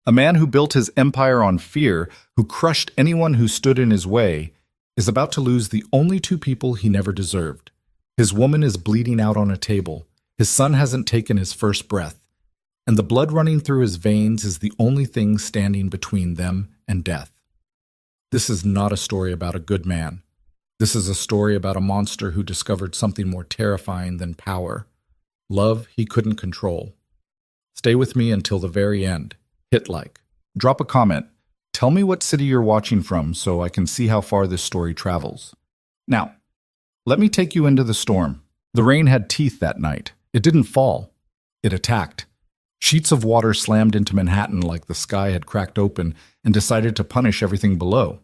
A man who built his empire on fear, who crushed anyone who stood in his way, is about to lose the only two people he never deserved. His woman is bleeding out on a table. His son hasn't taken his first breath. And the blood running through his veins is the only thing standing between them and death. This is not a story about a good man. This is a story about a monster who discovered something more terrifying than power. Love he couldn't control. Stay with me until the very end. Hit like. Drop a comment. Tell me what city you're watching from so I can see how far this story travels. Now, let me take you into the storm. The rain had teeth that night. It didn't fall. It attacked. Sheets of water slammed into Manhattan like the sky had cracked open and decided to punish everything below.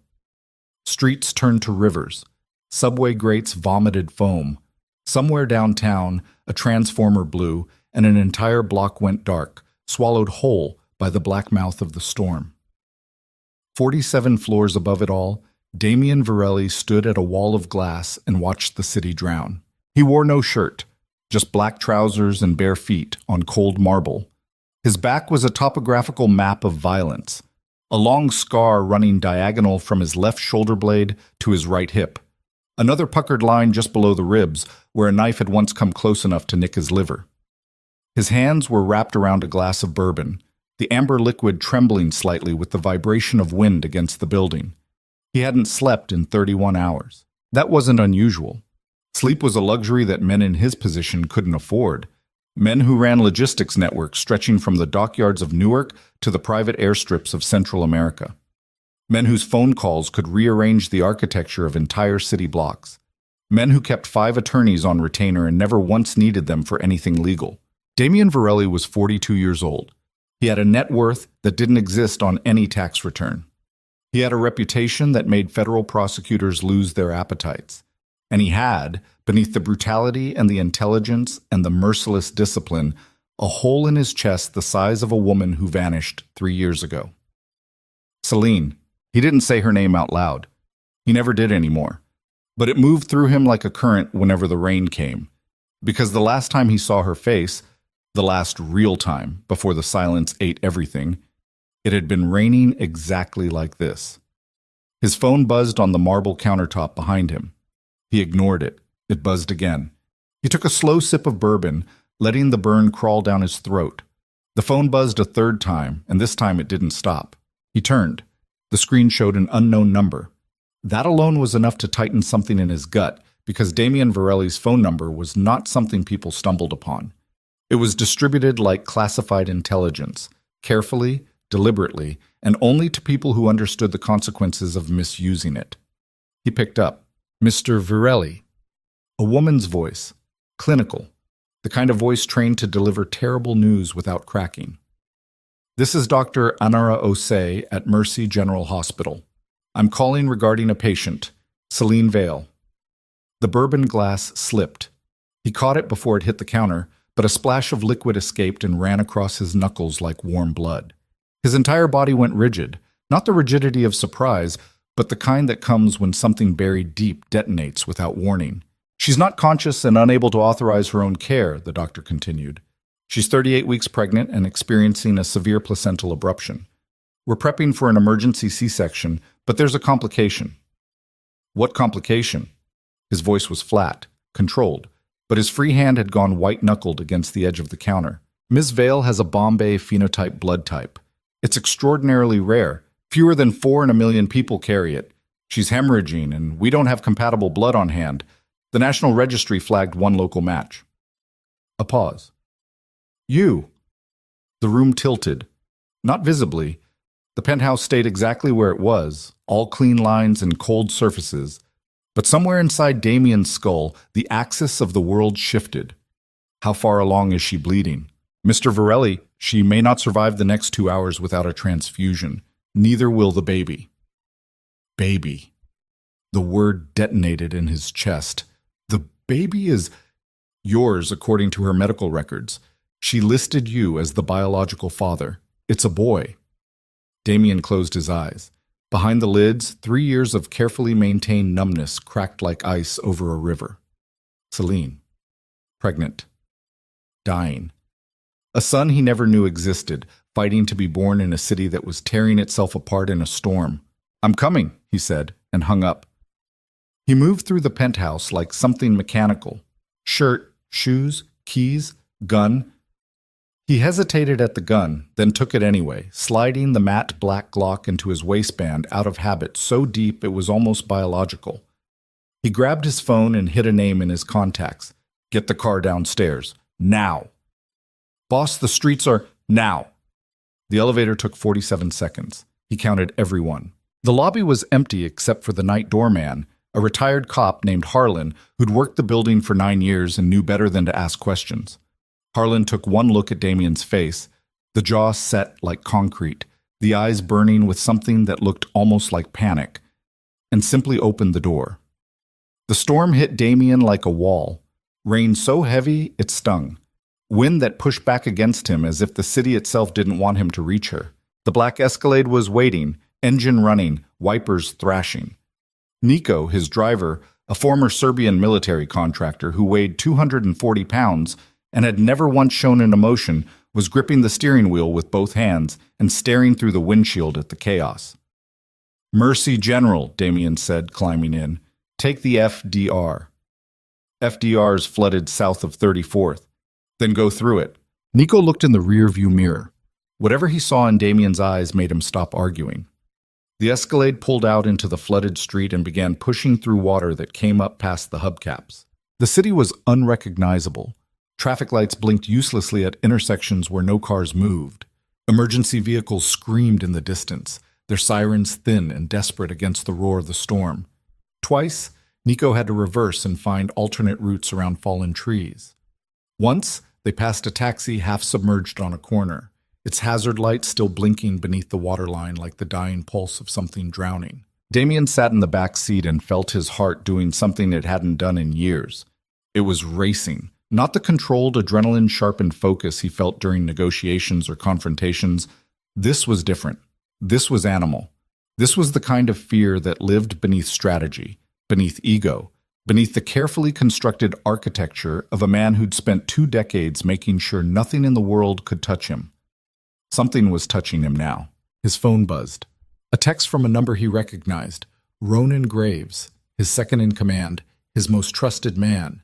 Streets turned to rivers. Subway grates vomited foam. Somewhere downtown, a transformer blew, and an entire block went dark, swallowed whole by the black mouth of the storm. 47 floors above it all, Damien Varelli stood at a wall of glass and watched the city drown. He wore no shirt, just black trousers and bare feet on cold marble. His back was a topographical map of violence, a long scar running diagonal from his left shoulder blade to his right hip. Another puckered line just below the ribs, where a knife had once come close enough to nick his liver. His hands were wrapped around a glass of bourbon, the amber liquid trembling slightly with the vibration of wind against the building. He hadn't slept in 31 hours. That wasn't unusual. Sleep was a luxury that men in his position couldn't afford. Men who ran logistics networks stretching from the dockyards of Newark to the private airstrips of Central America. Men whose phone calls could rearrange the architecture of entire city blocks. Men who kept 5 attorneys on retainer and never once needed them for anything legal. Damien Varelli was 42 years old. He had a net worth that didn't exist on any tax return. He had a reputation that made federal prosecutors lose their appetites. And he had, beneath the brutality and the intelligence and the merciless discipline, a hole in his chest the size of a woman who vanished 3 years ago. Celine. He didn't say her name out loud. He never did anymore. But it moved through him like a current whenever the rain came. Because the last time he saw her face, the last real time before the silence ate everything, it had been raining exactly like this. His phone buzzed on the marble countertop behind him. He ignored it. It buzzed again. He took a slow sip of bourbon, letting the burn crawl down his throat. The phone buzzed a third time, and this time it didn't stop. He turned. The screen showed an unknown number. That alone was enough to tighten something in his gut, because Damien Varelli's phone number was not something people stumbled upon. It was distributed like classified intelligence, carefully, deliberately, and only to people who understood the consequences of misusing it. He picked up. Mr. Varelli. A woman's voice. Clinical. The kind of voice trained to deliver terrible news without cracking. This is Dr. Anara Osei at Mercy General Hospital. I'm calling regarding a patient, Celine Vale. The bourbon glass slipped. He caught it before it hit the counter, but a splash of liquid escaped and ran across his knuckles like warm blood. His entire body went rigid, not the rigidity of surprise, but the kind that comes when something buried deep detonates without warning. She's not conscious and unable to authorize her own care, the doctor continued. She's 38 weeks pregnant and experiencing a severe placental abruption. We're prepping for an emergency C-section, but there's a complication. What complication? His voice was flat, controlled, but his free hand had gone white-knuckled against the edge of the counter. Ms. Vale has a Bombay phenotype blood type. It's extraordinarily rare. Fewer than 4 in a million people carry it. She's hemorrhaging, and we don't have compatible blood on hand. The National Registry flagged one local match. A pause. You. The room tilted. Not visibly. The penthouse stayed exactly where it was, all clean lines and cold surfaces. But somewhere inside Damien's skull, the axis of the world shifted. How far along is she bleeding? Mr. Varelli, she may not survive the next 2 hours without a transfusion. Neither will the baby. Baby. The word detonated in his chest. The baby is yours, according to her medical records. She listed you as the biological father. It's a boy. Damien closed his eyes. Behind the lids, 3 years of carefully maintained numbness cracked like ice over a river. Celine. Pregnant. Dying. A son he never knew existed, fighting to be born in a city that was tearing itself apart in a storm. "I'm coming," he said, and hung up. He moved through the penthouse like something mechanical. Shirt, shoes, keys, gun. He hesitated at the gun, then took it anyway, sliding the matte black Glock into his waistband out of habit so deep it was almost biological. He grabbed his phone and hit a name in his contacts. "Get the car downstairs. Now." "Boss, the streets are now." The elevator took 47 seconds. He counted everyone. The lobby was empty except for the night doorman, a retired cop named Harlan who'd worked the building for 9 years and knew better than to ask questions. Harlan took one look at Damien's face, the jaw set like concrete, the eyes burning with something that looked almost like panic, and simply opened the door. The storm hit Damien like a wall. Rain so heavy it stung. Wind that pushed back against him as if the city itself didn't want him to reach her. The black Escalade was waiting, engine running, wipers thrashing. Nico, his driver, a former Serbian military contractor who weighed 240 pounds and had never once shown an emotion, was gripping the steering wheel with both hands and staring through the windshield at the chaos. "Mercy General," Damien said, climbing in. "Take the FDR. FDR's flooded south of 34th. Then go through it." Nico looked in the rearview mirror. Whatever he saw in Damien's eyes made him stop arguing. The Escalade pulled out into the flooded street and began pushing through water that came up past the hubcaps. The city was unrecognizable. Traffic lights blinked uselessly at intersections where no cars moved. Emergency vehicles screamed in the distance, their sirens thin and desperate against the roar of the storm. Twice, Nico had to reverse and find alternate routes around fallen trees. Once, they passed a taxi half submerged on a corner, its hazard lights still blinking beneath the waterline like the dying pulse of something drowning. Damien sat in the back seat and felt his heart doing something it hadn't done in years. It was racing. Not the controlled, adrenaline-sharpened focus he felt during negotiations or confrontations. This was different. This was animal. This was the kind of fear that lived beneath strategy, beneath ego, beneath the carefully constructed architecture of a man who'd spent 2 decades making sure nothing in the world could touch him. Something was touching him now. His phone buzzed. A text from a number he recognized. Ronan Graves, his second-in-command, his most trusted man.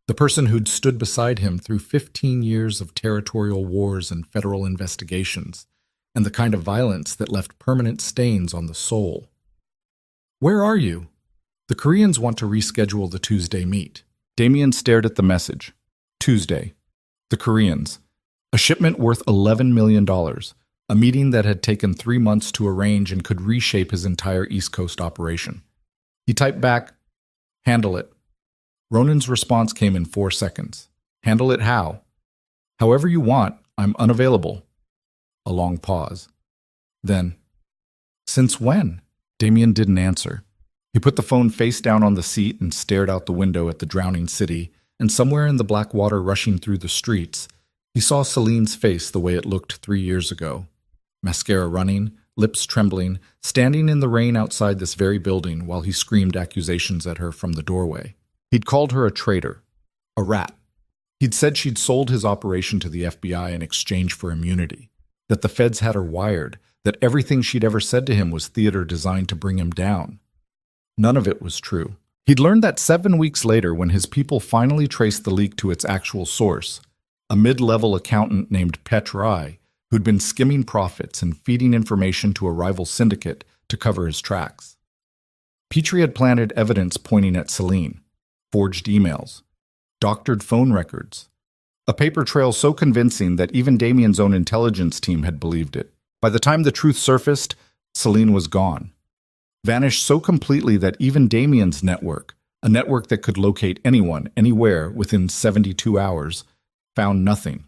The person who'd stood beside him through 15 years of territorial wars and federal investigations, and the kind of violence that left permanent stains on the soul. "Where are you? The Koreans want to reschedule the Tuesday meet." Damien stared at the message. Tuesday. The Koreans. A shipment worth $11 million. A meeting that had taken 3 months to arrange and could reshape his entire East Coast operation. He typed back, "Handle it." Ronan's response came in 4 seconds. "Handle it how?" "However you want. I'm unavailable." A long pause. Then, "Since when?" Damien didn't answer. He put the phone face down on the seat and stared out the window at the drowning city, and somewhere in the black water rushing through the streets, he saw Celine's face the way it looked 3 years ago. Mascara running, lips trembling, standing in the rain outside this very building while he screamed accusations at her from the doorway. He'd called her a traitor, a rat. He'd said she'd sold his operation to the FBI in exchange for immunity, that the feds had her wired, that everything she'd ever said to him was theater designed to bring him down. None of it was true. He'd learned that 7 weeks later when his people finally traced the leak to its actual source, a mid-level accountant named Pet Rai, who'd been skimming profits and feeding information to a rival syndicate to cover his tracks. Petrie had planted evidence pointing at Celine. Forged emails, doctored phone records, a paper trail so convincing that even Damien's own intelligence team had believed it. By the time the truth surfaced, Celine was gone. Vanished so completely that even Damien's network, a network that could locate anyone, anywhere, within 72 hours, found nothing.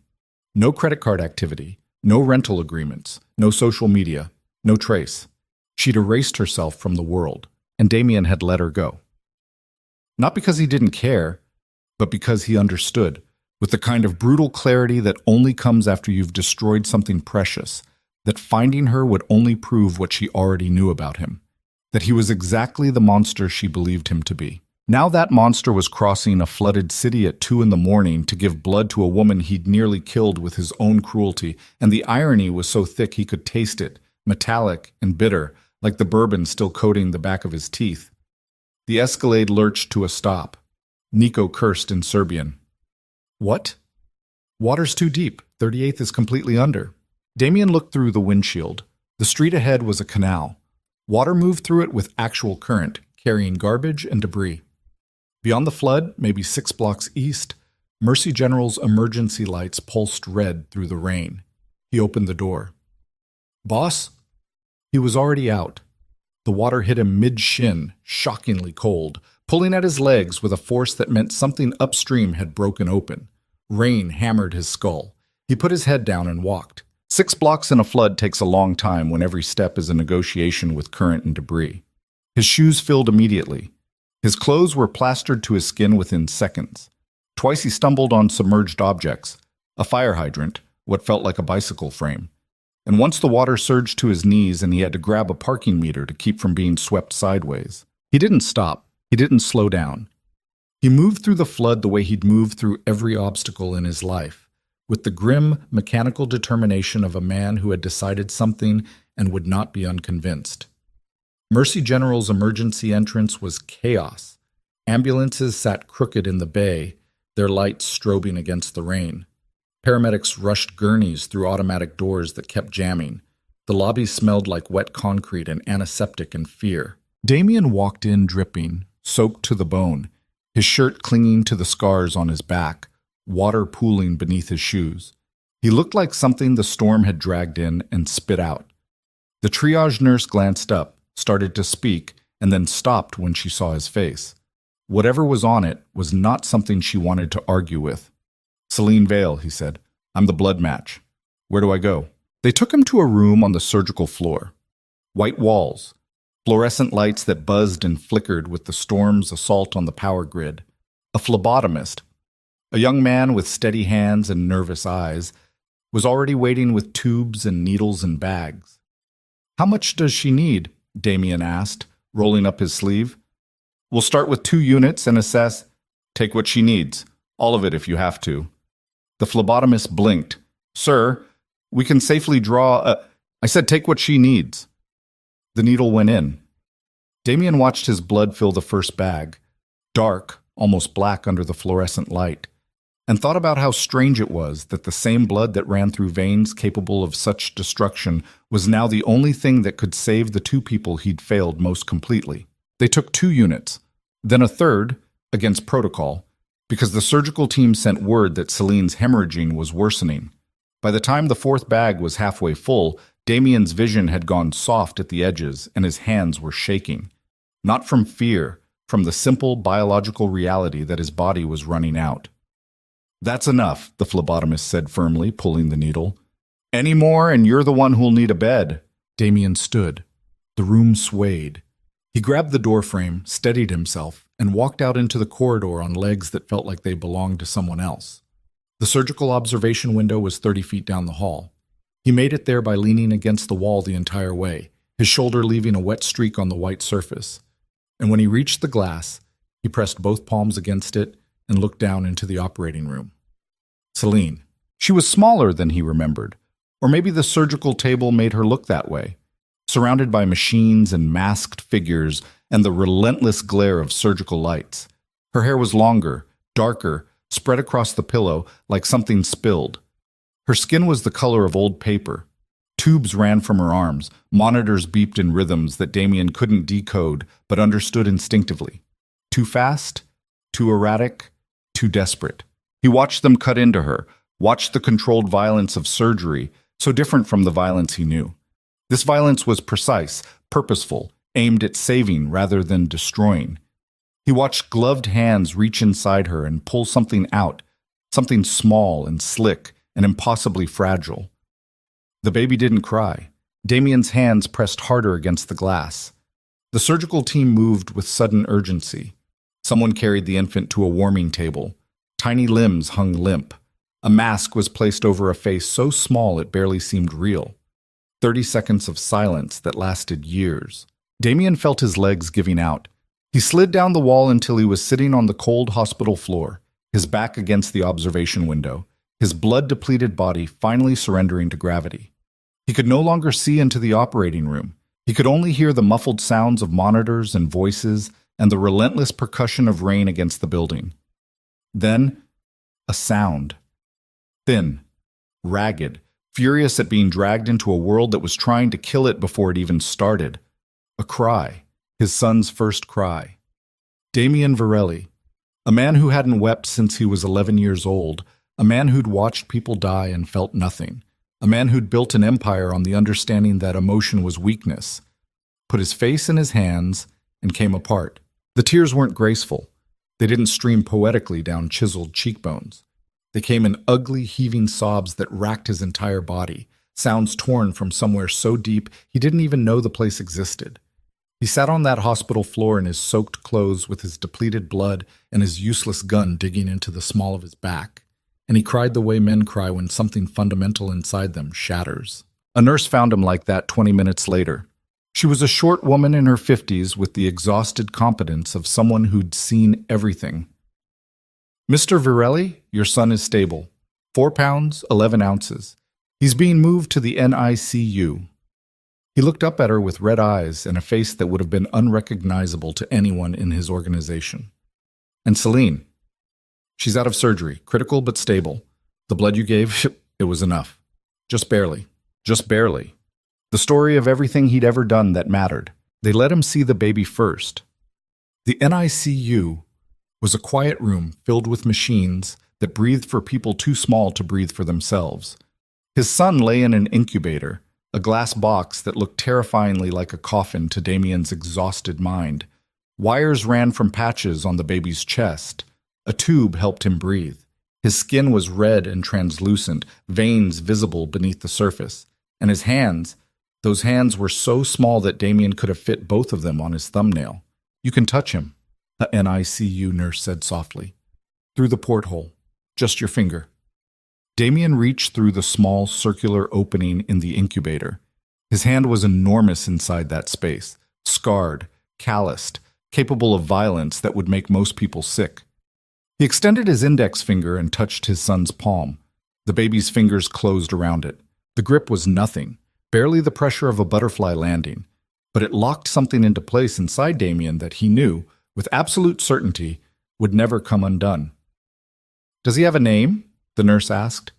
No credit card activity, no rental agreements, no social media, no trace. She'd erased herself from the world, and Damien had let her go. Not because he didn't care, but because he understood, with the kind of brutal clarity that only comes after you've destroyed something precious, that finding her would only prove what she already knew about him, that he was exactly the monster she believed him to be. Now that monster was crossing a flooded city at 2 in the morning to give blood to a woman he'd nearly killed with his own cruelty, and the irony was so thick he could taste it, metallic and bitter, like the bourbon still coating the back of his teeth. The Escalade lurched to a stop. Nico cursed in Serbian. What? Water's too deep. 38th is completely under. Damien looked through the windshield. The street ahead was a canal. Water moved through it with actual current, carrying garbage and debris. Beyond the flood, maybe 6 blocks east, Mercy General's emergency lights pulsed red through the rain. He opened the door. Boss? He was already out. The water hit him mid-shin, shockingly cold, pulling at his legs with a force that meant something upstream had broken open. Rain hammered his skull. He put his head down and walked. 6 blocks in a flood takes a long time when every step is a negotiation with current and debris. His shoes filled immediately. His clothes were plastered to his skin within seconds. Twice he stumbled on submerged objects, a fire hydrant, what felt like a bicycle frame. And once the water surged to his knees and he had to grab a parking meter to keep from being swept sideways. He didn't stop. He didn't slow down. He moved through the flood the way he'd moved through every obstacle in his life, with the grim, mechanical determination of a man who had decided something and would not be unconvinced. Mercy General's emergency entrance was chaos. Ambulances sat crooked in the bay, their lights strobing against the rain. Paramedics rushed gurneys through automatic doors that kept jamming. The lobby smelled like wet concrete and antiseptic and fear. Damien walked in dripping, soaked to the bone, his shirt clinging to the scars on his back, water pooling beneath his shoes. He looked like something the storm had dragged in and spit out. The triage nurse glanced up, started to speak, and then stopped when she saw his face. Whatever was on it was not something she wanted to argue with. Celine Vale, he said. I'm the blood match. Where do I go? They took him to a room on the surgical floor. White walls, fluorescent lights that buzzed and flickered with the storm's assault on the power grid. A phlebotomist, a young man with steady hands and nervous eyes, was already waiting with tubes and needles and bags. How much does she need? Damien asked, rolling up his sleeve. We'll start with 2 units and assess. Take what she needs. All of it if you have to. The phlebotomist blinked. Sir, we can safely draw a... I said take what she needs. The needle went in. Damien watched his blood fill the first bag, dark, almost black under the fluorescent light, and thought about how strange it was that the same blood that ran through veins capable of such destruction was now the only thing that could save the 2 people he'd failed most completely. They took 2 units, then a third, against protocol, because the surgical team sent word that Celine's hemorrhaging was worsening. By the time the 4th bag was halfway full, Damien's vision had gone soft at the edges and his hands were shaking. Not from fear, from the simple biological reality that his body was running out. That's enough, the phlebotomist said firmly, pulling the needle. Any more and you're the one who'll need a bed. Damien stood. The room swayed. He grabbed the doorframe, steadied himself, and walked out into the corridor on legs that felt like they belonged to someone else. The surgical observation window was 30 feet down the hall. He made it there by leaning against the wall the entire way, his shoulder leaving a wet streak on the white surface. And when he reached the glass, he pressed both palms against it and looked down into the operating room. Celine. She was smaller than he remembered, or maybe the surgical table made her look that way, surrounded by machines and masked figures and the relentless glare of surgical lights. Her hair was longer, darker, spread across the pillow like something spilled. Her skin was the color of old paper. Tubes ran from her arms, monitors beeped in rhythms that Damien couldn't decode but understood instinctively. Too fast, too erratic, too desperate. He watched them cut into her, watched the controlled violence of surgery, so different from the violence he knew. This violence was precise, purposeful, aimed at saving rather than destroying. He watched gloved hands reach inside her and pull something out, something small and slick and impossibly fragile. The baby didn't cry. Damien's hands pressed harder against the glass. The surgical team moved with sudden urgency. Someone carried the infant to a warming table. Tiny limbs hung limp. A mask was placed over a face so small it barely seemed real. 30 seconds of silence that lasted years. Damien felt his legs giving out. He slid down the wall until he was sitting on the cold hospital floor, his back against the observation window, his blood-depleted body finally surrendering to gravity. He could no longer see into the operating room. He could only hear the muffled sounds of monitors and voices and the relentless percussion of rain against the building. Then, a sound. Thin, ragged, furious at being dragged into a world that was trying to kill it before it even started. A cry, his son's first cry. Damien Varelli, a man who hadn't wept since he was 11 years old, a man who'd watched people die and felt nothing, a man who'd built an empire on the understanding that emotion was weakness, put his face in his hands and came apart. The tears weren't graceful. They didn't stream poetically down chiseled cheekbones. They came in ugly, heaving sobs that racked his entire body, sounds torn from somewhere so deep he didn't even know the place existed. He sat on that hospital floor in his soaked clothes with his depleted blood and his useless gun digging into the small of his back. And he cried the way men cry when something fundamental inside them shatters. A nurse found him like that 20 minutes later. She was a short woman in her 50s with the exhausted competence of someone who'd seen everything. "Mr. Varelli, your son is stable. 4 pounds, 11 ounces. He's being moved to the NICU. He looked up at her with red eyes and a face that would have been unrecognizable to anyone in his organization. "And Celine? She's out of surgery, critical but stable. The blood you gave, it was enough. Just barely. Just barely." The story of everything he'd ever done that mattered. They let him see the baby first. The NICU was a quiet room filled with machines that breathed for people too small to breathe for themselves. His son lay in an incubator, a glass box that looked terrifyingly like a coffin to Damien's exhausted mind. Wires ran from patches on the baby's chest. A tube helped him breathe. His skin was red and translucent, veins visible beneath the surface. And his hands, those hands were so small that Damien could have fit both of them on his thumbnail. "You can touch him," the NICU nurse said softly. "Through the porthole. Just your finger." Damien reached through the small circular opening in the incubator. His hand was enormous inside that space, scarred, calloused, capable of violence that would make most people sick. He extended his index finger and touched his son's palm. The baby's fingers closed around it. The grip was nothing, barely the pressure of a butterfly landing, but it locked something into place inside Damien that he knew, with absolute certainty, would never come undone. "Does he have a name?" the nurse asked.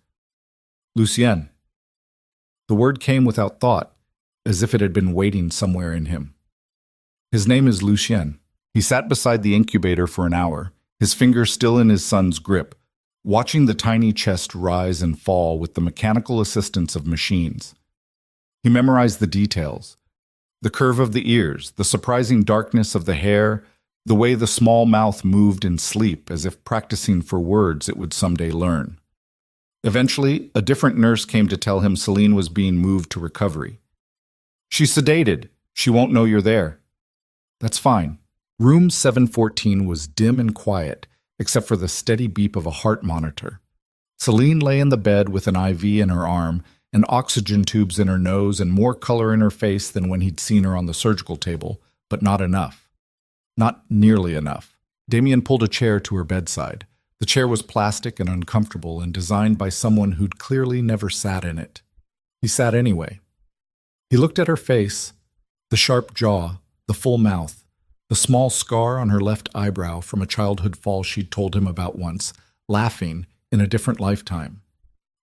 "Lucien." The word came without thought, as if it had been waiting somewhere in him. "His name is Lucien." He sat beside the incubator for an hour, his fingers still in his son's grip, watching the tiny chest rise and fall with the mechanical assistance of machines. He memorized the details, the curve of the ears, the surprising darkness of the hair, the way the small mouth moved in sleep as if practicing for words it would someday learn. Eventually, a different nurse came to tell him Celine was being moved to recovery. "She's sedated. She won't know you're there." "That's fine." Room 714 was dim and quiet, except for the steady beep of a heart monitor. Celine lay in the bed with an IV in her arm and oxygen tubes in her nose and more color in her face than when he'd seen her on the surgical table, but not enough. Not nearly enough. Damien pulled a chair to her bedside. The chair was plastic and uncomfortable and designed by someone who'd clearly never sat in it. He sat anyway. He looked at her face, the sharp jaw, the full mouth, the small scar on her left eyebrow from a childhood fall she'd told him about once, laughing in a different lifetime.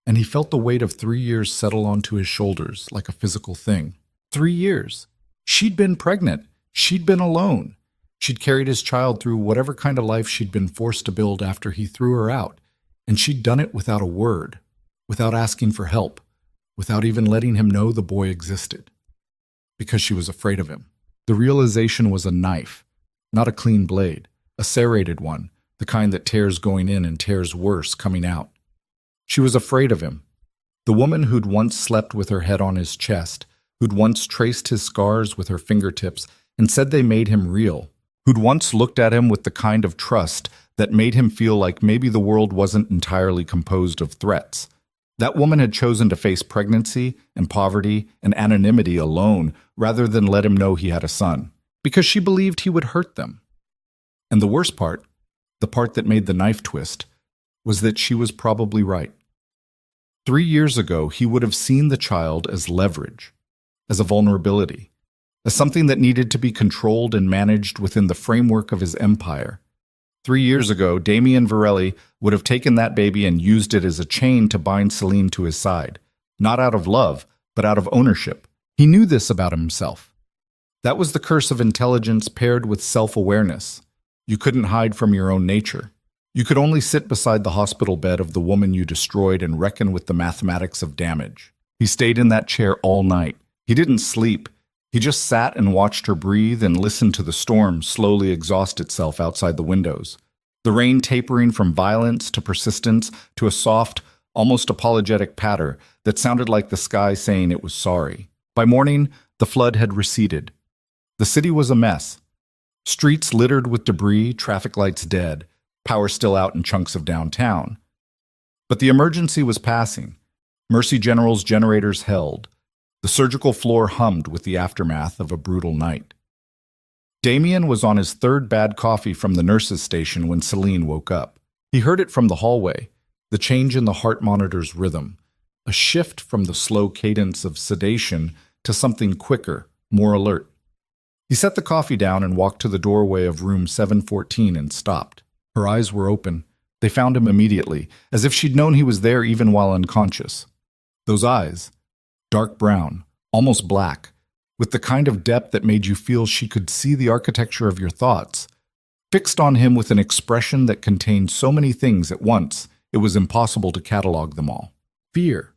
And he felt the weight of 3 years settle onto his shoulders like a physical thing. 3 years. She'd been pregnant. She'd been alone. She'd carried his child through whatever kind of life she'd been forced to build after he threw her out, and she'd done it without a word, without asking for help, without even letting him know the boy existed. Because she was afraid of him. The realization was a knife, not a clean blade, a serrated one, the kind that tears going in and tears worse coming out. She was afraid of him. The woman who'd once slept with her head on his chest, who'd once traced his scars with her fingertips and said they made him real, who'd once looked at him with the kind of trust that made him feel like maybe the world wasn't entirely composed of threats. That woman had chosen to face pregnancy and poverty and anonymity alone rather than let him know he had a son, because she believed he would hurt them. And the worst part, the part that made the knife twist, was that she was probably right. 3 years ago, he would have seen the child as leverage, as a vulnerability, as something that needed to be controlled and managed within the framework of his empire. 3 years ago, Damien Varelli would have taken that baby and used it as a chain to bind Celine to his side, not out of love, but out of ownership. He knew this about himself. That was the curse of intelligence paired with self-awareness. You couldn't hide from your own nature. You could only sit beside the hospital bed of the woman you destroyed and reckon with the mathematics of damage. He stayed in that chair all night. He didn't sleep. He just sat and watched her breathe and listened to the storm slowly exhaust itself outside the windows. The rain tapering from violence to persistence to a soft, almost apologetic patter that sounded like the sky saying it was sorry. By morning, the flood had receded. The city was a mess. Streets littered with debris, traffic lights dead, power still out in chunks of downtown. But the emergency was passing. Mercy General's generators held. The surgical floor hummed with the aftermath of a brutal night. Damien was on his third bad coffee from the nurse's station when Celine woke up. He heard it from the hallway, the change in the heart monitor's rhythm, a shift from the slow cadence of sedation to something quicker, more alert. He set the coffee down and walked to the doorway of room 714 and stopped. Her eyes were open. They found him immediately, as if she'd known he was there even while unconscious. Those eyes, dark brown, almost black, with the kind of depth that made you feel she could see the architecture of your thoughts, fixed on him with an expression that contained so many things at once, it was impossible to catalog them all. Fear.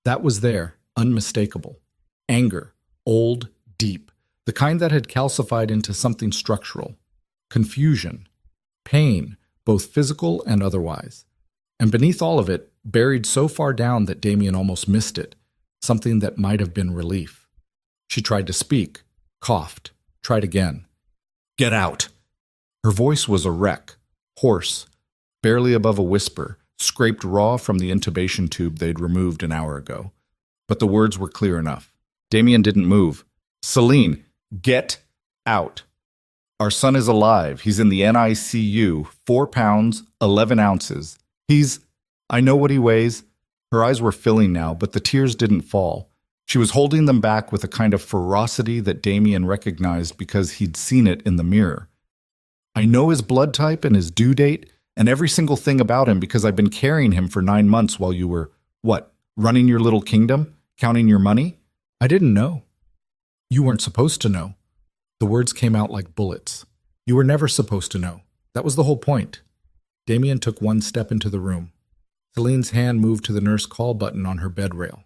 That was there, unmistakable. Anger, old, deep, the kind that had calcified into something structural. Confusion. Pain, both physical and otherwise. And beneath all of it, buried so far down that Damien almost missed it, something that might have been relief. She tried to speak, coughed, tried again. Get out! Her voice was a wreck, hoarse, barely above a whisper, scraped raw from the intubation tube they'd removed an hour ago. But the words were clear enough. Damien didn't move. Celine, get out! Our son is alive. He's in the NICU, 4 pounds, 11 ounces. I know what he weighs. Her eyes were filling now, but the tears didn't fall. She was holding them back with a kind of ferocity that Damien recognized because he'd seen it in the mirror. I know his blood type and his due date and every single thing about him because I've been carrying him for 9 months while you were, running your little kingdom? Counting your money? I didn't know. You weren't supposed to know. The words came out like bullets. You were never supposed to know. That was the whole point. Damien took one step into the room. Celine's hand moved to the nurse call button on her bed rail.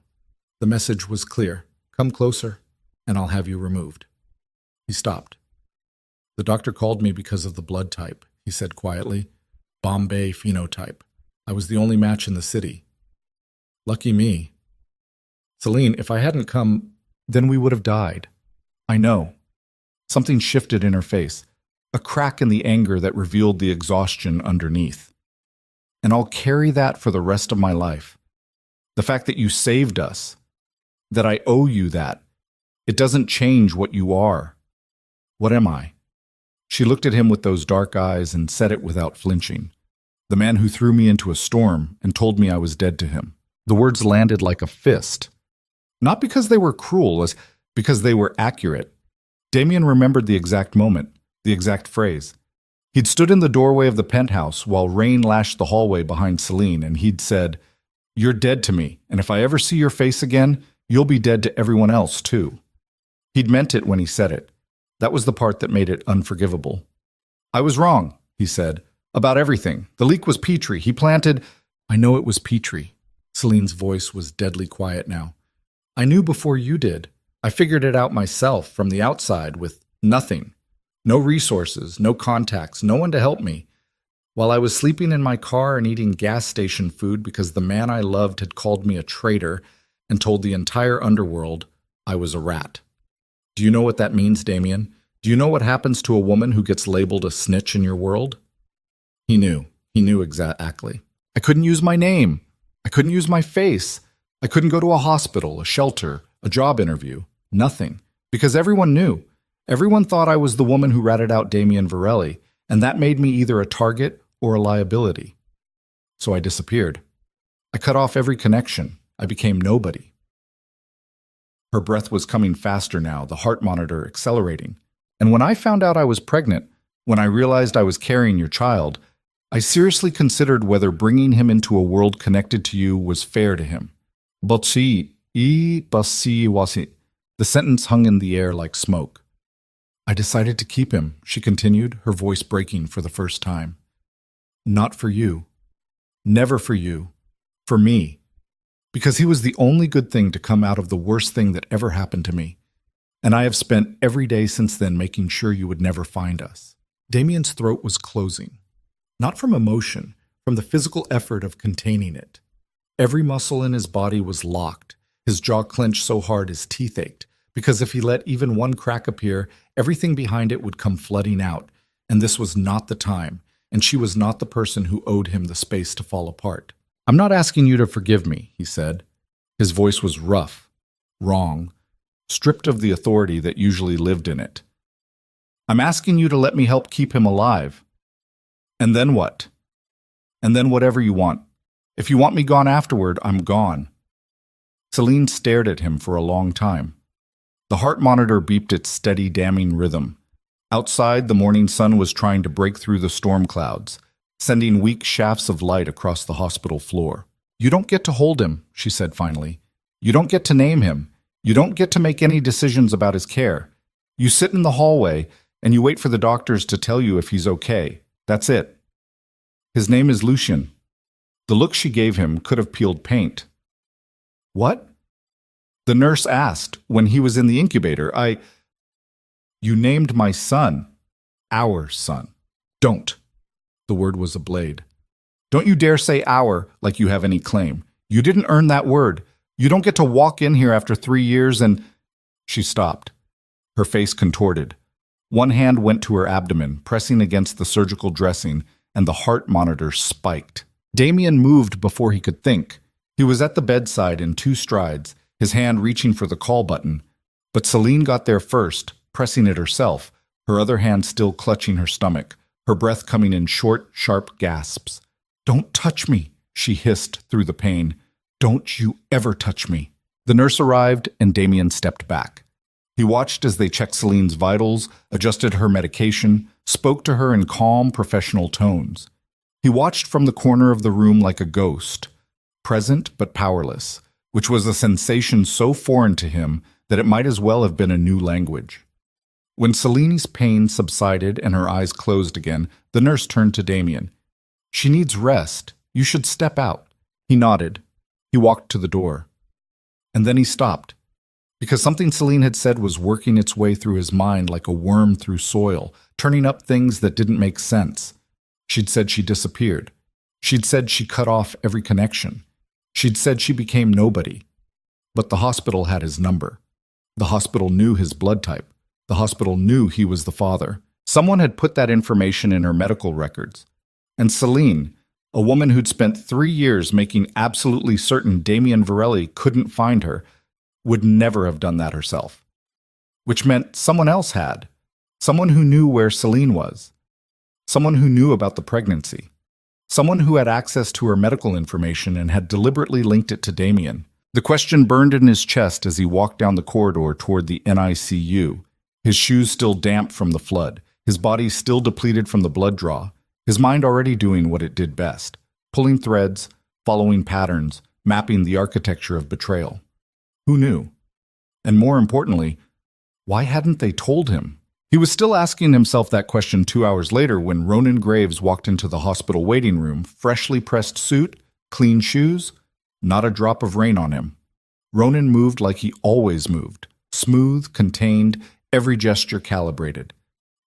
The message was clear. Come closer, and I'll have you removed. He stopped. The doctor called me because of the blood type, he said quietly. Bombay phenotype. I was the only match in the city. Lucky me. Celine, if I hadn't come, then we would have died. I know. Something shifted in her face, a crack in the anger that revealed the exhaustion underneath. And I'll carry that for the rest of my life. The fact that you saved us, that I owe you that, it doesn't change what you are. What am I? She looked at him with those dark eyes and said it without flinching. The man who threw me into a storm and told me I was dead to him. The words landed like a fist. Not because they were cruel, as because they were accurate. Damien remembered the exact moment, the exact phrase. He'd stood in the doorway of the penthouse while rain lashed the hallway behind Celine, and he'd said, "You're dead to me, and if I ever see your face again, you'll be dead to everyone else, too." He'd meant it when he said it. That was the part that made it unforgivable. "I was wrong," he said, "about everything. The leak was Petrie. He planted—" "I know it was Petrie." Celine's voice was deadly quiet now. "I knew before you did. I figured it out myself from the outside with nothing. No resources, no contacts, no one to help me. While I was sleeping in my car and eating gas station food because the man I loved had called me a traitor and told the entire underworld I was a rat. Do you know what that means, Damien? Do you know what happens to a woman who gets labeled a snitch in your world?" He knew. He knew exactly. I couldn't use my name. I couldn't use my face. I couldn't go to a hospital, a shelter, a job interview. Nothing. Because everyone knew. Everyone thought I was the woman who ratted out Damien Varelli, and that made me either a target or a liability. So I disappeared. I cut off every connection. I became nobody. Her breath was coming faster now, the heart monitor accelerating. And when I found out I was pregnant, when I realized I was carrying your child, I seriously considered whether bringing him into a world connected to you was fair to him. Basi, basi wasi. The sentence hung in the air like smoke. I decided to keep him, she continued, her voice breaking for the first time. Not for you. Never for you. For me. Because he was the only good thing to come out of the worst thing that ever happened to me. And I have spent every day since then making sure you would never find us. Damien's throat was closing. Not from emotion, from the physical effort of containing it. Every muscle in his body was locked, his jaw clenched so hard his teeth ached, because if he let even one crack appear, everything behind it would come flooding out, and this was not the time, and she was not the person who owed him the space to fall apart. I'm not asking you to forgive me, he said. His voice was rough, wrong, stripped of the authority that usually lived in it. I'm asking you to let me help keep him alive. And then what? And then whatever you want. If you want me gone afterward, I'm gone. Celine stared at him for a long time. The heart monitor beeped its steady, damning rhythm. Outside, the morning sun was trying to break through the storm clouds, sending weak shafts of light across the hospital floor. You don't get to hold him, she said finally. You don't get to name him. You don't get to make any decisions about his care. You sit in the hallway, and you wait for the doctors to tell you if he's okay. That's it. His name is Lucien. The look she gave him could have peeled paint. What? The nurse asked when he was in the incubator. You named my son. Our son. Don't. The word was a blade. Don't you dare say our like you have any claim. You didn't earn that word. You don't get to walk in here after 3 years and... She stopped. Her face contorted. One hand went to her abdomen, pressing against the surgical dressing, and the heart monitor spiked. Damien moved before he could think. He was at the bedside in 2 strides, his hand reaching for the call button. But Celine got there first, pressing it herself, her other hand still clutching her stomach, her breath coming in short, sharp gasps. Don't touch me, she hissed through the pain. Don't you ever touch me. The nurse arrived, and Damien stepped back. He watched as they checked Celine's vitals, adjusted her medication, spoke to her in calm, professional tones. He watched from the corner of the room like a ghost, present but powerless, which was a sensation so foreign to him that it might as well have been a new language. When Celine's pain subsided and her eyes closed again, the nurse turned to Damien. She needs rest. You should step out. He nodded. He walked to the door. And then he stopped, because something Celine had said was working its way through his mind like a worm through soil, turning up things that didn't make sense. She'd said she disappeared. She'd said she cut off every connection. She'd said she became nobody. But the hospital had his number. The hospital knew his blood type. The hospital knew he was the father. Someone had put that information in her medical records. And Celine, a woman who'd spent 3 years making absolutely certain Damien Varelli couldn't find her, would never have done that herself. Which meant someone else had. Someone who knew where Celine was. Someone who knew about the pregnancy. Someone who had access to her medical information and had deliberately linked it to Damien. The question burned in his chest as he walked down the corridor toward the NICU, his shoes still damp from the flood, his body still depleted from the blood draw, his mind already doing what it did best, pulling threads, following patterns, mapping the architecture of betrayal. Who knew? And more importantly, why hadn't they told him? He was still asking himself that question 2 hours later when Ronan Graves walked into the hospital waiting room, freshly pressed suit, clean shoes, not a drop of rain on him. Ronan moved like he always moved, smooth, contained, every gesture calibrated.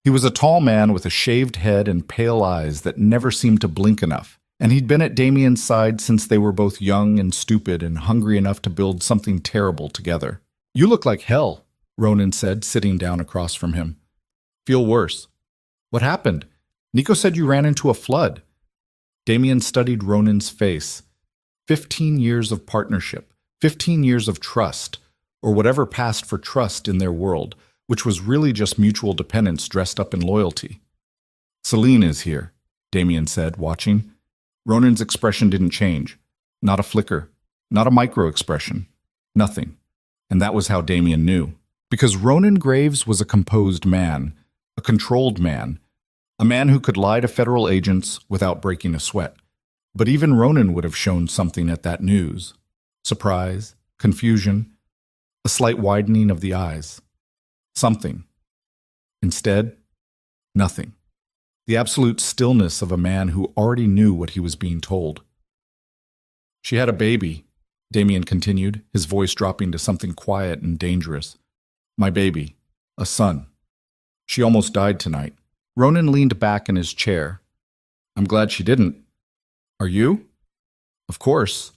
He was a tall man with a shaved head and pale eyes that never seemed to blink enough, and he'd been at Damien's side since they were both young and stupid and hungry enough to build something terrible together. You look like hell, Ronan said, sitting down across from him. Feel worse. What happened? Nico said you ran into a flood. Damien studied Ronan's face. 15 years of partnership, 15 years of trust, or whatever passed for trust in their world, which was really just mutual dependence dressed up in loyalty. Celine is here, Damien said, watching. Ronan's expression didn't change. Not a flicker, not a micro-expression, nothing. And that was how Damien knew. Because Ronan Graves was a composed man, a controlled man, a man who could lie to federal agents without breaking a sweat. But even Ronan would have shown something at that news. Surprise, confusion, a slight widening of the eyes. Something. Instead, nothing. The absolute stillness of a man who already knew what he was being told. She had a baby, Damien continued, his voice dropping to something quiet and dangerous. My baby, a son. She almost died tonight. Ronan leaned back in his chair. I'm glad she didn't. Are you? Of course.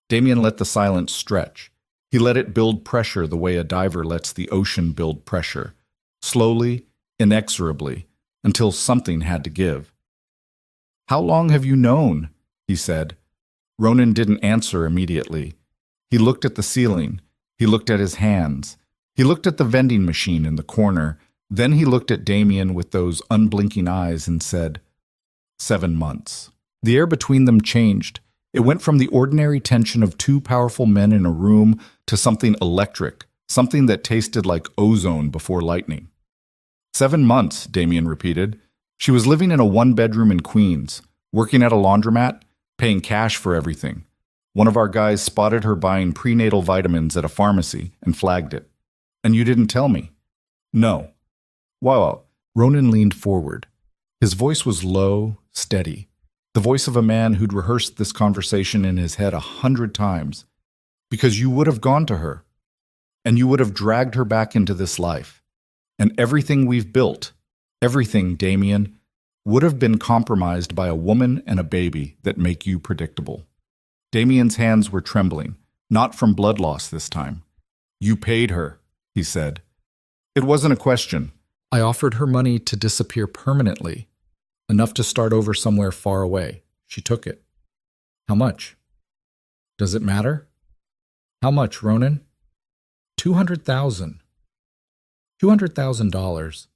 Damien let the silence stretch. He let it build pressure the way a diver lets the ocean build pressure. Slowly, inexorably, until something had to give. How long have you known? He said. Ronan didn't answer immediately. He looked at the ceiling. He looked at his hands. He looked at the vending machine in the corner. Then he looked at Damien with those unblinking eyes and said, 7 months. The air between them changed. It went from the ordinary tension of two powerful men in a room to something electric, something that tasted like ozone before lightning. 7 months, Damien repeated. She was living in a one-bedroom in Queens, working at a laundromat, paying cash for everything. One of our guys spotted her buying prenatal vitamins at a pharmacy and flagged it. And you didn't tell me? No. Wow. Ronan leaned forward. His voice was low, steady. The voice of a man who'd rehearsed this conversation in his head 100 times. Because you would have gone to her. And you would have dragged her back into this life. And everything we've built, everything, Damien, would have been compromised by a woman and a baby that make you predictable. Damien's hands were trembling, not from blood loss this time. You paid her, he said. It wasn't a question. I offered her money to disappear permanently, enough to start over somewhere far away. She took it. How much? Does it matter? How much, Ronan? $200,000. $200,000.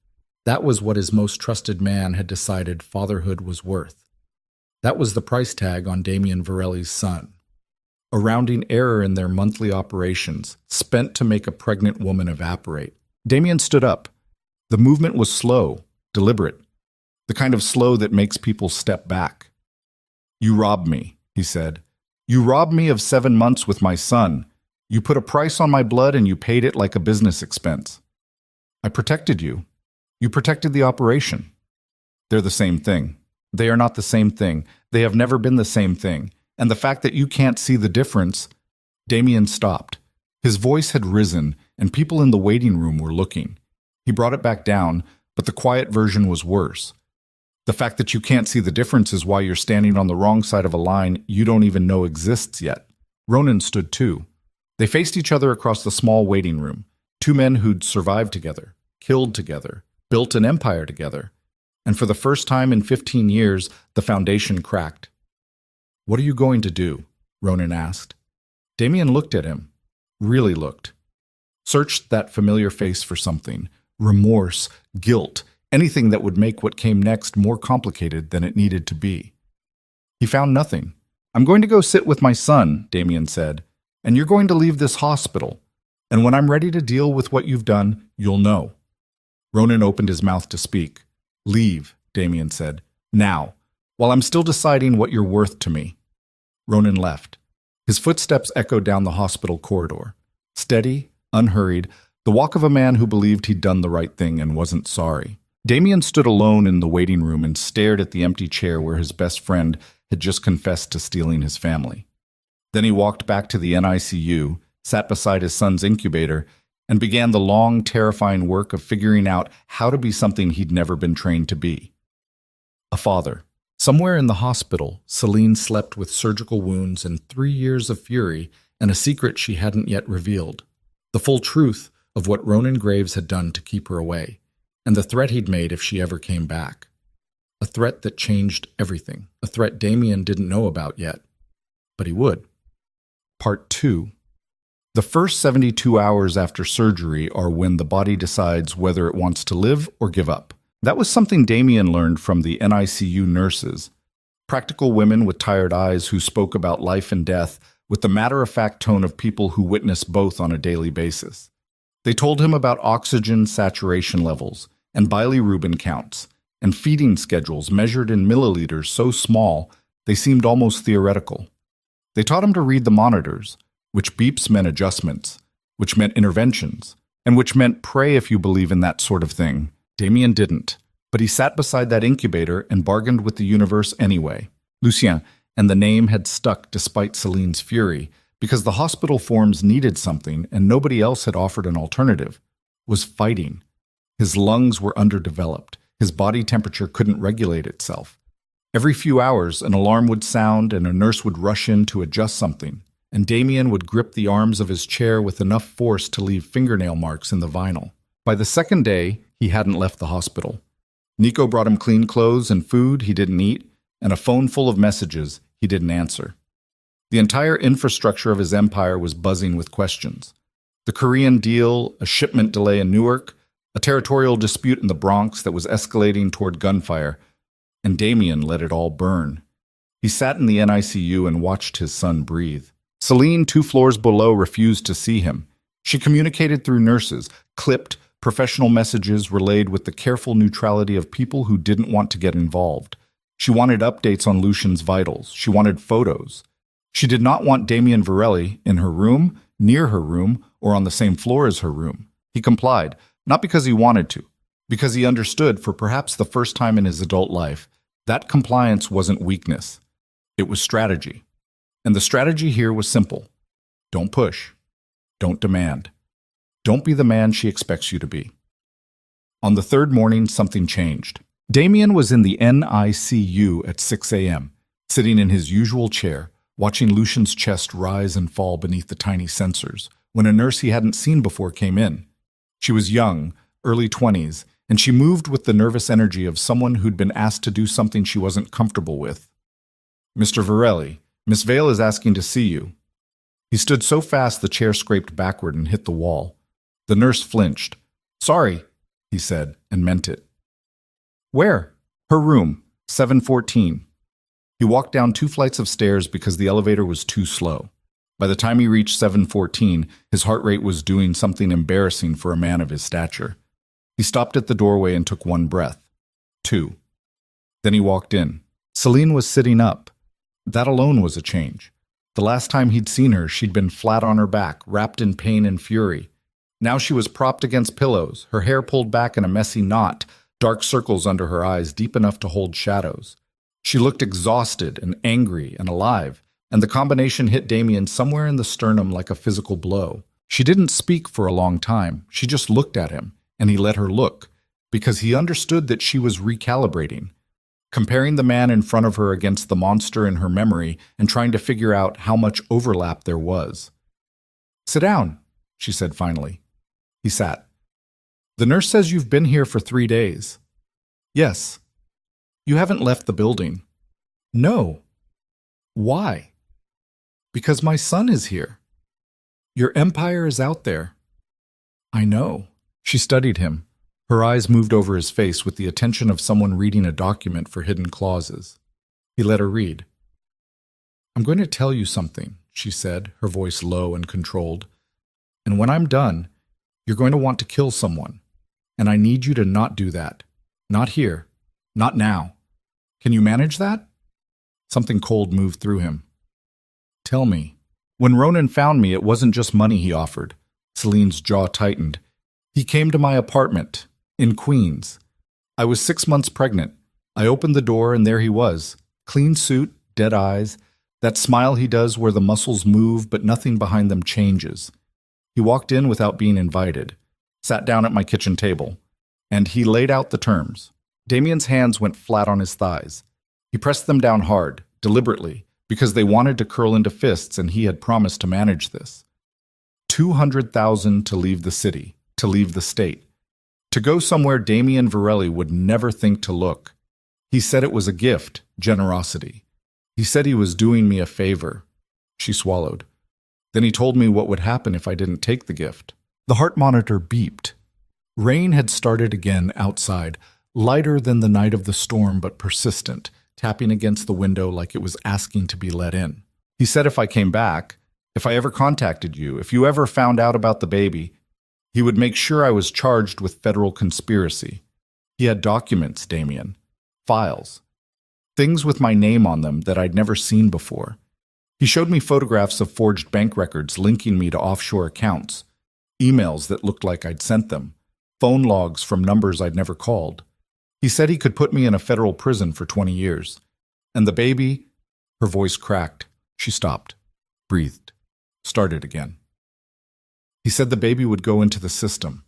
That was what his most trusted man had decided fatherhood was worth. That was the price tag on Damien Varelli's son. A rounding error in their monthly operations, spent to make a pregnant woman evaporate. Damien stood up. The movement was slow, deliberate, the kind of slow that makes people step back. You robbed me, he said. You robbed me of 7 months with my son. You put a price on my blood and you paid it like a business expense. I protected you. You protected the operation. They're the same thing. They are not the same thing. They have never been the same thing. And the fact that you can't see the difference... Damien stopped. His voice had risen, and people in the waiting room were looking. He brought it back down, but the quiet version was worse. The fact that you can't see the difference is why you're standing on the wrong side of a line you don't even know exists yet. Ronan stood too. They faced each other across the small waiting room. Two men who'd survived together, killed together, built an empire together. And for the first time in 15 years, the foundation cracked. What are you going to do? Ronan asked. Damien looked at him. Really looked. Searched that familiar face for something. Remorse, guilt, anything that would make what came next more complicated than it needed to be. He found nothing. I'm going to go sit with my son, Damien said, and you're going to leave this hospital. And when I'm ready to deal with what you've done, you'll know. Ronan opened his mouth to speak. Leave, Damien said. Now, while I'm still deciding what you're worth to me. Ronan left. His footsteps echoed down the hospital corridor. Steady, unhurried, the walk of a man who believed he'd done the right thing and wasn't sorry. Damien stood alone in the waiting room and stared at the empty chair where his best friend had just confessed to stealing his family. Then he walked back to the NICU, sat beside his son's incubator, and began the long, terrifying work of figuring out how to be something he'd never been trained to be. A father. Somewhere in the hospital, Celine slept with surgical wounds and 3 years of fury and a secret she hadn't yet revealed. The full truth of what Ronan Graves had done to keep her away, and the threat he'd made if she ever came back. A threat that changed everything. A threat Damien didn't know about yet. But he would. Part 2. The first 72 hours after surgery are when the body decides whether it wants to live or give up. That was something Damien learned from the NICU nurses, practical women with tired eyes who spoke about life and death with the matter-of-fact tone of people who witness both on a daily basis. They told him about oxygen saturation levels and bilirubin counts and feeding schedules measured in milliliters so small they seemed almost theoretical. They taught him to read the monitors, which beeps meant adjustments, which meant interventions, and which meant pray if you believe in that sort of thing. Damien didn't, but he sat beside that incubator and bargained with the universe anyway. Lucien, and the name had stuck despite Celine's fury, because the hospital forms needed something and nobody else had offered an alternative, was fighting. His lungs were underdeveloped. His body temperature couldn't regulate itself. Every few hours, an alarm would sound and a nurse would rush in to adjust something, and Damien would grip the arms of his chair with enough force to leave fingernail marks in the vinyl. By the second day, he hadn't left the hospital. Nico brought him clean clothes and food he didn't eat, and a phone full of messages he didn't answer. The entire infrastructure of his empire was buzzing with questions. The Korean deal, a shipment delay in Newark, a territorial dispute in the Bronx that was escalating toward gunfire, and Damien let it all burn. He sat in the NICU and watched his son breathe. Celine, 2 floors below, refused to see him. She communicated through nurses, clipped, professional messages relayed with the careful neutrality of people who didn't want to get involved. She wanted updates on Lucian's vitals. She wanted photos. She did not want Damien Varelli in her room, near her room, or on the same floor as her room. He complied, not because he wanted to, because he understood for perhaps the first time in his adult life that compliance wasn't weakness. It was strategy. And the strategy here was simple. Don't push. Don't demand. Don't be the man she expects you to be. On the third morning, something changed. Damien was in the NICU at 6 a.m., sitting in his usual chair, watching Lucian's chest rise and fall beneath the tiny sensors, when a nurse he hadn't seen before came in. She was young, early 20s, and she moved with the nervous energy of someone who'd been asked to do something she wasn't comfortable with. "Mr. Varelli, Miss Vale is asking to see you." He stood so fast the chair scraped backward and hit the wall. The nurse flinched. "Sorry," he said, and meant it. "Where?" "Her room, 714. He walked down 2 flights of stairs because the elevator was too slow. By the time he reached 714, his heart rate was doing something embarrassing for a man of his stature. He stopped at the doorway and took 1 breath. 2. Then he walked in. Celine was sitting up. That alone was a change. The last time he'd seen her, she'd been flat on her back, wrapped in pain and fury. Now she was propped against pillows, her hair pulled back in a messy knot, dark circles under her eyes deep enough to hold shadows. She looked exhausted and angry and alive, and the combination hit Damien somewhere in the sternum like a physical blow. She didn't speak for a long time. She just looked at him, and he let her look, because he understood that she was recalibrating, comparing the man in front of her against the monster in her memory and trying to figure out how much overlap there was. "Sit down," she said finally. He sat. "The nurse says you've been here for 3 days." "Yes." "You haven't left the building." "No." "Why?" "Because my son is here." "Your empire is out there." "I know." She studied him. Her eyes moved over his face with the attention of someone reading a document for hidden clauses. He let her read. "I'm going to tell you something," she said, her voice low and controlled. "And when I'm done, you're going to want to kill someone. And I need you to not do that. Not here. Not now. Can you manage that?" Something cold moved through him. "Tell me." "When Ronan found me, it wasn't just money he offered." Celine's jaw tightened. "He came to my apartment, in Queens. I was 6 months pregnant. I opened the door and there he was. Clean suit, dead eyes, that smile he does where the muscles move but nothing behind them changes. He walked in without being invited, sat down at my kitchen table, and he laid out the terms. Damien's hands went flat on his thighs. He pressed them down hard, deliberately, because they wanted to curl into fists and he had promised to manage this. 200,000 to leave the city, to leave the state. To go somewhere Damien Varelli would never think to look. He said it was a gift, generosity. He said he was doing me a favor. She swallowed. Then he told me what would happen if I didn't take the gift. The heart monitor beeped. Rain had started again outside, lighter than the night of the storm but persistent, tapping against the window like it was asking to be let in. He said if I came back, if I ever contacted you, if you ever found out about the baby, he would make sure I was charged with federal conspiracy. He had documents, Damien. Files. Things with my name on them that I'd never seen before. He showed me photographs of forged bank records linking me to offshore accounts, emails that looked like I'd sent them, phone logs from numbers I'd never called. He said he could put me in a federal prison for 20 years. And the baby, her voice cracked. She stopped, breathed, started again. He said the baby would go into the system,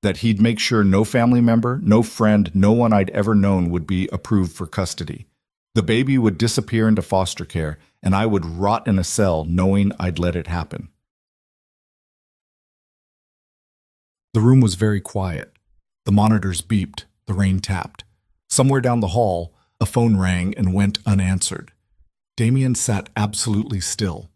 that he'd make sure no family member, no friend, no one I'd ever known would be approved for custody. The baby would disappear into foster care, and I would rot in a cell knowing I'd let it happen. The room was very quiet. The monitors beeped, the rain tapped. Somewhere down the hall, a phone rang and went unanswered. Damien sat absolutely still.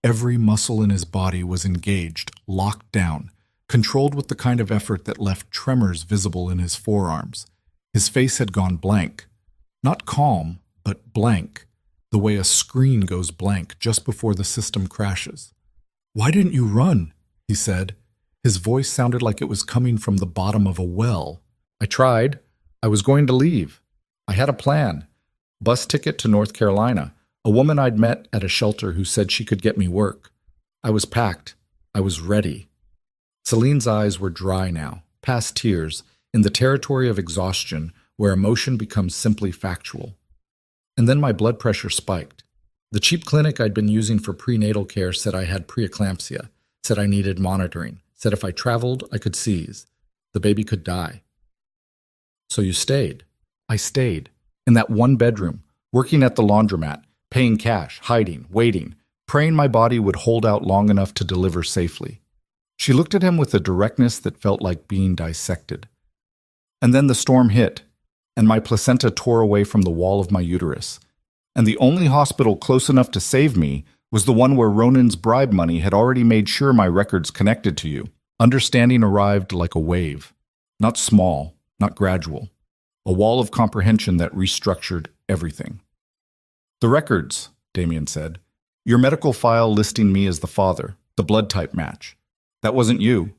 Every muscle in his body was engaged, locked down, controlled with the kind of effort that left tremors visible in his forearms. His face had gone blank. Not calm, but blank, the way a screen goes blank just before the system crashes. "Why didn't you run?" he said. His voice sounded like it was coming from the bottom of a well. "I tried. I was going to leave. I had a plan. Bus ticket to North Carolina. A woman I'd met at a shelter who said she could get me work. I was packed. I was ready." Celine's eyes were dry now, past tears, in the territory of exhaustion where emotion becomes simply factual. And then my blood pressure spiked. The cheap clinic I'd been using for prenatal care said I had preeclampsia, said I needed monitoring, said if I traveled, I could seize. The baby could die. "So you stayed." I stayed, in that one bedroom, working at the laundromat, paying cash, hiding, waiting, praying my body would hold out long enough to deliver safely. She looked at him with a directness that felt like being dissected. And then the storm hit, and my placenta tore away from the wall of my uterus. And the only hospital close enough to save me was the one where Ronan's bribe money had already made sure my records connected to you. Understanding arrived like a wave. Not small, not gradual. A wall of comprehension that restructured everything. "The records," Damien said. "Your medical file listing me as the father, the blood type match. That wasn't you."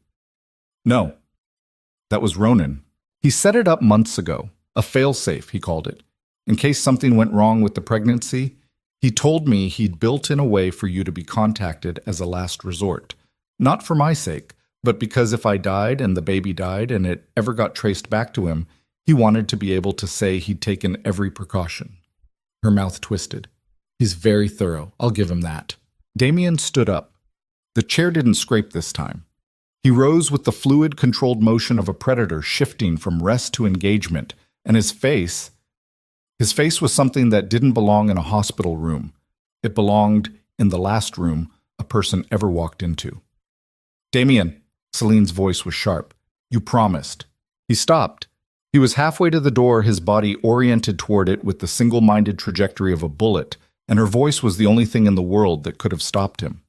"No, that was Ronan. He set it up months ago. A fail-safe, he called it. In case something went wrong with the pregnancy, he told me he'd built in a way for you to be contacted as a last resort. Not for my sake, but because if I died and the baby died and it ever got traced back to him, he wanted to be able to say he'd taken every precaution." Her mouth twisted. "He's very thorough, I'll give him that." Damien stood up. The chair didn't scrape this time. He rose with the fluid, controlled motion of a predator shifting from rest to engagement, and his face was something that didn't belong in a hospital room. It belonged in the last room a person ever walked into. "Damien," Celine's voice was sharp, "you promised." He stopped. He was halfway to the door, his body oriented toward it with the single-minded trajectory of a bullet, and her voice was the only thing in the world that could have stopped him.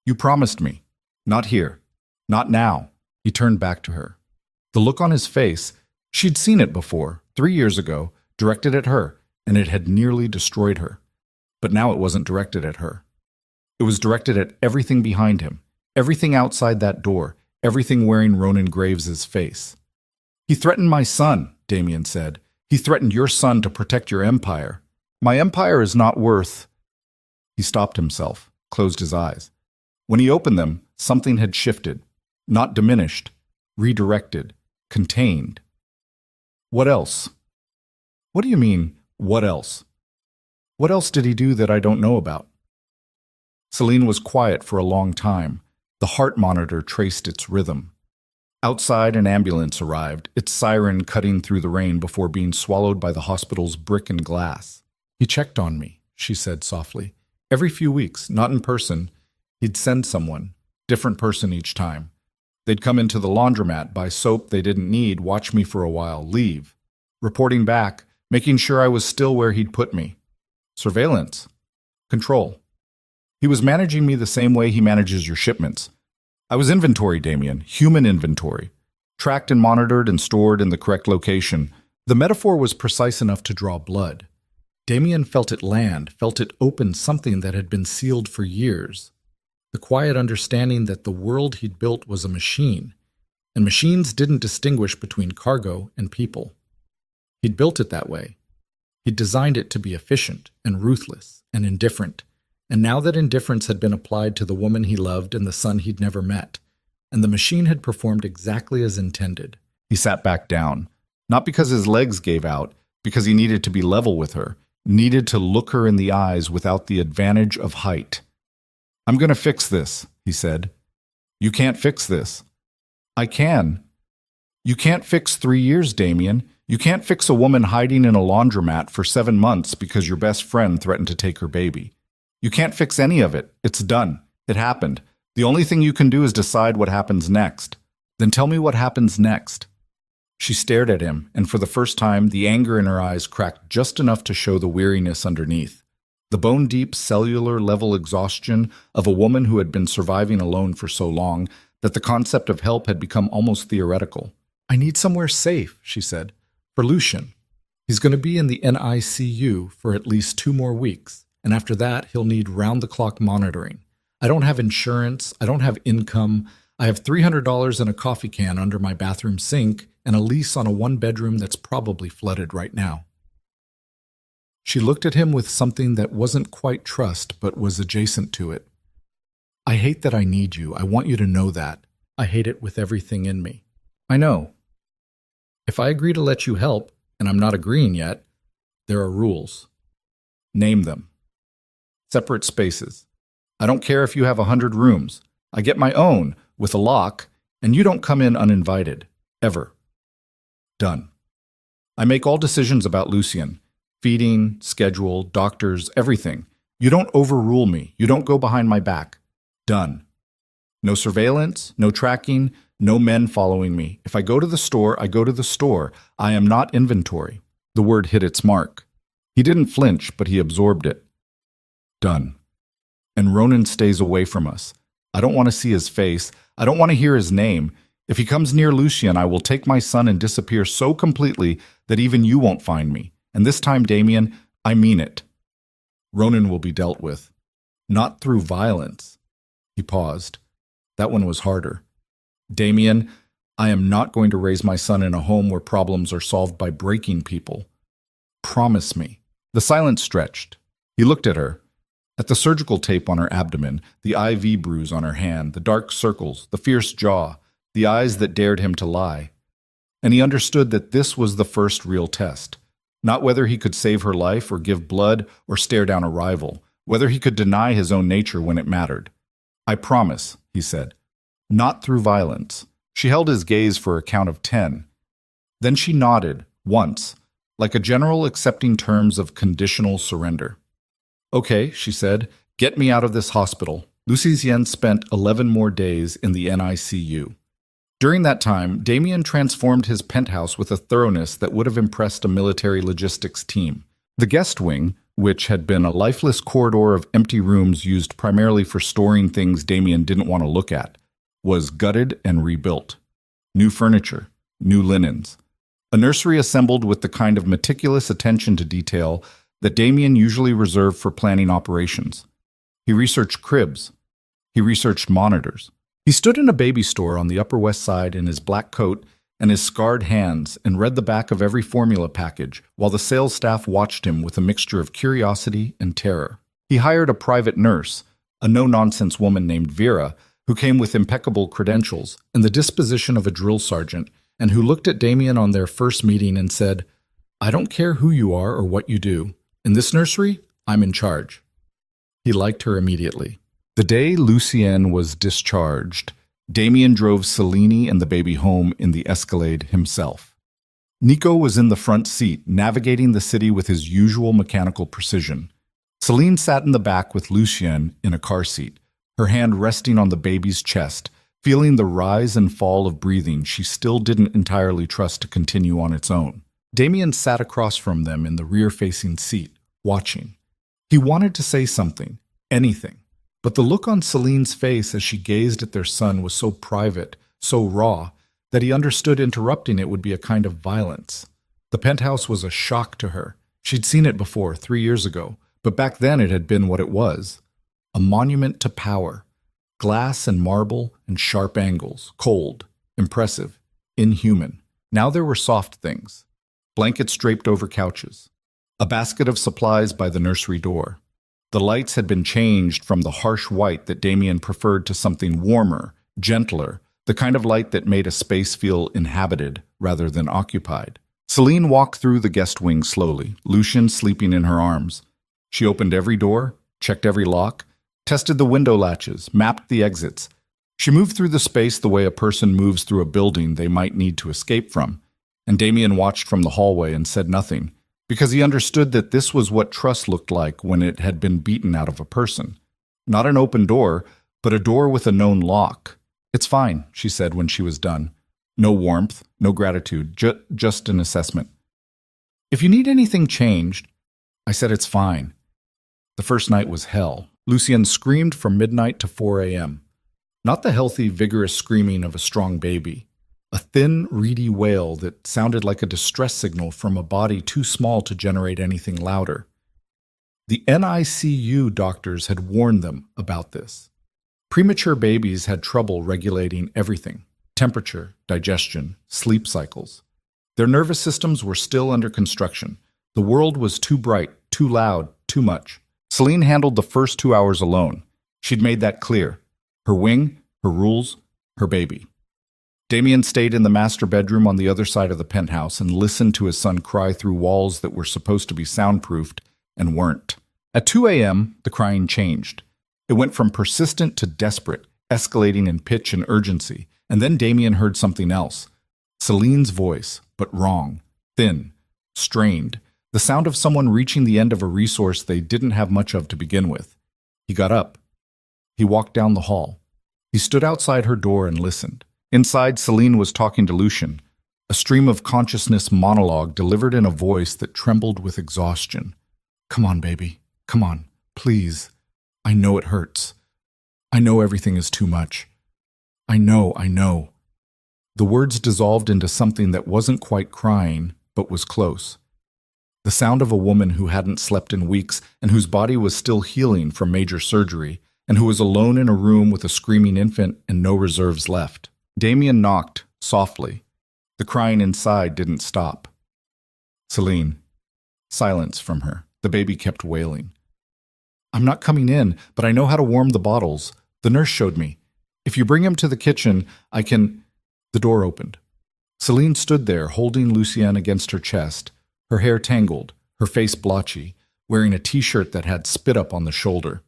"You promised me. Not here. Not now." He turned back to her. The look on his face, she'd seen it before, 3 years ago, directed at her, and it had nearly destroyed her. But now it wasn't directed at her. It was directed at everything behind him, everything outside that door, everything wearing Ronan Graves' face. "He threatened my son," Damien said. "He threatened your son to protect your empire. My empire is not worth—" He stopped himself, closed his eyes. When he opened them, something had shifted, not diminished, redirected, contained. "What else?" "What do you mean, what else? What else did he do that I don't know about?" Celine was quiet for a long time. The heart monitor traced its rhythm. Outside, an ambulance arrived, its siren cutting through the rain before being swallowed by the hospital's brick and glass. "He checked on me," she said softly. "Every few weeks, not in person. He'd send someone, different person each time. They'd come into the laundromat, buy soap they didn't need, watch me for a while, leave. Reporting back, making sure I was still where he'd put me. Surveillance. Control. He was managing me the same way he manages your shipments. I was inventory, Damien, human inventory. Tracked and monitored and stored in the correct location, The metaphor was precise enough to draw blood. Damien felt it land, felt it open something that had been sealed for years. The quiet understanding that the world he'd built was a machine, and machines didn't distinguish between cargo and people. He'd built it that way. He'd designed it to be efficient and ruthless and indifferent, and now that indifference had been applied to the woman he loved and the son he'd never met, and the machine had performed exactly as intended. He sat back down, not because his legs gave out, because he needed to be level with her, needed to look her in the eyes without the advantage of height. "I'm going to fix this," he said. "You can't fix this." "I can." "You can't fix 3 years, Damien. You can't fix a woman hiding in a laundromat for 7 months because your best friend threatened to take her baby. You can't fix any of it. It's done. It happened. The only thing you can do is decide what happens next." "Then tell me what happens next." She stared at him, and for the first time, the anger in her eyes cracked just enough to show the weariness underneath. The bone-deep, cellular-level exhaustion of a woman who had been surviving alone for so long that the concept of help had become almost theoretical. "I need somewhere safe," she said, "for Lucien. He's going to be in the NICU for at least 2 more weeks, and after that, he'll need round-the-clock monitoring. I don't have insurance, I don't have income, I have $300 in a coffee can under my bathroom sink, and a lease on a 1-bedroom that's probably flooded right now." She looked at him with something that wasn't quite trust, but was adjacent to it. "I hate that I need you. I want you to know that. I hate it with everything in me." "I know. If I agree to let you help, and I'm not agreeing yet, there are rules." "Name them." "Separate spaces. I don't care if you have 100 rooms. I get my own, with a lock, and you don't come in uninvited. Ever." "Done. I make all decisions about Lucien. Feeding, schedule, doctors, everything. You don't overrule me. You don't go behind my back. Done. No surveillance, no tracking, no men following me. If I go to the store, I go to the store. I am not inventory." The word hit its mark. He didn't flinch, but he absorbed it. "Done. And Ronan stays away from us. I don't want to see his face. I don't want to hear his name. If he comes near Lucien, I will take my son and disappear so completely that even you won't find me. And this time, Damien, I mean it. Ronan will be dealt with. Not through violence." He paused. That one was harder. "Damien, I am not going to raise my son in a home where problems are solved by breaking people. Promise me." The silence stretched. He looked at her. At the surgical tape on her abdomen, the IV bruise on her hand, the dark circles, the fierce jaw, the eyes that dared him to lie. And he understood that this was the first real test. Not whether he could save her life or give blood or stare down a rival, whether he could deny his own nature when it mattered. "I promise," he said. "Not through violence." She held his gaze for a count of 10. Then she nodded, once, like a general accepting terms of conditional surrender. "Okay," she said, "get me out of this hospital." Lucien spent 11 more days in the NICU. During that time, Damien transformed his penthouse with a thoroughness that would have impressed a military logistics team. The guest wing, which had been a lifeless corridor of empty rooms used primarily for storing things Damien didn't want to look at, was gutted and rebuilt. New furniture, new linens. A nursery assembled with the kind of meticulous attention to detail that Damien usually reserved for planning operations. He researched cribs. He researched monitors. He stood in a baby store on the Upper West Side in his black coat and his scarred hands and read the back of every formula package while the sales staff watched him with a mixture of curiosity and terror. He hired a private nurse, a no-nonsense woman named Vera, who came with impeccable credentials and the disposition of a drill sergeant, and who looked at Damien on their first meeting and said, "I don't care who you are or what you do. In this nursery, I'm in charge." He liked her immediately. The day Lucien was discharged, Damien drove Selene and the baby home in the Escalade himself. Nico was in the front seat, navigating the city with his usual mechanical precision. Selene sat in the back with Lucien in a car seat, her hand resting on the baby's chest, feeling the rise and fall of breathing she still didn't entirely trust to continue on its own. Damien sat across from them in the rear-facing seat, watching. He wanted to say something, anything. But the look on Celine's face as she gazed at their son was so private, so raw, that he understood interrupting it would be a kind of violence. The penthouse was a shock to her. She'd seen it before, 3 years ago, but back then it had been what it was. A monument to power. Glass and marble and sharp angles, cold, impressive, inhuman. Now there were soft things. Blankets draped over couches. A basket of supplies by the nursery door. The lights had been changed from the harsh white that Damien preferred to something warmer, gentler, the kind of light that made a space feel inhabited rather than occupied. Celine walked through the guest wing slowly, Lucien sleeping in her arms. She opened every door, checked every lock, tested the window latches, mapped the exits. She moved through the space the way a person moves through a building they might need to escape from, and Damien watched from the hallway and said nothing, because he understood that this was what trust looked like when it had been beaten out of a person. Not an open door, but a door with a known lock. "It's fine," she said when she was done. No warmth, no gratitude, just an assessment. "If you need anything changed," I said, "it's fine." The first night was hell. Lucien screamed from midnight to 4 a.m. Not the healthy, vigorous screaming of a strong baby. A thin, reedy wail that sounded like a distress signal from a body too small to generate anything louder. The NICU doctors had warned them about this. Premature babies had trouble regulating everything: temperature, digestion, sleep cycles. Their nervous systems were still under construction. The world was too bright, too loud, too much. Celine handled the first 2 hours alone. She'd made that clear. Her wing, her rules, her baby. Damien stayed in the master bedroom on the other side of the penthouse and listened to his son cry through walls that were supposed to be soundproofed and weren't. At 2 a.m., the crying changed. It went from persistent to desperate, escalating in pitch and urgency, and then Damien heard something else. Celine's voice, but wrong, thin, strained, the sound of someone reaching the end of a resource they didn't have much of to begin with. He got up. He walked down the hall. He stood outside her door and listened. Inside, Celine was talking to Lucien, a stream of consciousness monologue delivered in a voice that trembled with exhaustion. "Come on, baby. Come on. Please. I know it hurts. I know everything is too much. I know. The words dissolved into something that wasn't quite crying, but was close. The sound of a woman who hadn't slept in weeks and whose body was still healing from major surgery, and who was alone in a room with a screaming infant and no reserves left. Damien knocked, softly. The crying inside didn't stop. "Celine." Silence from her. The baby kept wailing. "I'm not coming in, but I know how to warm the bottles. The nurse showed me. If you bring him to the kitchen, I can—" The door opened. Celine stood there, holding Lucien against her chest, her hair tangled, her face blotchy, wearing a t-shirt that had spit up on the shoulder.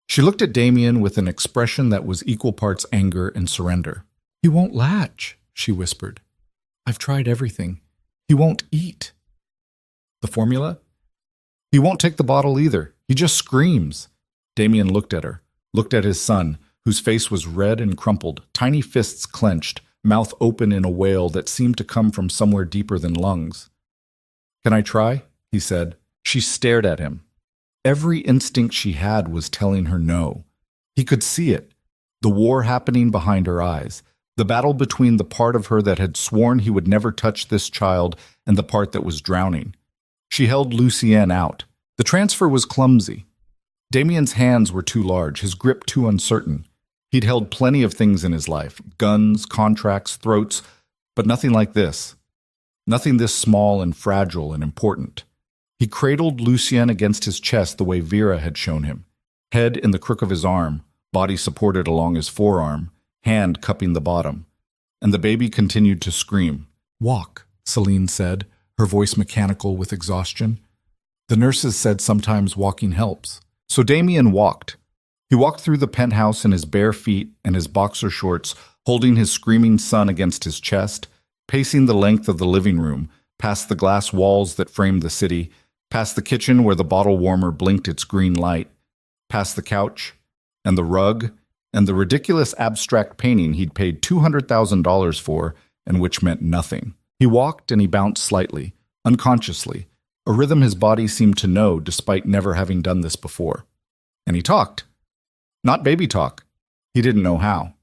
She looked at Damien with an expression that was equal parts anger and surrender. "He won't latch," she whispered. "I've tried everything. He won't eat." "The formula?" "He won't take the bottle either. He just screams." Damien looked at her, looked at his son, whose face was red and crumpled, tiny fists clenched, mouth open in a wail that seemed to come from somewhere deeper than lungs. "Can I try?" he said. She stared at him. Every instinct she had was telling her no. He could see it, the war happening behind her eyes, the battle between the part of her that had sworn he would never touch this child and the part that was drowning. She held Lucien out. The transfer was clumsy. Damien's hands were too large, his grip too uncertain. He'd held plenty of things in his life, guns, contracts, throats, but nothing like this. Nothing this small and fragile and important. He cradled Lucien against his chest the way Vera had shown him, head in the crook of his arm, body supported along his forearm, hand cupping the bottom. And the baby continued to scream. "Walk," Celine said, her voice mechanical with exhaustion. "The nurses said sometimes walking helps." So Damien walked. He walked through the penthouse in his bare feet and his boxer shorts, holding his screaming son against his chest, pacing the length of the living room, past the glass walls that framed the city, past the kitchen where the bottle warmer blinked its green light, past the couch, and the rug, and the ridiculous abstract painting he'd paid $200,000 for and which meant nothing. He walked and he bounced slightly, unconsciously, a rhythm his body seemed to know despite never having done this before. And he talked. Not baby talk. He didn't know how.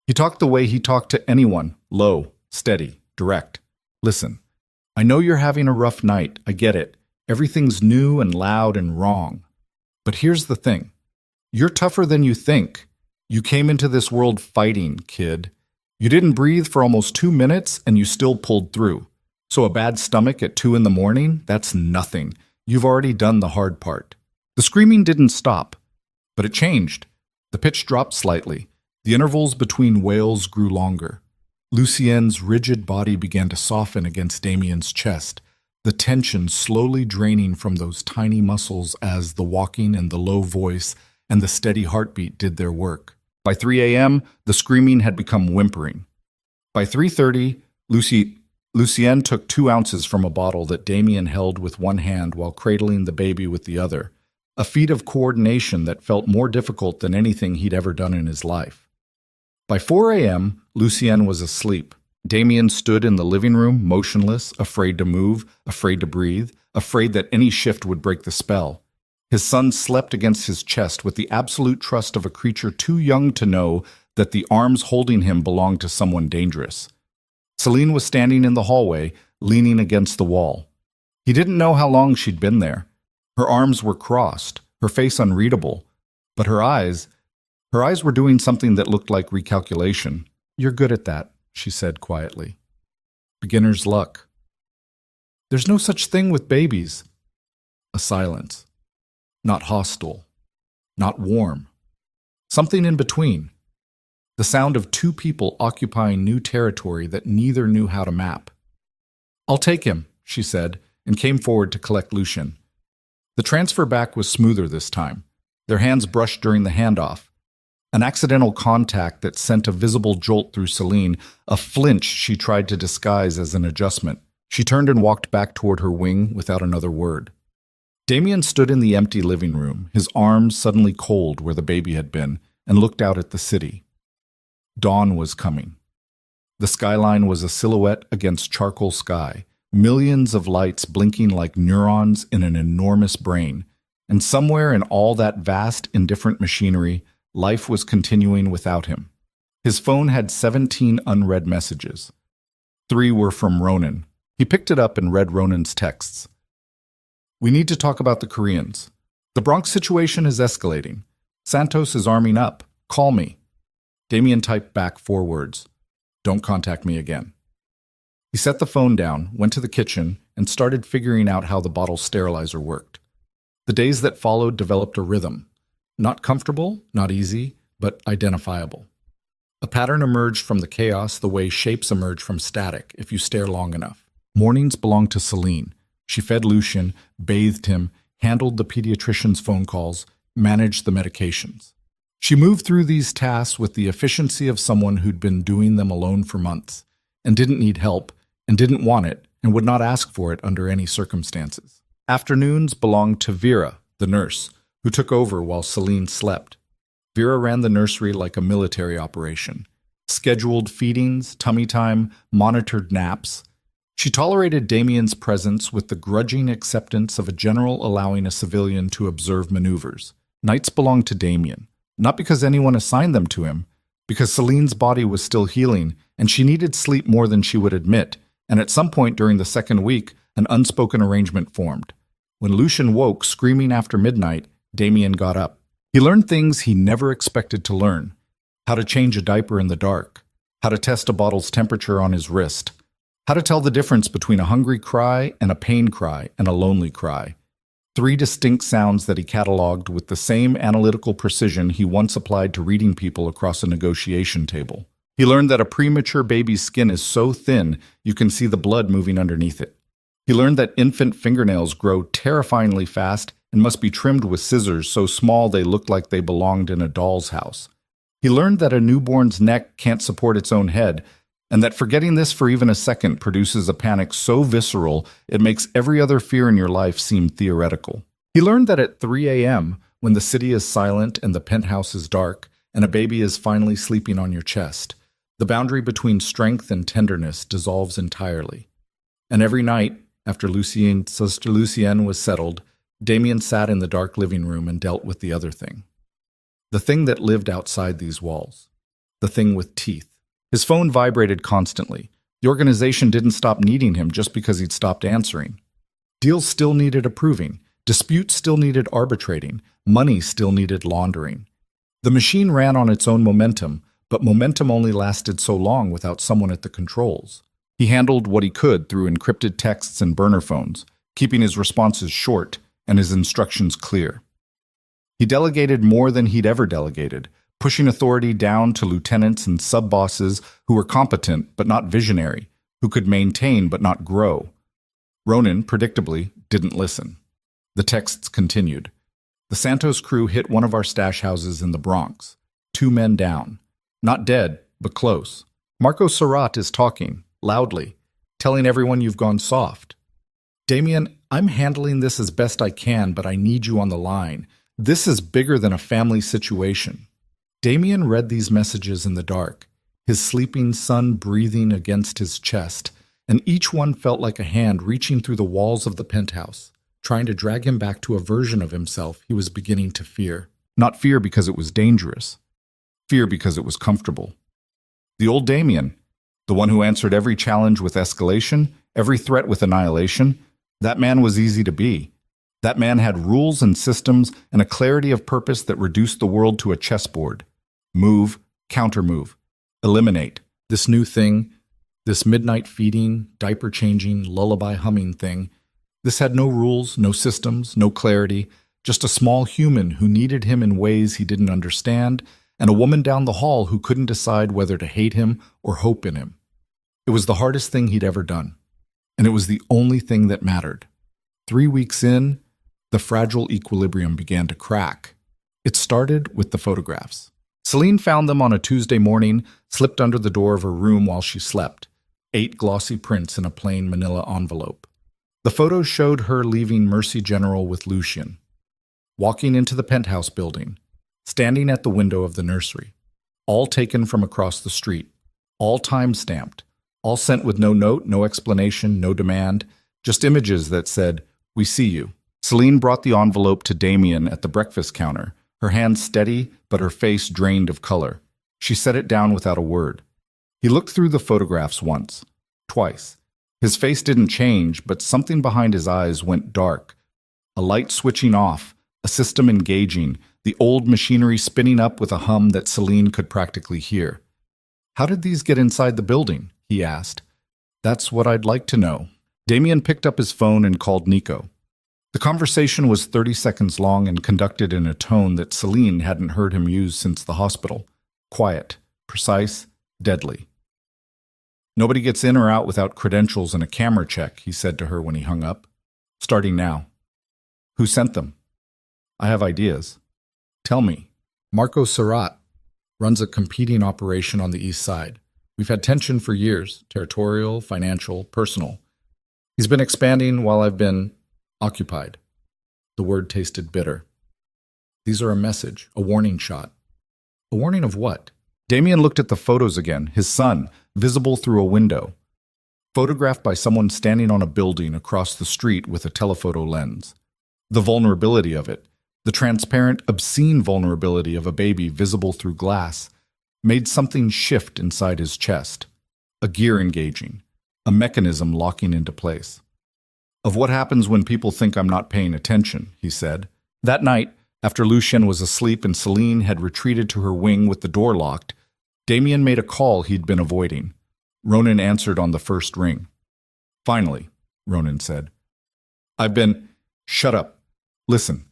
He talked the way he talked to anyone, low, steady, direct. "Listen, I know you're having a rough night, I get it. Everything's new and loud and wrong. But here's the thing. You're tougher than you think. You came into this world fighting, kid. You didn't breathe for almost 2 minutes and you still pulled through. So a bad stomach at 2 in the morning, that's nothing. You've already done the hard part. The screaming didn't stop, but it changed. The pitch dropped slightly. The intervals between wails grew longer. Lucienne's rigid body began to soften against Damien's chest, the tension slowly draining from those tiny muscles as the walking and the low voice and the steady heartbeat did their work. By 3 a.m., the screaming had become whimpering. By 3:30, Lucienne took 2 ounces from a bottle that Damien held with one hand while cradling the baby with the other, a feat of coordination that felt more difficult than anything he'd ever done in his life. By 4 a.m., Lucienne was asleep. Damien stood in the living room, motionless, afraid to move, afraid to breathe, afraid that any shift would break the spell. His son slept against his chest with the absolute trust of a creature too young to know that the arms holding him belonged to someone dangerous. Celine was standing in the hallway, leaning against the wall. He didn't know how long she'd been there. Her arms were crossed, her face unreadable, but her eyes were doing something that looked like recalculation. "You're good at that," she said quietly. "Beginner's luck." "There's no such thing with babies." A silence. Not hostile. Not warm. Something in between. The sound of 2 people occupying new territory that neither knew how to map. "I'll take him," she said, and came forward to collect Lucien. The transfer back was smoother this time. Their hands brushed during the handoff. An accidental contact that sent a visible jolt through Celine, a flinch she tried to disguise as an adjustment. She turned and walked back toward her wing without another word. Damien stood in the empty living room, his arms suddenly cold where the baby had been, and looked out at the city. Dawn was coming. The skyline was a silhouette against charcoal sky, millions of lights blinking like neurons in an enormous brain, and somewhere in all that vast, indifferent machinery, life was continuing without him. His phone had 17 unread messages. 3 were from Ronan. He picked it up and read Ronan's texts. "We need to talk about the Koreans. The Bronx situation is escalating. Santos is arming up. Call me." Damien typed back 4 words. "Don't contact me again." He set the phone down, went to the kitchen, and started figuring out how the bottle sterilizer worked. The days that followed developed a rhythm. Not comfortable, not easy, but identifiable. A pattern emerged from the chaos the way shapes emerge from static if you stare long enough. Mornings belonged to Celine. She fed Lucien, bathed him, handled the pediatrician's phone calls, managed the medications. She moved through these tasks with the efficiency of someone who'd been doing them alone for months, and didn't need help, and didn't want it, and would not ask for it under any circumstances. Afternoons belonged to Vera, the nurse, who took over while Celine slept. Vera ran the nursery like a military operation. Scheduled feedings, tummy time, monitored naps. She tolerated Damien's presence with the grudging acceptance of a general allowing a civilian to observe maneuvers. Nights belonged to Damien, not because anyone assigned them to him, because Celine's body was still healing, and she needed sleep more than she would admit, and at some point during the second week, an unspoken arrangement formed. When Lucien woke, screaming after midnight, Damien got up. He learned things he never expected to learn. How to change a diaper in the dark. How to test a bottle's temperature on his wrist. How to tell the difference between a hungry cry and a pain cry and a lonely cry. 3 distinct sounds that he cataloged with the same analytical precision he once applied to reading people across a negotiation table. He learned that a premature baby's skin is so thin you can see the blood moving underneath it. He learned that infant fingernails grow terrifyingly fast and must be trimmed with scissors so small they look like they belonged in a doll's house. He learned that a newborn's neck can't support its own head, and that forgetting this for even a second produces a panic so visceral it makes every other fear in your life seem theoretical. He learned that at 3 a.m., when the city is silent and the penthouse is dark, and a baby is finally sleeping on your chest, the boundary between strength and tenderness dissolves entirely. And every night, after Sister Lucienne was settled, Damien sat in the dark living room and dealt with the other thing. The thing that lived outside these walls. The thing with teeth. His phone vibrated constantly. The organization didn't stop needing him just because he'd stopped answering. Deals still needed approving, disputes still needed arbitrating, money still needed laundering. The machine ran on its own momentum, but momentum only lasted so long without someone at the controls. He handled what he could through encrypted texts and burner phones, keeping his responses short and his instructions clear. He delegated more than he'd ever delegated, pushing authority down to lieutenants and sub-bosses who were competent but not visionary, who could maintain but not grow. Ronan, predictably, didn't listen. The texts continued. The Santos crew hit one of our stash houses in the Bronx. 2 men down. Not dead, but close. Marco Surratt is talking, loudly, telling everyone you've gone soft. Damien, I'm handling this as best I can, but I need you on the line. This is bigger than a family situation. Damien read these messages in the dark, his sleeping son breathing against his chest, and each one felt like a hand reaching through the walls of the penthouse, trying to drag him back to a version of himself he was beginning to fear. Not fear because it was dangerous, fear because it was comfortable. The old Damien, the one who answered every challenge with escalation, every threat with annihilation, that man was easy to be. That man had rules and systems and a clarity of purpose that reduced the world to a chessboard. Move, counter-move, eliminate. This new thing, this midnight feeding, diaper-changing, lullaby-humming thing, this had no rules, no systems, no clarity, just a small human who needed him in ways he didn't understand, and a woman down the hall who couldn't decide whether to hate him or hope in him. It was the hardest thing he'd ever done, and it was the only thing that mattered. 3 weeks in, the fragile equilibrium began to crack. It started with the photographs. Celine found them on a Tuesday morning, slipped under the door of her room while she slept. 8 glossy prints in a plain manila envelope. The photos showed her leaving Mercy General with Lucien, walking into the penthouse building, standing at the window of the nursery. All taken from across the street, all time-stamped, all sent with no note, no explanation, no demand, just images that said, "We see you." Celine brought the envelope to Damien at the breakfast counter, her hand steady but her face drained of color. She set it down without a word. He looked through the photographs once, twice. His face didn't change, but something behind his eyes went dark. A light switching off, a system engaging, the old machinery spinning up with a hum that Celine could practically hear. "How did these get inside the building?" he asked. "That's what I'd like to know." Damien picked up his phone and called Nico. The conversation was 30 seconds long and conducted in a tone that Celine hadn't heard him use since the hospital. Quiet, precise, deadly. "Nobody gets in or out without credentials and a camera check," he said to her when he hung up. "Starting now." "Who sent them?" "I have ideas." "Tell me." "Marco Surratt runs a competing operation on the east side. We've had tension for years, territorial, financial, personal. He's been expanding while I've been occupied." The word tasted bitter. "These are a message, a warning shot." "A warning of what?" Damien looked at the photos again, his son, visible through a window. Photographed by someone standing on a building across the street with a telephoto lens. The vulnerability of it, the transparent, obscene vulnerability of a baby visible through glass, made something shift inside his chest. A gear engaging, a mechanism locking into place. "Of what happens when people think I'm not paying attention," he said. That night, after Lucien was asleep and Celine had retreated to her wing with the door locked, Damien made a call he'd been avoiding. Ronan answered on the first ring. "Finally," Ronan said. "I've been—" "Shut up. Listen.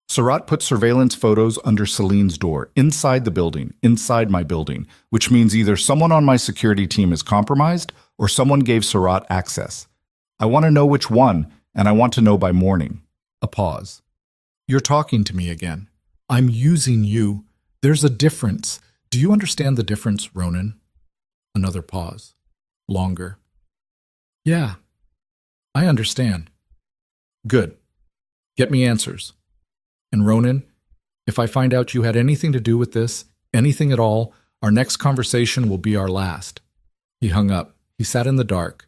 Surratt put surveillance photos under Celine's door, inside the building, inside my building, which means either someone on my security team is compromised or someone gave Surratt access. I want to know which one, and I want to know by morning." A pause. "You're talking to me again. I'm using you. There's a difference. Do you understand the difference, Ronan?" Another pause. Longer. "Yeah, I understand." "Good. Get me answers. And Ronan, if I find out you had anything to do with this, anything at all, our next conversation will be our last." He hung up. He sat in the dark,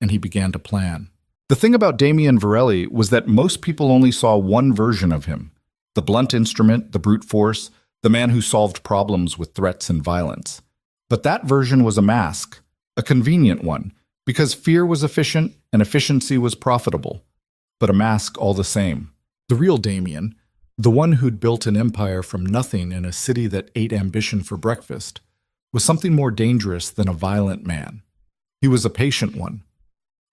and he began to plan. The thing about Damien Varelli was that most people only saw one version of him. The blunt instrument, the brute force, the man who solved problems with threats and violence. But that version was a mask, A convenient one, because fear was efficient and efficiency was profitable, but a mask all the same. The real Damien, the one who'd built an empire from nothing in a city that ate ambition for breakfast, was something more dangerous than a violent man. He was a patient one.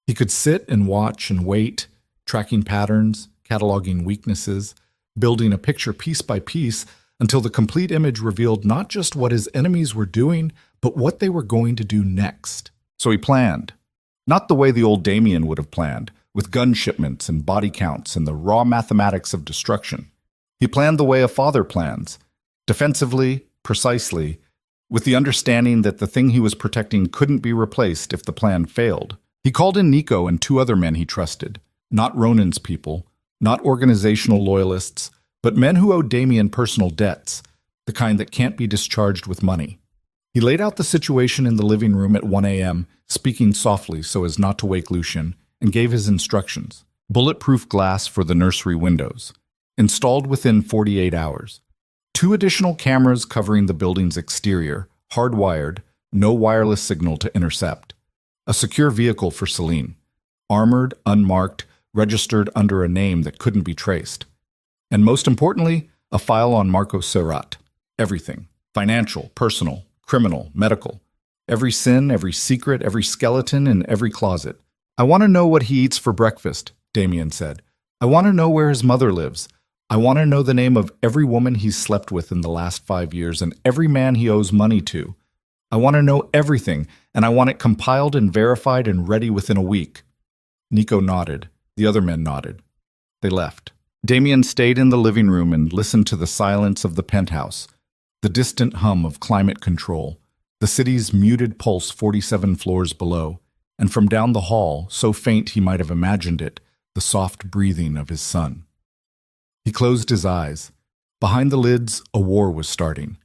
He could sit and watch and wait, tracking patterns, cataloging weaknesses, building a picture piece by piece until the complete image revealed not just what his enemies were doing, but what they were going to do next. So he planned. Not the way the old Damien would have planned, with gun shipments and body counts and the raw mathematics of destruction. He planned the way a father plans, defensively, precisely, with the understanding that the thing he was protecting couldn't be replaced if the plan failed. He called in Nico and two other men he trusted, not Ronan's people, not organizational loyalists, but men who owed Damien personal debts, the kind that can't be discharged with money. He laid out the situation in the living room at 1 a.m., speaking softly so as not to wake Lucien, and gave his instructions. Bulletproof glass for the nursery windows. Installed within 48 hours. 2 additional cameras covering the building's exterior, hardwired, no wireless signal to intercept. A secure vehicle for Celine. Armored, unmarked, registered under a name that couldn't be traced. And most importantly, a file on Marco Serrat. Everything. Financial, personal, criminal, medical. Every sin, every secret, every skeleton in every closet. I want to know what he eats for breakfast, Damien said. I want to know where his mother lives. I want to know the name of every woman he's slept with in the last 5 years and every man he owes money to. I want to know everything, and I want it compiled and verified and ready within a week. Nico nodded. The other men nodded. They left. Damien stayed in the living room and listened to the silence of the penthouse, the distant hum of climate control, the city's muted pulse 47 floors below, and from down the hall, so faint he might have imagined it, the soft breathing of his son. He closed his eyes. Behind the lids, a war was starting.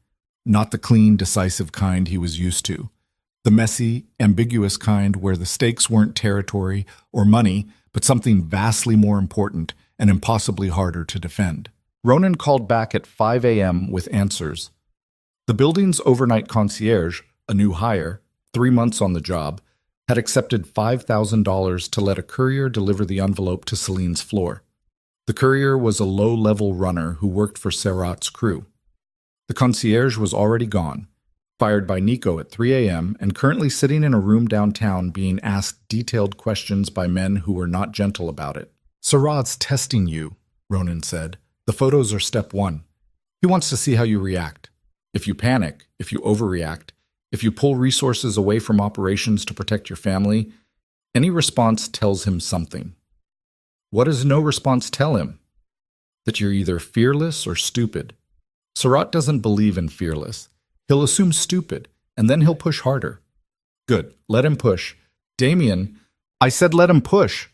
Not the clean, decisive kind he was used to. The messy, ambiguous kind where the stakes weren't territory or money, but something vastly more important and impossibly harder to defend. Ronan called back at 5 a.m. with answers. The building's overnight concierge, a new hire, 3 months on the job, had accepted $5,000 to let a courier deliver the envelope to Celine's floor. The courier was a low-level runner who worked for Serrat's crew. The concierge was already gone, fired by Nico at 3 a.m. and currently sitting in a room downtown being asked detailed questions by men who were not gentle about it. Serrat's testing you, Ronan said. The photos are step 1. He wants to see how you react. If you panic, if you overreact, if you pull resources away from operations to protect your family, any response tells him something. What does no response tell him? That you're either fearless or stupid. Serrat doesn't believe in fearless. He'll assume stupid, and then he'll push harder. Good, let him push. Damien, I said let him push.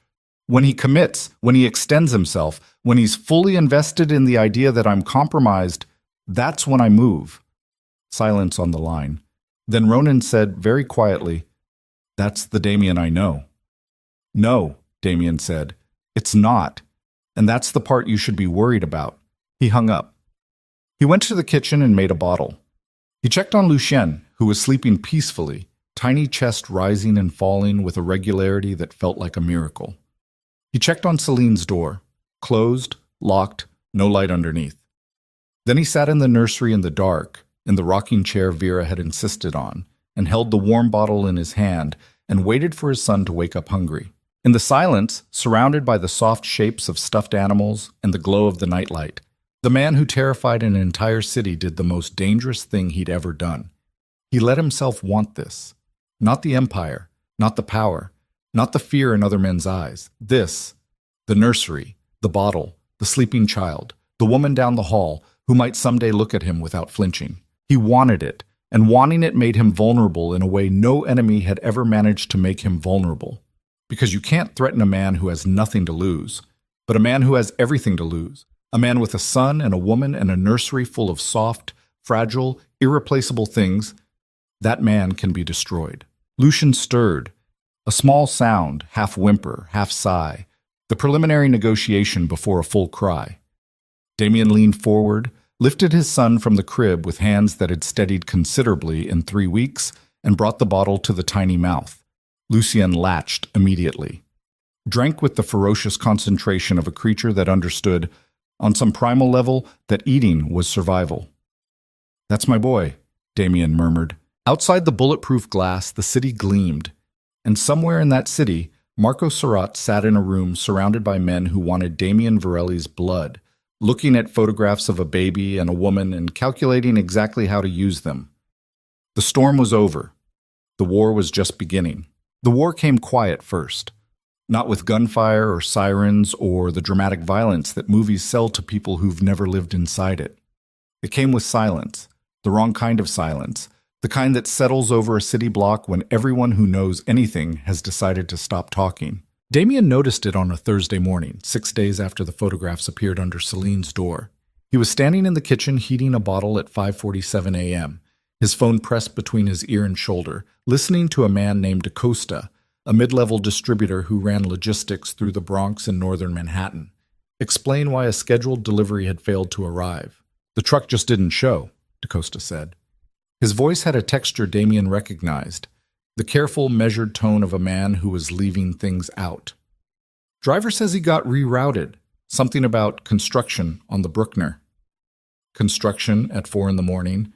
When he commits, when he extends himself, when he's fully invested in the idea that I'm compromised, that's when I move. Silence on the line. Then Ronan said very quietly, That's the Damien I know. No, Damien said, it's not. And that's the part you should be worried about. He hung up. He went to the kitchen and made a bottle. He checked on Lucien, who was sleeping peacefully, tiny chest rising and falling with a regularity that felt like a miracle. He checked on Celine's door. Closed, locked, no light underneath. Then he sat in the nursery in the dark, in the rocking chair Vera had insisted on, and held the warm bottle in his hand and waited for his son to wake up hungry. In the silence, surrounded by the soft shapes of stuffed animals and the glow of the nightlight, the man who terrified an entire city did the most dangerous thing he'd ever done. He let himself want this. Not the empire, not the power, not the fear in other men's eyes. This, the nursery, the bottle, the sleeping child, the woman down the hall who might someday look at him without flinching. He wanted it, and wanting it made him vulnerable in a way no enemy had ever managed to make him vulnerable. Because you can't threaten a man who has nothing to lose, but a man who has everything to lose. A man with a son and a woman and a nursery full of soft, fragile, irreplaceable things, that man can be destroyed. Lucien stirred. A small sound, half whimper, half sigh, the preliminary negotiation before a full cry. Damien leaned forward, lifted his son from the crib with hands that had steadied considerably in 3 weeks, and brought the bottle to the tiny mouth. Lucien latched immediately. Drank with the ferocious concentration of a creature that understood, on some primal level, that eating was survival. "That's my boy," Damien murmured. Outside the bulletproof glass, the city gleamed, and somewhere in that city, Marco Surratt sat in a room surrounded by men who wanted Damien Varelli's blood, looking at photographs of a baby and a woman and calculating exactly how to use them. The storm was over. The war was just beginning. The war came quiet first, not with gunfire or sirens or the dramatic violence that movies sell to people who've never lived inside it. It came with silence, the wrong kind of silence, the kind that settles over a city block when everyone who knows anything has decided to stop talking. Damien noticed it on a Thursday morning, 6 days after the photographs appeared under Celine's door. He was standing in the kitchen heating a bottle at 5:47 a.m., his phone pressed between his ear and shoulder, listening to a man named DaCosta, a mid-level distributor who ran logistics through the Bronx and northern Manhattan, explain why a scheduled delivery had failed to arrive. "The truck just didn't show," DaCosta said. His voice had a texture Damien recognized, the careful, measured tone of a man who was leaving things out. "Driver says he got rerouted. Something about construction on the Bruckner." "Construction at 4 in the morning?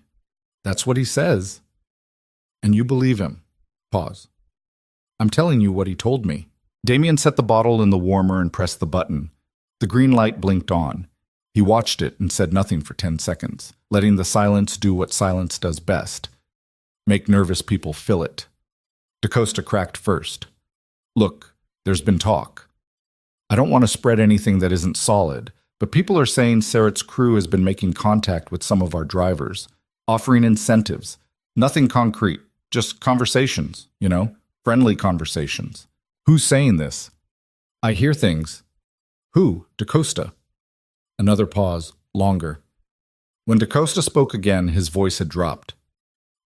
That's what he says." "And you believe him?" Pause. "I'm telling you what he told me." Damien set the bottle in the warmer and pressed the button. The green light blinked on. He watched it and said nothing for 10 seconds, letting the silence do what silence does best: make nervous people feel it. DaCosta cracked first. "Look, there's been talk. I don't want to spread anything that isn't solid, but people are saying Surratt's crew has been making contact with some of our drivers, offering incentives. Nothing concrete, just conversations, friendly conversations." "Who's saying this?" "I hear things." "Who?" DaCosta. Another pause, longer. When DaCosta spoke again, his voice had dropped.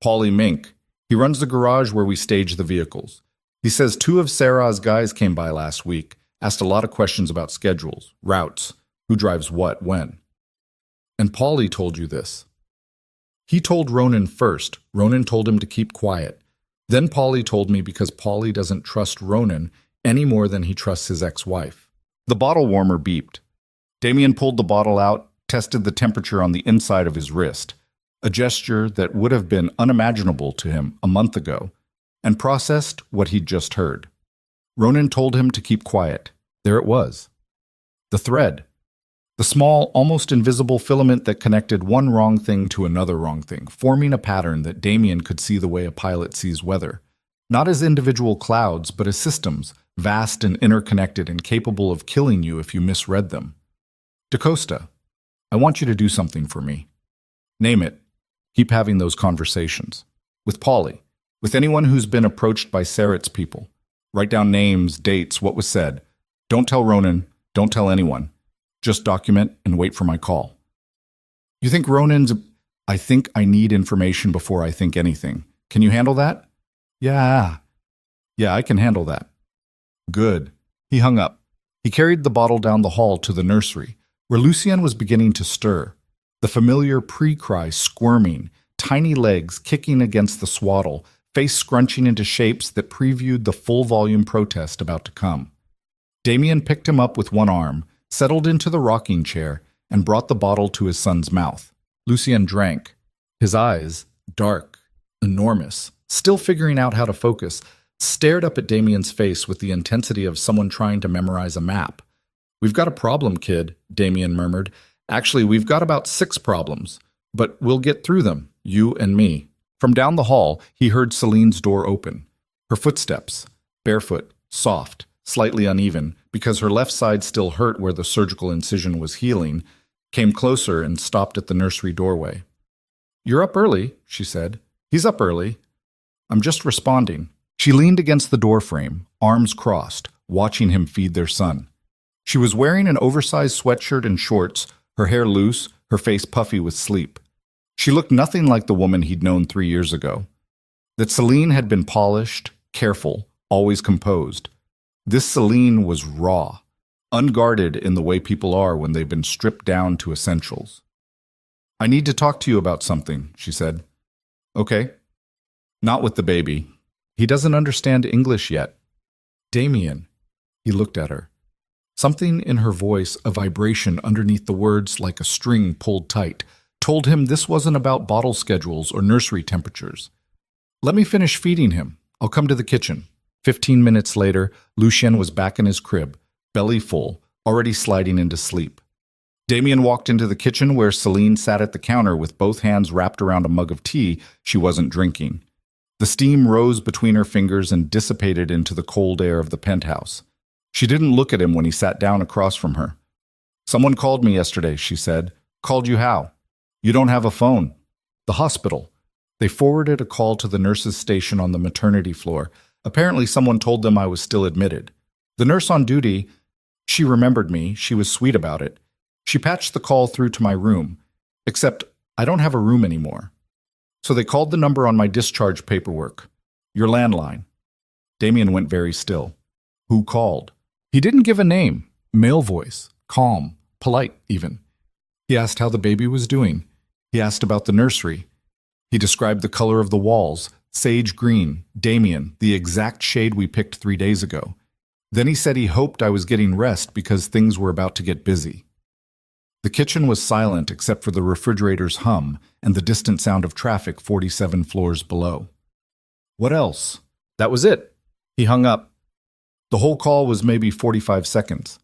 "Paulie Mink. He runs the garage where we stage the vehicles. He says 2 of Sarah's guys came by last week, asked a lot of questions about schedules, routes, who drives what, when." "And Paulie told you this?" "He told Ronan first. Ronan told him to keep quiet. Then Paulie told me because Paulie doesn't trust Ronan any more than he trusts his ex-wife." The bottle warmer beeped. Damien pulled the bottle out, tested the temperature on the inside of his wrist, a gesture that would have been unimaginable to him a month ago, and processed what he'd just heard. Ronan told him to keep quiet. There it was. The thread. The small, almost invisible filament that connected one wrong thing to another wrong thing, forming a pattern that Damien could see the way a pilot sees weather. Not as individual clouds, but as systems, vast and interconnected and capable of killing you if you misread them. "DaCosta, I want you to do something for me." "Name it." "Keep having those conversations. With Paulie. With anyone who's been approached by Surratt's people. Write down names, dates, what was said. Don't tell Ronan. Don't tell anyone. Just document and wait for my call." "You think Ronan's—" "I think I need information before I think anything. Can you handle that?" Yeah, I can handle that." "Good." He hung up. He carried the bottle down the hall to the nursery, where Lucien was beginning to stir, the familiar pre-cry squirming, tiny legs kicking against the swaddle, face scrunching into shapes that previewed the full-volume protest about to come. Damien picked him up with one arm, settled into the rocking chair, and brought the bottle to his son's mouth. Lucien drank. His eyes, dark, enormous, still figuring out how to focus, stared up at Damien's face with the intensity of someone trying to memorize a map. "We've got a problem, kid," Damien murmured. "Actually, we've got about 6 problems, but we'll get through them, you and me." From down the hall, he heard Celine's door open. Her footsteps, barefoot, soft, slightly uneven, because her left side still hurt where the surgical incision was healing, came closer and stopped at the nursery doorway. "You're up early," she said. "He's up early." "I'm just responding." She leaned against the doorframe, arms crossed, watching him feed their son. She was wearing an oversized sweatshirt and shorts, her hair loose, her face puffy with sleep. She looked nothing like the woman he'd known 3 years ago. That Celine had been polished, careful, always composed. This Celine was raw, unguarded in the way people are when they've been stripped down to essentials. "I need to talk to you about something," she said. "Okay." Not with the baby. He doesn't understand English yet. Damien. He looked at her. Something in her voice, a vibration underneath the words like a string pulled tight, told him this wasn't about bottle schedules or nursery temperatures. Let me finish feeding him. I'll come to the kitchen. 15 minutes later, Lucien was back in his crib, belly full, already sliding into sleep. Damien walked into the kitchen where Celine sat at the counter with both hands wrapped around a mug of tea she wasn't drinking. The steam rose between her fingers and dissipated into the cold air of the penthouse. She didn't look at him when he sat down across from her. Someone called me yesterday, she said. Called you how? You don't have a phone. The hospital. They forwarded a call to the nurses' station on the maternity floor. Apparently someone told them I was still admitted. The nurse on duty, she remembered me. She was sweet about it. She patched the call through to my room. Except I don't have a room anymore. So they called the number on my discharge paperwork. Your landline. Damien went very still. Who called? He didn't give a name. Male voice. Calm. Polite, even. He asked how the baby was doing. He asked about the nursery. He described the color of the walls. Sage green. Damien, the exact shade we picked 3 days ago. Then he said he hoped I was getting rest because things were about to get busy. The kitchen was silent except for the refrigerator's hum and the distant sound of traffic 47 floors below. What else? That was it. He hung up. The whole call was maybe 45 seconds.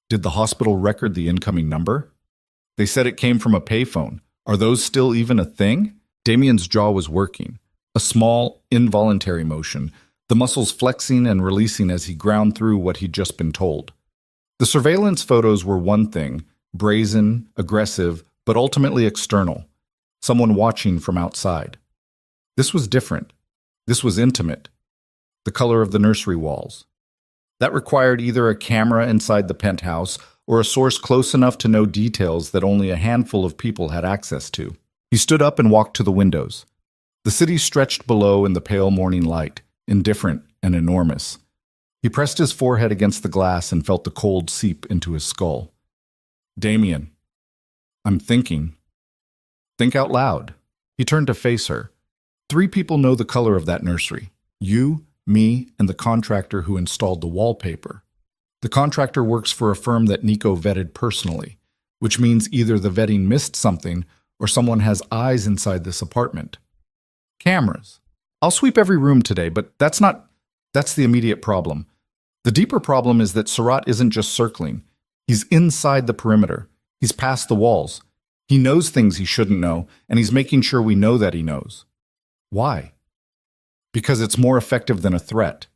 Did the hospital record the incoming number? They said it came from a payphone. Are those still even a thing? Damien's jaw was working. A small, involuntary motion, the muscles flexing and releasing as he ground through what he'd just been told. The surveillance photos were one thing, brazen, aggressive, but ultimately external. Someone watching from outside. This was different. This was intimate. The color of the nursery walls. That required either a camera inside the penthouse or a source close enough to know details that only a handful of people had access to. He stood up and walked to the windows. The city stretched below in the pale morning light, indifferent and enormous. He pressed his forehead against the glass and felt the cold seep into his skull. Damien, I'm thinking. Think out loud. He turned to face her. 3 people know the color of that nursery. You, me, and the contractor who installed the wallpaper. The contractor works for a firm that Nico vetted personally, which means either the vetting missed something or someone has eyes inside this apartment. Cameras. I'll sweep every room today, but that's the immediate problem. The deeper problem is that Surat isn't just circling. He's inside the perimeter. He's past the walls. He knows things he shouldn't know, and he's making sure we know that he knows. Why? Because it's more effective than a threat.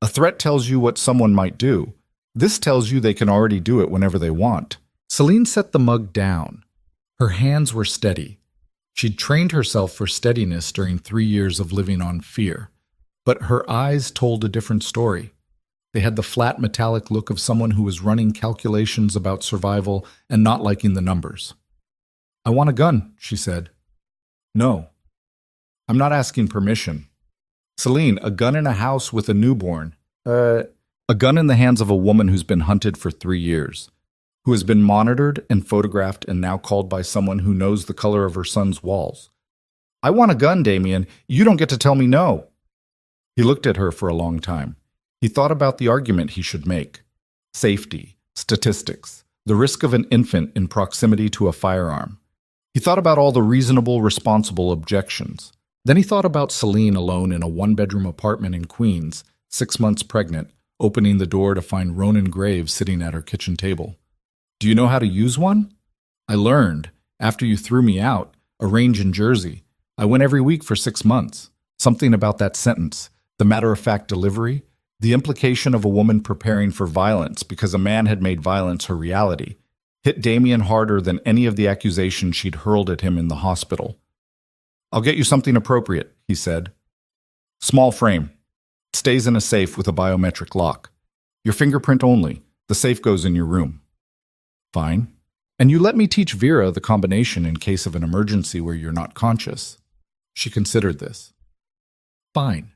A threat tells you what someone might do. This tells you they can already do it whenever they want. Celine set the mug down. Her hands were steady. She'd trained herself for steadiness during 3 years of living on fear. But her eyes told a different story. They had the flat metallic look of someone who was running calculations about survival and not liking the numbers. I want a gun, she said. No. I'm not asking permission. Celine, a gun in a house with a newborn. A gun in the hands of a woman who's been hunted for 3 years, who has been monitored and photographed and now called by someone who knows the color of her son's walls. I want a gun, Damien. You don't get to tell me no. He looked at her for a long time. He thought about the argument he should make. Safety, statistics, the risk of an infant in proximity to a firearm. He thought about all the reasonable, responsible objections. Then he thought about Celine alone in a 1-bedroom apartment in Queens, 6 months pregnant, opening the door to find Ronan Graves sitting at her kitchen table. Do you know how to use one? I learned, after you threw me out, a range in Jersey. I went every week for 6 months. Something about that sentence, the matter-of-fact delivery, the implication of a woman preparing for violence because a man had made violence her reality, hit Damien harder than any of the accusations she'd hurled at him in the hospital. I'll get you something appropriate, he said. Small frame. It stays in a safe with a biometric lock. Your fingerprint only. The safe goes in your room. Fine. And you let me teach Vera the combination in case of an emergency where you're not conscious. She considered this. Fine.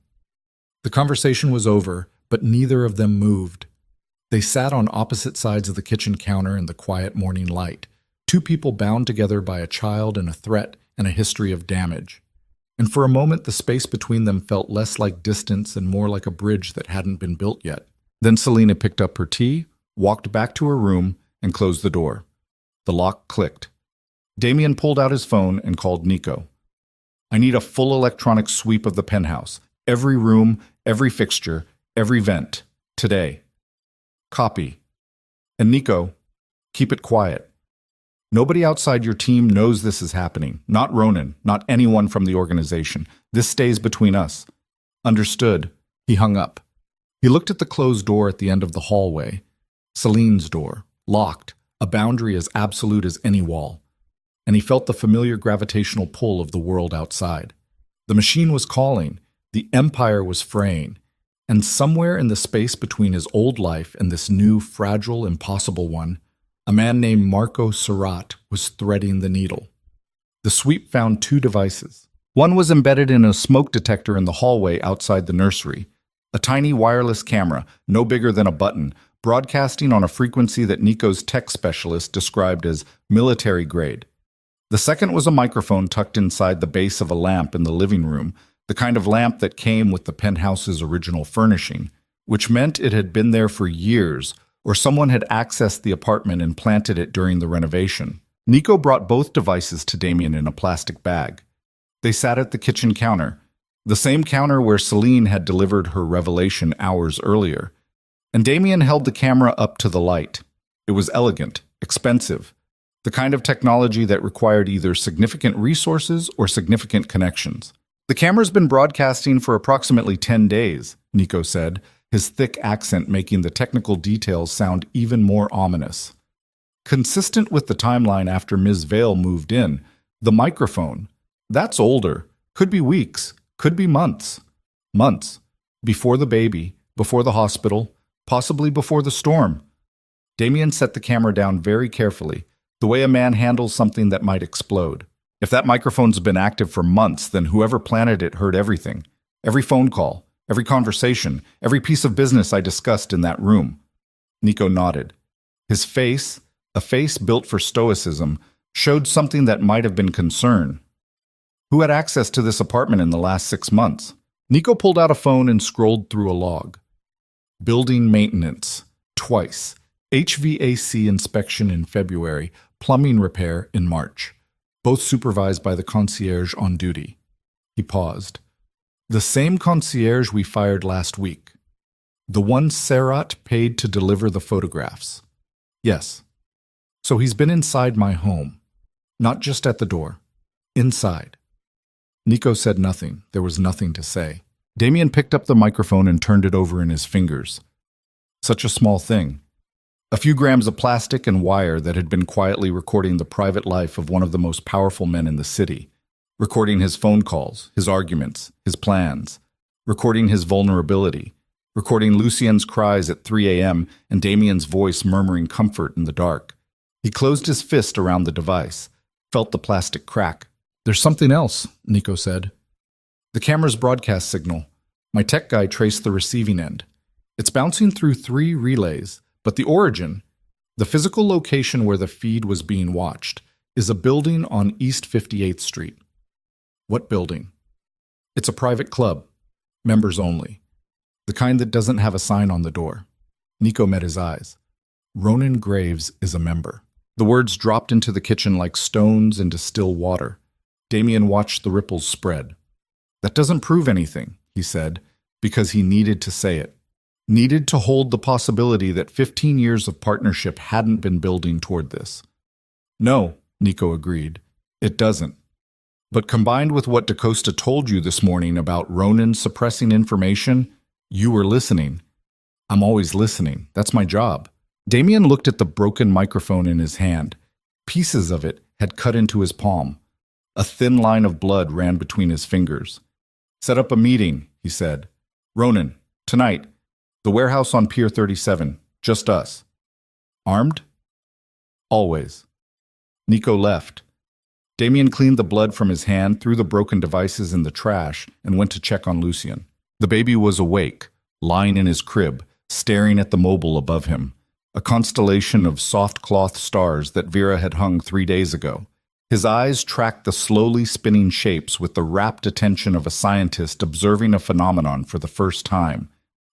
The conversation was over, but neither of them moved. They sat on opposite sides of the kitchen counter in the quiet morning light, 2 people bound together by a child and a threat and a history of damage. and for a moment the space between them felt less like distance and more like a bridge that hadn't been built yet. Then Selena picked up her tea, walked back to her room, and closed the door. The lock clicked. Damien pulled out his phone and called Nico. "I need a full electronic sweep of the penthouse. Every room, every fixture, every vent. Today." "Copy." "And Nico, keep it quiet. Nobody outside your team knows this is happening. Not Ronan, not anyone from the organization. This stays between us." "Understood." He hung up. He looked at the closed door at the end of the hallway. Celine's door, locked, a boundary as absolute as any wall. And he felt the familiar gravitational pull of the world outside. The machine was calling, the empire was fraying, and somewhere in the space between his old life and this new, fragile, impossible one, a man named Marco Surratt was threading the needle. The sweep found 2 devices. One was embedded in a smoke detector in the hallway outside the nursery, a tiny wireless camera, no bigger than a button, broadcasting on a frequency that Nico's tech specialist described as military grade. The second was a microphone tucked inside the base of a lamp in the living room, the kind of lamp that came with the penthouse's original furnishing, which meant it had been there for years, or someone had accessed the apartment and planted it during the renovation. Nico brought both devices to Damien in a plastic bag. They sat at the kitchen counter, the same counter where Celine had delivered her revelation hours earlier, and Damien held the camera up to the light. It was elegant, expensive, the kind of technology that required either significant resources or significant connections. "The camera's been broadcasting for approximately 10 days, Nico said, his thick accent making the technical details sound even more ominous. "Consistent with the timeline after Ms. Vale moved in, the microphone, that's older, could be weeks, could be months. Months. Before the baby, before the hospital, possibly before the storm." Damien set the camera down very carefully, the way a man handles something that might explode. "If that microphone's been active for months, then whoever planted it heard everything. Every phone call, every conversation, every piece of business I discussed in that room." Nico nodded. His face, a face built for stoicism, showed something that might have been concern. "Who had access to this apartment in the last 6 months?" Nico pulled out a phone and scrolled through a log. "Building maintenance, twice. HVAC inspection in February, plumbing repair in March. Both supervised by the concierge on duty." He paused. "The same concierge we fired last week. The one Surratt paid to deliver the photographs." "Yes. So he's been inside my home. Not just at the door. Inside." Nico said nothing. There was nothing to say. Damien picked up the microphone and turned it over in his fingers. Such a small thing. A few grams of plastic and wire that had been quietly recording the private life of one of the most powerful men in the city. Recording his phone calls, his arguments, his plans. Recording his vulnerability. Recording Lucien's cries at 3 a.m. and Damien's voice murmuring comfort in the dark. He closed his fist around the device, felt the plastic crack. "There's something else," Nico said. "The camera's broadcast signal. My tech guy traced the receiving end. It's bouncing through 3 relays, but the origin, the physical location where the feed was being watched, is a building on East 58th Street." "What building?" "It's a private club. Members only. The kind that doesn't have a sign on the door." Nico met his eyes. "Ronan Graves is a member." The words dropped into the kitchen like stones into still water. Damien watched the ripples spread. "That doesn't prove anything," he said, because he needed to say it. Needed to hold the possibility that 15 years of partnership hadn't been building toward this. "No," Nico agreed, "it doesn't. But combined with what DaCosta told you this morning about Ronan suppressing information, you were listening. I'm always listening. That's my job." Damien looked at the broken microphone in his hand. Pieces of it had cut into his palm. A thin line of blood ran between his fingers. "Set up a meeting," he said. "Ronan, tonight. The warehouse on Pier 37. Just us." "Armed?" "Always." Nico left. Damien cleaned the blood from his hand, threw the broken devices in the trash, and went to check on Lucien. The baby was awake, lying in his crib, staring at the mobile above him, a constellation of soft cloth stars that Vera had hung 3 days ago. His eyes tracked the slowly spinning shapes with the rapt attention of a scientist observing a phenomenon for the first time.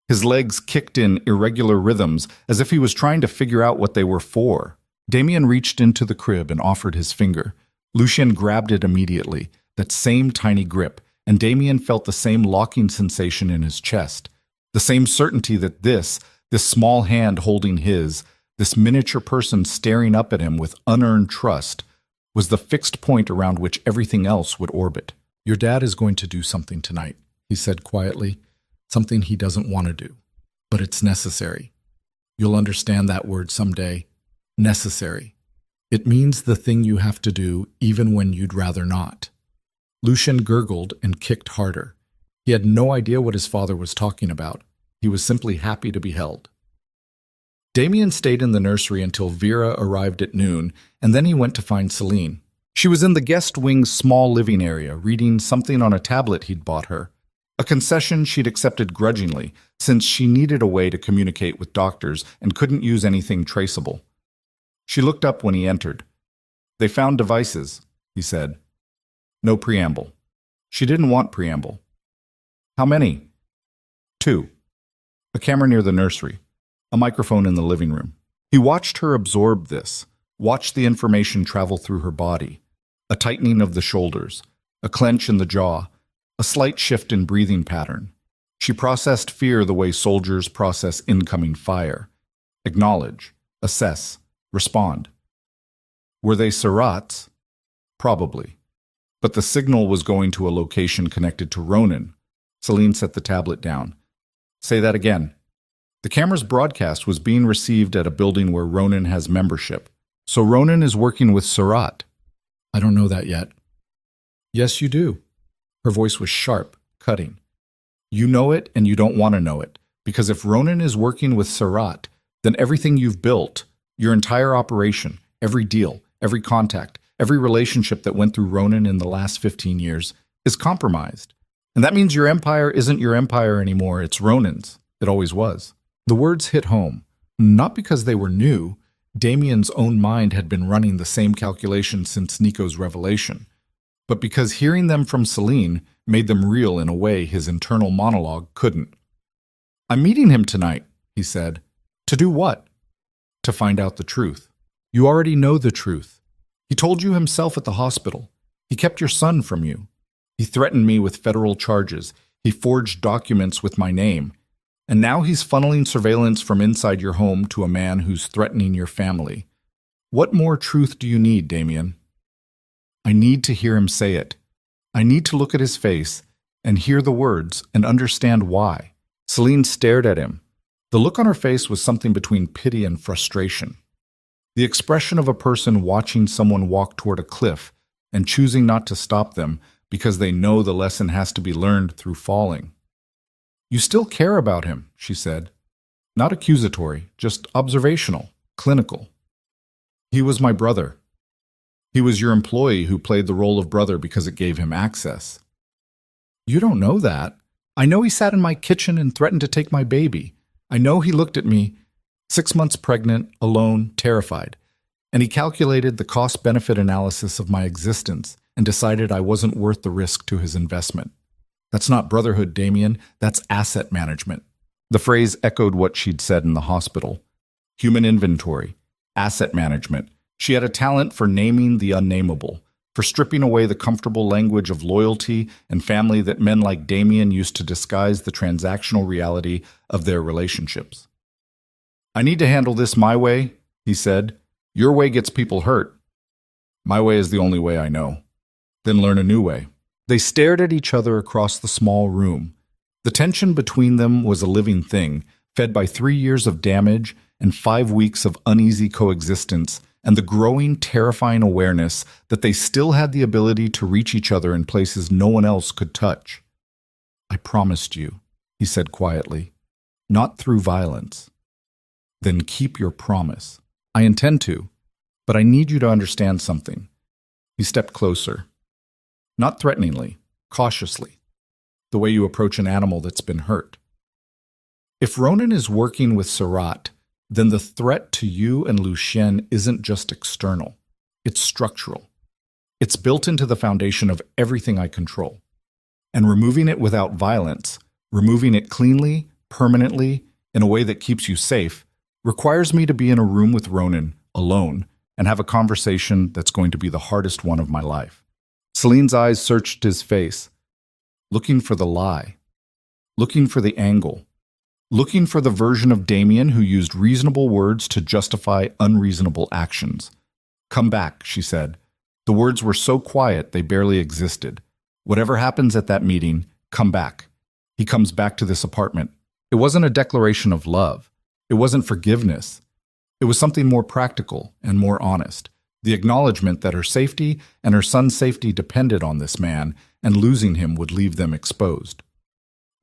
His legs kicked in irregular rhythms as if he was trying to figure out what they were for. Damien reached into the crib and offered his finger. Lucien grabbed it immediately, that same tiny grip, and Damien felt the same locking sensation in his chest. The same certainty that this small hand holding his, this miniature person staring up at him with unearned trust, was the fixed point around which everything else would orbit. "Your dad is going to do something tonight," he said quietly. "Something he doesn't want to do. But it's necessary. You'll understand that word someday. Necessary. It means the thing you have to do even when you'd rather not." Lucien gurgled and kicked harder. He had no idea what his father was talking about. He was simply happy to be held. Damien stayed in the nursery until Vera arrived at noon, and then he went to find Celine. She was in the guest wing's small living area, reading something on a tablet he'd bought her. A concession she'd accepted grudgingly, since she needed a way to communicate with doctors and couldn't use anything traceable. She looked up when he entered. "They found devices," he said. No preamble. She didn't want preamble. "How many?" "2. A camera near the nursery. A microphone in the living room." He watched her absorb this, watched the information travel through her body. A tightening of the shoulders, a clench in the jaw, a slight shift in breathing pattern. She processed fear the way soldiers process incoming fire. Acknowledge, assess, respond. Were they Surats? Probably. But the signal was going to a location connected to Ronan. Celine set the tablet down. "Say that again." "The camera's broadcast was being received at a building where Ronan has membership. So Ronan is working with Surat." "I don't know that yet." "Yes, you do." Her voice was sharp, cutting. "You know it and you don't want to know it, because if Ronan is working with Surat, then everything you've built, your entire operation, every deal, every contact, every relationship that went through Ronan in the last 15 years, is compromised. And that means your empire isn't your empire anymore, it's Ronan's. It always was." The words hit home, not because they were new. Damien's own mind had been running the same calculations since Nico's revelation, but because hearing them from Celine made them real in a way his internal monologue couldn't. "I'm meeting him tonight," he said. "To do what?" "To find out the truth." "You already know the truth. He told you himself at the hospital. He kept your son from you. He threatened me with federal charges. He forged documents with my name. And now he's funneling surveillance from inside your home to a man who's threatening your family. What more truth do you need, Damien?" "I need to hear him say it. I need to look at his face and hear the words and understand why." Celine stared at him. The look on her face was something between pity and frustration. The expression of a person watching someone walk toward a cliff and choosing not to stop them because they know the lesson has to be learned through falling. "You still care about him," she said. Not accusatory, just observational, clinical. "He was my brother. He was your employee who played the role of brother because it gave him access." "You don't know that. I know he sat in my kitchen and threatened to take my baby. I know he looked at me, 6 months pregnant, alone, terrified, and he calculated the cost-benefit analysis of my existence and decided I wasn't worth the risk to his investment. That's not brotherhood, Damien. That's asset management." The phrase echoed what she'd said in the hospital. Human inventory, asset management. She had a talent for naming the unnameable, for stripping away the comfortable language of loyalty and family that men like Damien used to disguise the transactional reality of their relationships. "I need to handle this my way," he said. "Your way gets people hurt. My way is the only way I know. Then learn a new way." They stared at each other across the small room. The tension between them was a living thing, fed by 3 years of damage and 5 weeks of uneasy coexistence, and the growing, terrifying awareness that they still had the ability to reach each other in places no one else could touch. "I promised you," he said quietly, "not through violence." "Then keep your promise." "I intend to, but I need you to understand something." He stepped closer. Not threateningly, cautiously, the way you approach an animal that's been hurt. "If Ronan is working with Surat, then the threat to you and Lucien isn't just external, it's structural. It's built into the foundation of everything I control. And removing it without violence, removing it cleanly, permanently, in a way that keeps you safe, requires me to be in a room with Ronan, alone, and have a conversation that's going to be the hardest one of my life. Celine's eyes searched his face, looking for the lie, looking for the angle, looking for the version of Damien who used reasonable words to justify unreasonable actions. "Come back," she said. The words were so quiet they barely existed. "Whatever happens at that meeting, come back." He comes back to this apartment. It wasn't a declaration of love. It wasn't forgiveness. It was something more practical and more honest. The acknowledgement that her safety and her son's safety depended on this man, and losing him would leave them exposed.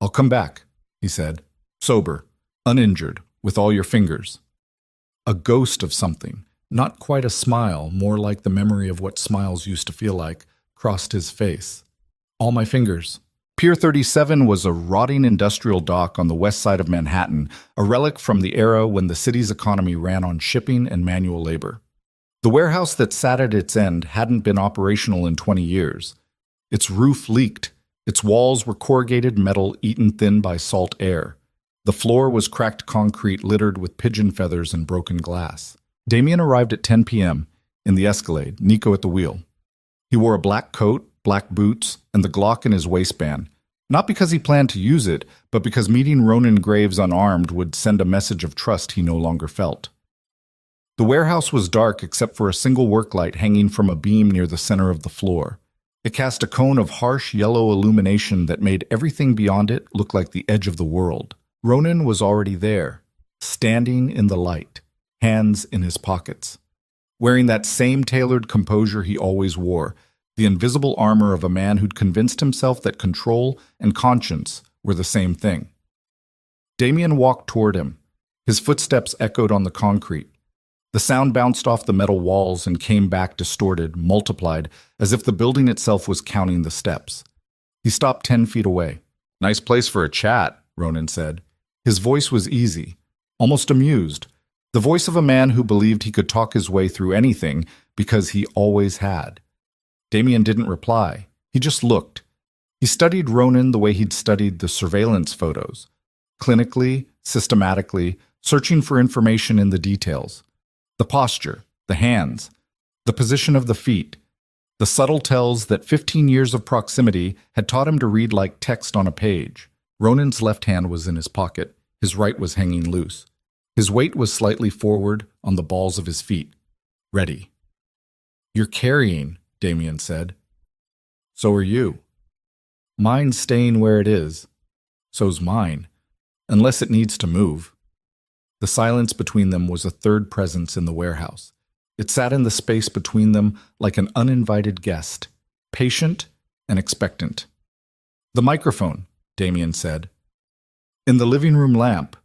"I'll come back," he said, sober, uninjured, with all your fingers. A ghost of something, not quite a smile, more like the memory of what smiles used to feel like, crossed his face. "All my fingers." Pier 37 was a rotting industrial dock on the west side of Manhattan, a relic from the era when the city's economy ran on shipping and manual labor. The warehouse that sat at its end hadn't been operational in 20 years. Its roof leaked. Its walls were corrugated metal eaten thin by salt air. The floor was cracked concrete littered with pigeon feathers and broken glass. Damien arrived at 10 p.m. in the Escalade, Nico at the wheel. He wore a black coat, black boots, and the Glock in his waistband, not because he planned to use it, but because meeting Ronan Graves unarmed would send a message of trust he no longer felt. The warehouse was dark except for a single work light hanging from a beam near the center of the floor. It cast a cone of harsh yellow illumination that made everything beyond it look like the edge of the world. Ronan was already there, standing in the light, hands in his pockets, wearing that same tailored composure he always wore, the invisible armor of a man who'd convinced himself that control and conscience were the same thing. Damien walked toward him. His footsteps echoed on the concrete. The sound bounced off the metal walls and came back distorted, multiplied, as if the building itself was counting the steps. He stopped 10 feet away. "Nice place for a chat," Ronan said. His voice was easy, almost amused, the voice of a man who believed he could talk his way through anything because he always had. Damien didn't reply. He just looked. He studied Ronan the way he'd studied the surveillance photos, clinically, systematically, searching for information in the details. The posture, the hands, the position of the feet, the subtle tells that 15 years of proximity had taught him to read like text on a page. Ronan's left hand was in his pocket. His right was hanging loose. His weight was slightly forward on the balls of his feet. Ready. "You're carrying," Damien said. "So are you. Mine's staying where it is. So's mine, unless it needs to move." The silence between them was a third presence in the warehouse. It sat in the space between them like an uninvited guest, patient and expectant. "The microphone," Damien said. "In the living room lamp.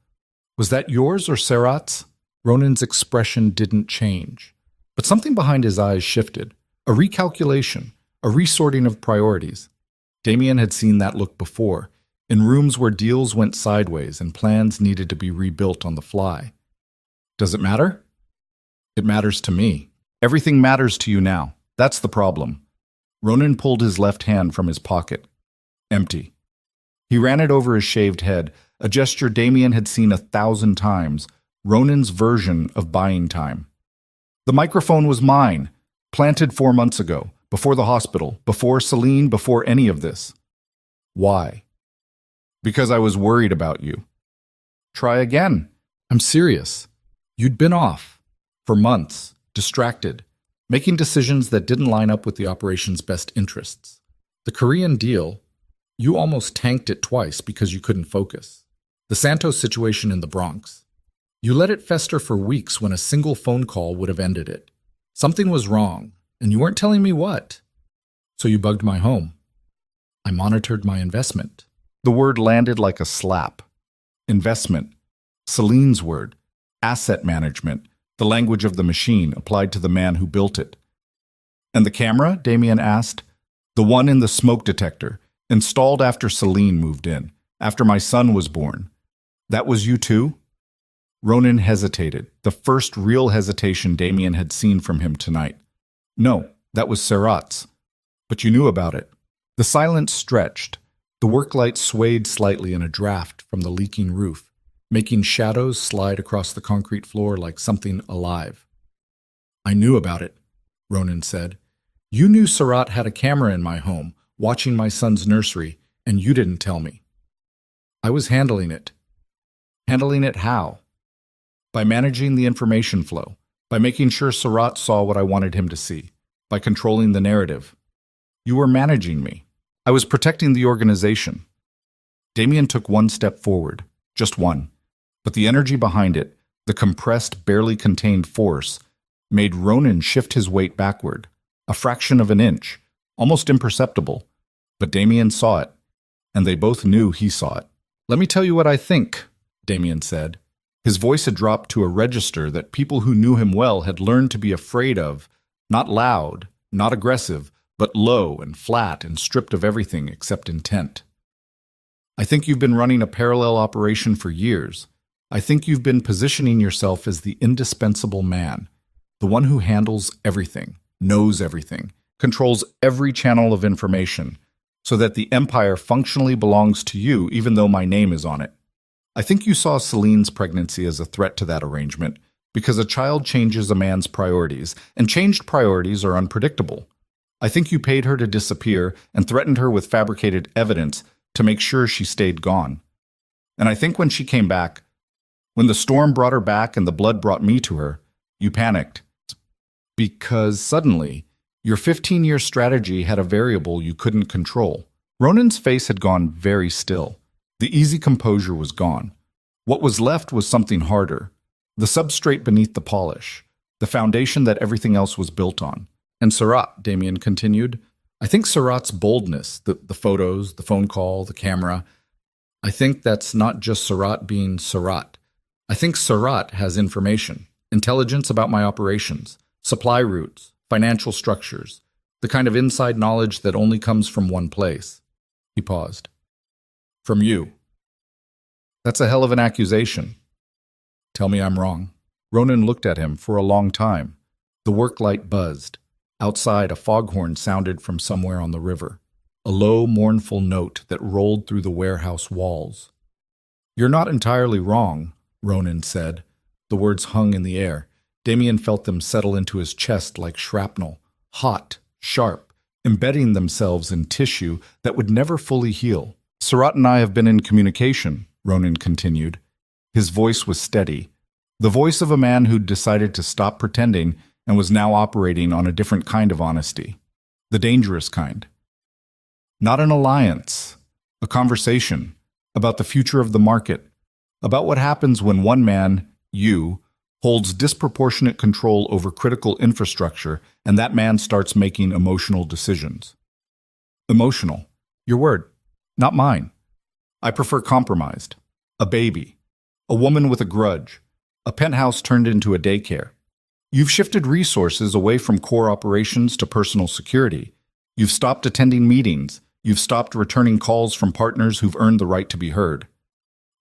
Was that yours or Serat's?" Ronan's expression didn't change, but something behind his eyes shifted. A recalculation, a resorting of priorities. Damien had seen that look before, in rooms where deals went sideways and plans needed to be rebuilt on the fly. "Does it matter?" "It matters to me. Everything matters to you now. That's the problem." Ronan pulled his left hand from his pocket. Empty. He ran it over his shaved head, a gesture Damien had seen 1,000 times, Ronan's version of buying time. "The microphone was mine. Planted 4 months ago, before the hospital, before Celine, before any of this." "Why?" "Because I was worried about you." "Try again." "I'm serious. You'd been off. For months, distracted, making decisions that didn't line up with the operation's best interests. The Korean deal, you almost tanked it twice because you couldn't focus. The Santos situation in the Bronx. You let it fester for weeks when a single phone call would have ended it. Something was wrong, and you weren't telling me what. So you bugged my home. I monitored my investment." The word landed like a slap. Investment. Celine's word. Asset management. The language of the machine applied to the man who built it. "And the camera?" Damien asked. "The one in the smoke detector, installed after Celine moved in, after my son was born. That was you too?" Ronan hesitated, the first real hesitation Damien had seen from him tonight. "No, That was Sarat's. But you knew about it. The silence stretched. The work light swayed slightly in a draft from the leaking roof, making shadows slide across the concrete floor like something alive. I knew about it, Ronan said. You knew Sarat had a camera in my home, watching my son's nursery, and you didn't tell me. I was handling it. Handling it how? By managing the information flow, by making sure Sarat saw what I wanted him to see, by controlling the narrative. You were managing me. I was protecting the organization. Damien took one step forward, just one, but the energy behind it, the compressed, barely contained force, made Ronan shift his weight backward, a fraction of an inch, almost imperceptible. But Damien saw it, and they both knew he saw it. Let me tell you what I think, Damien said. His voice had dropped to a register that people who knew him well had learned to be afraid of, not loud, not aggressive, but low and flat and stripped of everything except intent. I think you've been running a parallel operation for years. I think you've been positioning yourself as the indispensable man, the one who handles everything, knows everything, controls every channel of information, so that the empire functionally belongs to you even though my name is on it. I think you saw Celine's pregnancy as a threat to that arrangement, because a child changes a man's priorities, and changed priorities are unpredictable. I think you paid her to disappear and threatened her with fabricated evidence to make sure she stayed gone. And I think when she came back, when the storm brought her back and the blood brought me to her, you panicked. Because suddenly, your 15-year strategy had a variable you couldn't control. Ronan's face had gone very still. The easy composure was gone. What was left was something harder, the substrate beneath the polish, the foundation that everything else was built on. And Sarat, Damien continued, I think Sarat's boldness, the photos, the phone call, the camera, I think that's not just Sarat being Sarat. I think Sarat has information, intelligence about my operations, supply routes, financial structures, the kind of inside knowledge that only comes from one place. He paused. From you. That's a hell of an accusation. Tell me I'm wrong. Ronan looked at him for a long time. The work light buzzed. Outside, a foghorn sounded from somewhere on the river, a low, mournful note that rolled through the warehouse walls. You're not entirely wrong, Ronan said. The words hung in the air. Damien felt them settle into his chest like shrapnel, hot, sharp, embedding themselves in tissue that would never fully heal. Sarat and I have been in communication, Ronan continued. His voice was steady, the voice of a man who'd decided to stop pretending and was now operating on a different kind of honesty, the dangerous kind. Not an alliance, a conversation about the future of the market, about what happens when one man, you, holds disproportionate control over critical infrastructure and that man starts making emotional decisions. Emotional, your word, not mine. I prefer compromised. A baby, a woman with a grudge, a penthouse turned into a daycare. You've shifted resources away from core operations to personal security. You've stopped attending meetings. You've stopped returning calls from partners who've earned the right to be heard.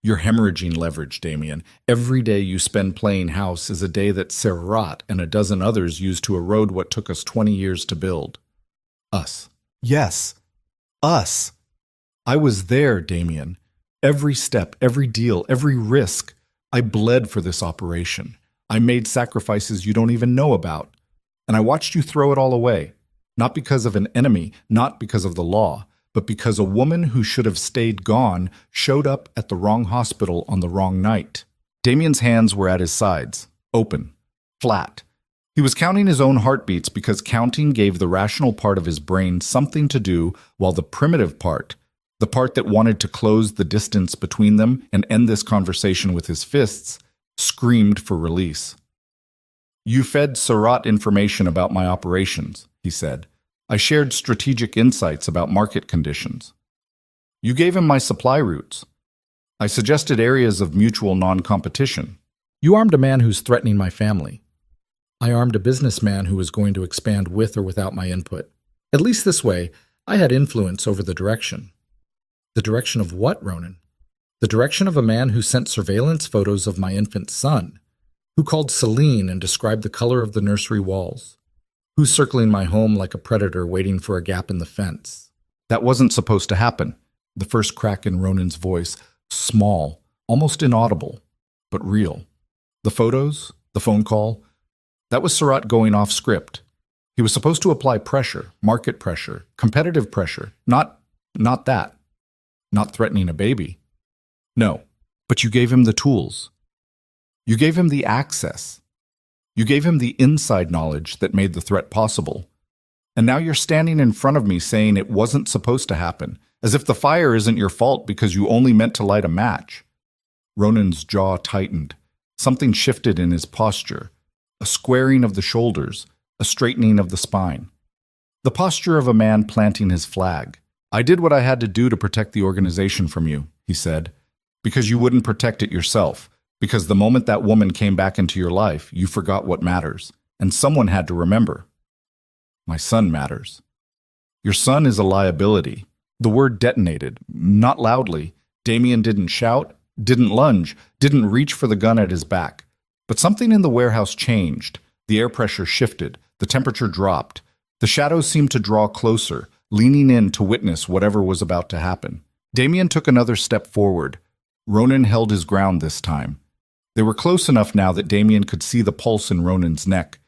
You're hemorrhaging leverage, Damien. Every day you spend playing house is a day that Sarat and a dozen others used to erode what took us 20 years to build. Us. Yes, us. I was there, Damien. Every step, every deal, every risk. I bled for this operation. I made sacrifices you don't even know about. And I watched you throw it all away. Not because of an enemy, not because of the law, but because a woman who should have stayed gone showed up at the wrong hospital on the wrong night. Damien's hands were at his sides, open, flat. He was counting his own heartbeats because counting gave the rational part of his brain something to do, while the primitive part, the part that wanted to close the distance between them and end this conversation with his fists, screamed for release. You fed Sarat information about my operations, he said. I shared strategic insights about market conditions. You gave him my supply routes. I suggested areas of mutual non-competition. You armed a man who's threatening my family. I armed a businessman who was going to expand with or without my input. At least this way, I had influence over the direction. The direction of what, Ronan? The direction of a man who sent surveillance photos of my infant son, who called Celine and described the color of the nursery walls. Who's circling my home like a predator waiting for a gap in the fence? That wasn't supposed to happen. The first crack in Ronan's voice, small, almost inaudible, but real. The photos, the phone call, that was Surratt going off script. He was supposed to apply pressure, market pressure, competitive pressure, not that. Not threatening a baby. No, but you gave him the tools. You gave him the access. You gave him the inside knowledge that made the threat possible. And now you're standing in front of me saying it wasn't supposed to happen, as if the fire isn't your fault because you only meant to light a match. Ronan's jaw tightened. Something shifted in his posture. A squaring of the shoulders, a straightening of the spine. The posture of a man planting his flag. I did what I had to do to protect the organization from you, he said, because you wouldn't protect it yourself, because the moment that woman came back into your life, you forgot what matters, and someone had to remember. My son matters. Your son is a liability. The word detonated, not loudly. Damien didn't shout, didn't lunge, didn't reach for the gun at his back. But something in the warehouse changed. The air pressure shifted, the temperature dropped. The shadows seemed to draw closer, leaning in to witness whatever was about to happen. Damien took another step forward. Ronan held his ground this time. They were close enough now that Damien could see the pulse in Ronan's neck.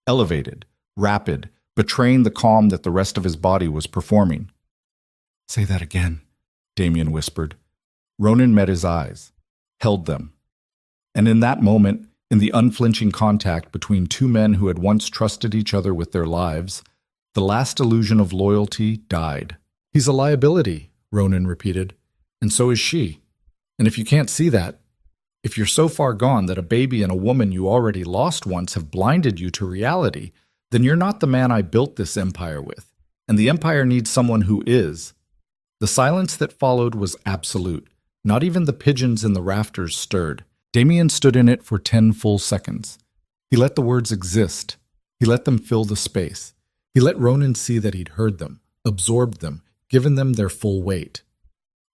Elevated, rapid, betraying the calm that the rest of his body was performing. Say that again, Damien whispered. Ronan met his eyes, held them. And in that moment, in the unflinching contact between two men who had once trusted each other with their lives, the last illusion of loyalty died. He's a liability, Ronan repeated, and so is she. And if you can't see that, if you're so far gone that a baby and a woman you already lost once have blinded you to reality, then you're not the man I built this empire with, and the empire needs someone who is. The silence that followed was absolute. Not even the pigeons in the rafters stirred. Damien stood in it for 10 full seconds. He let the words exist. He let them fill the space. He let Ronan see that he'd heard them, absorbed them, given them their full weight.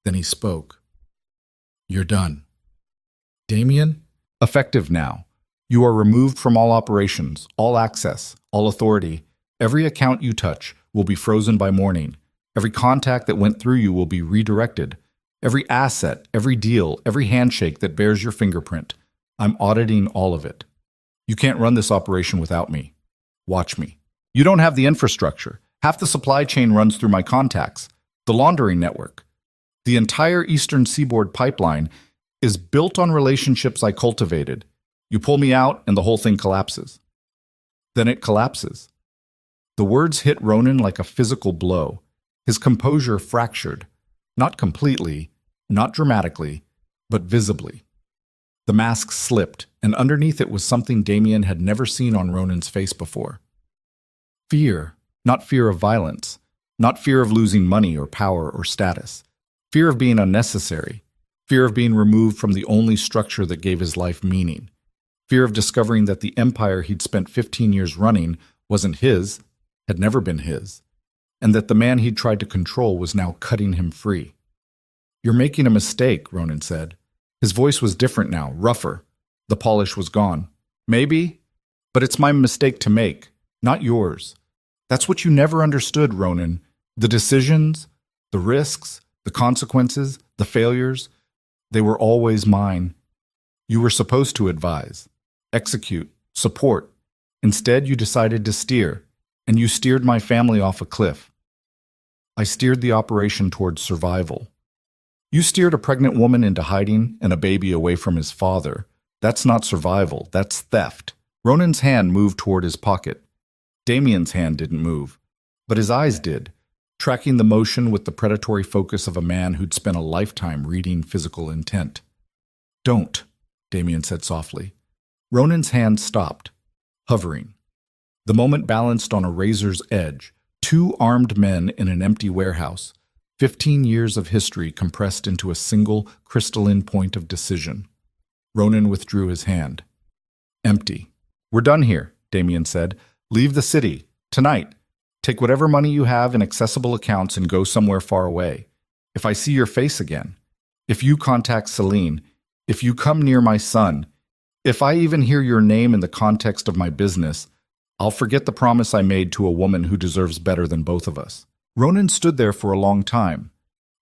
Then he spoke. You're done. Damien, effective now. You are removed from all operations, all access, all authority. Every account you touch will be frozen by morning. Every contact that went through you will be redirected. Every asset, every deal, every handshake that bears your fingerprint. I'm auditing all of it. You can't run this operation without me. Watch me. You don't have the infrastructure. Half the supply chain runs through my contacts. The laundering network. The entire Eastern Seaboard pipeline is built on relationships I cultivated. You pull me out and the whole thing collapses. Then it collapses. The words hit Ronan like a physical blow. His composure fractured. Not completely, not dramatically, but visibly. The mask slipped, and underneath it was something Damien had never seen on Ronan's face before. Fear, not fear of violence, not fear of losing money or power or status. Fear of being unnecessary. Fear of being removed from the only structure that gave his life meaning. Fear of discovering that the empire he'd spent 15 years running wasn't his, had never been his, and that the man he'd tried to control was now cutting him free. You're making a mistake, Ronan said. His voice was different now, rougher. The polish was gone. Maybe, but it's my mistake to make, not yours. That's what you never understood, Ronan. The decisions, the risks, the consequences, the failures, they were always mine. You were supposed to advise, execute, support. Instead, you decided to steer, and you steered my family off a cliff. I steered the operation towards survival. You steered a pregnant woman into hiding and a baby away from his father. That's not survival, that's theft. Ronan's hand moved toward his pocket. Damien's hand didn't move, but his eyes did, tracking the motion with the predatory focus of a man who'd spent a lifetime reading physical intent. Don't, Damien said softly. Ronan's hand stopped, hovering. The moment balanced on a razor's edge, two armed men in an empty warehouse, 15 years of history compressed into a single crystalline point of decision. Ronan withdrew his hand. Empty. We're done here, Damien said. Leave the city. Tonight. Take whatever money you have in accessible accounts and go somewhere far away. If I see your face again, if you contact Celine, if you come near my son, if I even hear your name in the context of my business, I'll forget the promise I made to a woman who deserves better than both of us. Ronan stood there for a long time.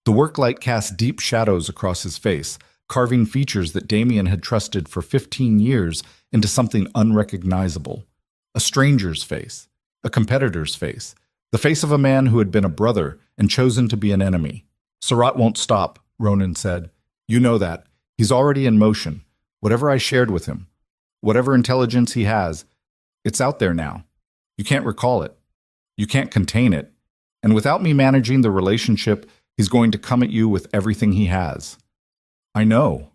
The work light cast deep shadows across his face, carving features that Damien had trusted for 15 years into something unrecognizable. A stranger's face, a competitor's face, the face of a man who had been a brother and chosen to be an enemy. Sarat won't stop, Ronan said. You know that. He's already in motion. Whatever I shared with him, whatever intelligence he has, it's out there now. You can't recall it. You can't contain it. And without me managing the relationship, he's going to come at you with everything he has. I know.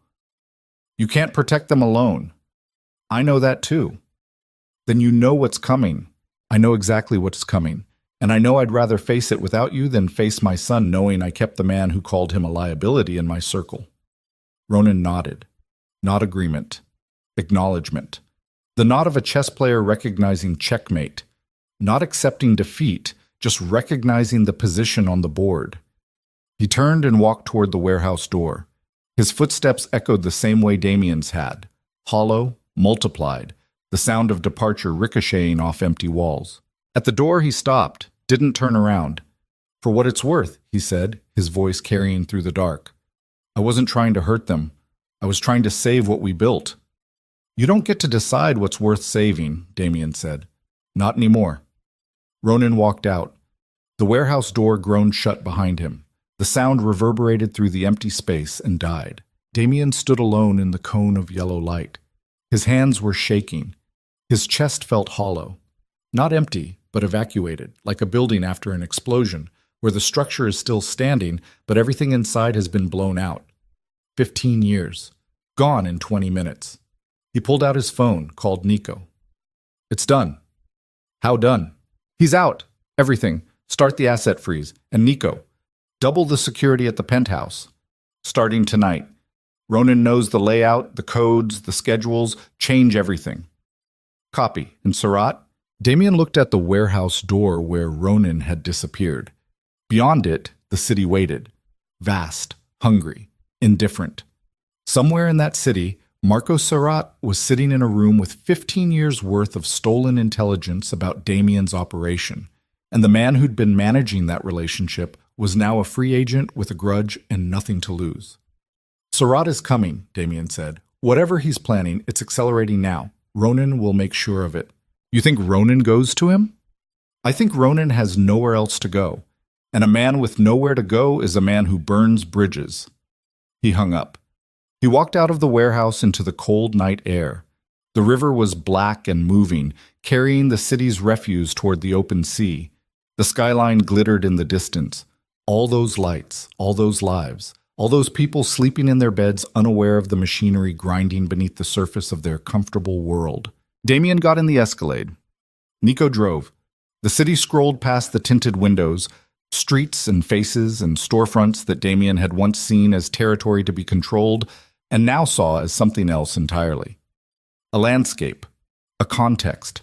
You can't protect them alone. I know that too. Then you know what's coming. I know exactly what's coming. And I know I'd rather face it without you than face my son knowing I kept the man who called him a liability in my circle. Ronan nodded. Not agreement. Acknowledgement. The nod of a chess player recognizing checkmate. Not accepting defeat, just recognizing the position on the board. He turned and walked toward the warehouse door. His footsteps echoed the same way Damien's had. Hollow, multiplied, the sound of departure ricocheting off empty walls. At the door he stopped, didn't turn around. For what it's worth, he said, his voice carrying through the dark. I wasn't trying to hurt them. I was trying to save what we built. You don't get to decide what's worth saving, Damien said. Not anymore. Ronan walked out. The warehouse door groaned shut behind him. The sound reverberated through the empty space and died. Damien stood alone in the cone of yellow light. His hands were shaking. His chest felt hollow. Not empty, but evacuated, like a building after an explosion, where the structure is still standing, but everything inside has been blown out. 15 years. Gone in 20 minutes. He pulled out his phone, called Nico. It's done. How done? He's out. Everything. Start the asset freeze. And Nico, double the security at the penthouse. Starting tonight. Ronan knows the layout, the codes, the schedules. Change everything. Copy. And Sarat? Damien looked at the warehouse door where Ronan had disappeared. Beyond it, the city waited. Vast, hungry, indifferent. Somewhere in that city, Marco Sarat was sitting in a room with 15 years' worth of stolen intelligence about Damien's operation, and the man who'd been managing that relationship was now a free agent with a grudge and nothing to lose. Sarat is coming, Damien said. Whatever he's planning, it's accelerating now. Ronan will make sure of it. You think Ronan goes to him? I think Ronan has nowhere else to go, and a man with nowhere to go is a man who burns bridges. He hung up. He walked out of the warehouse into the cold night air. The river was black and moving, carrying the city's refuse toward the open sea. The skyline glittered in the distance. All those lights, all those lives, all those people sleeping in their beds unaware of the machinery grinding beneath the surface of their comfortable world. Damien got in the Escalade. Nico drove. The city scrolled past the tinted windows, streets and faces and storefronts that Damien had once seen as territory to be controlled and now saw as something else entirely. A landscape, a context,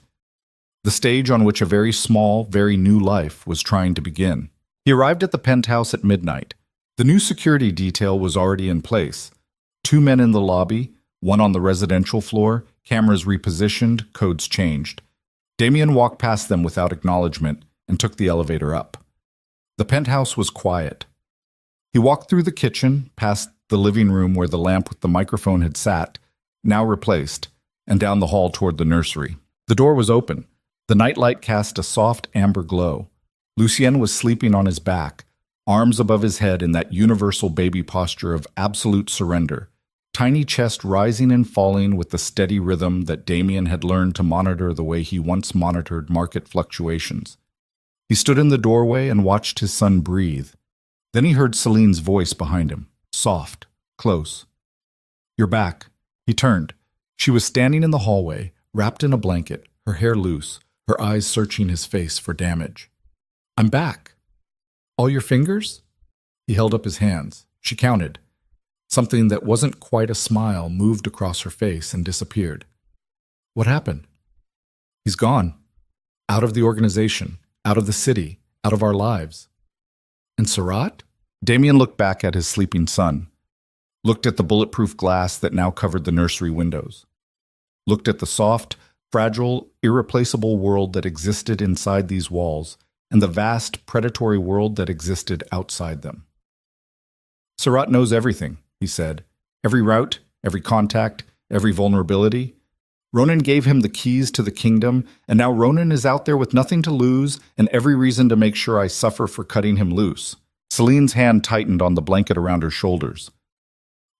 the stage on which a very small, very new life was trying to begin. He arrived at the penthouse at midnight. The new security detail was already in place. 2 men in the lobby, one on the residential floor, cameras repositioned, codes changed. Damien walked past them without acknowledgement and took the elevator up. The penthouse was quiet. He walked through the kitchen, past the living room where the lamp with the microphone had sat, now replaced, and down the hall toward the nursery. The door was open. The nightlight cast a soft amber glow. Lucien was sleeping on his back, arms above his head in that universal baby posture of absolute surrender, tiny chest rising and falling with the steady rhythm that Damien had learned to monitor the way he once monitored market fluctuations. He stood in the doorway and watched his son breathe. Then he heard Celine's voice behind him, soft, close. You're back. He turned. She was standing in the hallway, wrapped in a blanket, her hair loose, her eyes searching his face for damage. I'm back. All your fingers? He held up his hands. She counted. Something that wasn't quite a smile moved across her face and disappeared. What happened? He's gone. Out of the organization, out of the city, out of our lives. And Sarat? Damien looked back at his sleeping son, looked at the bulletproof glass that now covered the nursery windows, looked at the soft, fragile, irreplaceable world that existed inside these walls, and the vast, predatory world that existed outside them. Surat knows everything, he said. Every route, every contact, every vulnerability. Ronan gave him the keys to the kingdom, and now Ronan is out there with nothing to lose and every reason to make sure I suffer for cutting him loose. Celine's hand tightened on the blanket around her shoulders.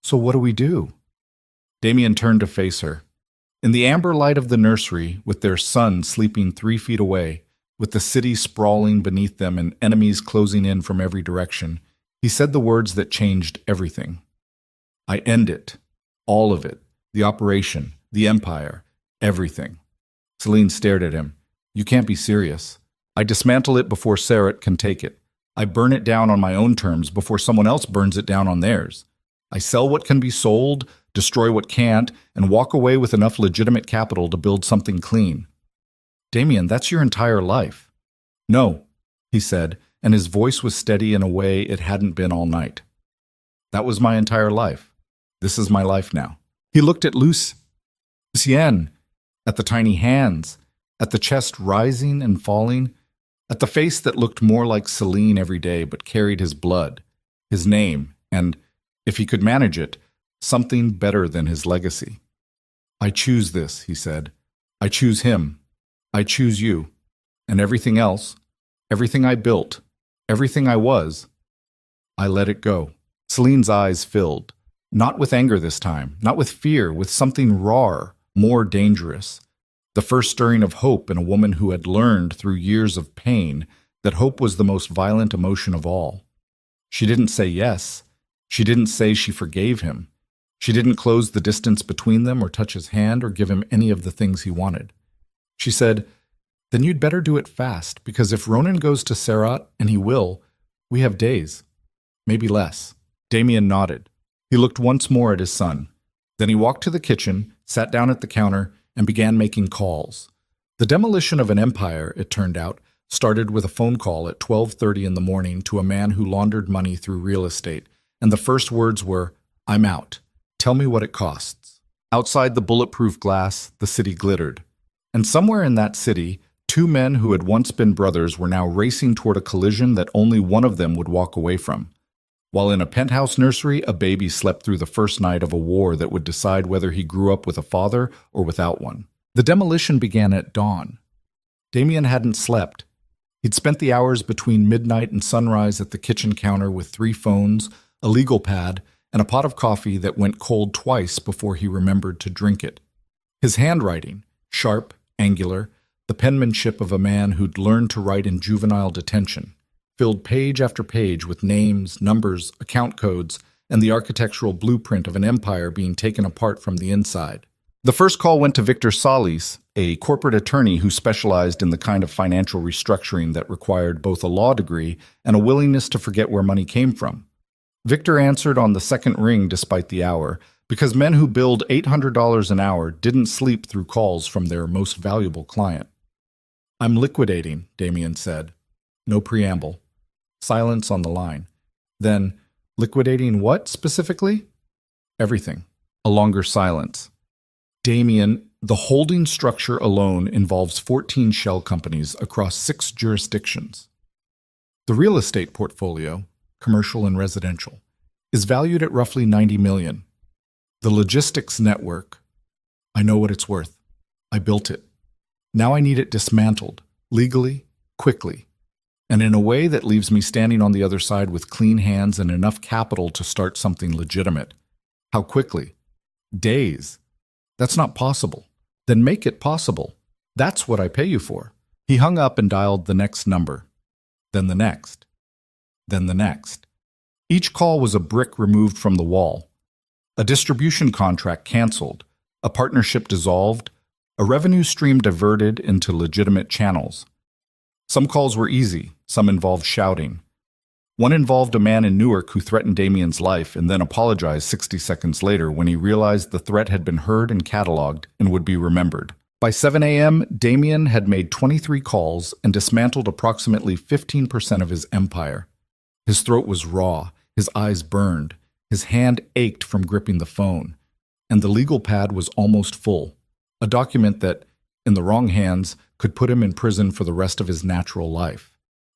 So what do we do? Damien turned to face her. In the amber light of the nursery, with their son sleeping 3 feet away, with the city sprawling beneath them and enemies closing in from every direction, he said the words that changed everything. I end it. All of it. The operation. The empire. Everything. Celine stared at him. You can't be serious. I dismantle it before Sarat can take it. I burn it down on my own terms before someone else burns it down on theirs. I sell what can be sold, destroy what can't, and walk away with enough legitimate capital to build something clean. Damien, that's your entire life. No, he said, and his voice was steady in a way it hadn't been all night. That was my entire life. This is my life now. He looked at Lucien, at the tiny hands, at the chest rising and falling, at the face that looked more like Celine every day but carried his blood, his name, and, if he could manage it, something better than his legacy. I choose this, he said. I choose him. I choose you. And everything else, everything I built, everything I was, I let it go. Celine's eyes filled, not with anger this time, not with fear, with something rawer, more dangerous. The first stirring of hope in a woman who had learned through years of pain that hope was the most violent emotion of all. She didn't say yes. She didn't say she forgave him. She didn't close the distance between them or touch his hand or give him any of the things he wanted. She said, then you'd better do it fast, because if Ronan goes to Sarat, and he will, we have days, maybe less. Damien nodded. He looked once more at his son. Then he walked to the kitchen, sat down at the counter, and began making calls. The demolition of an empire, it turned out, started with a phone call at 12:30 in the morning to a man who laundered money through real estate, and the first words were, I'm out. Tell me what it costs. Outside the bulletproof glass, the city glittered. And somewhere in that city, 2 men who had once been brothers were now racing toward a collision that only one of them would walk away from. While in a penthouse nursery, a baby slept through the first night of a war that would decide whether he grew up with a father or without one. The demolition began at dawn. Damien hadn't slept. He'd spent the hours between midnight and sunrise at the kitchen counter with 3 phones, a legal pad, and a pot of coffee that went cold twice before he remembered to drink it. His handwriting, sharp, angular, the penmanship of a man who'd learned to write in juvenile detention, filled page after page with names, numbers, account codes, and the architectural blueprint of an empire being taken apart from the inside. The first call went to Victor Salis, a corporate attorney who specialized in the kind of financial restructuring that required both a law degree and a willingness to forget where money came from. Victor answered on the second ring despite the hour, because men who billed $800 an hour didn't sleep through calls from their most valuable client. I'm liquidating, Damien said. No preamble. Silence on the line. Then, liquidating what specifically? Everything. A longer silence. Damien, the holding structure alone involves 14 shell companies across 6 jurisdictions. The real estate portfolio, commercial and residential, is valued at roughly $90 million. The logistics network, I know what it's worth. I built it. Now I need it dismantled, legally, quickly, and in a way that leaves me standing on the other side with clean hands and enough capital to start something legitimate. How quickly? Days. That's not possible. Then make it possible. That's what I pay you for. He hung up and dialed the next number. Then the next. Then the next. Each call was a brick removed from the wall. A distribution contract canceled. A partnership dissolved. A revenue stream diverted into legitimate channels. Some calls were easy. Some involved shouting. One involved a man in Newark who threatened Damien's life and then apologized 60 seconds later when he realized the threat had been heard and cataloged and would be remembered. By 7 a.m., Damien had made 23 calls and dismantled approximately 15% of his empire. His throat was raw, his eyes burned, his hand ached from gripping the phone, and the legal pad was almost full, a document that, in the wrong hands, could put him in prison for the rest of his natural life.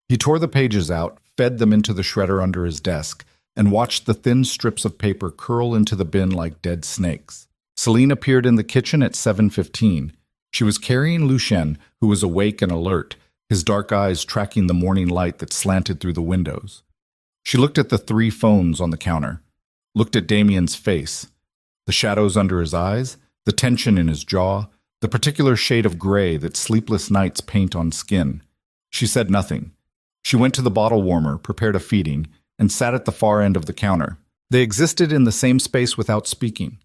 He tore the pages out, fed them into the shredder under his desk, and watched the thin strips of paper curl into the bin like dead snakes. Celine appeared in the kitchen at 7:15. She was carrying Lucien, who was awake and alert, his dark eyes tracking the morning light that slanted through the windows. She looked at the 3 phones on the counter, looked at Damien's face, the shadows under his eyes, the tension in his jaw, the particular shade of gray that sleepless nights paint on skin. She said nothing. She went to the bottle warmer, prepared a feeding, and sat at the far end of the counter. They existed in the same space without speaking.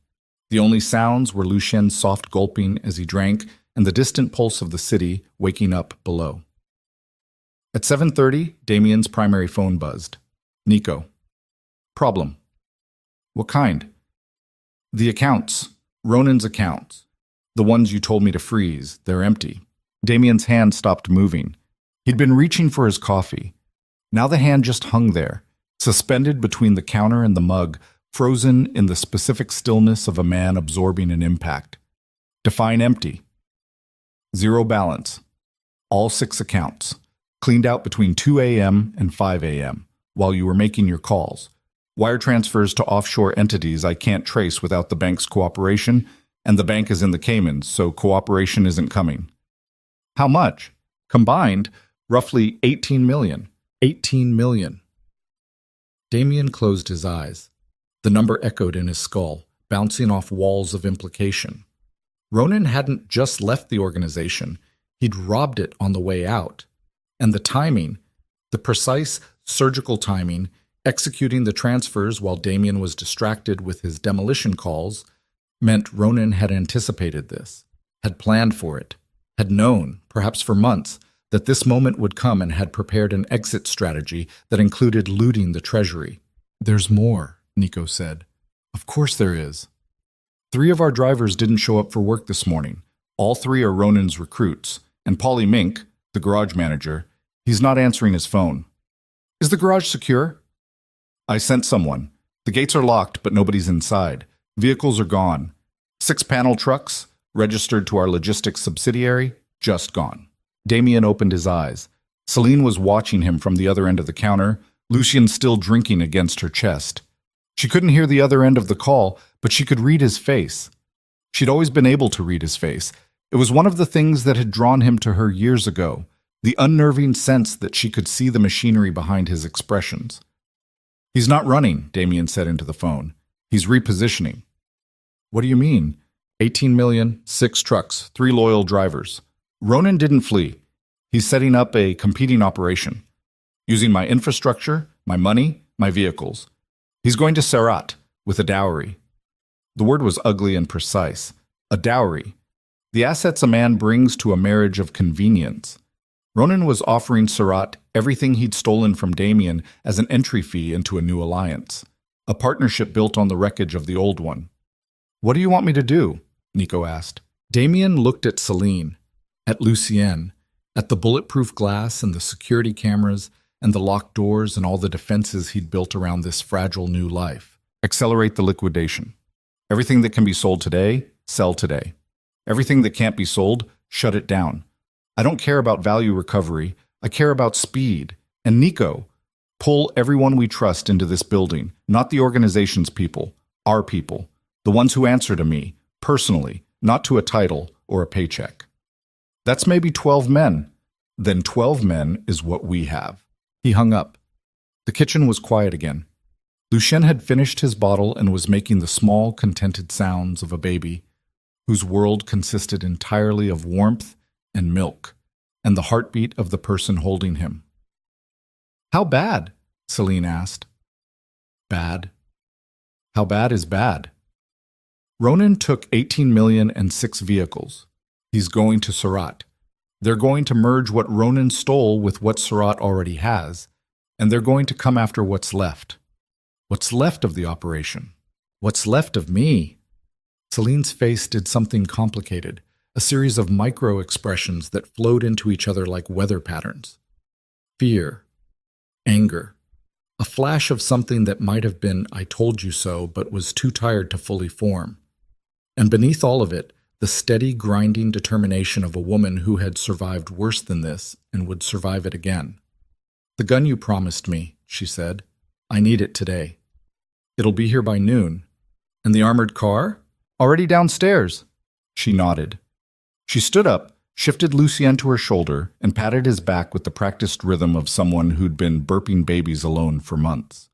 The only sounds were Lucien's soft gulping as he drank and the distant pulse of the city waking up below. At 7:30, Damien's primary phone buzzed. Nico. Problem. What kind? The accounts. Ronan's accounts. The ones you told me to freeze. They're empty. Damien's hand stopped moving. He'd been reaching for his coffee. Now the hand just hung there, suspended between the counter and the mug, frozen in the specific stillness of a man absorbing an impact. Define empty. 0 balance. All 6 accounts. Cleaned out between 2 a.m. and 5 a.m. while you were making your calls. Wire transfers to offshore entities I can't trace without the bank's cooperation, and the bank is in the Caymans, so cooperation isn't coming. How much? Combined, roughly 18 million. 18 million. Damien closed his eyes. The number echoed in his skull, bouncing off walls of implication. Ronan hadn't just left the organization, he'd robbed it on the way out. And the timing, the precise surgical timing, executing the transfers while Damien was distracted with his demolition calls, meant Ronan had anticipated this, had planned for it, had known, perhaps for months, that this moment would come and had prepared an exit strategy that included looting the treasury. There's more, Nico said. Of course there is. 3 of our drivers didn't show up for work this morning. All 3 are Ronan's recruits, and Paulie Mink, the garage manager, he's not answering his phone. Is the garage secure? I sent someone. The gates are locked, but nobody's inside. Vehicles are gone. 6 panel trucks, registered to our logistics subsidiary, just gone. Damien opened his eyes. Celine was watching him from the other end of the counter, Lucien still drinking against her chest. She couldn't hear the other end of the call, but she could read his face. She'd always been able to read his face. It was one of the things that had drawn him to her years ago, the unnerving sense that she could see the machinery behind his expressions. He's not running, Damien said into the phone. He's repositioning. What do you mean? 18 million, 6 trucks, 3 loyal drivers. Ronan didn't flee. He's setting up a competing operation, using my infrastructure, my money, my vehicles. He's going to Sarat with a dowry. The word was ugly and precise. A dowry. The assets a man brings to a marriage of convenience. Ronan was offering Sarat everything he'd stolen from Damien as an entry fee into a new alliance, a partnership built on the wreckage of the old one. What do you want me to do? Nico asked. Damien looked at Celine, at Lucien, at the bulletproof glass and the security cameras and the locked doors and all the defenses he'd built around this fragile new life. Accelerate the liquidation. Everything that can be sold today, sell today. Everything that can't be sold, shut it down. I don't care about value recovery. I care about speed. And Nico, pull everyone we trust into this building, not the organization's people, our people, the ones who answer to me, personally, not to a title or a paycheck. That's maybe 12 men. Then 12 men is what we have. He hung up. The kitchen was quiet again. Lucien had finished his bottle and was making the small, contented sounds of a baby whose world consisted entirely of warmth and milk, and the heartbeat of the person holding him. How bad? Celine asked. Bad. How bad is bad? Ronan took 18 million and 6 vehicles. He's going to Sarat. They're going to merge what Ronan stole with what Sarat already has, and they're going to come after what's left. What's left of the operation? What's left of me? Celine's face did something complicated, a series of micro-expressions that flowed into each other like weather patterns. Fear, anger, a flash of something that might have been I told you so but was too tired to fully form. And beneath all of it, the steady, grinding determination of a woman who had survived worse than this and would survive it again. "The gun you promised me," she said. "I need it today. It'll be here by noon. And the armored car? Already downstairs." She nodded. She stood up, shifted Lucien to her shoulder, and patted his back with the practiced rhythm of someone who'd been burping babies alone for months.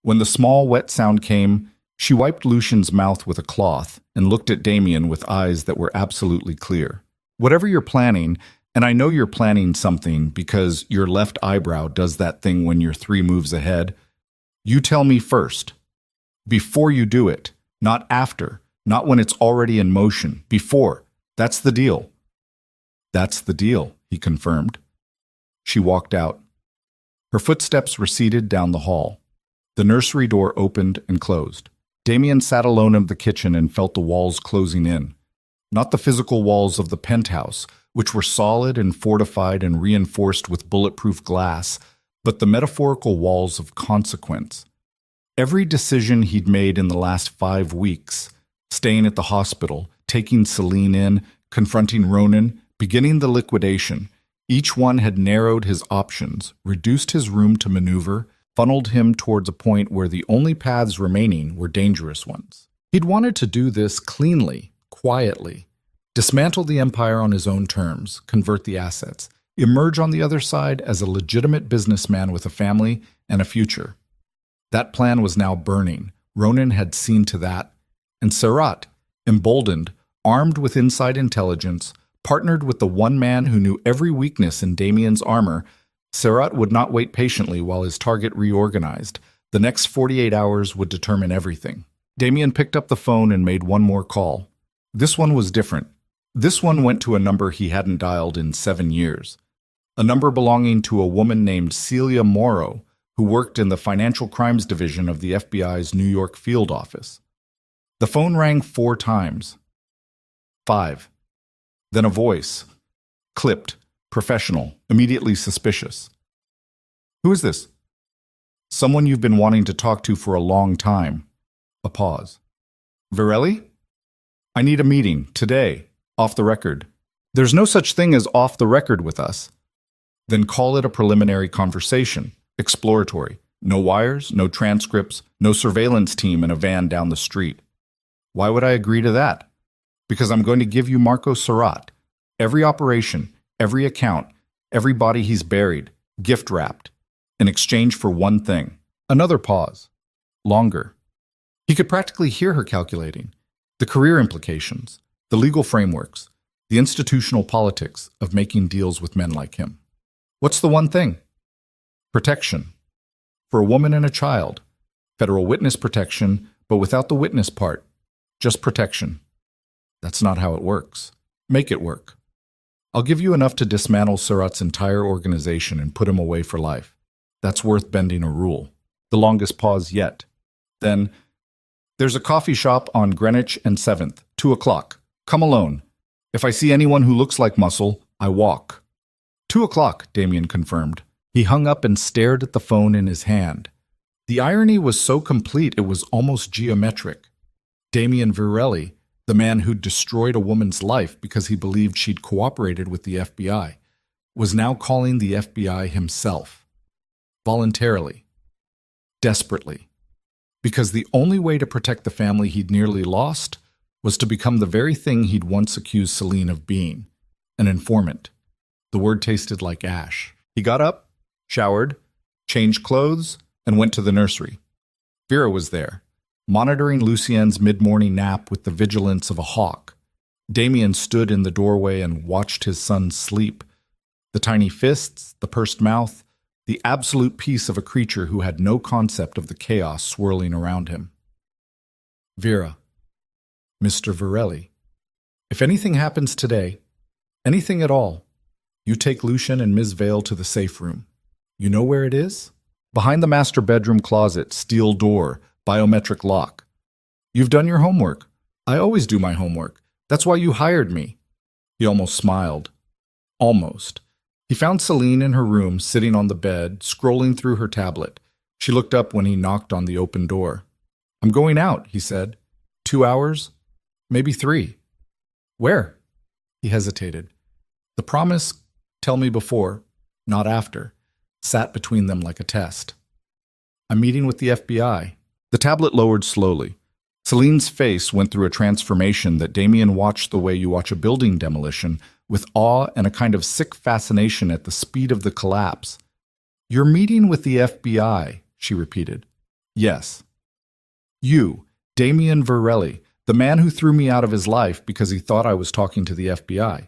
When the small, wet sound came, she wiped Lucien's mouth with a cloth and looked at Damien with eyes that were absolutely clear. "Whatever you're planning, and I know you're planning something because your left eyebrow does that thing when you're 3 moves ahead, you tell me first. Before you do it, not after, not when it's already in motion, before. That's the deal." "That's the deal," he confirmed. She walked out. Her footsteps receded down the hall. The nursery door opened and closed. Damien sat alone in the kitchen and felt the walls closing in. Not the physical walls of the penthouse, which were solid and fortified and reinforced with bulletproof glass, but the metaphorical walls of consequence. Every decision he'd made in the last 5 weeks, staying at the hospital, taking Celine in, confronting Ronan, beginning the liquidation, each one had narrowed his options, reduced his room to maneuver, funneled him towards a point where the only paths remaining were dangerous ones. He'd wanted to do this cleanly, quietly, dismantle the empire on his own terms, convert the assets, emerge on the other side as a legitimate businessman with a family and a future. That plan was now burning. Ronan had seen to that. And Serrat, emboldened, armed with inside intelligence, partnered with the one man who knew every weakness in Damien's armor. Serrat would not wait patiently while his target reorganized. The next 48 hours would determine everything. Damien picked up the phone and made one more call. This one was different. This one went to a number he hadn't dialed in 7 years. A number belonging to a woman named Celia Morrow, who worked in the Financial Crimes Division of the FBI's New York field office. The phone rang 4 times. 5. Then a voice. Clipped. Professional, immediately suspicious. "Who is this?" "Someone you've been wanting to talk to for a long time." A pause. "Virelli? I need a meeting, today, off the record." "There's no such thing as off the record with us." "Then call it a preliminary conversation, exploratory. No wires, no transcripts, no surveillance team in a van down the street." "Why would I agree to that?" "Because I'm going to give you Marco Serrat. Every operation, every account, every body he's buried, gift-wrapped, in exchange for one thing." Another pause. Longer. He could practically hear her calculating. The career implications, the legal frameworks, the institutional politics of making deals with men like him. "What's the one thing?" "Protection. For a woman and a child. Federal witness protection, but without the witness part. Just protection." "That's not how it works." "Make it work. I'll give you enough to dismantle Serrat's entire organization and put him away for life. That's worth bending a rule." The longest pause yet. Then, "There's a coffee shop on Greenwich and 7th, 2 o'clock. Come alone. If I see anyone who looks like muscle, I walk." 2 o'clock, Damien confirmed. He hung up and stared at the phone in his hand. The irony was so complete it was almost geometric. Damien Virelli, the man who'd destroyed a woman's life because he believed she'd cooperated with the FBI, was now calling the FBI himself. Voluntarily. Desperately. Because the only way to protect the family he'd nearly lost was to become the very thing he'd once accused Celine of being, an informant. The word tasted like ash. He got up, showered, changed clothes, and went to the nursery. Vera was there, monitoring Lucien's mid-morning nap with the vigilance of a hawk. Damien stood in the doorway and watched his son sleep. The tiny fists, the pursed mouth, the absolute peace of a creature who had no concept of the chaos swirling around him. "Vera, Mr. Virelli, if anything happens today, anything at all, you take Lucien and Ms. Vale to the safe room. You know where it is? Behind the master bedroom closet, steel door, biometric lock. You've done your homework. I always do my homework. That's why you hired me." He almost smiled. Almost. He found Celine in her room, sitting on the bed, scrolling through her tablet. She looked up when he knocked on the open door. "I'm going out," he said. 2 hours? Maybe 3. Where? He hesitated. The promise, tell me before, not after, sat between them like a test. I'm meeting with the FBI. The tablet lowered slowly. Celine's face went through a transformation that Damien watched the way you watch a building demolition, with awe and a kind of sick fascination at the speed of the collapse. You're meeting with the FBI, she repeated. Yes. You, Damien Varelli, the man who threw me out of his life because he thought I was talking to the FBI.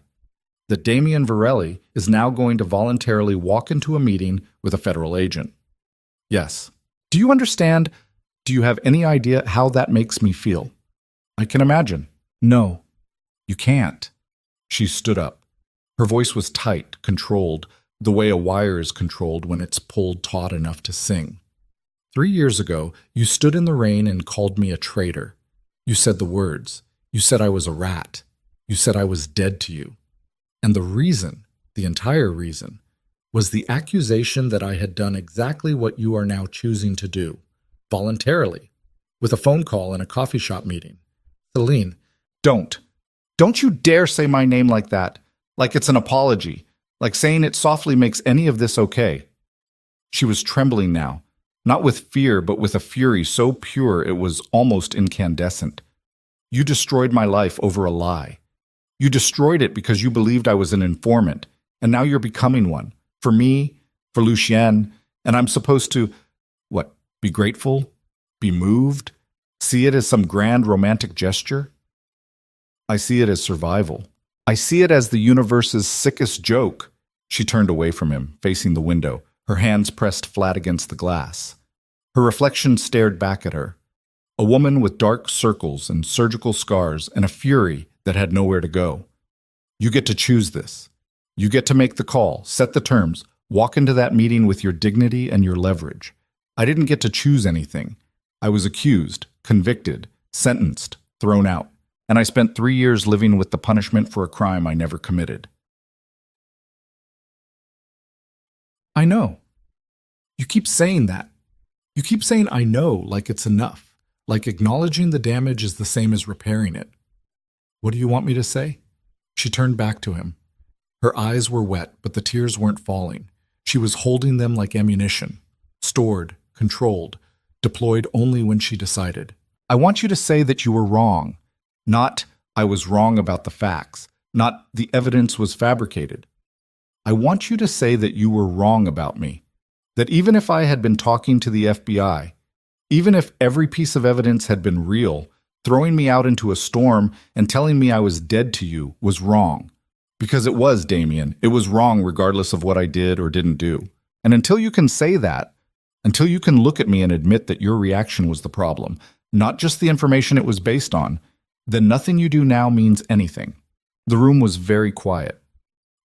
That Damien Varelli is now going to voluntarily walk into a meeting with a federal agent. Yes. Do you understand? Do you have any idea how that makes me feel? I can imagine. No, you can't. She stood up. Her voice was tight, controlled, the way a wire is controlled when it's pulled taut enough to sing. 3 years ago, you stood in the rain and called me a traitor. You said the words. You said I was a rat. You said I was dead to you. And the reason, the entire reason, was the accusation that I had done exactly what you are now choosing to do, voluntarily, with a phone call and a coffee shop meeting. Celine, don't you dare say my name like that, like it's an apology, like saying it softly makes any of this okay. She was trembling now, not with fear, but with a fury so pure it was almost incandescent. You destroyed my life over a lie. You destroyed it because you believed I was an informant, and now you're becoming one. For me, for Lucien, and I'm supposed to, what, be grateful? Be moved? See it as some grand romantic gesture? I see it as survival. I see it as the universe's sickest joke. She turned away from him, facing the window, her hands pressed flat against the glass. Her reflection stared back at her. A woman with dark circles and surgical scars and a fury that had nowhere to go. You get to choose this. You get to make the call, set the terms, walk into that meeting with your dignity and your leverage. I didn't get to choose anything. I was accused, convicted, sentenced, thrown out, and I spent 3 years living with the punishment for a crime I never committed. I know. You keep saying that. You keep saying I know like it's enough, like acknowledging the damage is the same as repairing it. What do you want me to say? She turned back to him. Her eyes were wet, but the tears weren't falling. She was holding them like ammunition, stored, controlled, deployed only when she decided. I want you to say that you were wrong, not I was wrong about the facts, not the evidence was fabricated. I want you to say that you were wrong about me, that even if I had been talking to the FBI, even if every piece of evidence had been real, throwing me out into a storm and telling me I was dead to you was wrong. Because it was, Damien. It was wrong regardless of what I did or didn't do. And until you can say that, until you can look at me and admit that your reaction was the problem, not just the information it was based on, then nothing you do now means anything. The room was very quiet.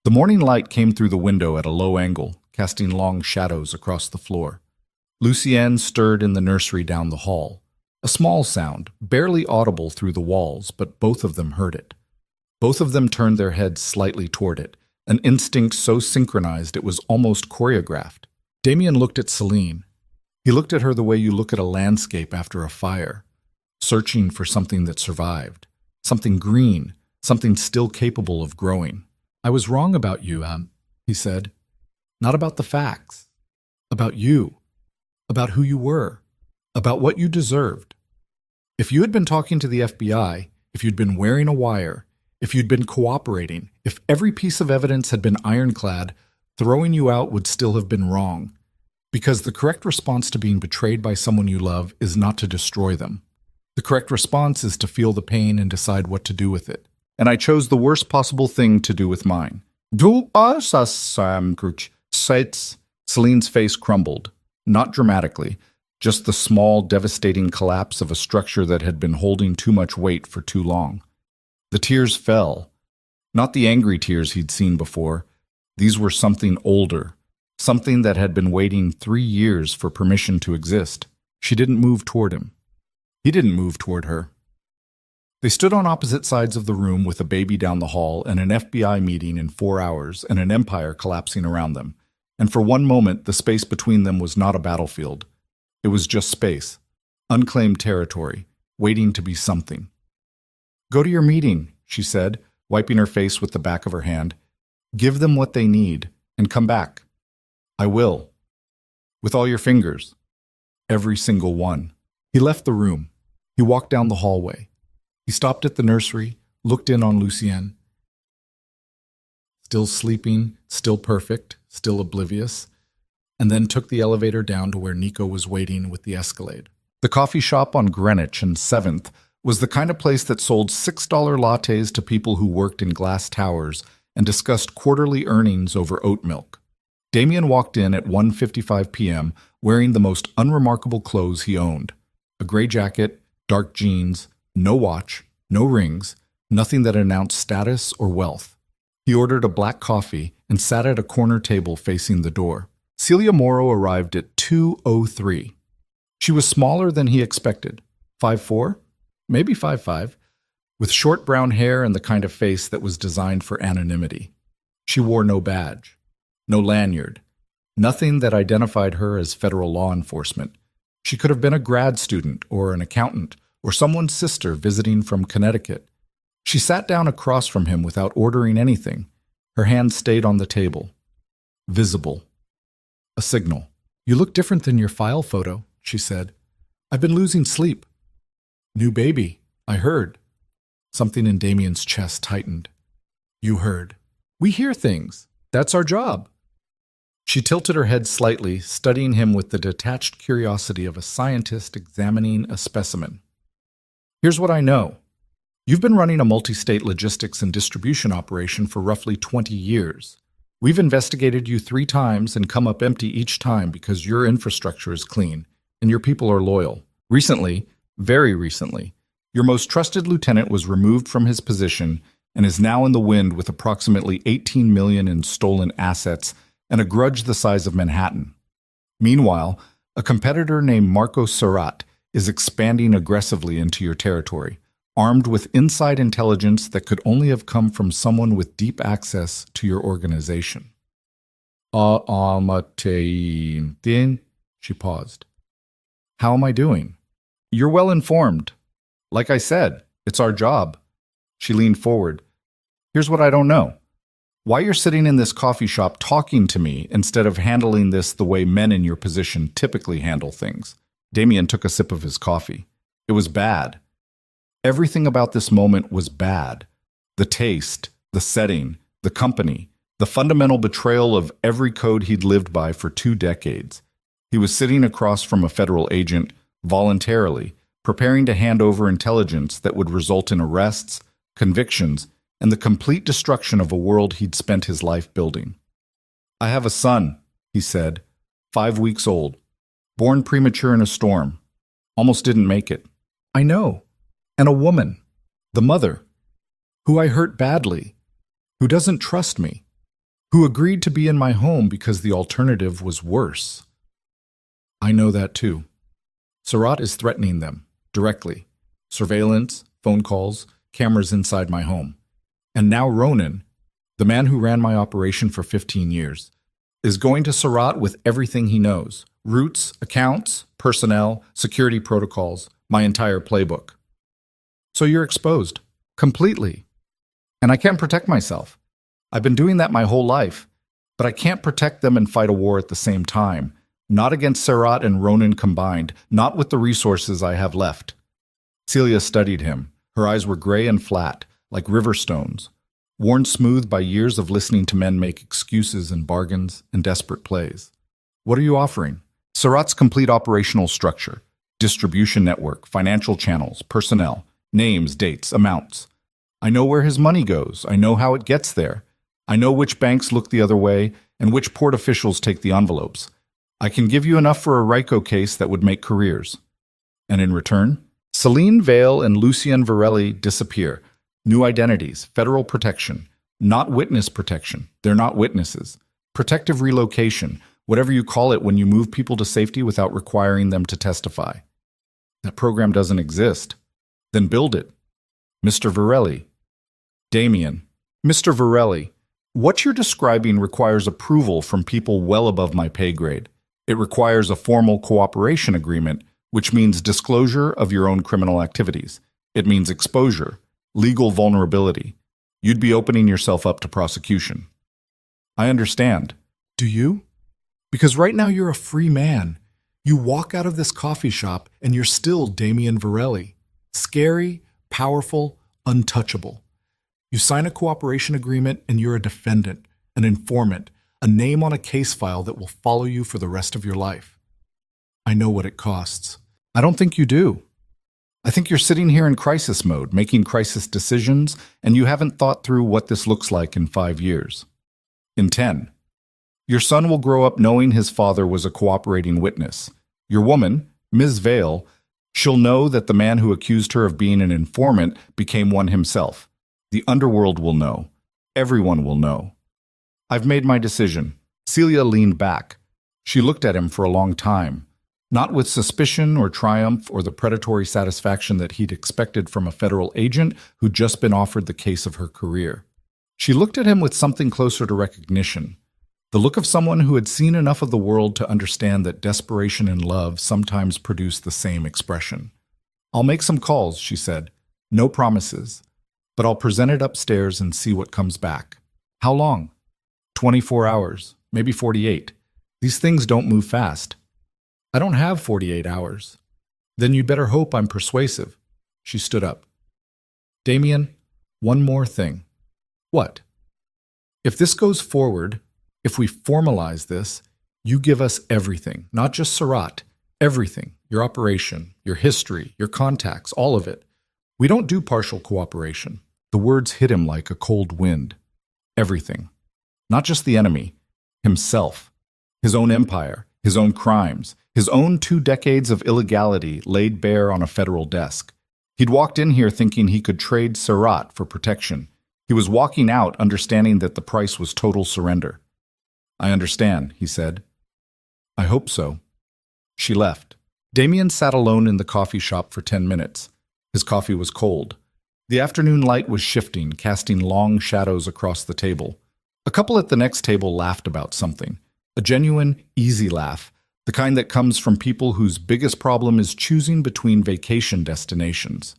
The morning light came through the window at a low angle, casting long shadows across the floor. Lucienne stirred in the nursery down the hall. A small sound, barely audible through the walls, but both of them heard it. Both of them turned their heads slightly toward it, an instinct so synchronized it was almost choreographed. Damien looked at Celine. He looked at her the way you look at a landscape after a fire, searching for something that survived, something green, something still capable of growing. I was wrong about you, he said. Not about the facts. About you. About who you were. About what you deserved. If you had been talking to the FBI, if you'd been wearing a wire, if you'd been cooperating, if every piece of evidence had been ironclad, throwing you out would still have been wrong. Because the correct response to being betrayed by someone you love is not to destroy them. The correct response is to feel the pain and decide what to do with it. And I chose the worst possible thing to do with mine. Celine's face crumbled, not dramatically, just the small, devastating collapse of a structure that had been holding too much weight for too long. The tears fell. Not the angry tears he'd seen before. These were something older, something that had been waiting 3 years for permission to exist. She didn't move toward him. He didn't move toward her. They stood on opposite sides of the room with a baby down the hall and an FBI meeting in 4 hours and an empire collapsing around them. And for one moment, the space between them was not a battlefield. It was just space, unclaimed territory, waiting to be something. Go to your meeting, she said, wiping her face with the back of her hand. Give them what they need, and come back. I will. With all your fingers. Every single one. He left the room. He walked down the hallway. He stopped at the nursery, looked in on Lucien. Still sleeping, still perfect, still oblivious, and then took the elevator down to where Nico was waiting with the Escalade. The coffee shop on Greenwich and 7th was the kind of place that sold $6 lattes to people who worked in glass towers and discussed quarterly earnings over oat milk. Damien walked in at 1:55 p.m. wearing the most unremarkable clothes he owned. A gray jacket, dark jeans, no watch, no rings, nothing that announced status or wealth. He ordered a black coffee and sat at a corner table facing the door. Celia Morrow arrived at 2:03. She was smaller than he expected, 5'4", maybe 5'5", with short brown hair and the kind of face that was designed for anonymity. She wore no badge, no lanyard, nothing that identified her as federal law enforcement. She could have been a grad student or an accountant or someone's sister visiting from Connecticut. She sat down across from him without ordering anything. Her hand stayed on the table. Visible. A signal. You look different than your file photo, she said. I've been losing sleep. New baby, I heard. Something in Damien's chest tightened. You heard. We hear things. That's our job. She tilted her head slightly, studying him with the detached curiosity of a scientist examining a specimen. Here's what I know. You've been running a multi-state logistics and distribution operation for roughly 20 years. We've investigated you 3 times and come up empty each time because your infrastructure is clean and your people are loyal. Recently, very recently, your most trusted lieutenant was removed from his position and is now in the wind with approximately $18 million in stolen assets and a grudge the size of Manhattan. Meanwhile, a competitor named Marco Surratt is expanding aggressively into your territory, armed with inside intelligence that could only have come from someone with deep access to your organization. She paused. How am I doing? You're well informed. Like I said, it's our job. She leaned forward. Here's what I don't know. Why you're sitting in this coffee shop talking to me instead of handling this the way men in your position typically handle things. Damien took a sip of his coffee. It was bad. Everything about this moment was bad. The taste, the setting, the company, the fundamental betrayal of every code he'd lived by for 2 decades. He was sitting across from a federal agent, voluntarily, preparing to hand over intelligence that would result in arrests, convictions, and the complete destruction of a world he'd spent his life building. I have a son, he said, 5 weeks old, born premature in a storm, almost didn't make it. I know. And a woman, the mother, who I hurt badly, who doesn't trust me, who agreed to be in my home because the alternative was worse. I know that too. Surratt is threatening them, directly. Surveillance, phone calls, cameras inside my home. And now Ronan, the man who ran my operation for 15 years, is going to Surratt with everything he knows. Routes, accounts, personnel, security protocols, my entire playbook. So you're exposed. Completely. And I can't protect myself. I've been doing that my whole life. But I can't protect them and fight a war at the same time. Not against Surratt and Ronan combined. Not with the resources I have left. Celia studied him. Her eyes were gray and flat, like river stones, worn smooth by years of listening to men make excuses and bargains and desperate plays. What are you offering? Surratt's complete operational structure, distribution network, financial channels, personnel, names, dates, amounts. I know where his money goes. I know how it gets there. I know which banks look the other way and which port officials take the envelopes. I can give you enough for a RICO case that would make careers. And in return, Celine Vale and Lucien Varelli disappear. New identities, federal protection, not witness protection. They're not witnesses. Protective relocation, whatever you call it when you move people to safety without requiring them to testify. That program doesn't exist. Then build it. Mr. Varelli. Damien. Mr. Varelli, what you're describing requires approval from people well above my pay grade. It requires a formal cooperation agreement, which means disclosure of your own criminal activities. It means exposure, legal vulnerability. You'd be opening yourself up to prosecution. I understand. Do you? Because right now you're a free man. You walk out of this coffee shop and you're still Damien Varelli. Scary, powerful, untouchable. You sign a cooperation agreement and you're a defendant, an informant, a name on a case file that will follow you for the rest of your life. I know what it costs. I don't think you do. I think you're sitting here in crisis mode, making crisis decisions, and you haven't thought through what this looks like in 5 years. In 10. Your son will grow up knowing his father was a cooperating witness. Your woman, Ms. Vale, she'll know that the man who accused her of being an informant became one himself. The underworld will know. Everyone will know. I've made my decision. Celia leaned back. She looked at him for a long time, not with suspicion or triumph or the predatory satisfaction that he'd expected from a federal agent who'd just been offered the case of her career. She looked at him with something closer to recognition, the look of someone who had seen enough of the world to understand that desperation and love sometimes produce the same expression. I'll make some calls, she said. No promises, but I'll present it upstairs and see what comes back. How long? 24 hours, maybe 48. These things don't move fast. I don't have 48 hours. Then you'd better hope I'm persuasive. She stood up. Damien, one more thing. What? If this goes forward, if we formalize this, you give us everything, not just Surratt, everything, your operation, your history, your contacts, all of it. We don't do partial cooperation. The words hit him like a cold wind. Everything. Not just the enemy, himself, his own empire, his own crimes, his own 2 decades of illegality laid bare on a federal desk. He'd walked in here thinking he could trade Surratt for protection. He was walking out understanding that the price was total surrender. I understand, he said. I hope so. She left. Damien sat alone in the coffee shop for 10 minutes. His coffee was cold. The afternoon light was shifting, casting long shadows across the table. A couple at the next table laughed about something. A genuine, easy laugh, the kind that comes from people whose biggest problem is choosing between vacation destinations.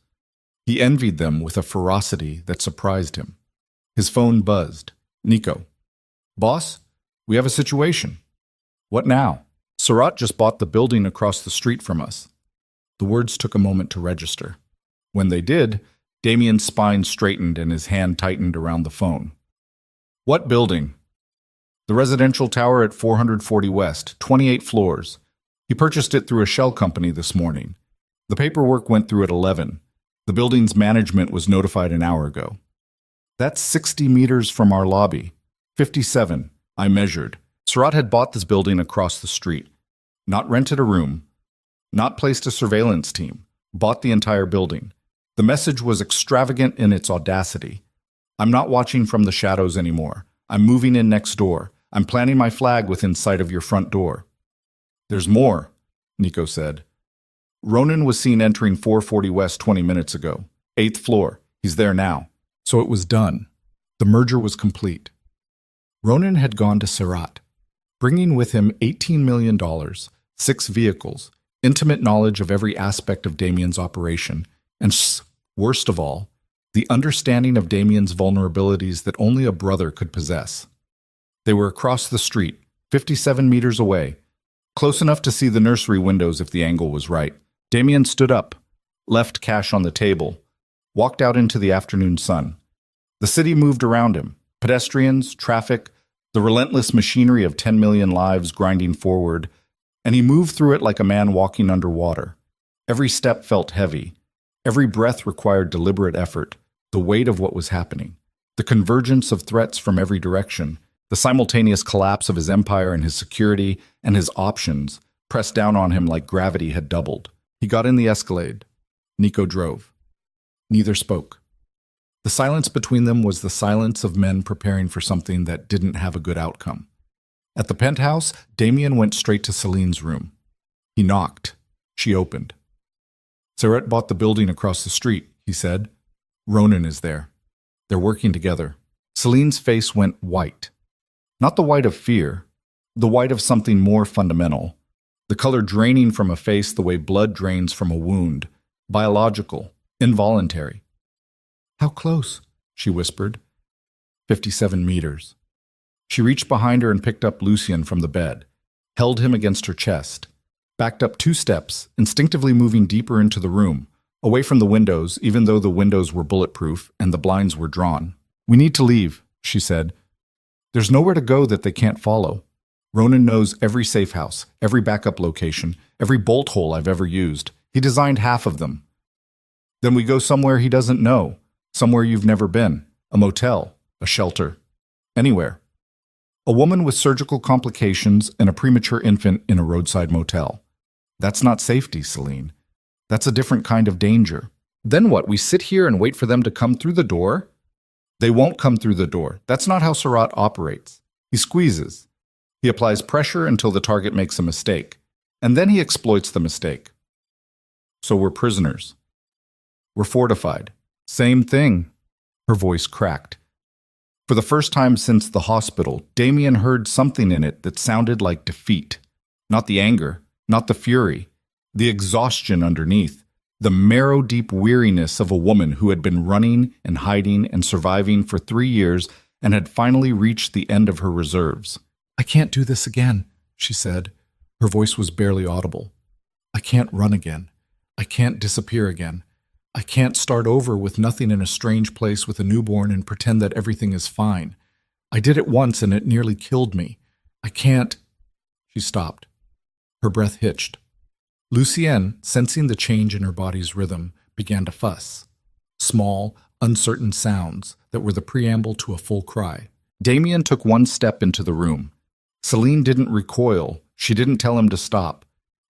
He envied them with a ferocity that surprised him. His phone buzzed. Nico. Boss, we have a situation. What now? Surratt just bought the building across the street from us. The words took a moment to register. When they did, Damien's spine straightened and his hand tightened around the phone. What building? The residential tower at 440 West, 28 floors. He purchased it through a shell company this morning. The paperwork went through at 11. The building's management was notified an hour ago. That's 60 meters from our lobby. 57, I measured. Surratt had bought this building across the street. Not rented a room. Not placed a surveillance team. Bought the entire building. The message was extravagant in its audacity. I'm not watching from the shadows anymore. I'm moving in next door. I'm planting my flag within sight of your front door. There's more, Nico said. Ronan was seen entering 440 West 20 minutes ago. 8th floor. He's there now. So it was done. The merger was complete. Ronan had gone to Surratt, bringing with him $18 million, 6 vehicles, intimate knowledge of every aspect of Damien's operation, and worst of all, the understanding of Damien's vulnerabilities that only a brother could possess. They were across the street, 57 meters away, close enough to see the nursery windows if the angle was right. Damien stood up, left cash on the table, walked out into the afternoon sun. The city moved around him, pedestrians, traffic, the relentless machinery of 10 million lives grinding forward, and he moved through it like a man walking underwater. Every step felt heavy. Every breath required deliberate effort, the weight of what was happening, the convergence of threats from every direction, the simultaneous collapse of his empire and his security and his options pressed down on him like gravity had doubled. He got in the Escalade. Nico drove. Neither spoke. The silence between them was the silence of men preparing for something that didn't have a good outcome. At the penthouse, Damien went straight to Celine's room. He knocked. She opened. Surratt bought the building across the street, he said. Ronan is there. They're working together. Celine's face went white. Not the white of fear, the white of something more fundamental. The color draining from a face the way blood drains from a wound. Biological, involuntary. How close? She whispered. 57 meters. She reached behind her and picked up Lucien from the bed, held him against her chest, backed up 2 steps, instinctively moving deeper into the room, away from the windows, even though the windows were bulletproof and the blinds were drawn. "We need to leave," she said. "There's nowhere to go that they can't follow. Ronan knows every safe house, every backup location, every bolt hole I've ever used. He designed half of them. Then we go somewhere he doesn't know, somewhere you've never been, a motel, a shelter, anywhere. A woman with surgical complications and a premature infant in a roadside motel. That's not safety, Celine. That's a different kind of danger. Then what, we sit here and wait for them to come through the door? They won't come through the door. That's not how Surratt operates. He squeezes. He applies pressure until the target makes a mistake, and then he exploits the mistake. So we're prisoners. We're fortified. Same thing." Her voice cracked. For the first time since the hospital, Damien heard something in it that sounded like defeat. Not the anger, not the fury, the exhaustion underneath, the marrow-deep weariness of a woman who had been running and hiding and surviving for 3 years and had finally reached the end of her reserves. "I can't do this again," she said. Her voice was barely audible. "I can't run again. I can't disappear again. I can't start over with nothing in a strange place with a newborn and pretend that everything is fine. I did it once and it nearly killed me. I can't." She stopped. Her breath hitched. Lucienne, sensing the change in her body's rhythm, began to fuss. Small, uncertain sounds that were the preamble to a full cry. Damien took 1 step into the room. Celine didn't recoil. She didn't tell him to stop.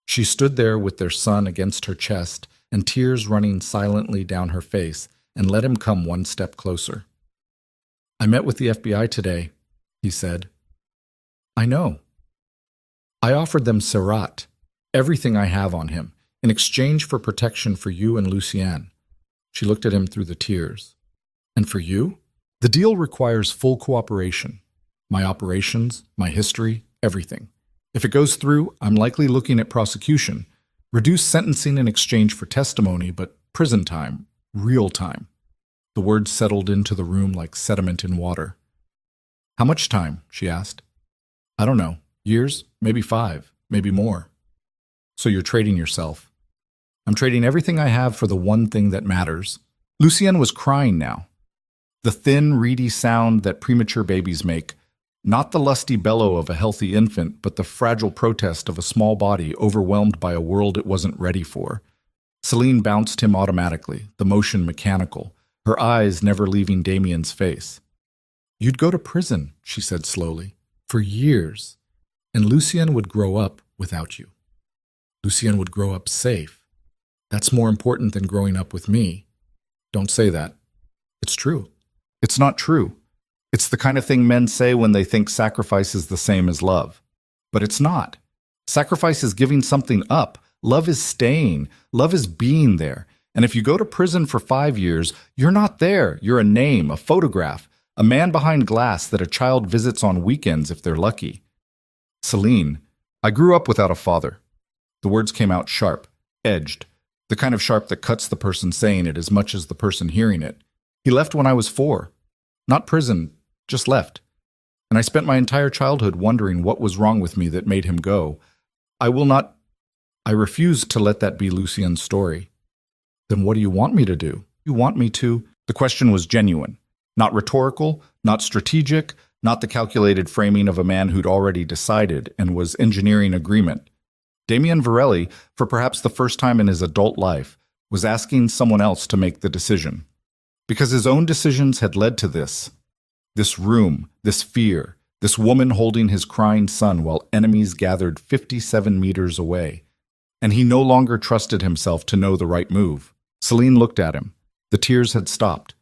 She stood there with their son against her chest and tears running silently down her face, and let him come 1 step closer. "I met with the FBI today," he said. "I know. I offered them Surratt, everything I have on him, in exchange for protection for you and Lucienne." She looked at him through the tears. "And for you? The deal requires full cooperation. My operations, my history, everything. If it goes through, I'm likely looking at prosecution. Reduced sentencing in exchange for testimony, but prison time, real time." The words settled into the room like sediment in water. "How much time?" she asked. "I don't know. Years? Maybe 5, maybe more." "So you're trading yourself." "I'm trading everything I have for the one thing that matters." Lucienne was crying now. The thin, reedy sound that premature babies make. Not the lusty bellow of a healthy infant, but the fragile protest of a small body overwhelmed by a world it wasn't ready for. Celine bounced him automatically, the motion mechanical, her eyes never leaving Damien's face. "You'd go to prison," she said slowly, "for years, and Lucien would grow up without you. Lucien would grow up safe. That's more important than growing up with me." "Don't say that." "It's true." "It's not true. It's the kind of thing men say when they think sacrifice is the same as love. But it's not. Sacrifice is giving something up. Love is staying. Love is being there. And if you go to prison for 5 years, you're not there. You're a name, a photograph, a man behind glass that a child visits on weekends if they're lucky." "Celine, I grew up without a father." The words came out sharp, edged, the kind of sharp that cuts the person saying it as much as the person hearing it. "He left when I was 4. Not prison, just left. And I spent my entire childhood wondering what was wrong with me that made him go. I refuse to let that be Lucien's story." "Then what do you want me to do?" "You want me to..." The question was genuine, not rhetorical, not strategic, not the calculated framing of a man who'd already decided and was engineering agreement. Damien Varelli, for perhaps the first time in his adult life, was asking someone else to make the decision. Because his own decisions had led to this. This room, this fear, this woman holding his crying son while enemies gathered 57 meters away. And he no longer trusted himself to know the right move. Celine looked at him. The tears had stopped.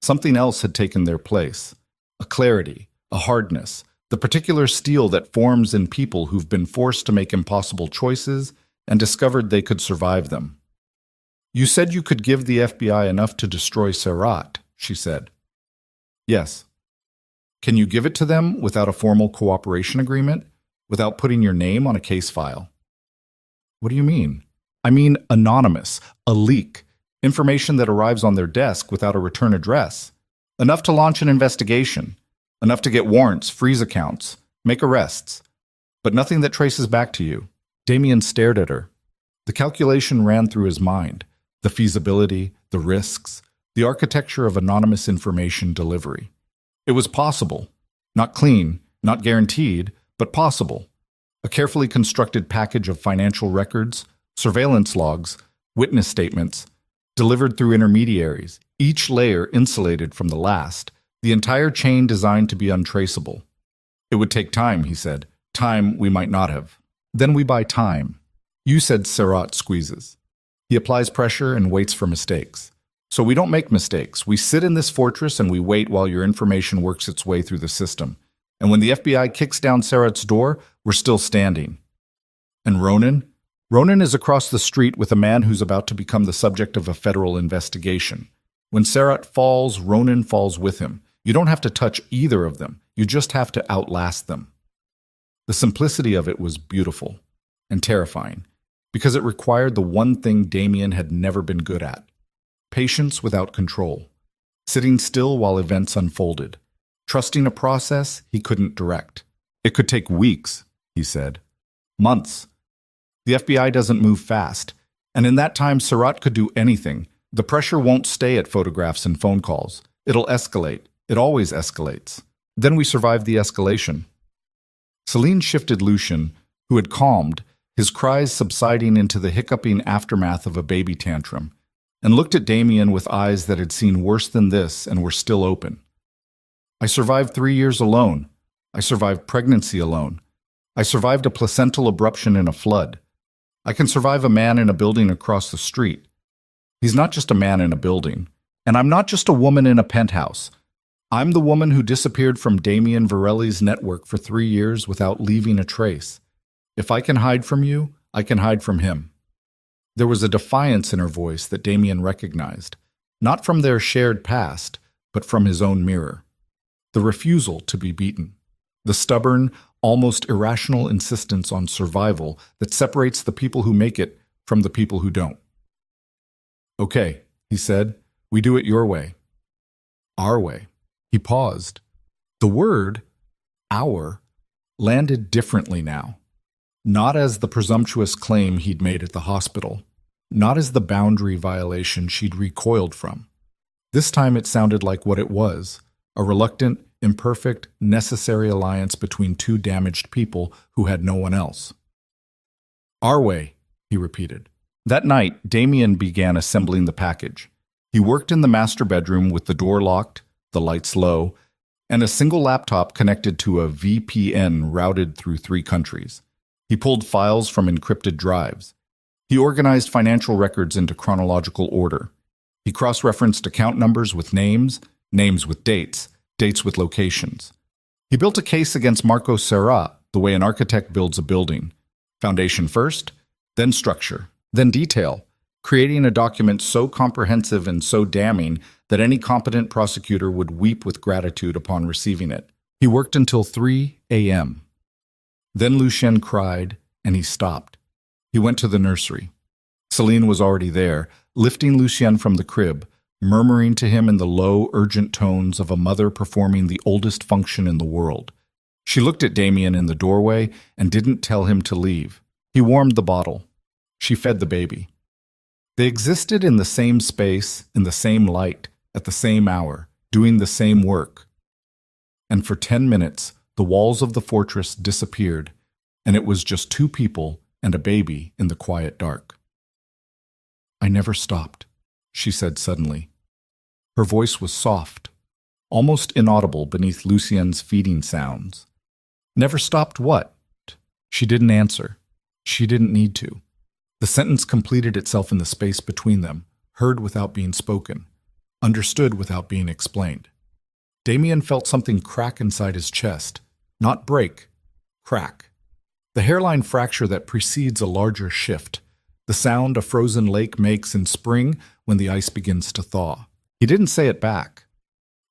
Something else had taken their place. A clarity, a hardness, the particular steel that forms in people who've been forced to make impossible choices and discovered they could survive them. "You said you could give the FBI enough to destroy Surratt," she said. "Yes." "Can you give it to them without a formal cooperation agreement, without putting your name on a case file?" "What do you mean?" "I mean anonymous, a leak, information that arrives on their desk without a return address. Enough to launch an investigation, Enough to get warrants, freeze accounts, make arrests, but nothing that traces back to you. Damien stared at her. The calculation ran through his mind. The feasibility, the risks, the architecture of anonymous information delivery. It was possible. Not clean, not guaranteed, but possible. A carefully constructed package of financial records, surveillance logs, witness statements, delivered through intermediaries, each layer insulated from the last, the entire chain designed to be untraceable. It would take time, he said. Time we might not have. Then we buy time. You said Serrat squeezes. He applies pressure and waits for mistakes. So we don't make mistakes. We sit in this fortress and we wait while your information works its way through the system. And when the FBI kicks down Serrat's door, we're still standing. And Ronan? Ronan is across the street with a man who's about to become the subject of a federal investigation. When Serrat falls, Ronan falls with him. You don't have to touch either of them. You just have to outlast them. The simplicity of it was beautiful and terrifying, because it required the one thing Damien had never been good at: patience without control, sitting still while events unfolded, trusting a process he couldn't direct. It could take weeks, he said. Months. The FBI doesn't move fast, and in that time Serrat could do anything. The pressure won't stay at photographs and phone calls. It'll escalate. It always escalates. Then we survived the escalation. Celine shifted Lucien, who had calmed, his cries subsiding into the hiccuping aftermath of a baby tantrum, and looked at Damien with eyes that had seen worse than this and were still open. I survived 3 years alone. I survived pregnancy alone. I survived a placental abruption in a flood. I can survive a man in a building across the street. He's not just a man in a building. And I'm not just a woman in a penthouse. I'm the woman who disappeared from Damien Varelli's network for 3 years without leaving a trace. If I can hide from you, I can hide from him. There was a defiance in her voice that Damien recognized, not from their shared past, but from his own mirror. The refusal to be beaten. The stubborn, almost irrational insistence on survival that separates the people who make it from the people who don't. Okay, he said, we do it your way. Our way. He paused. The word, our, landed differently now. Not as the presumptuous claim he'd made at the hospital. Not as the boundary violation she'd recoiled from. This time it sounded like what it was, a reluctant, imperfect, necessary alliance between two damaged people who had no one else. Our way, he repeated. That night, Damien began assembling the package. He worked in the master bedroom with the door locked, the lights low, and a single laptop connected to a VPN routed through 3 countries. He pulled files from encrypted drives. He organized financial records into chronological order. He cross-referenced account numbers with names, names with dates, dates with locations. He built a case against Marco Serrat the way an architect builds a building. Foundation first, then structure, then detail, creating a document so comprehensive and so damning that any competent prosecutor would weep with gratitude upon receiving it. He worked until 3 a.m. Then Lucien cried, and he stopped. He went to the nursery. Celine was already there, lifting Lucien from the crib, murmuring to him in the low, urgent tones of a mother performing the oldest function in the world. She looked at Damien in the doorway and didn't tell him to leave. He warmed the bottle. She fed the baby. They existed in the same space, in the same light, at the same hour, doing the same work. And for 10 minutes, the walls of the fortress disappeared, and it was just 2 people and a baby in the quiet dark. I never stopped, she said suddenly. Her voice was soft, almost inaudible beneath Lucien's feeding sounds. Never stopped what? She didn't answer. She didn't need to. The sentence completed itself in the space between them, heard without being spoken, understood without being explained. Damien felt something crack inside his chest. Not break, crack. The hairline fracture that precedes a larger shift, the sound a frozen lake makes in spring when the ice begins to thaw. He didn't say it back.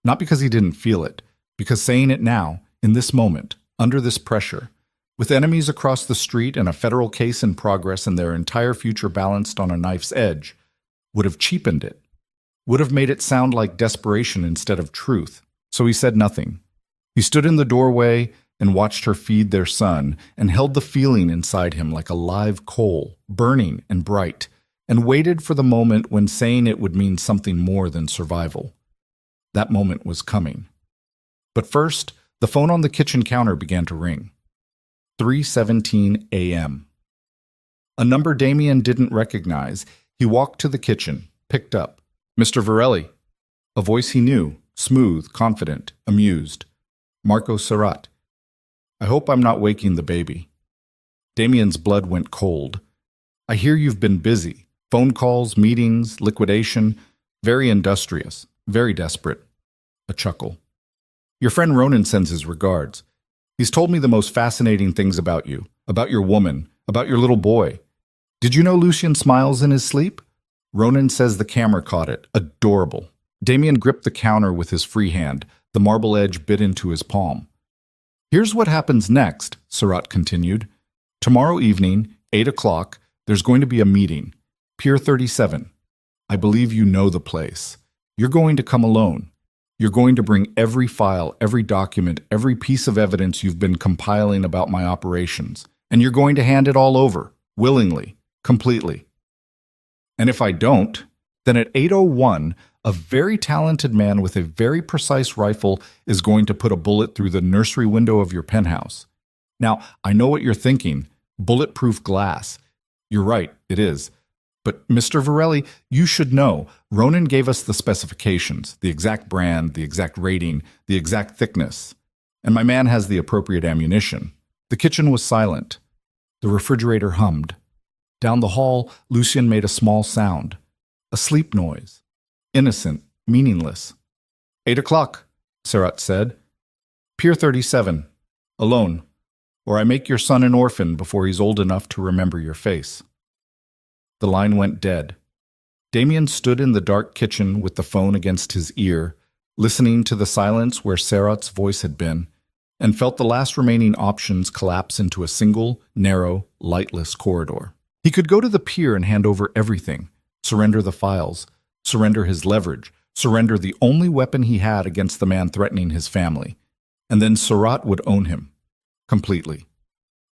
Not because he didn't feel it, because saying it now, in this moment, under this pressure, with enemies across the street and a federal case in progress and their entire future balanced on a knife's edge, would have cheapened it, would have made it sound like desperation instead of truth. So he said nothing. He stood in the doorway and watched her feed their son and held the feeling inside him like a live coal, burning and bright, and waited for the moment when saying it would mean something more than survival. That moment was coming. But first, the phone on the kitchen counter began to ring. 3:17 a.m. A number Damien didn't recognize. He walked to the kitchen, picked up. Mr. Varelli. A voice he knew, smooth, confident, amused. Marco Surratt. I hope I'm not waking the baby. Damien's blood went cold. I hear you've been busy. Phone calls, meetings, liquidation. Very industrious, very desperate. A chuckle. Your friend Ronan sends his regards. He's told me the most fascinating things about you, about your woman, about your little boy. Did you know Lucien smiles in his sleep? Ronan says the camera caught it. Adorable. Damien gripped the counter with his free hand. The marble edge bit into his palm. Here's what happens next, Surratt continued. Tomorrow evening, 8 o'clock, there's going to be a meeting. Pier 37. I believe you know the place. You're going to come alone. You're going to bring every file, every document, every piece of evidence you've been compiling about my operations. And you're going to hand it all over, willingly, completely. And if I don't, then at 8:01, a very talented man with a very precise rifle is going to put a bullet through the nursery window of your penthouse. Now, I know what you're thinking. Bulletproof glass. You're right, it is. But, Mr. Varelli, you should know, Ronan gave us the specifications, the exact brand, the exact rating, the exact thickness. And my man has the appropriate ammunition. The kitchen was silent. The refrigerator hummed. Down the hall, Lucien made a small sound. A sleep noise. Innocent, meaningless. 8 o'clock, Surratt said. Pier 37. Alone. Or I make your son an orphan before he's old enough to remember your face. The line went dead. Damien stood in the dark kitchen with the phone against his ear, listening to the silence where Surratt's voice had been, and felt the last remaining options collapse into a single, narrow, lightless corridor. He could go to the pier and hand over everything, surrender the files, surrender his leverage, surrender the only weapon he had against the man threatening his family, and then Surratt would own him, completely,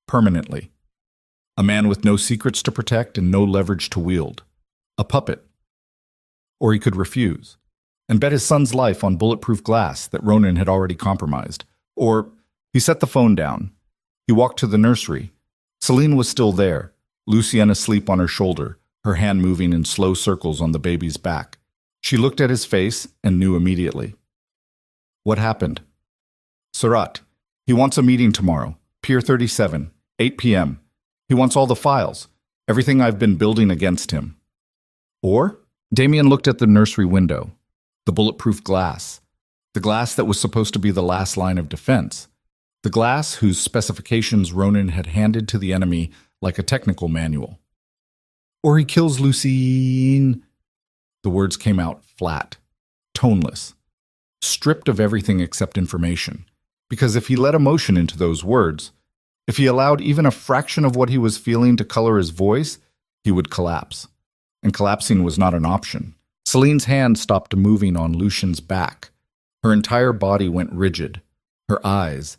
permanently. A man with no secrets to protect and no leverage to wield. A puppet. Or he could refuse, and bet his son's life on bulletproof glass that Ronan had already compromised. Or he set the phone down. He walked to the nursery. Celine was still there, Lucien asleep on her shoulder, her hand moving in slow circles on the baby's back. She looked at his face and knew immediately. What happened? Surratt. He wants a meeting tomorrow. Pier 37, 8 p.m. He wants all the files, everything I've been building against him. Or? Damien looked at the nursery window, the bulletproof glass, the glass that was supposed to be the last line of defense, the glass whose specifications Ronan had handed to the enemy like a technical manual. Or he kills Lucien. The words came out flat, toneless, stripped of everything except information. Because if he let emotion into those words, if he allowed even a fraction of what he was feeling to color his voice, he would collapse. And collapsing was not an option. Celine's hand stopped moving on Lucien's back. Her entire body went rigid. Her eyes,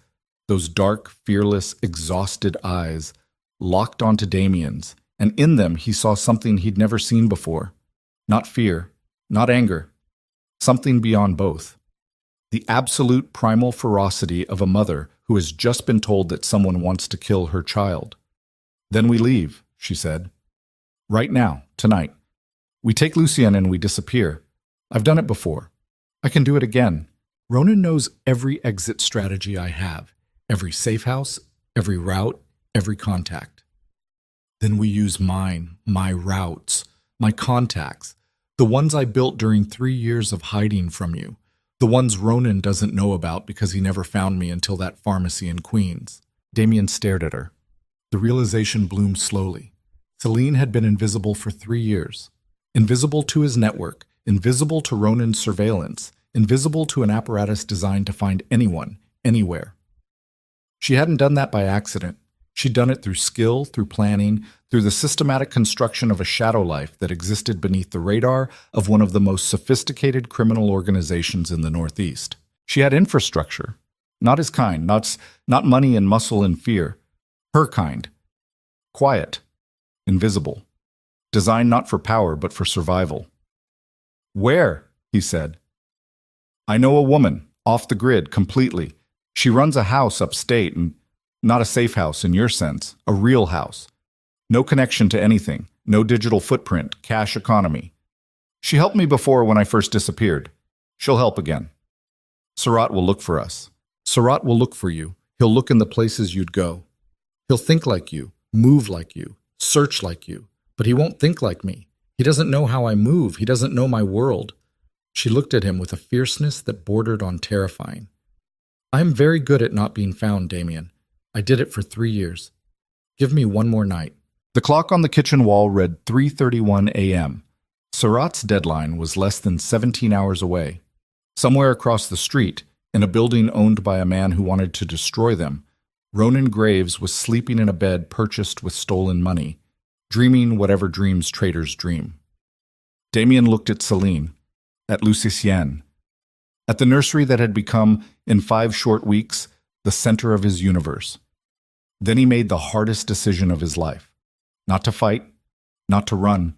those dark, fearless, exhausted eyes, locked onto Damien's, and in them he saw something he'd never seen before. Not fear, not anger, something beyond both. The absolute primal ferocity of a mother who has just been told that someone wants to kill her child. Then we leave, she said. Right now, tonight. We take Lucien and we disappear. I've done it before. I can do it again. Ronan knows every exit strategy I have, every safe house, every route, every contact. Then we use mine, my routes, my contacts, the ones I built during 3 years of hiding from you. The ones Ronan doesn't know about because he never found me until that pharmacy in Queens. Damien stared at her. The realization bloomed slowly. Celine had been invisible for 3 years. Invisible to his network, invisible to Ronan's surveillance, invisible to an apparatus designed to find anyone, anywhere. She hadn't done that by accident. She'd done it through skill, through planning, through the systematic construction of a shadow life that existed beneath the radar of one of the most sophisticated criminal organizations in the Northeast. She had infrastructure. Not his kind, not money and muscle and fear. Her kind. Quiet. Invisible. Designed not for power, but for survival. Where? He said. I know a woman, off the grid, completely. She runs a house upstate, and not a safe house in your sense, a real house. No connection to anything, no digital footprint, cash economy. She helped me before when I first disappeared. She'll help again. Surat will look for us. Surat will look for you. He'll look in the places you'd go. He'll think like you, move like you, search like you, but he won't think like me. He doesn't know how I move. He doesn't know my world. She looked at him with a fierceness that bordered on terrifying. I'm very good at not being found, Damien. I did it for 3 years. Give me one more night. The clock on the kitchen wall read 3:31 a.m. Surat's deadline was less than 17 hours away. Somewhere across the street, in a building owned by a man who wanted to destroy them, Ronan Graves was sleeping in a bed purchased with stolen money, dreaming whatever dreams traitors dream. Damien looked at Celine, at Lucien, at the nursery that had become, in 5 short weeks, the center of his universe. Then he made the hardest decision of his life. Not to fight, not to run,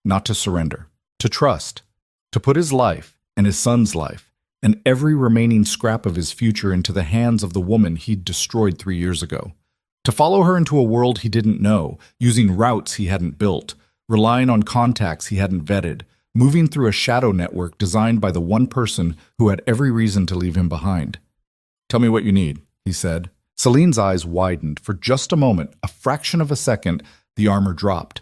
not to surrender. To trust. To put his life, and his son's life, and every remaining scrap of his future into the hands of the woman he'd destroyed 3 years ago. To follow her into a world he didn't know, using routes he hadn't built, relying on contacts he hadn't vetted, moving through a shadow network designed by the one person who had every reason to leave him behind. Tell me what you need, he said. Celine's eyes widened. For just a moment, a fraction of a second, the armor dropped.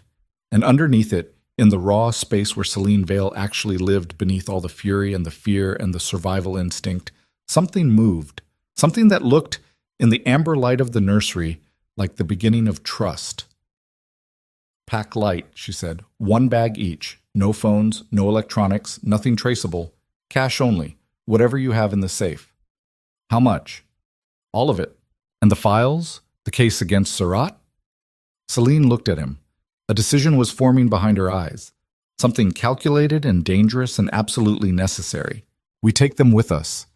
And underneath it, in the raw space where Celine Vale actually lived beneath all the fury and the fear and the survival instinct, something moved. Something that looked, in the amber light of the nursery, like the beginning of trust. Pack light, she said. 1 bag each. No phones, no electronics, nothing traceable. Cash only. Whatever you have in the safe. How much? All of it. And the files? The case against Surat? Celine looked at him. A decision was forming behind her eyes. Something calculated and dangerous and absolutely necessary. We take them with us.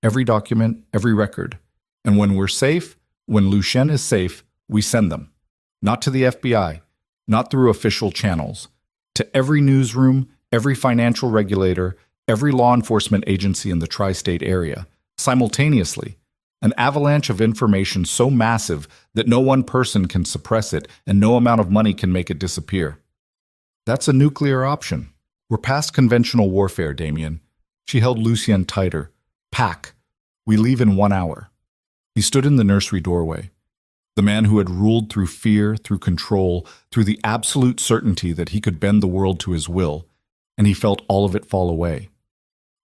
Every document, every record. And when we're safe, when Lucien is safe, we send them. Not to the FBI, not through official channels. To every newsroom, every financial regulator, every law enforcement agency in the tri-state area. Simultaneously. An avalanche of information so massive that no one person can suppress it and no amount of money can make it disappear. That's a nuclear option. We're past conventional warfare, Damien. She held Lucien tighter. Pack. We leave in 1 hour. He stood in the nursery doorway. The man who had ruled through fear, through control, through the absolute certainty that he could bend the world to his will, and he felt all of it fall away.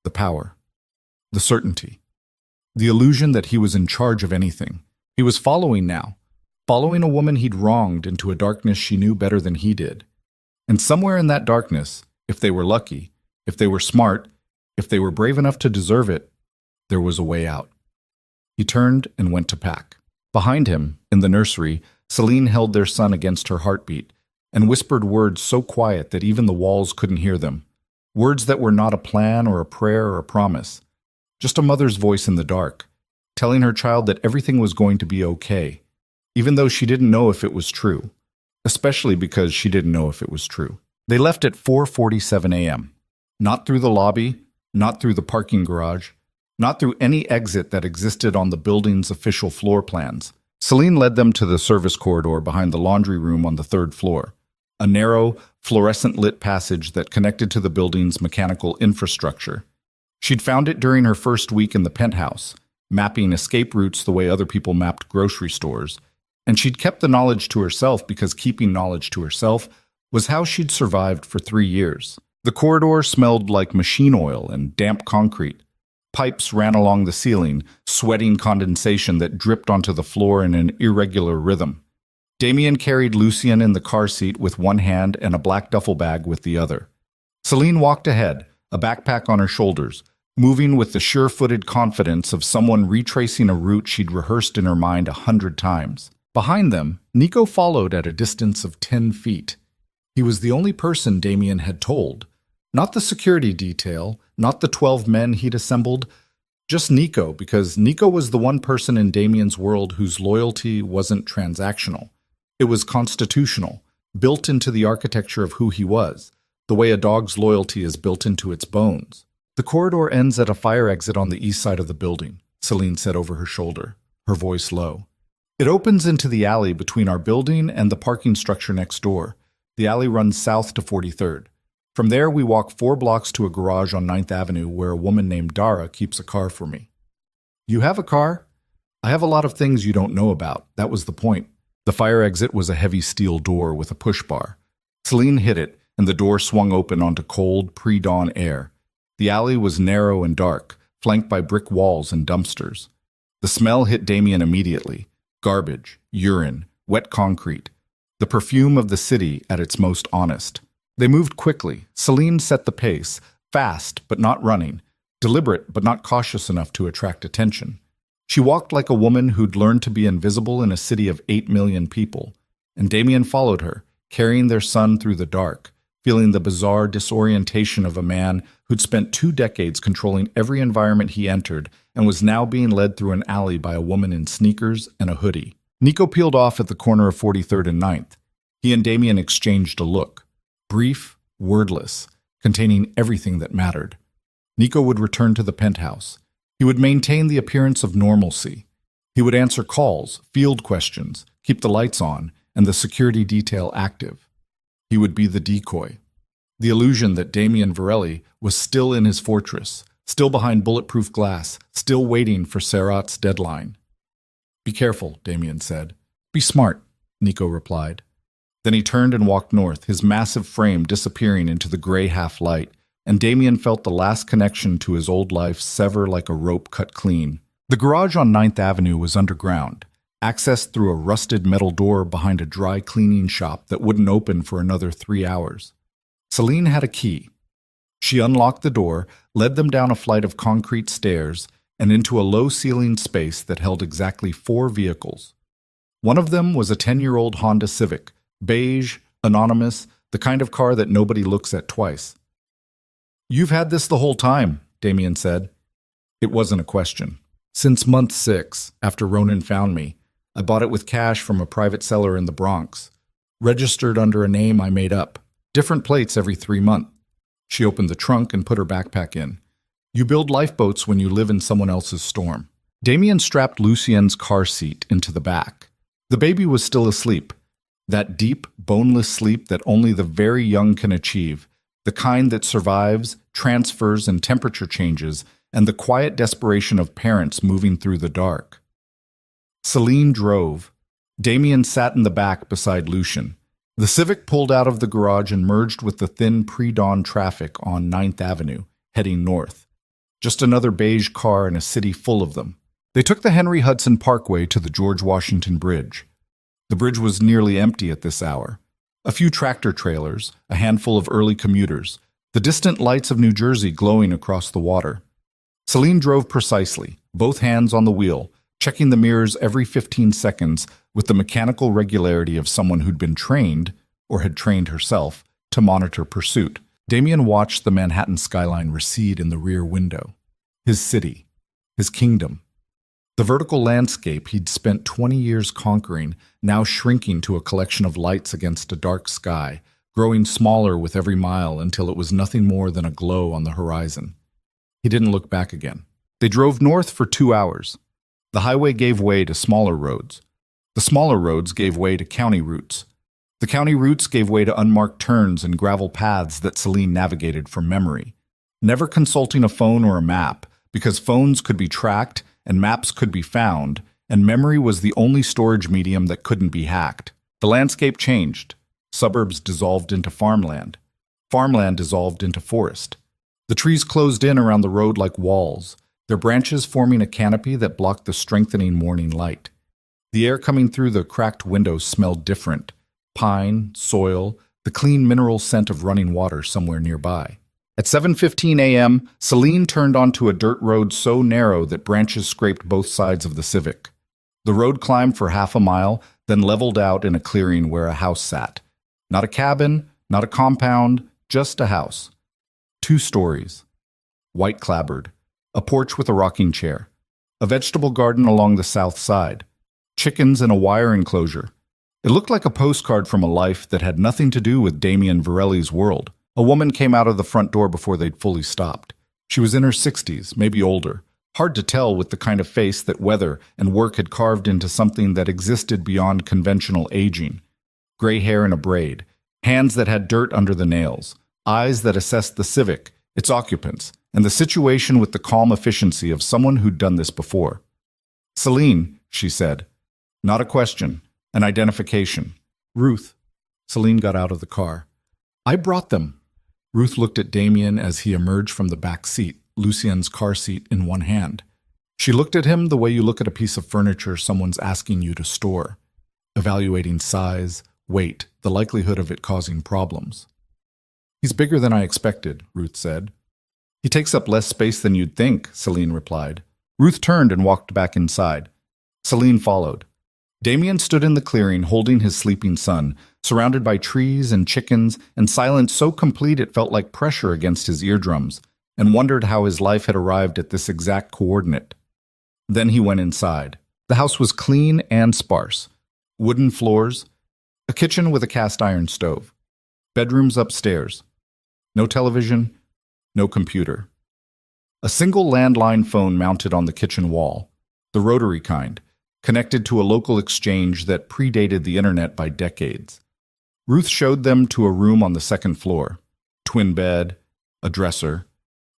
The power. The certainty. The illusion that he was in charge of anything. He was following now. Following a woman he'd wronged into a darkness she knew better than he did. And somewhere in that darkness, if they were lucky, if they were smart, if they were brave enough to deserve it, there was a way out. He turned and went to pack. Behind him, in the nursery, Celine held their son against her heartbeat and whispered words so quiet that even the walls couldn't hear them. Words that were not a plan or a prayer or a promise. Just a mother's voice in the dark, telling her child that everything was going to be okay, even though she didn't know if it was true, especially because she didn't know if it was true. They left at 4:47 a.m., not through the lobby, not through the parking garage, not through any exit that existed on the building's official floor plans. Celine led them to the service corridor behind the laundry room on the 3rd floor, a narrow, fluorescent-lit passage that connected to the building's mechanical infrastructure. She'd found it during her first week in the penthouse, mapping escape routes the way other people mapped grocery stores, and she'd kept the knowledge to herself because keeping knowledge to herself was how she'd survived for 3 years. The corridor smelled like machine oil and damp concrete. Pipes ran along the ceiling, sweating condensation that dripped onto the floor in an irregular rhythm. Damien carried Lucien in the car seat with one hand and a black duffel bag with the other. Celine walked ahead, a backpack on her shoulders, moving with the sure-footed confidence of someone retracing a route she'd rehearsed in her mind 100 times. Behind them, Nico followed at a distance of 10 feet. He was the only person Damien had told. Not the security detail, not the 12 men he'd assembled, Just Nico, because Nico was the one person in Damien's world whose loyalty wasn't transactional. It was constitutional, built into the architecture of who he was, the way a dog's loyalty is built into its bones. The corridor ends at a fire exit on the east side of the building, Celine said over her shoulder, her voice low. It opens into the alley between our building and the parking structure next door. The alley runs south to 43rd. From there, we walk 4 blocks to a garage on 9th Avenue where a woman named Dara keeps a car for me. You have a car? I have a lot of things you don't know about. That was the point. The fire exit was a heavy steel door with a push bar. Celine hit it, and the door swung open onto cold, pre-dawn air. The alley was narrow and dark, flanked by brick walls and dumpsters. The smell hit Damien immediately. Garbage, urine, wet concrete. The perfume of the city at its most honest. They moved quickly. Celine set the pace, fast but not running, deliberate but not cautious enough to attract attention. She walked like a woman who'd learned to be invisible in a city of 8 million people, and Damien followed her, carrying their son through the dark, feeling the bizarre disorientation of a man who'd spent 2 decades controlling every environment he entered and was now being led through an alley by a woman in sneakers and a hoodie. Nico peeled off at the corner of 43rd and 9th. He and Damien exchanged a look. Brief, wordless, containing everything that mattered. Nico would return to the penthouse. He would maintain the appearance of normalcy. He would answer calls, field questions, keep the lights on, and the security detail active. He would be the decoy. The illusion that Damien Varelli was still in his fortress, still behind bulletproof glass, still waiting for Serrat's deadline. Be careful, Damien said. Be smart, Nico replied. Then he turned and walked north, his massive frame disappearing into the gray half-light, and Damien felt the last connection to his old life sever like a rope cut clean. The garage on 9th Avenue was underground, accessed through a rusted metal door behind a dry cleaning shop that wouldn't open for another 3 hours. Celine had a key. She unlocked the door, led them down a flight of concrete stairs, and into a low-ceilinged space that held exactly 4 vehicles. One of them was a 10-year-old Honda Civic, beige, anonymous, the kind of car that nobody looks at twice. You've had this the whole time, Damien said. It wasn't a question. Since month 6, after Ronan found me, I bought it with cash from a private seller in the Bronx, registered under a name I made up, different plates every 3 months. She opened the trunk and put her backpack in. You build lifeboats when you live in someone else's storm. Damien strapped Lucien's car seat into the back. The baby was still asleep. That deep, boneless sleep that only the very young can achieve, the kind that survives, transfers, and temperature changes, and the quiet desperation of parents moving through the dark. Celine drove. Damien sat in the back beside Lucien. The Civic pulled out of the garage and merged with the thin pre-dawn traffic on 9th Avenue, heading north. Just another beige car in a city full of them. They took the Henry Hudson Parkway to the George Washington Bridge. The bridge was nearly empty at this hour. A few tractor trailers, a handful of early commuters, the distant lights of New Jersey glowing across the water. Celine drove precisely, both hands on the wheel, checking the mirrors every 15 seconds with the mechanical regularity of someone who'd been trained, or had trained herself, to monitor pursuit. Damien watched the Manhattan skyline recede in the rear window. His city, his kingdom. The vertical landscape he'd spent 20 years conquering, now shrinking to a collection of lights against a dark sky, growing smaller with every mile until it was nothing more than a glow on the horizon. He didn't look back again. They drove north for 2 hours. The highway gave way to smaller roads. The smaller roads gave way to county routes. The county routes gave way to unmarked turns and gravel paths that Celine navigated from memory, never consulting a phone or a map, because phones could be tracked and maps could be found, and memory was the only storage medium that couldn't be hacked. The landscape changed. Suburbs dissolved into farmland. Farmland dissolved into forest. The trees closed in around the road like walls, their branches forming a canopy that blocked the strengthening morning light. The air coming through the cracked windows smelled different. Pine, soil, the clean mineral scent of running water somewhere nearby. At 7:15 a.m., Celine turned onto a dirt road so narrow that branches scraped both sides of the Civic. The road climbed for half a mile, then leveled out in a clearing where a house sat. Not a cabin, not a compound, just a house. 2 stories. White clapboard. a porch with a rocking chair, a vegetable garden along the south side, chickens in a wire enclosure. It looked like a postcard from a life that had nothing to do with Damien Varelli's world. A woman came out of the front door before they'd fully stopped. She was in her 60s, maybe older. Hard to tell with the kind of face that weather and work had carved into something that existed beyond conventional aging. Gray hair in a braid, hands that had dirt under the nails, eyes that assessed the Civic, its occupants, and the situation with the calm efficiency of someone who'd done this before. "Celine," she said. Not a question, an identification. "Ruth." Celine got out of the car. "I brought them." Ruth looked at Damien as he emerged from the back seat, Lucien's car seat in one hand. She looked at him the way you look at a piece of furniture someone's asking you to store, evaluating size, weight, the likelihood of it causing problems. "He's bigger than I expected," Ruth said. "He takes up less space than you'd think," Celine replied. Ruth turned and walked back inside. Celine followed. Damien stood in the clearing holding his sleeping son, surrounded by trees and chickens and silence so complete it felt like pressure against his eardrums, and wondered how his life had arrived at this exact coordinate. Then he went inside. The house was clean and sparse. Wooden floors, a kitchen with a cast-iron stove, bedrooms upstairs. No television, no computer. A single landline phone mounted on the kitchen wall, the rotary kind, connected to a local exchange that predated the internet by decades. Ruth showed them to a room on the second floor. Twin bed, a dresser,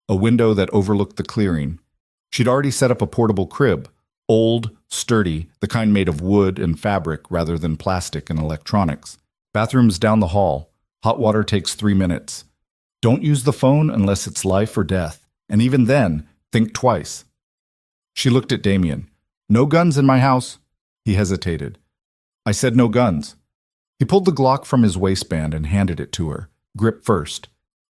a window that overlooked the clearing. She'd already set up a portable crib, old, sturdy, the kind made of wood and fabric rather than plastic and electronics. Bathrooms down the hall. Hot water takes 3 minutes. Don't use the phone unless it's life or death, and even then, think twice. She looked at Damien. "No guns in my house." He hesitated. "I said no guns." He pulled the Glock from his waistband and handed it to her, grip first.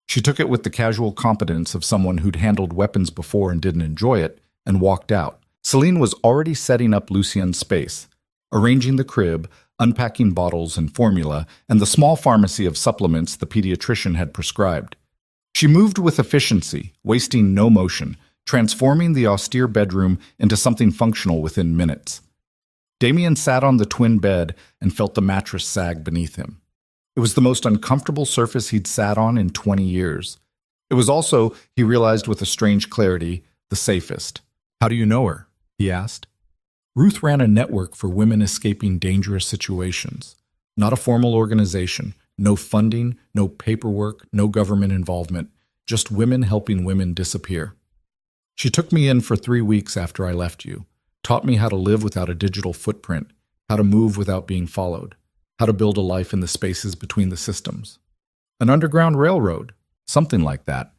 She took it with the casual competence of someone who'd handled weapons before and didn't enjoy it, and walked out. Celine was already setting up Lucien's space, arranging the crib, unpacking bottles and formula, and the small pharmacy of supplements the pediatrician had prescribed. She moved with efficiency, wasting no motion, transforming the austere bedroom into something functional within minutes. Damien sat on the twin bed and felt the mattress sag beneath him. It was the most uncomfortable surface he'd sat on in 20 years. It was also, he realized with a strange clarity, the safest. "How do you know her?" he asked. Ruth ran a network for women escaping dangerous situations. Not a formal organization, no funding, no paperwork, no government involvement, just women helping women disappear. "She took me in for 3 weeks after I left you, taught me how to live without a digital footprint, how to move without being followed, how to build a life in the spaces between the systems. An underground railroad, something like that.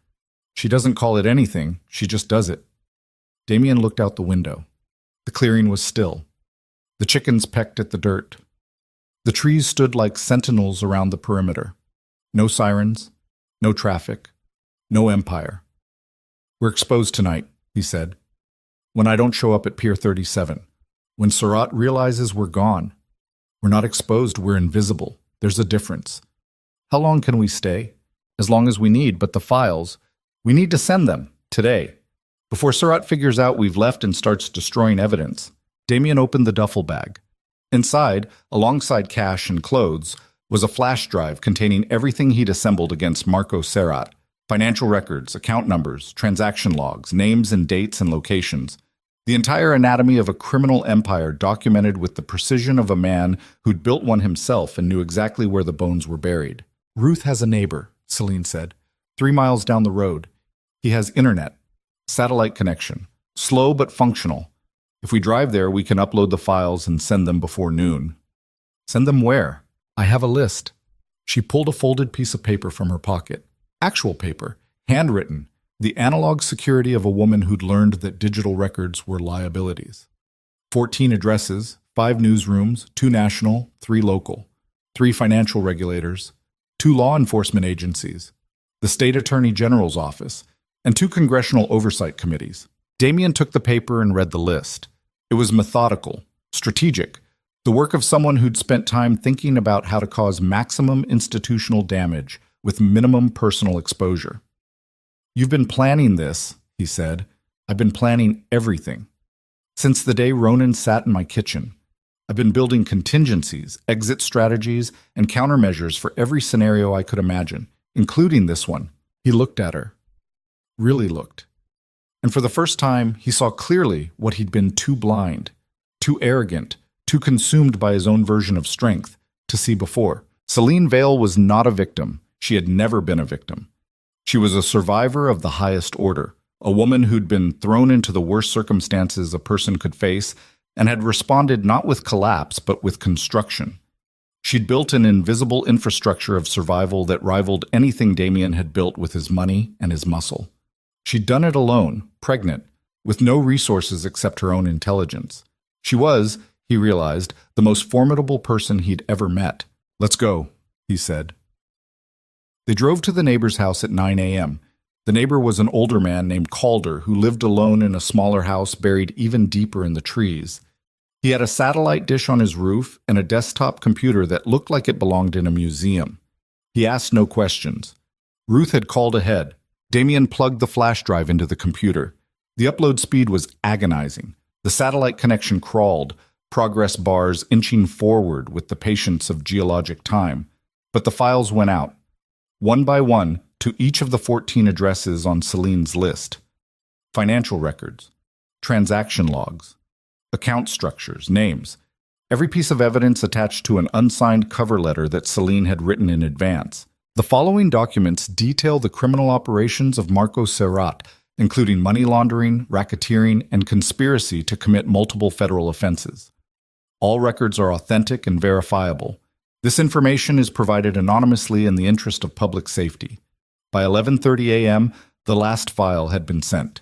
She doesn't call it anything, she just does it." Damien looked out the window. The clearing was still. The chickens pecked at the dirt. The trees stood like sentinels around the perimeter. No sirens, no traffic, no empire. "We're exposed tonight," he said. "When I don't show up at Pier 37. When Surratt realizes we're gone. We're not exposed, we're invisible. There's a difference. How long can we stay? As long as we need, but the files, we need to send them, today. Before Surratt figures out we've left and starts destroying evidence." Damien opened the duffel bag. Inside, alongside cash and clothes, was a flash drive containing everything he'd assembled against Marco Surratt. Financial records, account numbers, transaction logs, names and dates and locations. The entire anatomy of a criminal empire documented with the precision of a man who'd built one himself and knew exactly where the bones were buried. "Ruth has a neighbor," Celine said. 3 miles down the road. He has internet. Satellite connection. Slow but functional. If we drive there, we can upload the files and send them before noon." "Send them where?" "I have a list." She pulled a folded piece of paper from her pocket. Actual paper, handwritten, the analog security of a woman who'd learned that digital records were liabilities. 14 addresses, 5 newsrooms, 2 national, 3 local, 3 financial regulators, 2 law enforcement agencies, the State Attorney General's office, and 2 congressional oversight committees. Damien took the paper and read the list. It was methodical, strategic, the work of someone who'd spent time thinking about how to cause maximum institutional damage with minimum personal exposure. "You've been planning this," he said. I've been planning everything. Since the day Ronan sat in my kitchen, I've been building contingencies, exit strategies, and countermeasures for every scenario I could imagine, including this one. He looked at her. Really looked. And for the first time, he saw clearly what he'd been too blind, too arrogant, too consumed by his own version of strength to see before. Celine Vale was not a victim. She had never been a victim. She was a survivor of the highest order, a woman who'd been thrown into the worst circumstances a person could face and had responded not with collapse but with construction. She'd built an invisible infrastructure of survival that rivaled anything Damien had built with his money and his muscle. She'd done it alone, pregnant, with no resources except her own intelligence. She was, he realized, the most formidable person he'd ever met. "Let's go," he said. They drove to the neighbor's house at 9 a.m. The neighbor was an older man named Calder who lived alone in a smaller house buried even deeper in the trees. He had a satellite dish on his roof and a desktop computer that looked like it belonged in a museum. He asked no questions. Ruth had called ahead. Damien plugged the flash drive into the computer. The upload speed was agonizing. The satellite connection crawled, progress bars inching forward with the patience of geologic time. But the files went out, one by one, to each of the 14 addresses on Celine's list. Financial records, transaction logs, account structures, names, every piece of evidence attached to an unsigned cover letter that Celine had written in advance. The following documents detail the criminal operations of Marco Serrat, including money laundering, racketeering, and conspiracy to commit multiple federal offenses. All records are authentic and verifiable. This information is provided anonymously in the interest of public safety. By 11:30 a.m., the last file had been sent.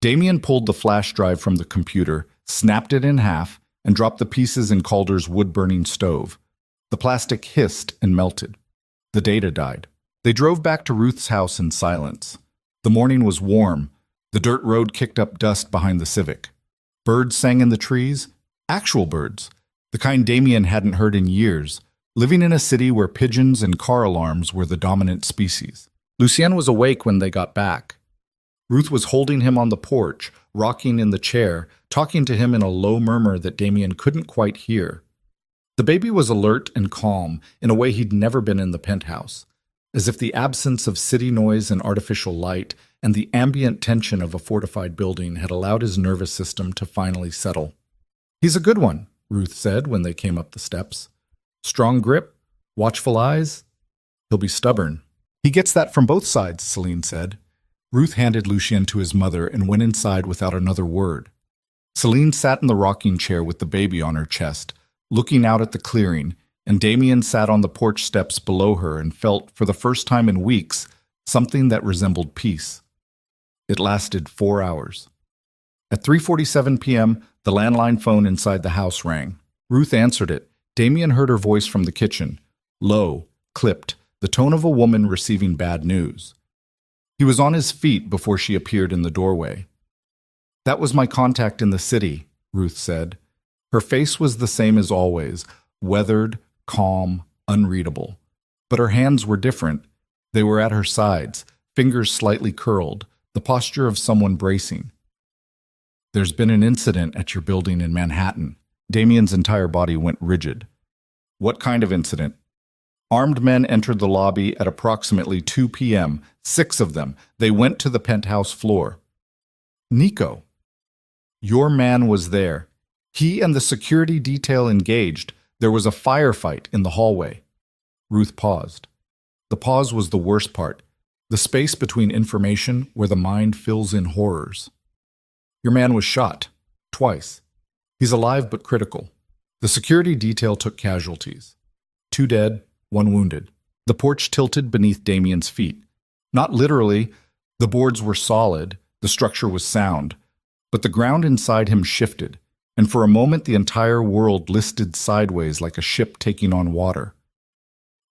Damien pulled the flash drive from the computer, snapped it in half, and dropped the pieces in Calder's wood-burning stove. The plastic hissed and melted. The data died. They drove back to Ruth's house in silence. The morning was warm. The dirt road kicked up dust behind the Civic. Birds sang in the trees. Actual birds. The kind Damien hadn't heard in years, living in a city where pigeons and car alarms were the dominant species. Lucien was awake when they got back. Ruth was holding him on the porch, rocking in the chair, talking to him in a low murmur that Damien couldn't quite hear. The baby was alert and calm in a way he'd never been in the penthouse, as if the absence of city noise and artificial light and the ambient tension of a fortified building had allowed his nervous system to finally settle. "He's a good one," Ruth said when they came up the steps. "Strong grip, watchful eyes. He'll be stubborn." "He gets that from both sides," Celine said. Ruth handed Lucien to his mother and went inside without another word. Celine sat in the rocking chair with the baby on her chest, looking out at the clearing, and Damien sat on the porch steps below her and felt, for the first time in weeks, something that resembled peace. It lasted 4 hours. At 3:47 p.m., the landline phone inside the house rang. Ruth answered it. Damien heard her voice from the kitchen, low, clipped, the tone of a woman receiving bad news. He was on his feet before she appeared in the doorway. "That was my contact in the city," Ruth said. Her face was the same as always, weathered, calm, unreadable. But her hands were different. They were at her sides, fingers slightly curled, the posture of someone bracing. "There's been an incident at your building in Manhattan." Damien's entire body went rigid. "What kind of incident?" "Armed men entered the lobby at approximately 2 p.m., 6 of them. They went to the penthouse floor." "Nico." "Your man was there. He and the security detail engaged. There was a firefight in the hallway." Ruth paused. The pause was the worst part, the space between information where the mind fills in horrors. "Your man was shot. Twice. He's alive but critical. The security detail took casualties. 2 dead, 1 wounded." The porch tilted beneath Damien's feet. Not literally. The boards were solid, the structure was sound, but the ground inside him shifted, and for a moment the entire world listed sideways like a ship taking on water.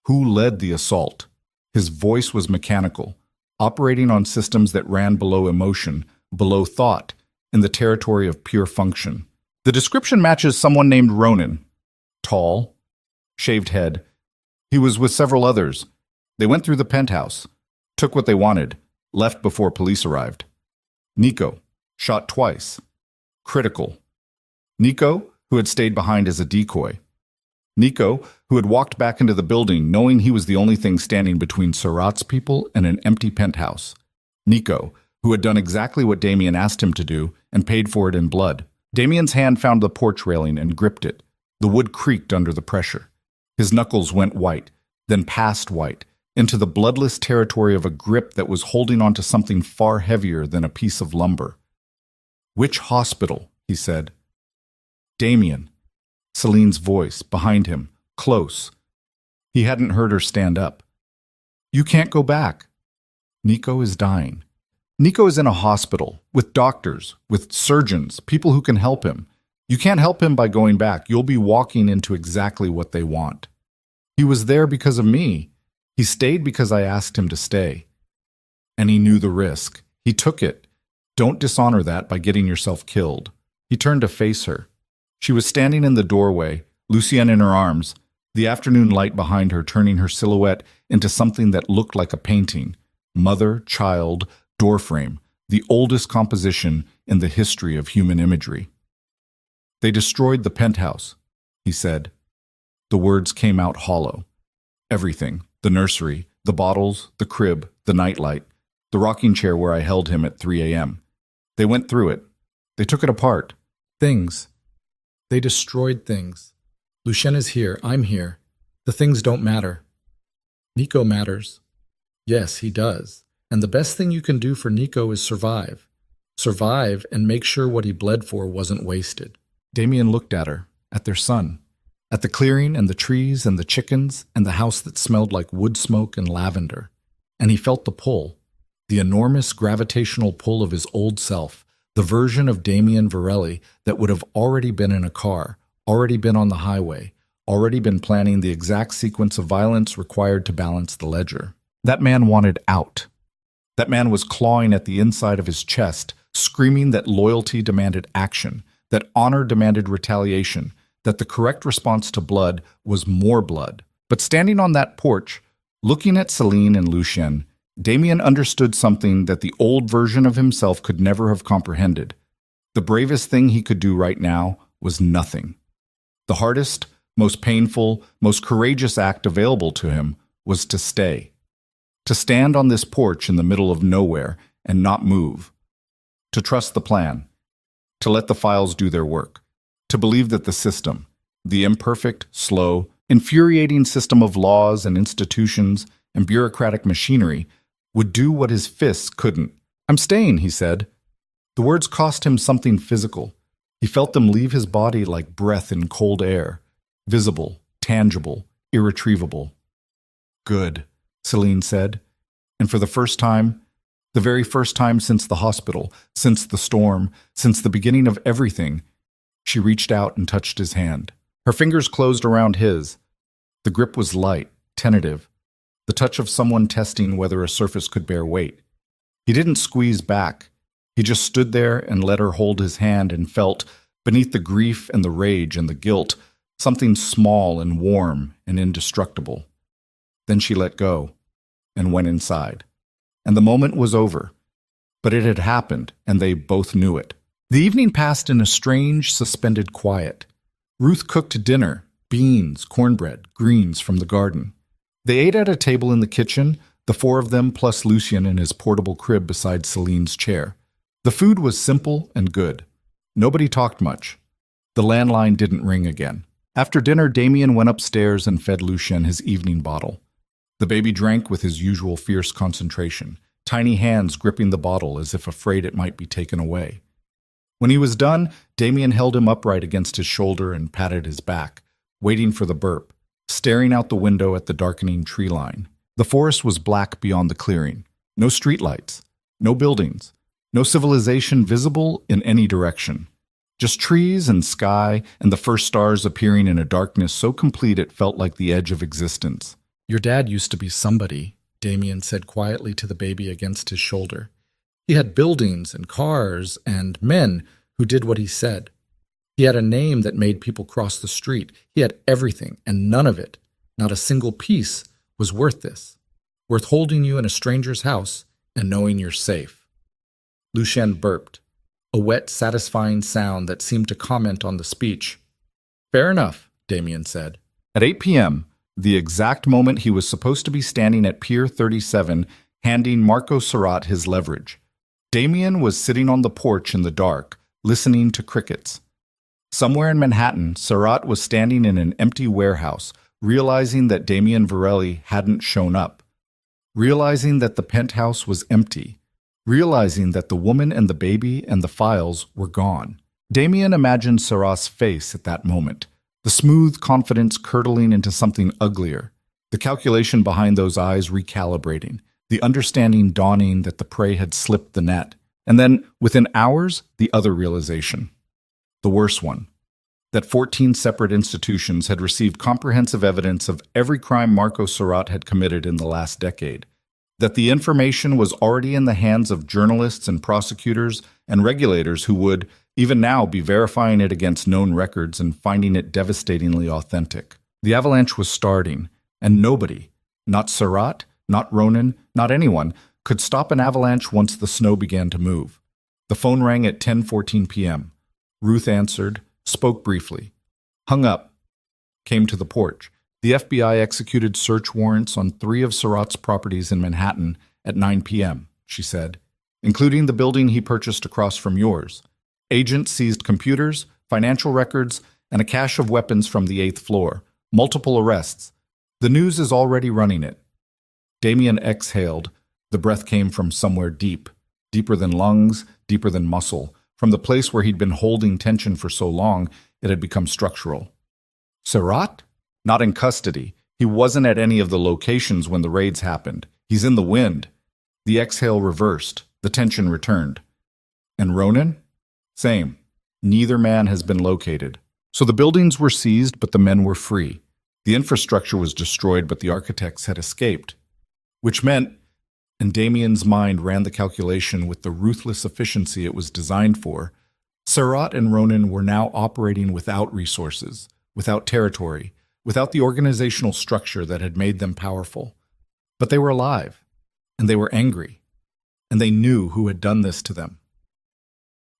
Who led the assault? His voice was mechanical, operating on systems that ran below emotion, below thought, in the territory of pure function. The description matches someone named Ronan. Tall, shaved head. He was with several others. They went through the penthouse, took what they wanted, left before police arrived. "Nico." Shot twice. Critical. Nico, who had stayed behind as a decoy. Nico, who had walked back into the building knowing he was the only thing standing between Surat's people and an empty penthouse. Nico, who had done exactly what Damien asked him to do and paid for it in blood. Damien's hand found the porch railing and gripped it. The wood creaked under the pressure. His knuckles went white, then past white, into the bloodless territory of a grip that was holding onto something far heavier than a piece of lumber. "Which hospital?" he said. "Damien." Celine's voice, behind him, close. He hadn't heard her stand up. "You can't go back. Nico is dying. Nico is in a hospital, with doctors, with surgeons, people who can help him. You can't help him by going back. You'll be walking into exactly what they want. He was there because of me. He stayed because I asked him to stay. And he knew the risk. He took it. Don't dishonor that by getting yourself killed." He turned to face her. She was standing in the doorway, Lucienne in her arms, the afternoon light behind her turning her silhouette into something that looked like a painting. Mother, child, doorframe, the oldest composition in the history of human imagery. "They destroyed the penthouse," he said. The words came out hollow. "Everything, the nursery, the bottles, the crib, the nightlight, the rocking chair where I held him at 3 a.m. They went through it. They took it apart. Things. They destroyed things. Lucien is here. I'm here. The things don't matter. Nico matters. Yes, he does. And the best thing you can do for Nico is survive. Survive and make sure what he bled for wasn't wasted." Damien looked at her, at their son, at the clearing and the trees and the chickens and the house that smelled like wood smoke and lavender. And he felt the pull, the enormous gravitational pull of his old self, the version of Damien Varelli that would have already been in a car, already been on the highway, already been planning the exact sequence of violence required to balance the ledger. That man wanted out. That man was clawing at the inside of his chest, screaming that loyalty demanded action, that honor demanded retaliation, that the correct response to blood was more blood. But standing on that porch, looking at Celine and Lucien, Damien understood something that the old version of himself could never have comprehended. The bravest thing he could do right now was nothing. The hardest, most painful, most courageous act available to him was to stay. To stand on this porch in the middle of nowhere and not move. To trust the plan. To let the files do their work. To believe that the system, the imperfect, slow, infuriating system of laws and institutions and bureaucratic machinery, would do what his fists couldn't. "I'm staying," he said. The words cost him something physical. He felt them leave his body like breath in cold air. Visible, tangible, irretrievable. "Good," Celine said. And for the first time, the very first time since the hospital, since the storm, since the beginning of everything, she reached out and touched his hand. Her fingers closed around his. The grip was light, tentative, the touch of someone testing whether a surface could bear weight. He didn't squeeze back. He just stood there and let her hold his hand and felt, beneath the grief and the rage and the guilt, something small and warm and indestructible. Then she let go and went inside. And the moment was over. But it had happened, and they both knew it. The evening passed in a strange, suspended quiet. Ruth cooked dinner, beans, cornbread, greens from the garden. They ate at a table in the kitchen, the four of them plus Lucien in his portable crib beside Celine's chair. The food was simple and good. Nobody talked much. The landline didn't ring again. After dinner, Damien went upstairs and fed Lucien his evening bottle. The baby drank with his usual fierce concentration, tiny hands gripping the bottle as if afraid it might be taken away. When he was done, Damien held him upright against his shoulder and patted his back, waiting for the burp, staring out the window at the darkening tree line. The forest was black beyond the clearing. No streetlights, no buildings, no civilization visible in any direction. Just trees and sky and the first stars appearing in a darkness so complete it felt like the edge of existence. "Your dad used to be somebody," Damien said quietly to the baby against his shoulder. "He had buildings and cars and men who did what he said. He had a name that made people cross the street. He had everything, and none of it, not a single piece, was worth this. Worth holding you in a stranger's house and knowing you're safe." Lucien burped. a wet, satisfying sound that seemed to comment on the speech. Fair enough, Damien said. At 8 p.m., the exact moment he was supposed to be standing at Pier 37 handing Marco Surratt his leverage, Damien was sitting on the porch in the dark, listening to crickets. Somewhere in Manhattan, Surratt was standing in an empty warehouse, realizing that Damien Varelli hadn't shown up, realizing that the penthouse was empty, realizing that the woman and the baby and the files were gone. Damien imagined Surratt's face at that moment, the smooth confidence curdling into something uglier, the calculation behind those eyes recalibrating, the understanding dawning that the prey had slipped the net, and then, within hours, the other realization. The worse one. That 14 separate institutions had received comprehensive evidence of every crime Marco Surratt had committed in the last decade. That the information was already in the hands of journalists and prosecutors and regulators who would, even now, be verifying it against known records and finding it devastatingly authentic. The avalanche was starting, and nobody, not Surratt, not Ronan, not anyone, could stop an avalanche once the snow began to move. The phone rang at 10:14 p.m. Ruth answered, spoke briefly, hung up, came to the porch. The FBI executed search warrants on 3 of Surratt's properties in Manhattan at 9 p.m., she said, including the building he purchased across from yours. Agents seized computers, financial records, and a cache of weapons from the 8th floor. Multiple arrests. The news is already running it. Damien exhaled. The breath came from somewhere deep, deeper than lungs, deeper than muscle. From the place where he'd been holding tension for so long, it had become structural. Surratt? Not in custody. He wasn't at any of the locations when the raids happened. He's in the wind. The exhale reversed. The tension returned. And Ronan? Same. Neither man has been located. So the buildings were seized, but the men were free. The infrastructure was destroyed, but the architects had escaped. Which meant, and Damien's mind ran the calculation with the ruthless efficiency it was designed for, Surratt and Ronan were now operating without resources, without territory, without the organizational structure that had made them powerful. But they were alive, and they were angry, and they knew who had done this to them.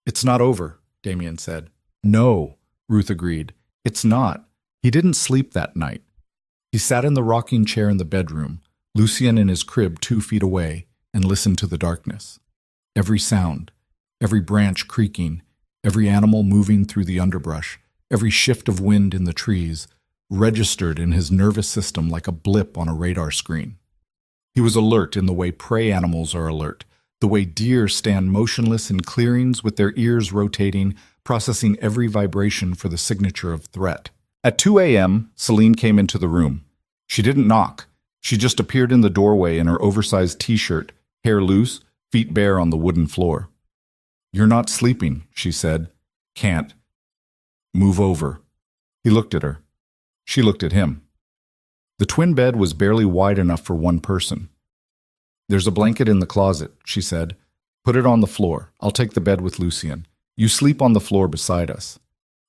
It's not over, Damien said. No, Ruth agreed. It's not. He didn't sleep that night. He sat in the rocking chair in the bedroom, Lucien in his crib 2 feet away, and listened to the darkness. Every sound, every branch creaking, every animal moving through the underbrush, every shift of wind in the trees, registered in his nervous system like a blip on a radar screen. He was alert in the way prey animals are alert, the way deer stand motionless in clearings with their ears rotating, processing every vibration for the signature of threat. At 2 a.m., Celine came into the room. She didn't knock. She just appeared in the doorway in her oversized t-shirt, hair loose, feet bare on the wooden floor. You're not sleeping, she said. Can't. Move over. He looked at her. She looked at him. The twin bed was barely wide enough for one person. There's a blanket in the closet, she said. Put it on the floor. I'll take the bed with Lucien. You sleep on the floor beside us.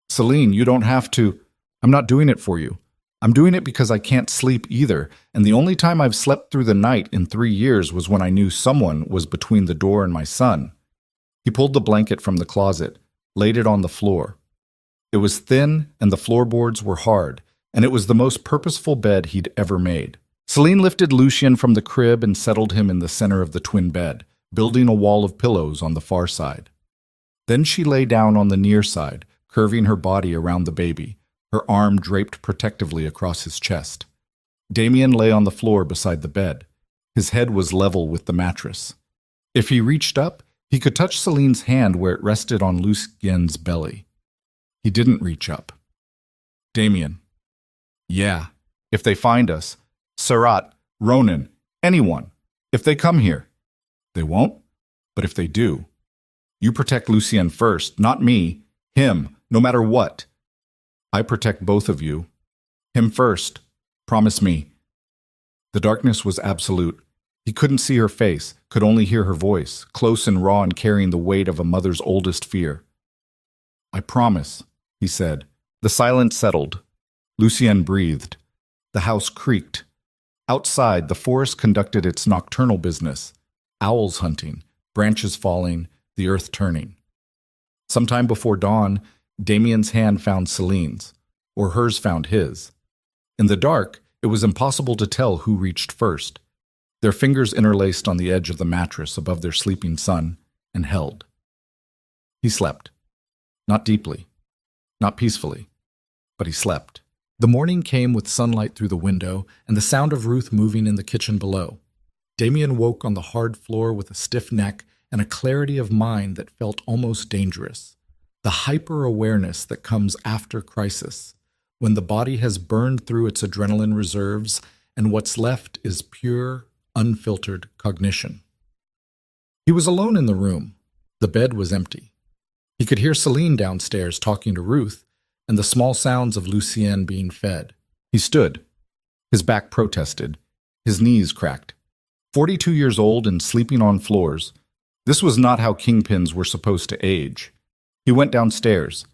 Celine, you don't have to. I'm not doing it for you. I'm doing it because I can't sleep either, and the only time I've slept through the night in 3 years was when I knew someone was between the door and my son. He pulled the blanket from the closet, laid it on the floor. It was thin, and the floorboards were hard, and it was the most purposeful bed he'd ever made. Celine lifted Lucien from the crib and settled him in the center of the twin bed, building a wall of pillows on the far side. Then she lay down on the near side, curving her body around the baby, her arm draped protectively across his chest. Damien lay on the floor beside the bed. His head was level with the mattress. If he reached up, he could touch Celine's hand where it rested on Lucien's belly. He didn't reach up. Damien. Yeah, if they find us, Surratt, Ronan, anyone, if they come here. They won't, but if they do, you protect Lucien first, not me, him, no matter what. I protect both of you. Him first. Promise me. The darkness was absolute. He couldn't see her face, could only hear her voice, close and raw and carrying the weight of a mother's oldest fear. I promise, he said. The silence settled. Lucien breathed. The house creaked. Outside, the forest conducted its nocturnal business. Owls hunting, branches falling, the earth turning. Sometime before dawn, Damien's hand found Celine's, or hers found his. In the dark, it was impossible to tell who reached first. Their fingers interlaced on the edge of the mattress above their sleeping son and held. He slept. Not deeply, not peacefully, but he slept. The morning came with sunlight through the window and the sound of Ruth moving in the kitchen below. Damien woke on the hard floor with a stiff neck and a clarity of mind that felt almost dangerous. The hyper-awareness that comes after crisis, when the body has burned through its adrenaline reserves and what's left is pure, unfiltered cognition. He was alone in the room. The bed was empty. He could hear Celine downstairs talking to Ruth and the small sounds of Lucienne being fed. He stood. His back protested. His knees cracked. 42 years old and sleeping on floors. This was not how kingpins were supposed to age. He went downstairs.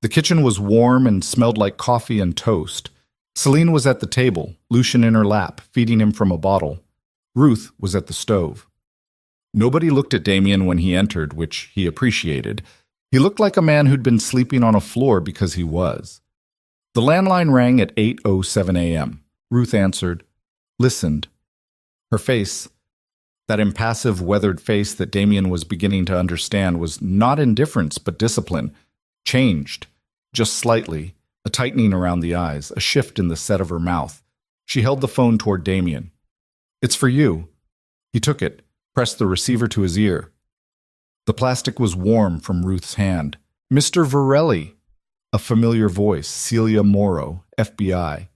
The kitchen was warm and smelled like coffee and toast. Celine was at the table, Lucien in her lap, feeding him from a bottle. Ruth was at the stove. Nobody looked at Damien when he entered, which he appreciated. He looked like a man who'd been sleeping on a floor because he was. The landline rang at 8:07 a.m. Ruth answered, listened. Her face, that impassive, weathered face that Damien was beginning to understand, was not indifference but discipline, changed, just slightly, a tightening around the eyes, a shift in the set of her mouth. She held the phone toward Damien. It's for you. He took it, pressed the receiver to his ear. The plastic was warm from Ruth's hand. Mr. Varelli. A familiar voice, Celia Morrow, FBI.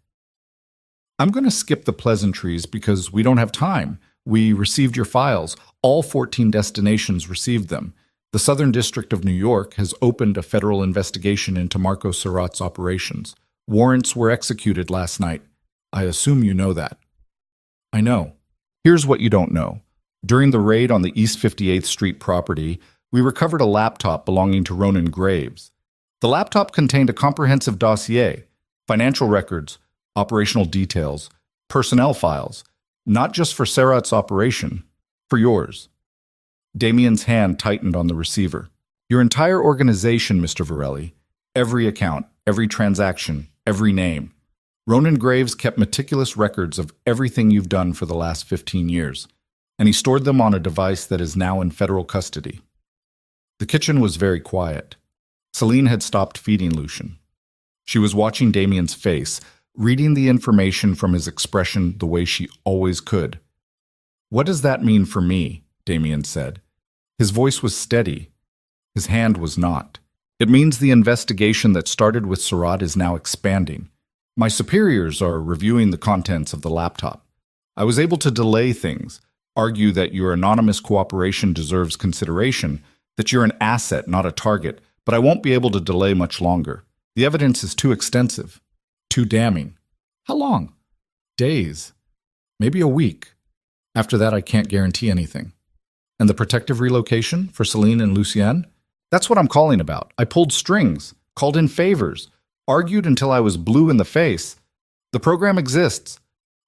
I'm going to skip the pleasantries because we don't have time. We received your files. All 14 destinations received them. The Southern District of New York has opened a federal investigation into Marco Surratt's operations. Warrants were executed last night. I assume you know that. I know. Here's what you don't know. During the raid on the East 58th Street property, we recovered a laptop belonging to Ronan Graves. The laptop contained a comprehensive dossier, financial records, operational details, personnel files, not just for Surratt's operation, for yours. Damien's hand tightened on the receiver. Your entire organization, Mr. Varelli, every account, every transaction, every name. Ronan Graves kept meticulous records of everything you've done for the last 15 years, and he stored them on a device that is now in federal custody. The kitchen was very quiet. Celine had stopped feeding Lucien. She was watching Damien's face, reading the information from his expression the way she always could. What does that mean for me? Damien said. His voice was steady. His hand was not. It means the investigation that started with Surratt is now expanding. My superiors are reviewing the contents of the laptop. I was able to delay things, argue that your anonymous cooperation deserves consideration, that you're an asset, not a target, but I won't be able to delay much longer. The evidence is too extensive, too damning. How long? Days. Maybe a week. After that, I can't guarantee anything. And the protective relocation for Celine and Lucienne? That's what I'm calling about. I pulled strings, called in favors, argued until I was blue in the face. The program exists.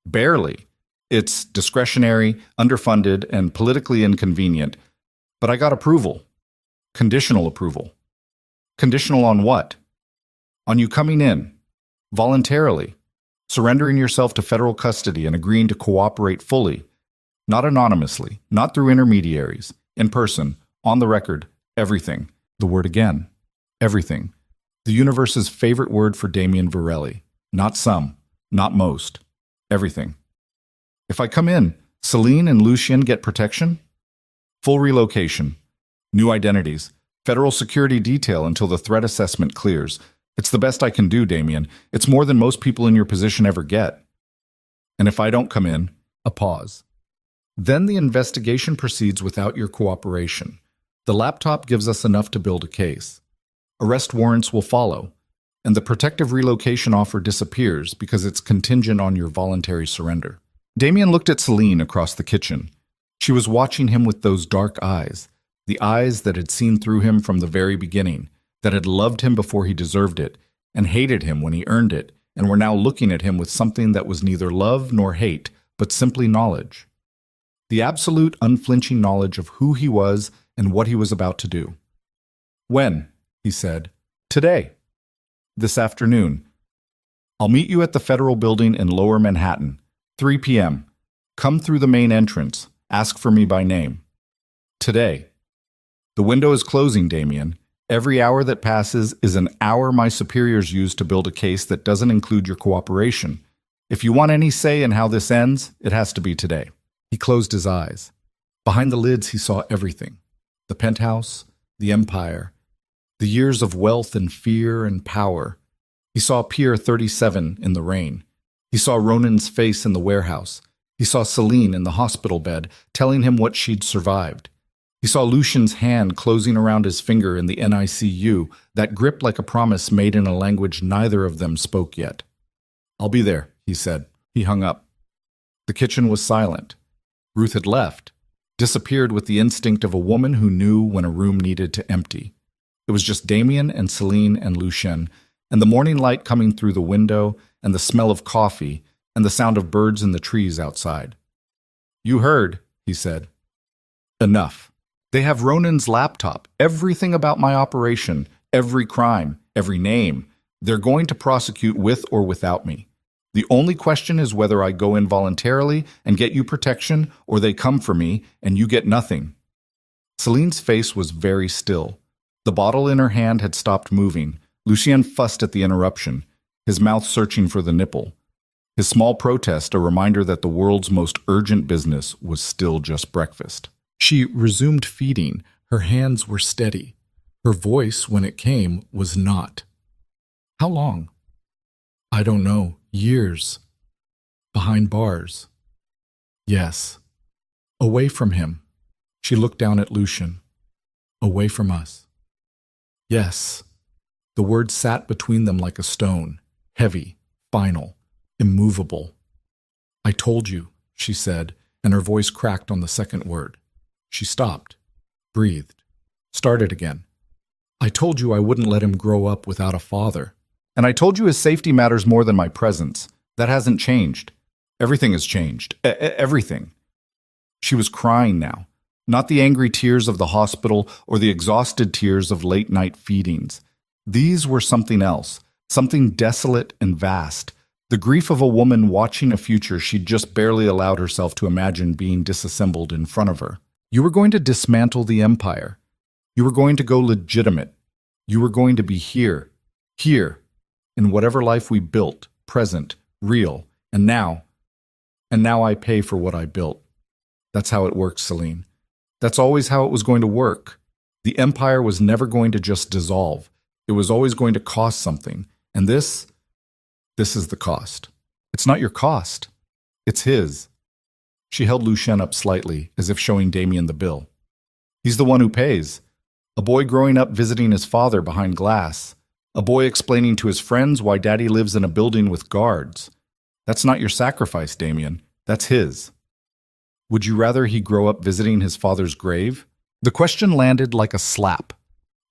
Barely. It's discretionary, underfunded, and politically inconvenient. But I got approval. Conditional approval. Conditional on what? On you coming in, voluntarily, surrendering yourself to federal custody and agreeing to cooperate fully, not anonymously, not through intermediaries, in person, on the record, everything. The word again. Everything. The universe's favorite word for Damien Varelli. Not some, not most. Everything. If I come in, Celine and Lucien get protection? Full relocation. New identities. Federal security detail until the threat assessment clears. It's the best I can do, Damien. It's more than most people in your position ever get. And if I don't come in, a pause. Then the investigation proceeds without your cooperation. The laptop gives us enough to build a case. Arrest warrants will follow, and the protective relocation offer disappears because it's contingent on your voluntary surrender. Damien looked at Celine across the kitchen. She was watching him with those dark eyes, the eyes that had seen through him from the very beginning, that had loved him before he deserved it, and hated him when he earned it, and were now looking at him with something that was neither love nor hate, but simply knowledge. The absolute unflinching knowledge of who he was and what he was about to do. When? He said. Today. This afternoon. I'll meet you at the Federal Building in Lower Manhattan, 3 p.m. Come through the main entrance. Ask for me by name. Today. The window is closing, Damien. Every hour that passes is an hour my superiors use to build a case that doesn't include your cooperation. If you want any say in how this ends, it has to be today. He closed his eyes. Behind the lids, he saw everything. The penthouse, the empire, the years of wealth and fear and power. He saw Pier 37 in the rain. He saw Ronan's face in the warehouse. He saw Celine in the hospital bed, telling him what she'd survived. He saw Lucian's hand closing around his finger in the NICU, that grip like a promise made in a language neither of them spoke yet. I'll be there, he said. He hung up. The kitchen was silent. Ruth had left, disappeared with the instinct of a woman who knew when a room needed to empty. It was just Damien and Celine and Lucien, and the morning light coming through the window, and the smell of coffee, and the sound of birds in the trees outside. You heard, he said. Enough. They have Ronan's laptop, everything about my operation, every crime, every name. They're going to prosecute with or without me. The only question is whether I go in voluntarily and get you protection, or they come for me and you get nothing. Celine's face was very still. The bottle in her hand had stopped moving. Lucien fussed at the interruption, his mouth searching for the nipple. His small protest a reminder that the world's most urgent business was still just breakfast. She resumed feeding. Her hands were steady. Her voice, when it came, was not. How long? I don't know. Years. Behind bars. Yes. Away from him. She looked down at Lucien. Away from us. Yes. The word sat between them like a stone, heavy, final, immovable. I told you, she said, and her voice cracked on the second word. She stopped, breathed, started again. I told you I wouldn't let him grow up without a father. And I told you his safety matters more than my presence. That hasn't changed. Everything has changed. Everything. She was crying now, not the angry tears of the hospital or the exhausted tears of late-night feedings. These were something else, something desolate and vast, the grief of a woman watching a future she'd just barely allowed herself to imagine being disassembled in front of her. You were going to dismantle the empire. You were going to go legitimate. You were going to be here, in whatever life we built, present, real, and now I pay for what I built. That's how it works, Celine. That's always how it was going to work. The empire was never going to just dissolve. It was always going to cost something. And this is the cost. It's not your cost. It's his. She held Lucien up slightly, as if showing Damien the bill. He's the one who pays. A boy growing up visiting his father behind glass. A boy explaining to his friends why Daddy lives in a building with guards. That's not your sacrifice, Damien. That's his. Would you rather he grow up visiting his father's grave? The question landed like a slap.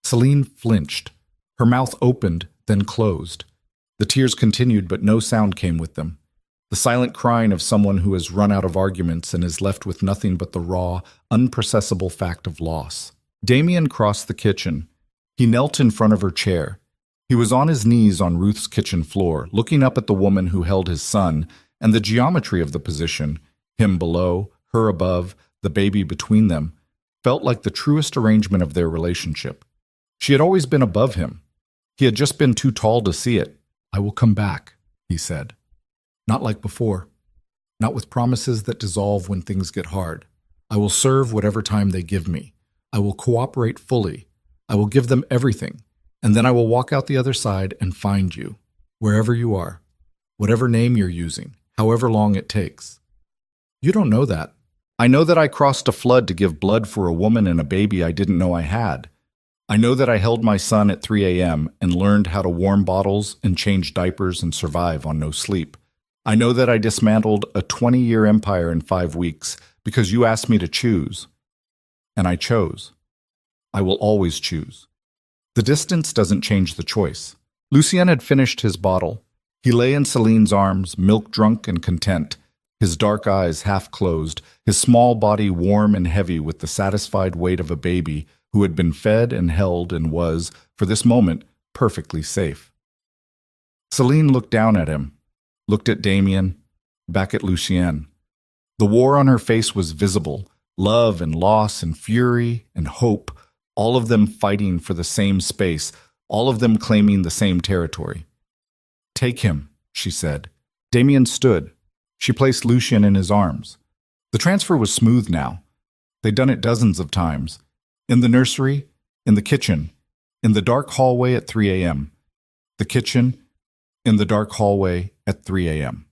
Celine flinched. Her mouth opened, then closed. The tears continued, but no sound came with them. The silent crying of someone who has run out of arguments and is left with nothing but the raw, unprocessable fact of loss. Damien crossed the kitchen. He knelt in front of her chair. He was on his knees on Ruth's kitchen floor, looking up at the woman who held his son, and the geometry of the position, him below, her above, the baby between them, felt like the truest arrangement of their relationship. She had always been above him. He had just been too tall to see it. I will come back, he said. Not like before. Not with promises that dissolve when things get hard. I will serve whatever time they give me. I will cooperate fully. I will give them everything. And then I will walk out the other side and find you, wherever you are, whatever name you're using, however long it takes. You don't know that. I know that I crossed a flood to give blood for a woman and a baby I didn't know I had. I know that I held my son at 3 a.m. and learned how to warm bottles and change diapers and survive on no sleep. I know that I dismantled a 20-year empire in 5 weeks because you asked me to choose. And I chose. I will always choose. The distance doesn't change the choice. Lucien had finished his bottle. He lay in Celine's arms, milk-drunk and content, his dark eyes half closed, his small body warm and heavy with the satisfied weight of a baby who had been fed and held and was, for this moment, perfectly safe. Celine looked down at him, looked at Damien, back at Lucien. The war on her face was visible, love and loss and fury and hope, all of them fighting for the same space, all of them claiming the same territory. "Take him," she said. Damien stood. She placed Lucien in his arms. The transfer was smooth now. They'd done it dozens of times. In the nursery, in the kitchen, in the dark hallway at 3 a.m. The kitchen, in the dark hallway at 3 a.m.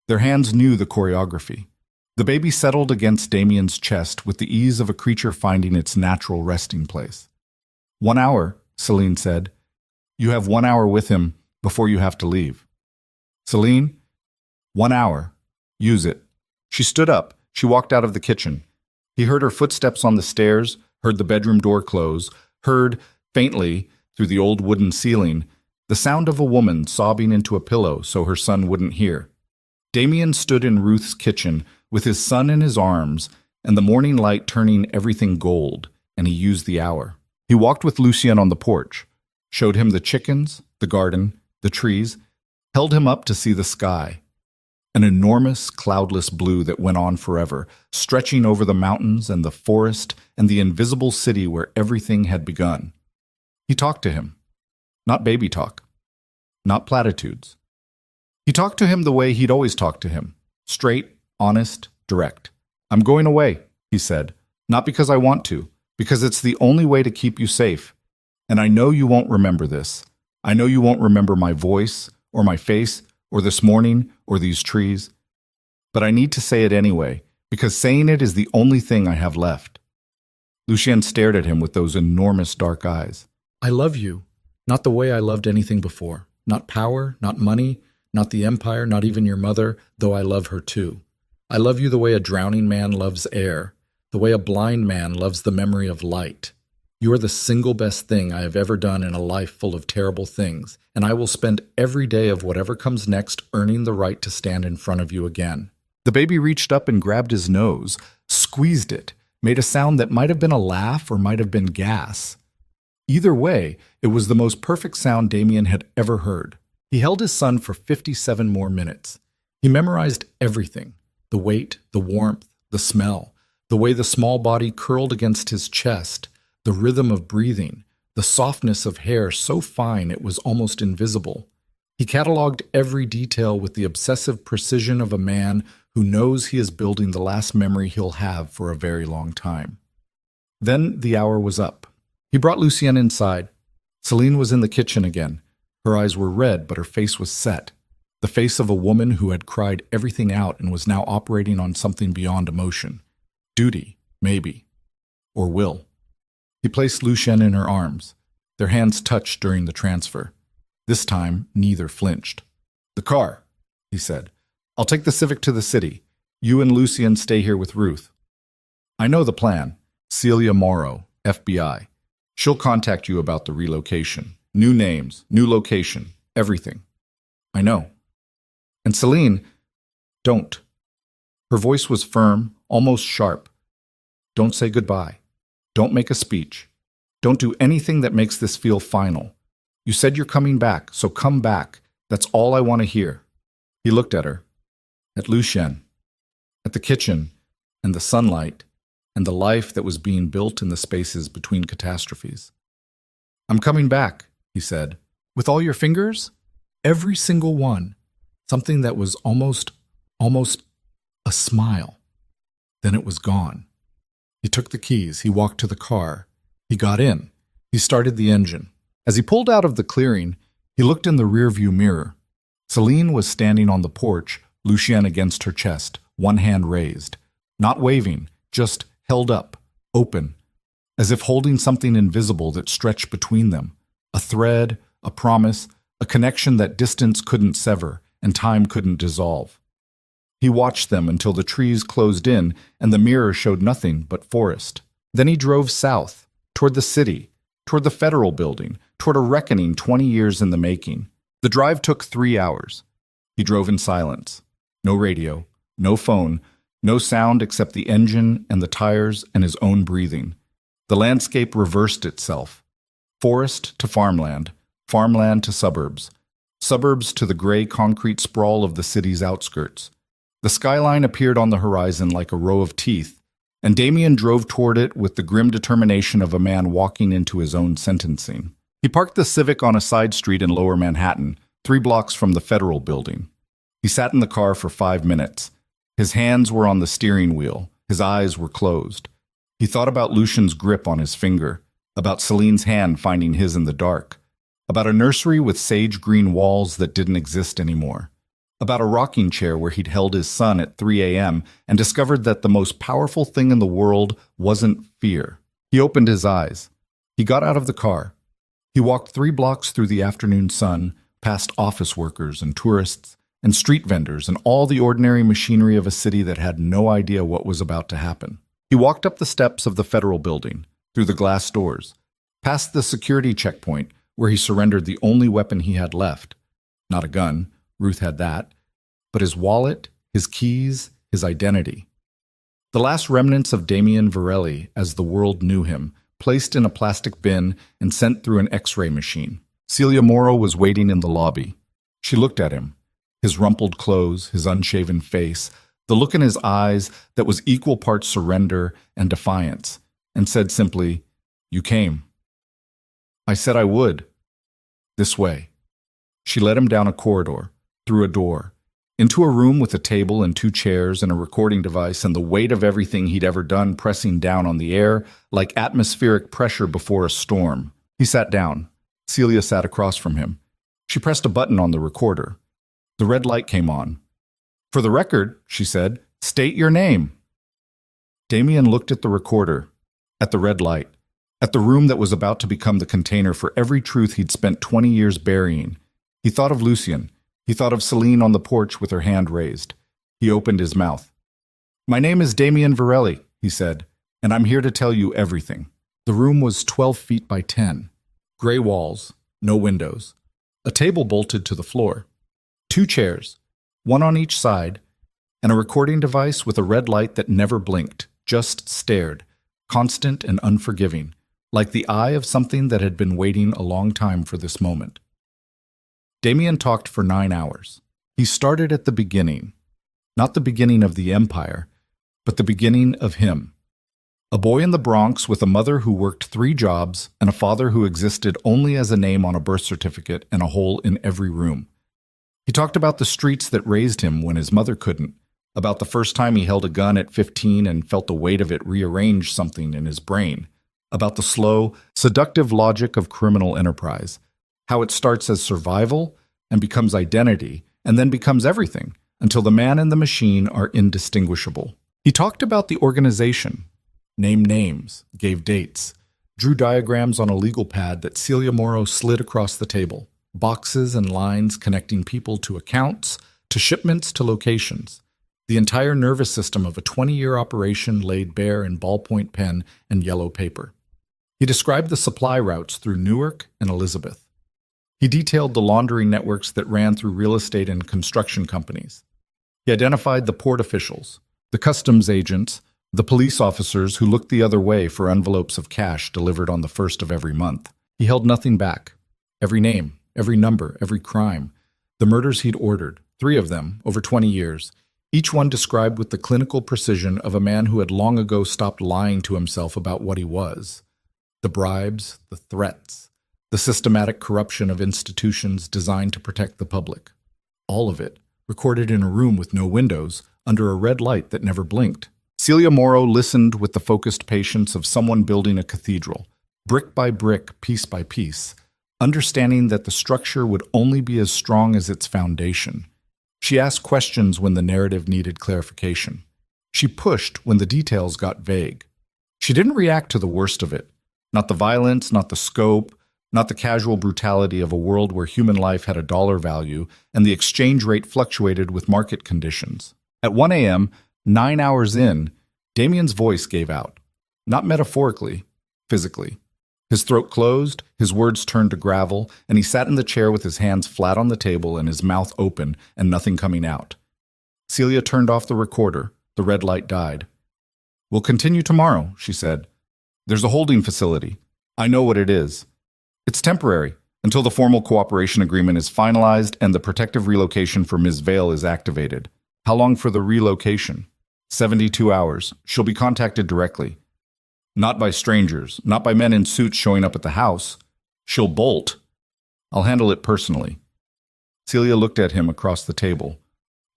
Their hands knew the choreography. The baby settled against Damien's chest with the ease of a creature finding its natural resting place. "1 hour," Celine said. "You have 1 hour with him before you have to leave." "Celine, 1 hour. Use it." She stood up. She walked out of the kitchen. He heard her footsteps on the stairs, heard the bedroom door close, heard, faintly, through the old wooden ceiling, the sound of a woman sobbing into a pillow so her son wouldn't hear. Damien stood in Ruth's kitchen with his son in his arms and the morning light turning everything gold, and he used the hour. He walked with Lucien on the porch, showed him the chickens, the garden, the trees, held him up to see the sky. An enormous, cloudless blue that went on forever, stretching over the mountains and the forest and the invisible city where everything had begun. He talked to him. Not baby talk. Not platitudes. He talked to him the way he'd always talked to him. Straight, honest, direct. "I'm going away," he said. "Not because I want to, because it's the only way to keep you safe. And I know you won't remember this. I know you won't remember my voice, or my face, or this morning, or these trees. But I need to say it anyway, because saying it is the only thing I have left." Lucien stared at him with those enormous dark eyes. "I love you, not the way I loved anything before. Not power, not money, not the empire, not even your mother, though I love her too. I love you the way a drowning man loves air, the way a blind man loves the memory of light. You are the single best thing I have ever done in a life full of terrible things, and I will spend every day of whatever comes next earning the right to stand in front of you again." The baby reached up and grabbed his nose, squeezed it, made a sound that might have been a laugh or might have been gas. Either way, it was the most perfect sound Damien had ever heard. He held his son for 57 more minutes. He memorized everything: the weight, the warmth, the smell, the way the small body curled against his chest, the rhythm of breathing, the softness of hair so fine it was almost invisible. He cataloged every detail with the obsessive precision of a man who knows he is building the last memory he'll have for a very long time. Then the hour was up. He brought Lucien inside. Celine was in the kitchen again. Her eyes were red, but her face was set. The face of a woman who had cried everything out and was now operating on something beyond emotion. Duty, maybe. Or will. He placed Lucien in her arms. Their hands touched during the transfer. This time, neither flinched. "The car," he said. "I'll take the Civic to the city. You and Lucien stay here with Ruth. I know the plan. Celia Morrow, FBI. She'll contact you about the relocation. New names, new location, everything. I know. And Celine, don't." Her voice was firm, almost sharp. "Don't say goodbye. Don't make a speech. Don't do anything that makes this feel final. You said you're coming back, so come back. That's all I want to hear." He looked at her, at Lucien, at the kitchen, and the sunlight, and the life that was being built in the spaces between catastrophes. "I'm coming back," he said. "With all your fingers? Every single one." Something that was almost a smile. Then it was gone. He took the keys. He walked to the car. He got in. He started the engine. As he pulled out of the clearing, he looked in the rearview mirror. Celine was standing on the porch, Lucien against her chest, one hand raised. Not waving, just held up, open, as if holding something invisible that stretched between them. A thread, a promise, a connection that distance couldn't sever and time couldn't dissolve. He watched them until the trees closed in and the mirror showed nothing but forest. Then he drove south, toward the city, toward the federal building, toward a reckoning 20 years in the making. The drive took 3 hours. He drove in silence. No radio, no phone, no sound except the engine and the tires and his own breathing. The landscape reversed itself. Forest to farmland, farmland to suburbs, suburbs to the gray concrete sprawl of the city's outskirts. The skyline appeared on the horizon like a row of teeth, and Damien drove toward it with the grim determination of a man walking into his own sentencing. He parked the Civic on a side street in Lower Manhattan, 3 blocks from the Federal Building. He sat in the car for 5 minutes. His hands were on the steering wheel. His eyes were closed. He thought about Lucian's grip on his finger, about Celine's hand finding his in the dark, about a nursery with sage-green walls that didn't exist anymore, about a rocking chair where he'd held his son at 3 a.m. and discovered that the most powerful thing in the world wasn't fear. He opened his eyes. He got out of the car. He walked 3 blocks through the afternoon sun, past office workers and tourists and street vendors and all the ordinary machinery of a city that had no idea what was about to happen. He walked up the steps of the Federal Building, through the glass doors, past the security checkpoint where he surrendered the only weapon he had left. Not a gun, Ruth had that, but his wallet, his keys, his identity. The last remnants of Damien Varelli, as the world knew him, placed in a plastic bin and sent through an X-ray machine. Celia Morrow was waiting in the lobby. She looked at him, his rumpled clothes, his unshaven face, the look in his eyes that was equal parts surrender and defiance, and said simply, "You came." "I said I would. This way." She led him down a corridor, through a door, into a room with a table and 2 chairs and a recording device and the weight of everything he'd ever done pressing down on the air like atmospheric pressure before a storm. He sat down. Celia sat across from him. She pressed a button on the recorder. The red light came on. "For the record," she said, "state your name." Damien looked at the recorder, at the red light, at the room that was about to become the container for every truth he'd spent 20 years burying. He thought of Lucian. He thought of Celine on the porch with her hand raised. He opened his mouth. "My name is Damien Varelli," he said, "and I'm here to tell you everything." The room was 12 feet by 10. Gray walls, no windows. A table bolted to the floor. 2 chairs, 1 on each side, and a recording device with a red light that never blinked, just stared, constant and unforgiving, like the eye of something that had been waiting a long time for this moment. Damien talked for 9 hours. He started at the beginning, not the beginning of the empire, but the beginning of him. A boy in the Bronx with a mother who worked 3 jobs and a father who existed only as a name on a birth certificate and a hole in every room. He talked about the streets that raised him when his mother couldn't, about the first time he held a gun at 15 and felt the weight of it rearrange something in his brain, about the slow, seductive logic of criminal enterprise, how it starts as survival and becomes identity and then becomes everything until the man and the machine are indistinguishable. He talked about the organization, named names, gave dates, drew diagrams on a legal pad that Celia Morrow slid across the table, boxes and lines connecting people to accounts, to shipments, to locations. The entire nervous system of a 20-year operation laid bare in ballpoint pen and yellow paper. He described the supply routes through Newark and Elizabeth. He detailed the laundering networks that ran through real estate and construction companies. He identified the port officials, the customs agents, the police officers who looked the other way for envelopes of cash delivered on the 1st of every month. He held nothing back. Every name, every number, every crime. The murders he'd ordered, 3 of them, over 20 years, each one described with the clinical precision of a man who had long ago stopped lying to himself about what he was. The bribes, the threats, the systematic corruption of institutions designed to protect the public. All of it, recorded in a room with no windows, under a red light that never blinked. Celia Morrow listened with the focused patience of someone building a cathedral, brick by brick, piece by piece, understanding that the structure would only be as strong as its foundation. She asked questions when the narrative needed clarification. She pushed when the details got vague. She didn't react to the worst of it, not the violence, not the scope, not the casual brutality of a world where human life had a dollar value and the exchange rate fluctuated with market conditions. At 1 a.m., 9 hours in, Damien's voice gave out. Not metaphorically, physically. His throat closed, his words turned to gravel, and he sat in the chair with his hands flat on the table and his mouth open and nothing coming out. Celia turned off the recorder. The red light died. "We'll continue tomorrow," she said. There's a holding facility. I know what it is. It's temporary, until the formal cooperation agreement is finalized and the protective relocation for Ms. Vale is activated. How long for the relocation? 72 hours. She'll be contacted directly. Not by strangers, not by men in suits showing up at the house. She'll bolt. I'll handle it personally. Celia looked at him across the table.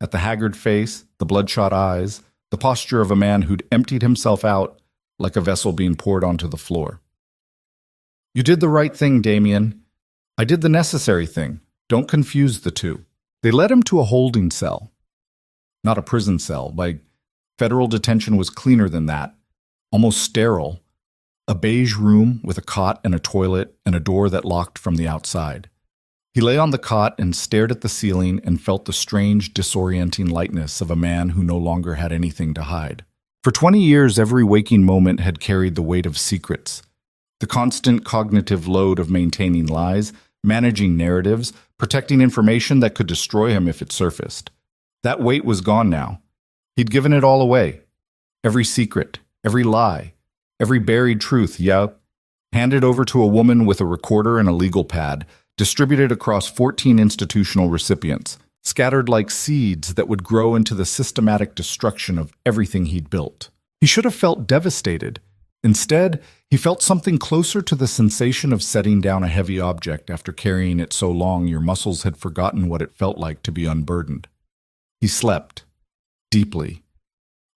At the haggard face, the bloodshot eyes, the posture of a man who'd emptied himself out like a vessel being poured onto the floor. You did the right thing, Damien. I did the necessary thing. Don't confuse the two. They led him to a holding cell. Not a prison cell. Federal detention was cleaner than that. Almost sterile. A beige room with a cot and a toilet and a door that locked from the outside. He lay on the cot and stared at the ceiling and felt the strange, disorienting lightness of a man who no longer had anything to hide. For 20 years, every waking moment had carried the weight of secrets. The constant cognitive load of maintaining lies, managing narratives, protecting information that could destroy him if it surfaced. That weight was gone now. He'd given it all away. Every secret, every lie, every buried truth, handed over to a woman with a recorder and a legal pad, distributed across 14 institutional recipients, scattered like seeds that would grow into the systematic destruction of everything he'd built. He should have felt devastated. Instead, he felt something closer to the sensation of setting down a heavy object after carrying it so long your muscles had forgotten what it felt like to be unburdened. He slept. Deeply.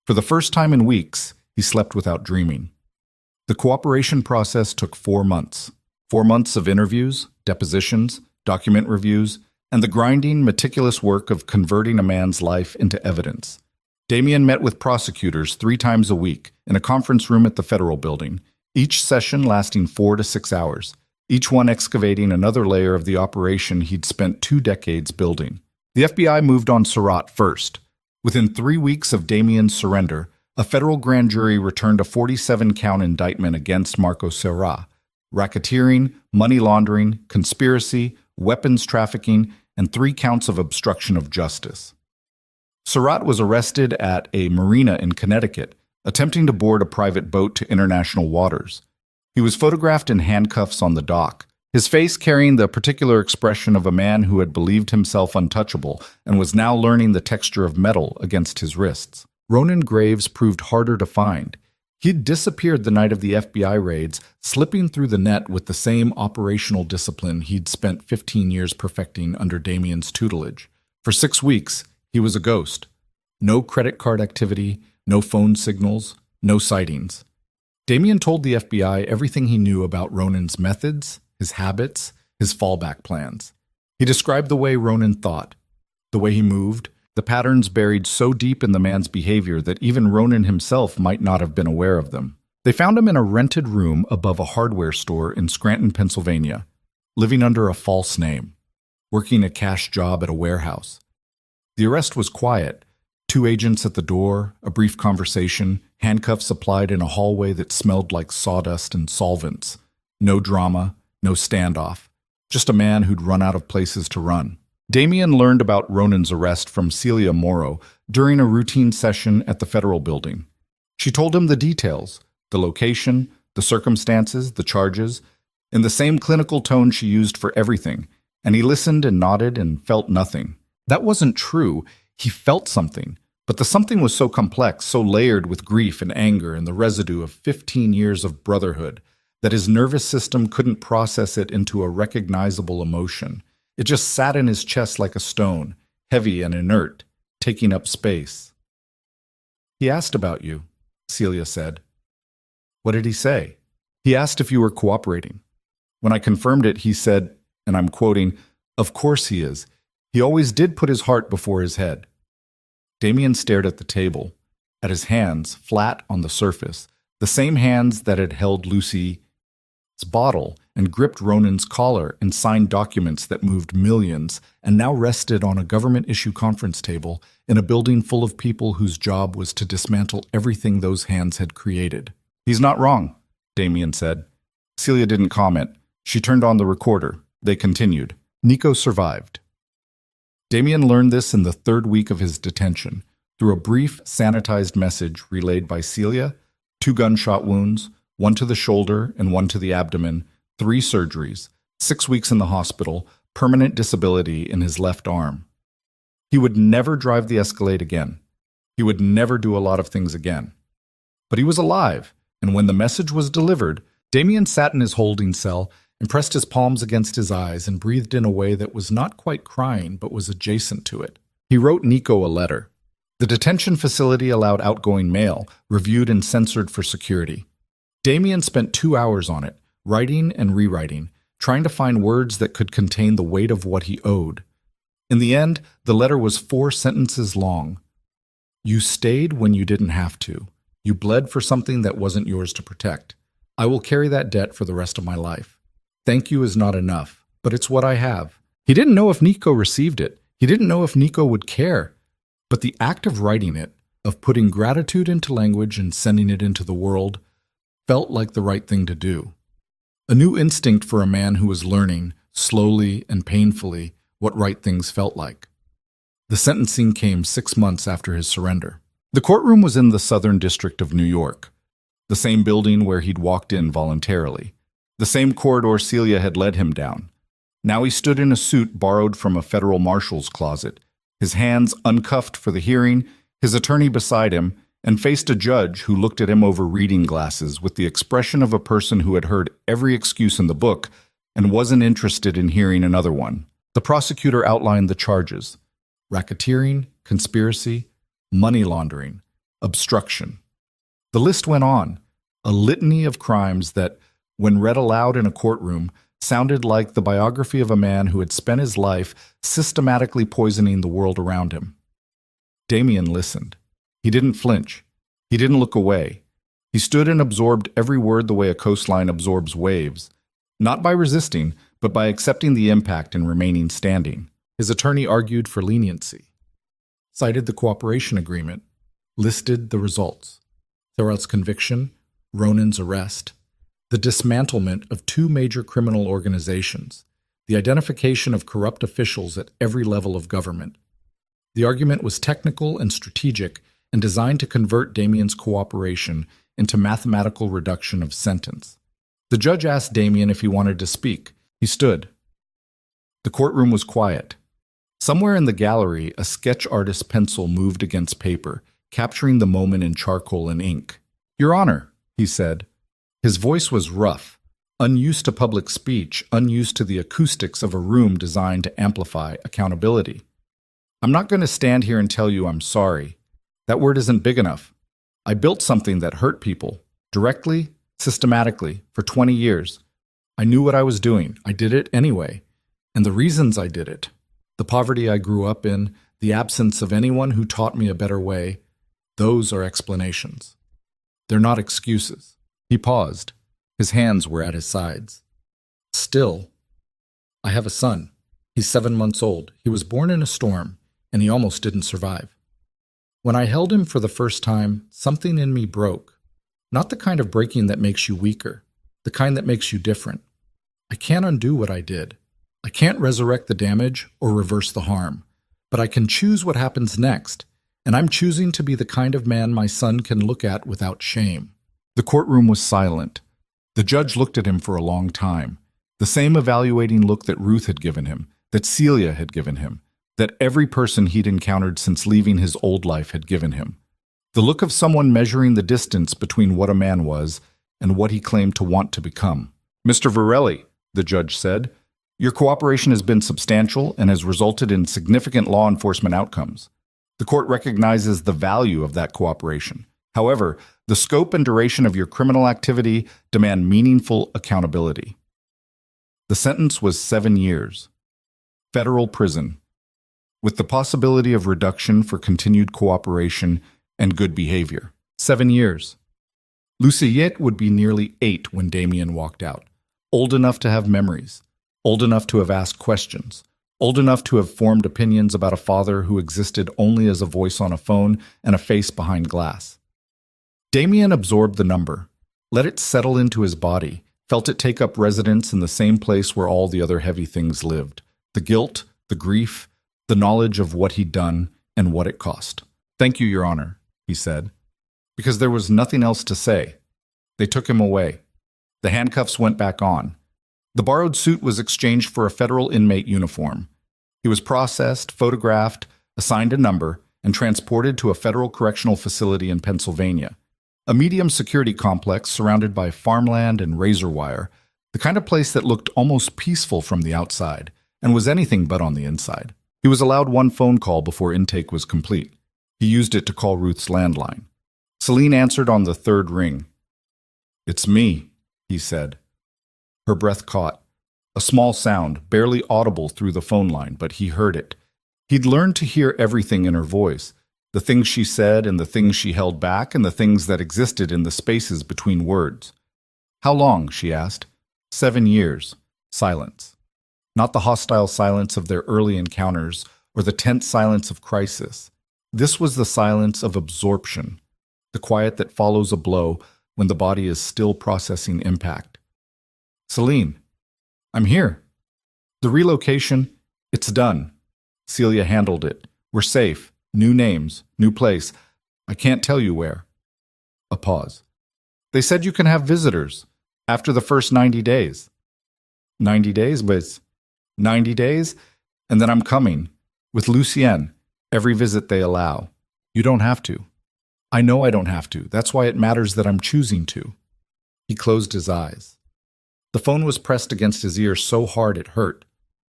For the first time in weeks, he slept without dreaming. The cooperation process took 4 months. 4 months of interviews, depositions, document reviews, and the grinding, meticulous work of converting a man's life into evidence. Damien met with prosecutors 3 times a week in a conference room at the federal building, each session lasting 4 to 6 hours, each one excavating another layer of the operation he'd spent 2 decades building. The FBI moved on Surratt first. Within 3 weeks of Damien's surrender, a federal grand jury returned a 47-count indictment against Marco Surratt: racketeering, money laundering, conspiracy, weapons trafficking, and 3 counts of obstruction of justice. Surratt was arrested at a marina in Connecticut, attempting to board a private boat to international waters. He was photographed in handcuffs on the dock, his face carrying the particular expression of a man who had believed himself untouchable and was now learning the texture of metal against his wrists. Ronan Graves proved harder to find. He'd disappeared the night of the FBI raids, slipping through the net with the same operational discipline he'd spent 15 years perfecting under Damien's tutelage. For 6 weeks, he was a ghost. No credit card activity, no phone signals, no sightings. Damien told the FBI everything he knew about Ronan's methods, his habits, his fallback plans. He described the way Ronan thought, the way he moved, the patterns buried so deep in the man's behavior that even Ronan himself might not have been aware of them. They found him in a rented room above a hardware store in Scranton, Pennsylvania, living under a false name, working a cash job at a warehouse. The arrest was quiet. 2 agents at the door, a brief conversation, handcuffs applied in a hallway that smelled like sawdust and solvents. No drama, no standoff. Just a man who'd run out of places to run. Damien learned about Ronan's arrest from Celia Morrow during a routine session at the federal building. She told him the details, the location, the circumstances, the charges, in the same clinical tone she used for everything, and he listened and nodded and felt nothing. That wasn't true. He felt something, but the something was so complex, so layered with grief and anger and the residue of 15 years of brotherhood, that his nervous system couldn't process it into a recognizable emotion. It just sat in his chest like a stone, heavy and inert, taking up space. "He asked about you," Celia said. "What did he say?" "He asked if you were cooperating. When I confirmed it, he said, and I'm quoting, 'Of course he is. He always did put his heart before his head.'" Damien stared at the table, at his hands flat on the surface, the same hands that had held Lucy's bottle and gripped Ronan's collar and signed documents that moved millions and now rested on a government-issue conference table in a building full of people whose job was to dismantle everything those hands had created. "He's not wrong," Damien said. Celia didn't comment. She turned on the recorder. They continued. Nico survived. Damien learned this in the 3rd week of his detention, through a brief, sanitized message relayed by Celia, 2 gunshot wounds, one to the shoulder and one to the abdomen, 3 surgeries, 6 weeks in the hospital, permanent disability in his left arm. He would never drive the Escalade again. He would never do a lot of things again. But he was alive, and when the message was delivered, Damien sat in his holding cell and pressed his palms against his eyes and breathed in a way that was not quite crying but was adjacent to it. He wrote Nico a letter. The detention facility allowed outgoing mail, reviewed and censored for security. Damien spent 2 hours on it, writing and rewriting, trying to find words that could contain the weight of what he owed. In the end, the letter was 4 sentences long. You stayed when you didn't have to. You bled for something that wasn't yours to protect. I will carry that debt for the rest of my life. Thank you is not enough, but it's what I have. He didn't know if Nico received it. He didn't know if Nico would care. But the act of writing it, of putting gratitude into language and sending it into the world, felt like the right thing to do. A new instinct for a man who was learning, slowly and painfully, what right things felt like. The sentencing came 6 months after his surrender. The courtroom was in the Southern District of New York, the same building where he'd walked in voluntarily, the same corridor Celia had led him down. Now he stood in a suit borrowed from a federal marshal's closet, his hands uncuffed for the hearing, his attorney beside him, and faced a judge who looked at him over reading glasses with the expression of a person who had heard every excuse in the book and wasn't interested in hearing another one. The prosecutor outlined the charges: racketeering, conspiracy, money laundering, obstruction. The list went on, a litany of crimes that, when read aloud in a courtroom, sounded like the biography of a man who had spent his life systematically poisoning the world around him. Damien listened. He didn't flinch. He didn't look away. He stood and absorbed every word the way a coastline absorbs waves, not by resisting, but by accepting the impact and remaining standing. His attorney argued for leniency, cited the cooperation agreement, listed the results: Thorell's conviction, Ronan's arrest, the dismantlement of 2 major criminal organizations, the identification of corrupt officials at every level of government. The argument was technical and strategic and designed to convert Damien's cooperation into mathematical reduction of sentence. The judge asked Damien if he wanted to speak. He stood. The courtroom was quiet. Somewhere in the gallery, a sketch artist's pencil moved against paper, capturing the moment in charcoal and ink. "Your Honor," he said. His voice was rough, unused to public speech, unused to the acoustics of a room designed to amplify accountability. "I'm not going to stand here and tell you I'm sorry. That word isn't big enough. I built something that hurt people, directly, systematically, for 20 years. I knew what I was doing. I did it anyway. And the reasons I did it, the poverty I grew up in, the absence of anyone who taught me a better way, those are explanations. They're not excuses." He paused. His hands were at his sides. "Still, I have a son. He's 7 months old. He was born in a storm, and he almost didn't survive. When I held him for the first time, something in me broke. Not the kind of breaking that makes you weaker, the kind that makes you different. I can't undo what I did. I can't resurrect the damage or reverse the harm, but I can choose what happens next, and I'm choosing to be the kind of man my son can look at without shame." The courtroom was silent. The judge looked at him for a long time, the same evaluating look that Ruth had given him, that Celia had given him, that every person he'd encountered since leaving his old life had given him. The look of someone measuring the distance between what a man was and what he claimed to want to become. "Mr. Varelli," the judge said, "your cooperation has been substantial and has resulted in significant law enforcement outcomes. The court recognizes the value of that cooperation. However, the scope and duration of your criminal activity demand meaningful accountability." The sentence was 7 years. Federal prison, with the possibility of reduction for continued cooperation and good behavior. 7 years. Lucillette would be nearly 8 when Damien walked out, old enough to have memories, old enough to have asked questions, old enough to have formed opinions about a father who existed only as a voice on a phone and a face behind glass. Damien absorbed the number, let it settle into his body, felt it take up residence in the same place where all the other heavy things lived: the guilt, the grief, the knowledge of what he'd done and what it cost. "Thank you, Your Honor," he said, because there was nothing else to say. They took him away. The handcuffs went back on. The borrowed suit was exchanged for a federal inmate uniform. He was processed, photographed, assigned a number, and transported to a federal correctional facility in Pennsylvania, a medium security complex surrounded by farmland and razor wire, the kind of place that looked almost peaceful from the outside and was anything but on the inside. He was allowed one phone call before intake was complete. He used it to call Ruth's landline. Celine answered on the third ring. "It's me," he said. Her breath caught. A small sound, barely audible through the phone line, but he heard it. He'd learned to hear everything in her voice, the things she said and the things she held back and the things that existed in the spaces between words. "How long?" she asked. 7 years. Silence. Not the hostile silence of their early encounters or the tense silence of crisis. This was the silence of absorption, the quiet that follows a blow when the body is still processing impact. "Celine, I'm here. The relocation, it's done. Celia handled it. We're safe. New names, new place. I can't tell you where." A pause. "They said you can have visitors after the first 90 days. 90 days, but 90 days? And then I'm coming. With Lucienne. Every visit they allow. You don't have to." "I know I don't have to. That's why it matters that I'm choosing to." He closed his eyes. The phone was pressed against his ear so hard it hurt.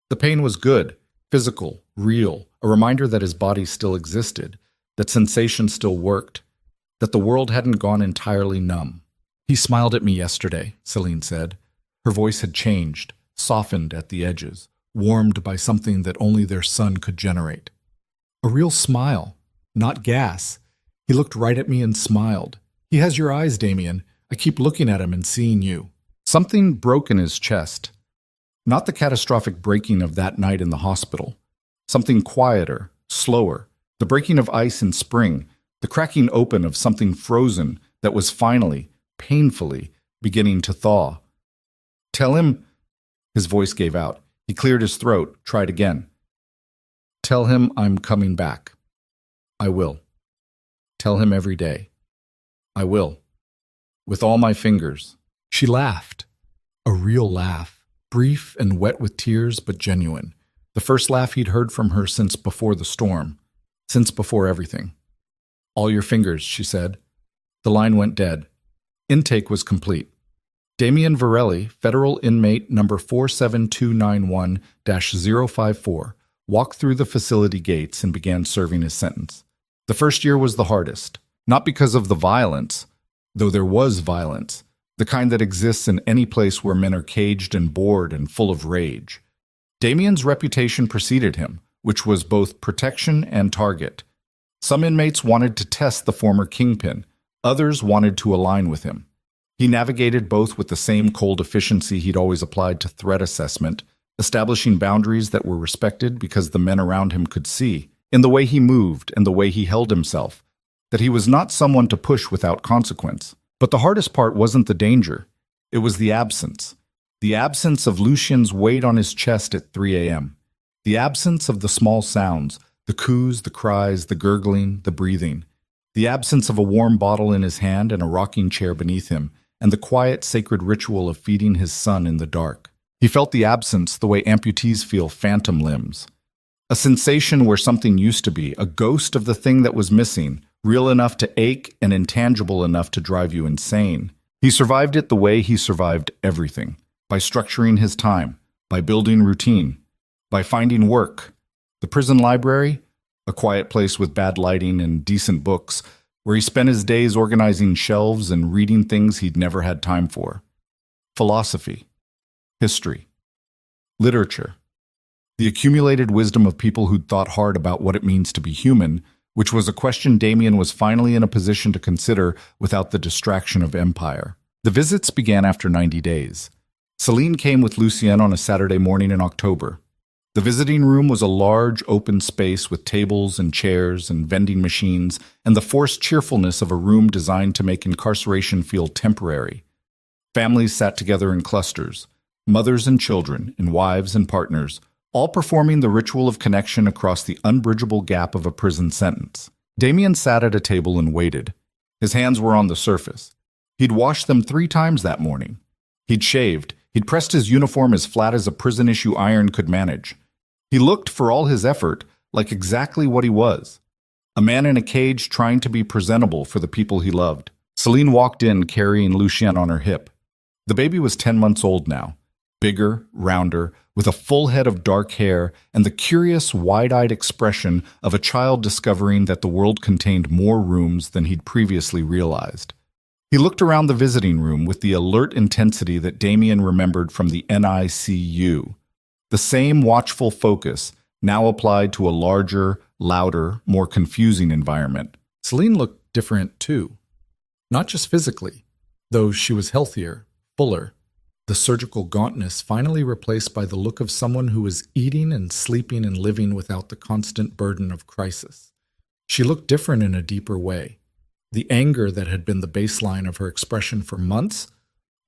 The pain was good, physical, real, a reminder that his body still existed, that sensation still worked, that the world hadn't gone entirely numb. "He smiled at me yesterday," Celine said. Her voice had changed, softened at the edges, warmed by something that only their son could generate. A real smile, not gas. He looked right at me and smiled. "He has your eyes, Damien. I keep looking at him and seeing you." Something broke in his chest. Not the catastrophic breaking of that night in the hospital. Something quieter, slower. The breaking of ice in spring. The cracking open of something frozen that was finally, painfully, beginning to thaw. "Tell him..." His voice gave out. He cleared his throat, tried again. "Tell him I'm coming back. I will. Tell him every day. I will. With all my fingers." She laughed. A real laugh. Brief and wet with tears, but genuine. The first laugh he'd heard from her since before the storm. Since before everything. "All your fingers," she said. The line went dead. Intake was complete. Damien Varelli, federal inmate number 47291-054, walked through the facility gates and began serving his sentence. The first year was the hardest, not because of the violence, though there was violence, the kind that exists in any place where men are caged and bored and full of rage. Damien's reputation preceded him, which was both protection and target. Some inmates wanted to test the former kingpin, others wanted to align with him. He navigated both with the same cold efficiency he'd always applied to threat assessment, establishing boundaries that were respected because the men around him could see, in the way he moved and the way he held himself, that he was not someone to push without consequence. But the hardest part wasn't the danger. It was the absence. The absence of Lucien's weight on his chest at 3 a.m. The absence of the small sounds, the coos, the cries, the gurgling, the breathing. The absence of a warm bottle in his hand and a rocking chair beneath him, and the quiet, sacred ritual of feeding his son in the dark. He felt the absence the way amputees feel phantom limbs. A sensation where something used to be, a ghost of the thing that was missing, real enough to ache and intangible enough to drive you insane. He survived it the way he survived everything, by structuring his time, by building routine, by finding work. The prison library, a quiet place with bad lighting and decent books, where he spent his days organizing shelves and reading things he'd never had time for. Philosophy, history, literature, the accumulated wisdom of people who'd thought hard about what it means to be human, which was a question Damien was finally in a position to consider without the distraction of empire. The visits began after 90 days. Celine came with Lucienne on a Saturday morning in October. The visiting room was a large, open space with tables and chairs and vending machines and the forced cheerfulness of a room designed to make incarceration feel temporary. Families sat together in clusters, mothers and children, and wives and partners, all performing the ritual of connection across the unbridgeable gap of a prison sentence. Damien sat at a table and waited. His hands were on the surface. He'd washed them 3 times that morning. He'd shaved. He'd pressed his uniform as flat as a prison-issue iron could manage. He looked, for all his effort, like exactly what he was. A man in a cage trying to be presentable for the people he loved. Celine walked in carrying Lucien on her hip. The baby was 10 months old now, bigger, rounder, with a full head of dark hair and the curious, wide-eyed expression of a child discovering that the world contained more rooms than he'd previously realized. He looked around the visiting room with the alert intensity that Damien remembered from the NICU. The same watchful focus, now applied to a larger, louder, more confusing environment. Celine looked different too. Not just physically, though she was healthier, fuller, the surgical gauntness finally replaced by the look of someone who was eating and sleeping and living without the constant burden of crisis. She looked different in a deeper way. The anger that had been the baseline of her expression for months,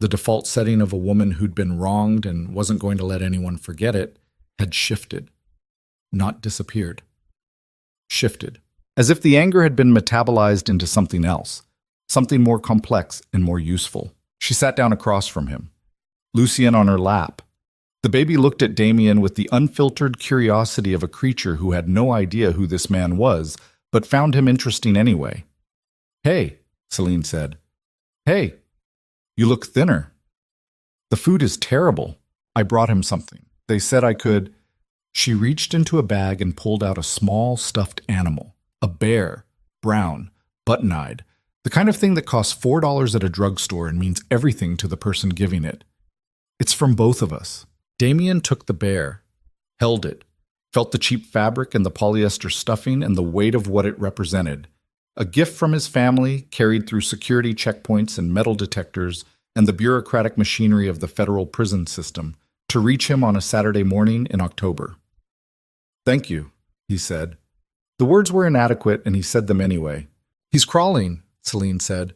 the default setting of a woman who'd been wronged and wasn't going to let anyone forget it, had shifted. Not disappeared. Shifted. As if the anger had been metabolized into something else, something more complex and more useful. She sat down across from him, Lucien on her lap. The baby looked at Damien with the unfiltered curiosity of a creature who had no idea who this man was, but found him interesting anyway. "Hey," Celine said. "Hey, you look thinner." "The food is terrible. I brought him something. They said I could." She reached into a bag and pulled out a small stuffed animal, a bear, brown, button-eyed, the kind of thing that costs $4 at a drugstore and means everything to the person giving it. "It's from both of us." Damien took the bear, held it, felt the cheap fabric and the polyester stuffing and the weight of what it represented. A gift from his family, carried through security checkpoints and metal detectors and the bureaucratic machinery of the federal prison system, to reach him on a Saturday morning in October. "Thank you," he said. The words were inadequate, and he said them anyway. "He's crawling," Celine said.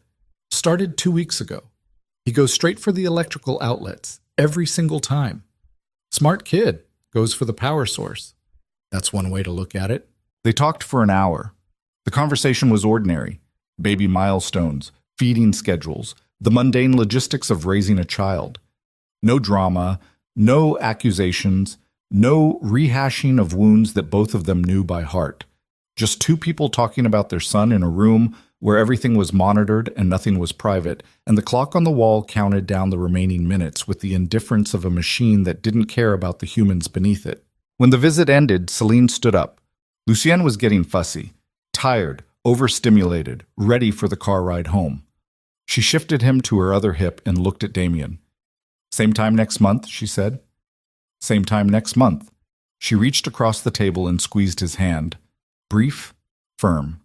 "Started 2 weeks ago. He goes straight for the electrical outlets, every single time. Smart kid, goes for the power source. That's one way to look at it." They talked for an hour. The conversation was ordinary. Baby milestones, feeding schedules, the mundane logistics of raising a child. No drama, no accusations, no rehashing of wounds that both of them knew by heart. Just two people talking about their son in a room where everything was monitored and nothing was private, and the clock on the wall counted down the remaining minutes with the indifference of a machine that didn't care about the humans beneath it. When the visit ended, Celine stood up. Lucien was getting fussy, tired, overstimulated, ready for the car ride home. She shifted him to her other hip and looked at Damien. "Same time next month," she said. "Same time next month." She reached across the table and squeezed his hand. Brief, firm.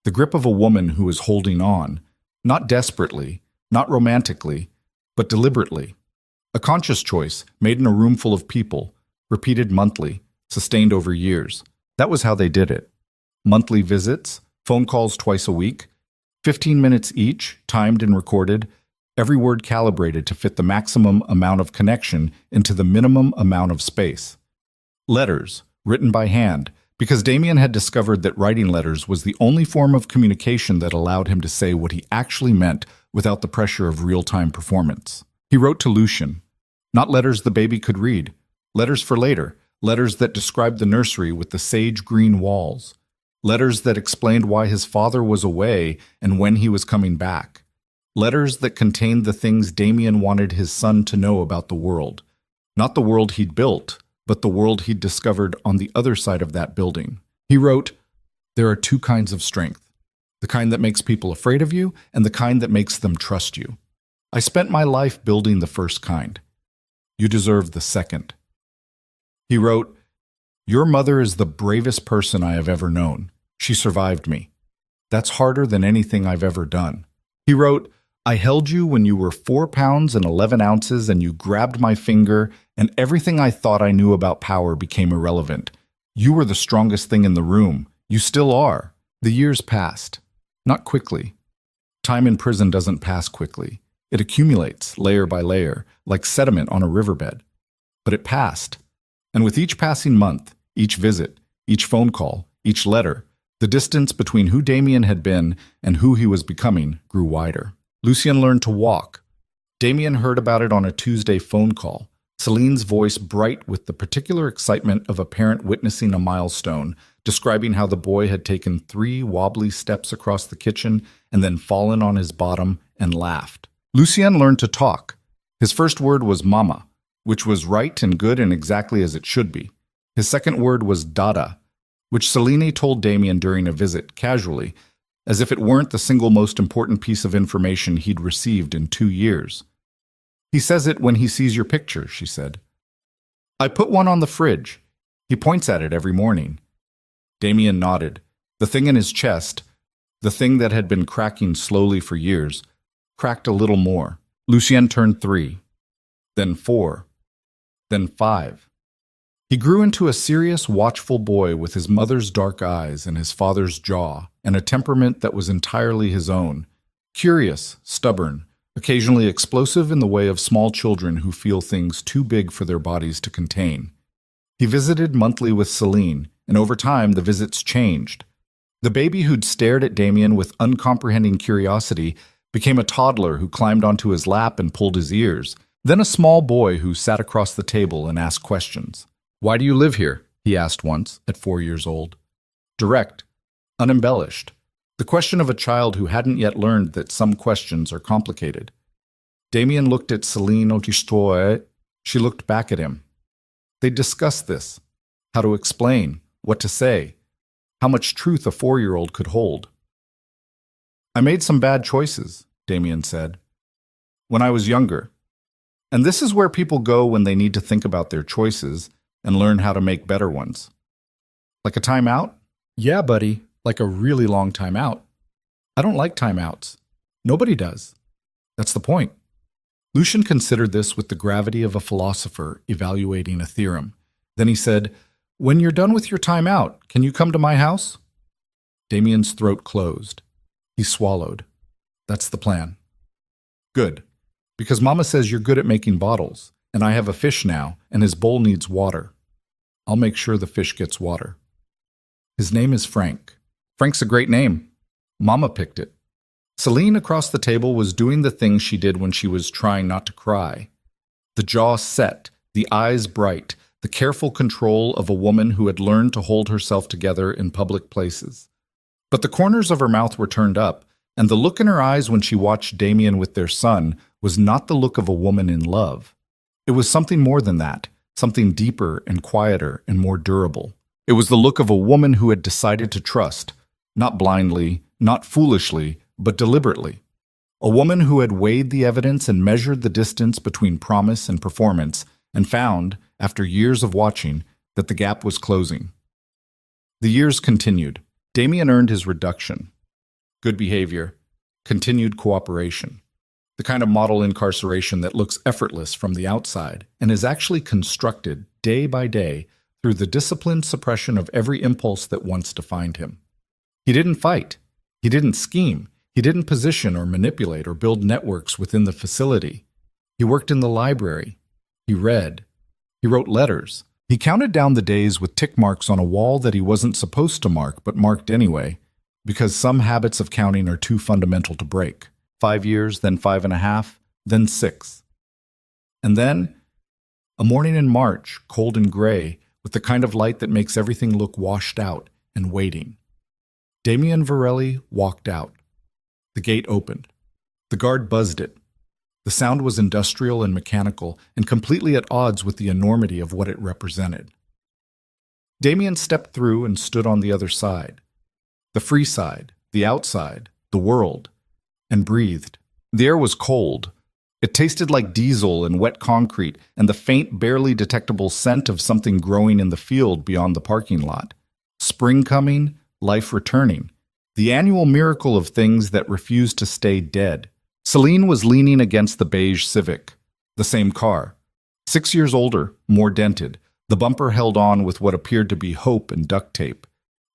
The grip of a woman who is holding on, not desperately, not romantically, but deliberately. A conscious choice, made in a room full of people, repeated monthly, sustained over years. That was how they did it. Monthly visits, phone calls twice a week, 15 minutes each, timed and recorded, every word calibrated to fit the maximum amount of connection into the minimum amount of space. Letters, written by hand, because Damien had discovered that writing letters was the only form of communication that allowed him to say what he actually meant without the pressure of real-time performance. He wrote to Lucien, not letters the baby could read, letters for later, letters that described the nursery with the sage-green walls, letters that explained why his father was away and when he was coming back, letters that contained the things Damien wanted his son to know about the world, not the world he'd built, but the world he'd discovered on the other side of that building. He wrote, "There are 2 kinds of strength, the kind that makes people afraid of you and the kind that makes them trust you. I spent my life building the first kind. You deserve the second." He wrote, "Your mother is the bravest person I have ever known. She survived me. That's harder than anything I've ever done." He wrote, "I held you when you were 4 pounds and 11 ounces and you grabbed my finger and everything I thought I knew about power became irrelevant. You were the strongest thing in the room. You still are." The years passed. Not quickly. Time in prison doesn't pass quickly. It accumulates, layer by layer, like sediment on a riverbed. But it passed. And with each passing month, each visit, each phone call, each letter, the distance between who Damien had been and who he was becoming grew wider. Lucien learned to walk. Damien heard about it on a Tuesday phone call, Celine's voice bright with the particular excitement of a parent witnessing a milestone, describing how the boy had taken 3 wobbly steps across the kitchen and then fallen on his bottom and laughed. Lucien learned to talk. His first word was mama, which was right and good and exactly as it should be. His second word was dada, which Celine told Damien during a visit, casually, as if it weren't the single most important piece of information he'd received in 2 years. He says it when he sees your picture, she said. I put one on the fridge. He points at it every morning. Damien nodded. The thing in his chest, the thing that had been cracking slowly for years, cracked a little more. Lucien turned 3, then 4, then 5. He grew into a serious, watchful boy with his mother's dark eyes and his father's jaw, and a temperament that was entirely his own. Curious, stubborn, occasionally explosive in the way of small children who feel things too big for their bodies to contain. He visited monthly with Celine, and over time the visits changed. The baby who'd stared at Damien with uncomprehending curiosity became a toddler who climbed onto his lap and pulled his ears, then a small boy who sat across the table and asked questions. Why do you live here? He asked once, at 4 years old. Direct, unembellished. The question of a child who hadn't yet learned that some questions are complicated. Damien looked at Celine Augustoy. She looked back at him. They discussed this. How to explain, what to say, how much truth a 4-year-old could hold. I made some bad choices, Damien said, when I was younger. And this is where people go when they need to think about their choices and learn how to make better ones. Like a timeout? Yeah, buddy, like a really long timeout. I don't like timeouts. Nobody does. That's the point. Lucien considered this with the gravity of a philosopher evaluating a theorem. Then he said, When you're done with your timeout, can you come to my house? Damien's throat closed. He swallowed. That's the plan. Good. Because Mama says you're good at making bottles, and I have a fish now, and his bowl needs water. I'll make sure the fish gets water. His name is Frank. Frank's a great name. Mama picked it. Celine across the table was doing the thing she did when she was trying not to cry. The jaw set, the eyes bright, the careful control of a woman who had learned to hold herself together in public places. But the corners of her mouth were turned up, and the look in her eyes when she watched Damien with their son was not the look of a woman in love. It was something more than that, something deeper and quieter and more durable. It was the look of a woman who had decided to trust, not blindly, not foolishly, but deliberately. A woman who had weighed the evidence and measured the distance between promise and performance and found, after years of watching, that the gap was closing. The years continued. Damien earned his reduction. Good behavior, continued cooperation. The kind of model incarceration that looks effortless from the outside and is actually constructed day by day through the disciplined suppression of every impulse that once defined him. He didn't fight. He didn't scheme. He didn't position or manipulate or build networks within the facility. He worked in the library. He read. He wrote letters. He counted down the days with tick marks on a wall that he wasn't supposed to mark but marked anyway, because some habits of counting are too fundamental to break. 5 years, then 5.5, then 6. And then, a morning in March, cold and gray, with the kind of light that makes everything look washed out and waiting. Damien Varelli walked out. The gate opened. The guard buzzed it. The sound was industrial and mechanical and completely at odds with the enormity of what it represented. Damien stepped through and stood on the other side. The free side, the outside, the world, and breathed. The air was cold. It tasted like diesel and wet concrete and the faint, barely detectable scent of something growing in the field beyond the parking lot. Spring coming, life returning. The annual miracle of things that refused to stay dead. Celine was leaning against the beige Civic, the same car. 6 years older, more dented, the bumper held on with what appeared to be hope and duct tape.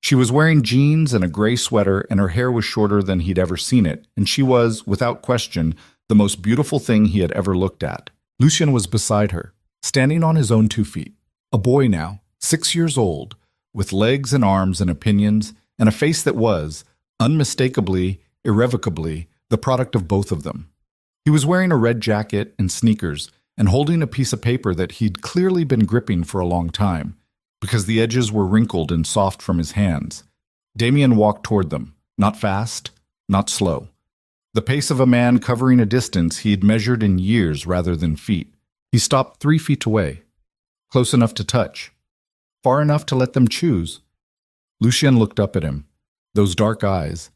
She was wearing jeans and a gray sweater, and her hair was shorter than he'd ever seen it, and she was, without question, the most beautiful thing he had ever looked at. Lucien was beside her, standing on his own 2 feet. A boy now, 6 years old, with legs and arms and opinions, and a face that was, unmistakably, irrevocably, the product of both of them. He was wearing a red jacket and sneakers and holding a piece of paper that he'd clearly been gripping for a long time, because the edges were wrinkled and soft from his hands. Damien walked toward them, not fast, not slow. The pace of a man covering a distance he'd measured in years rather than feet. He stopped 3 feet away, close enough to touch, far enough to let them choose. Lucien looked up at him. Those dark eyes,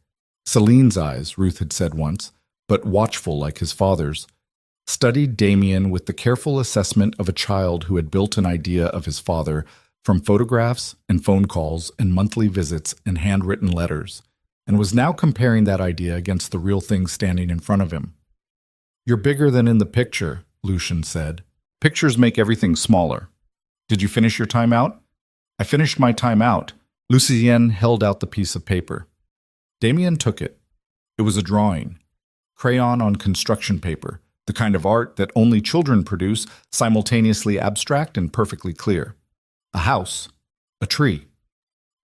Celine's eyes, Ruth had said once, but watchful like his father's, studied Damien with the careful assessment of a child who had built an idea of his father from photographs and phone calls and monthly visits and handwritten letters, and was now comparing that idea against the real thing standing in front of him. "You're bigger than in the picture," Lucien said. "Pictures make everything smaller. Did you finish your time out?" "I finished my time out." Lucien held out the piece of paper. Damien took it. It was a drawing, crayon on construction paper, the kind of art that only children produce, simultaneously abstract and perfectly clear. A house, a tree,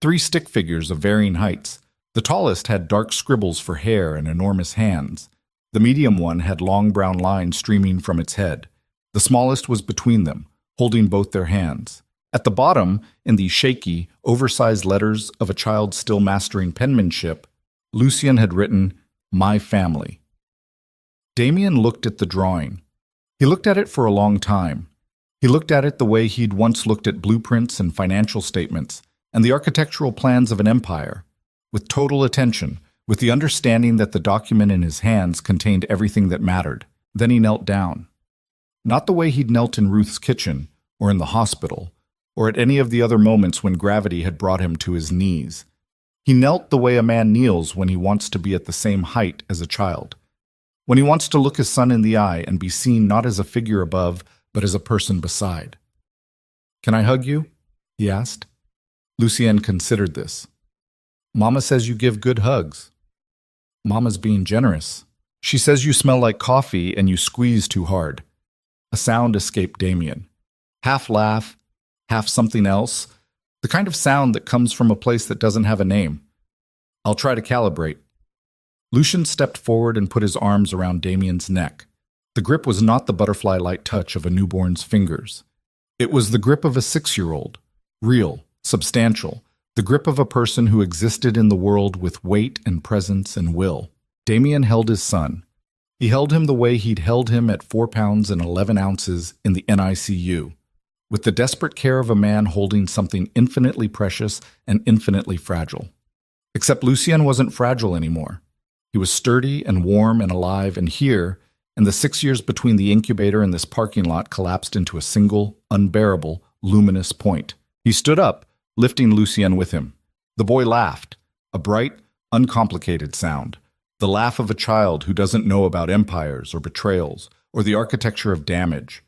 3 stick figures of varying heights. The tallest had dark scribbles for hair and enormous hands. The medium one had long brown lines streaming from its head. The smallest was between them, holding both their hands. At the bottom, in the shaky, oversized letters of a child still mastering penmanship, Lucien had written, "My family." Damien looked at the drawing. He looked at it for a long time. He looked at it the way he'd once looked at blueprints and financial statements and the architectural plans of an empire, with total attention, with the understanding that the document in his hands contained everything that mattered. Then he knelt down. Not the way he'd knelt in Ruth's kitchen, or in the hospital, or at any of the other moments when gravity had brought him to his knees. He knelt the way a man kneels when he wants to be at the same height as a child, when he wants to look his son in the eye and be seen not as a figure above, but as a person beside. "Can I hug you?" he asked. Lucien considered this. "Mama says you give good hugs." "Mama's being generous. She says you smell like coffee and you squeeze too hard." A sound escaped Damien. Half laugh, half something else, the kind of sound that comes from a place that doesn't have a name. "I'll try to calibrate." Lucien stepped forward and put his arms around Damien's neck. The grip was not the butterfly-like touch of a newborn's fingers. It was the grip of a 6-year-old, real, substantial, the grip of a person who existed in the world with weight and presence and will. Damien held his son. He held him the way he'd held him at 4 pounds and 11 ounces in the NICU, with the desperate care of a man holding something infinitely precious and infinitely fragile. Except Lucien wasn't fragile anymore. He was sturdy and warm and alive, and here, and the 6 years between the incubator and this parking lot collapsed into a single, unbearable, luminous point. He stood up, lifting Lucien with him. The boy laughed, a bright, uncomplicated sound, the laugh of a child who doesn't know about empires or betrayals or the architecture of damage,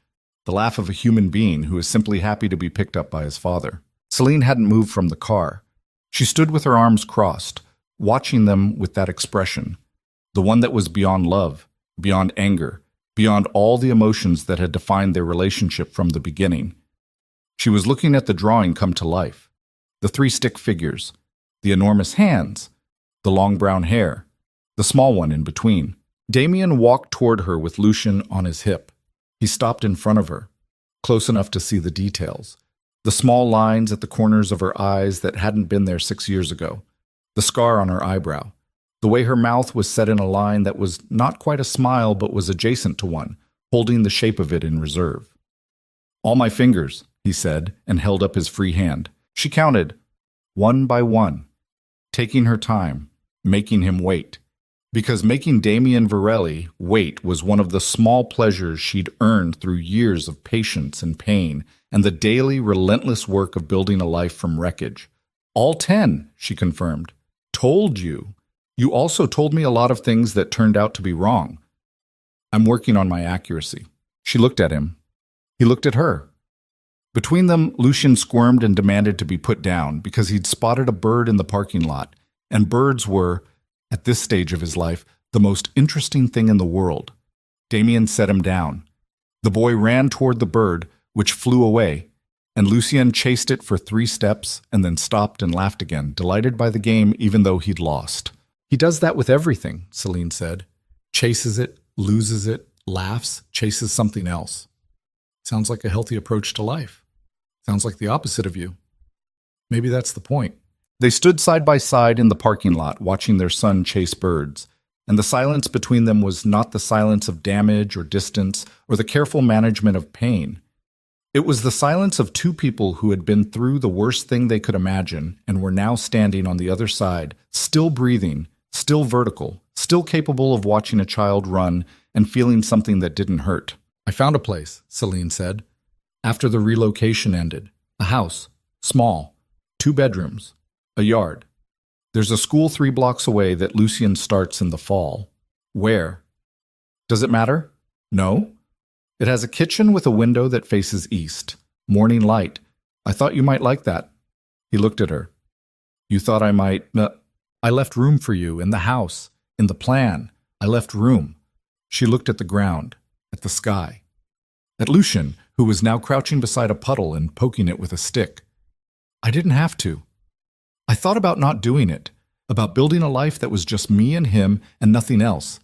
the laugh of a human being who is simply happy to be picked up by his father. Celine hadn't moved from the car. She stood with her arms crossed, watching them with that expression, the one that was beyond love, beyond anger, beyond all the emotions that had defined their relationship from the beginning. She was looking at the drawing come to life, the 3 stick figures, the enormous hands, the long brown hair, the small one in between. Damien walked toward her with Lucien on his hip. He stopped in front of her, close enough to see the details, the small lines at the corners of her eyes that hadn't been there 6 years ago, the scar on her eyebrow, the way her mouth was set in a line that was not quite a smile but was adjacent to one, holding the shape of it in reserve. "All my fingers," he said, and held up his free hand. She counted, one by one, taking her time, making him wait. Because making Damien Varelli wait was one of the small pleasures she'd earned through years of patience and pain and the daily, relentless work of building a life from wreckage. "All 10, she confirmed. "Told you. You also told me a lot of things that turned out to be wrong. I'm working on my accuracy." She looked at him. He looked at her. Between them, Lucien squirmed and demanded to be put down because he'd spotted a bird in the parking lot, and birds were, at this stage of his life, the most interesting thing in the world. Damien set him down. The boy ran toward the bird, which flew away, and Lucien chased it for 3 steps and then stopped and laughed again, delighted by the game even though he'd lost. "He does that with everything," Celine said. chases it, loses it, laughs, chases something else. Sounds like a healthy approach to life. Sounds like the opposite of you. Maybe that's the point. They stood side by side in the parking lot, watching their son chase birds, and the silence between them was not the silence of damage or distance or the careful management of pain. It was the silence of two people who had been through the worst thing they could imagine and were now standing on the other side, still breathing, still vertical, still capable of watching a child run and feeling something that didn't hurt. "I found a place," Celine said. "After the relocation ended. A house. Small. 2 bedrooms. A yard. There's a school 3 blocks away that Lucien starts in the fall." "Where?" "Does it matter?" "No. It has a kitchen with a window that faces east. Morning light. I thought you might like that." He looked at her. "You thought I might—" "I left room for you in the house, in the plan. I left room." She looked at the ground, at the sky, at Lucien, who was now crouching beside a puddle and poking it with a stick. "I didn't have to. I thought about not doing it, about building a life that was just me and him and nothing else.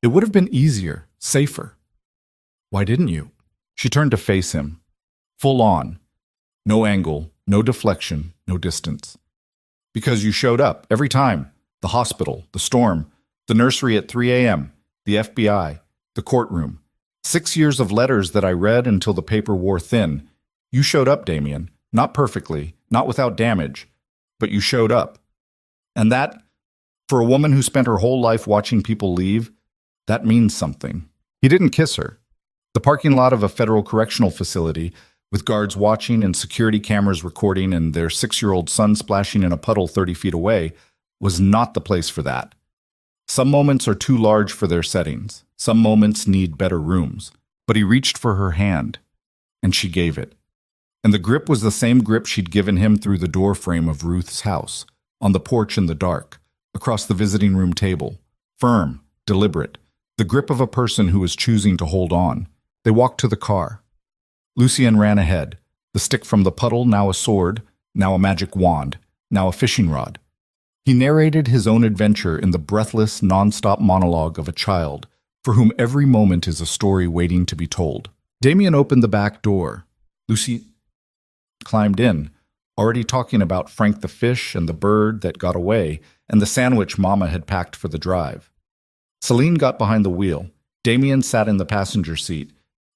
It would have been easier, safer." "Why didn't you?" She turned to face him, full on. No angle, no deflection, no distance. "Because you showed up, every time. The hospital, the storm, the nursery at 3 a.m., the FBI, the courtroom. 6 years of letters that I read until the paper wore thin. You showed up, Damien. Not perfectly, not without damage, but you showed up. And that, for a woman who spent her whole life watching people leave, that means something." He didn't kiss her. The parking lot of a federal correctional facility, with guards watching and security cameras recording and their 6-year-old son splashing in a puddle 30 feet away, was not the place for that. Some moments are too large for their settings. Some moments need better rooms. But he reached for her hand, and she gave it. And the grip was the same grip she'd given him through the door frame of Ruth's house, on the porch in the dark, across the visiting room table. Firm, deliberate, the grip of a person who was choosing to hold on. They walked to the car. Lucien ran ahead, the stick from the puddle now a sword, now a magic wand, now a fishing rod. He narrated his own adventure in the breathless, non-stop monologue of a child, for whom every moment is a story waiting to be told. Damien opened the back door. Lucy climbed in, already talking about Frank the fish and the bird that got away and the sandwich Mama had packed for the drive. Celine got behind the wheel. Damien sat in the passenger seat,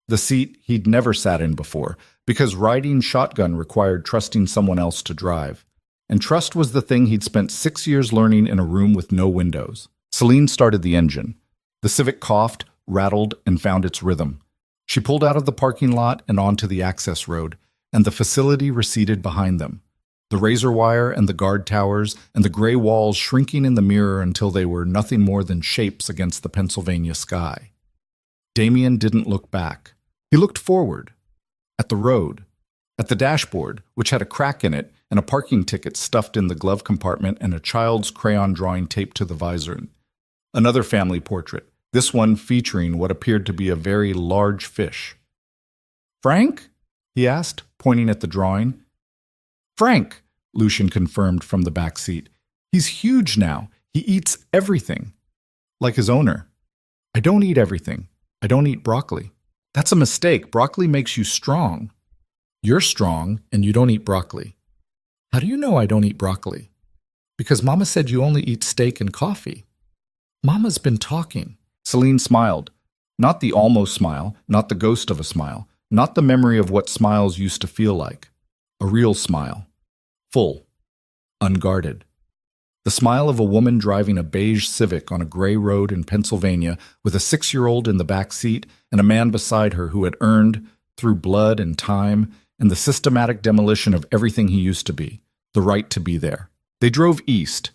the seat he'd never sat in before, because riding shotgun required trusting someone else to drive. And trust was the thing he'd spent 6 years learning in a room with no windows. Celine started the engine. The Civic coughed, rattled, and found its rhythm. She pulled out of the parking lot and onto the access road, and the facility receded behind them. The razor wire and the guard towers and the gray walls shrinking in the mirror until they were nothing more than shapes against the Pennsylvania sky. Damien didn't look back. He looked forward, at the road, at the dashboard, which had a crack in it and a parking ticket stuffed in the glove compartment and a child's crayon drawing taped to the visor. Another family portrait, this one featuring what appeared to be a very large fish. "Frank?" he asked, pointing at the drawing. "Frank," Lucien confirmed from the back seat. "He's huge now. He eats everything. Like his owner." "I don't eat everything. I don't eat broccoli." "That's a mistake. Broccoli makes you strong." "You're strong, and you don't eat broccoli." "How do you know I don't eat broccoli?" "Because Mama said you only eat steak and coffee." "Mama's been talking." Celine smiled. Not the almost smile, not the ghost of a smile, not the memory of what smiles used to feel like. A real smile. Full. Unguarded. The smile of a woman driving a beige Civic on a gray road in Pennsylvania with a 6-year-old in the back seat and a man beside her who had earned, through blood and time, and the systematic demolition of everything he used to be, the right to be there. They drove east,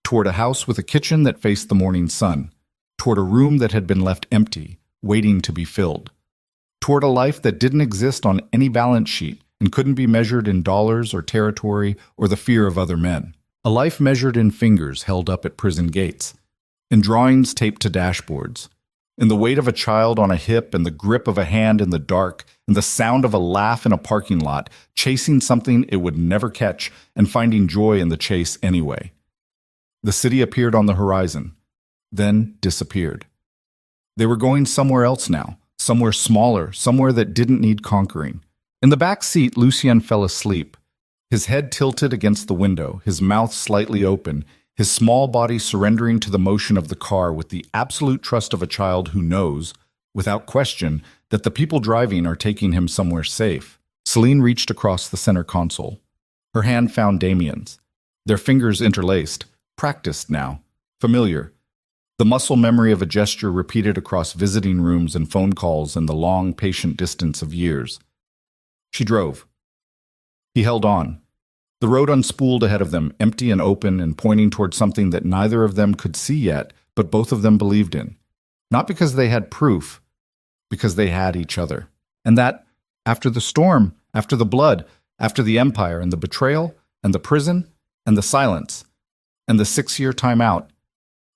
toward a house with a kitchen that faced the morning sun, toward a room that had been left empty, waiting to be filled, toward a life that didn't exist on any balance sheet and couldn't be measured in dollars or territory or the fear of other men. A life measured in fingers held up at prison gates, in drawings taped to dashboards, in the weight of a child on a hip and the grip of a hand in the dark, and the sound of a laugh in a parking lot, chasing something it would never catch and finding joy in the chase anyway. The city appeared on the horizon, then disappeared. They were going somewhere else now, somewhere smaller, somewhere that didn't need conquering. In the back seat, Lucien fell asleep, his head tilted against the window, his mouth slightly open, his small body surrendering to the motion of the car with the absolute trust of a child who knows, without question, that the people driving are taking him somewhere safe. Celine reached across the center console. Her hand found Damien's. Their fingers interlaced, practiced now, familiar. The muscle memory of a gesture repeated across visiting rooms and phone calls and the long, patient distance of years. She drove. He held on. The road unspooled ahead of them, empty and open and pointing toward something that neither of them could see yet, but both of them believed in. Not because they had proof, because they had each other. And that, after the storm, after the blood, after the empire and the betrayal and the prison and the silence and the 6-year timeout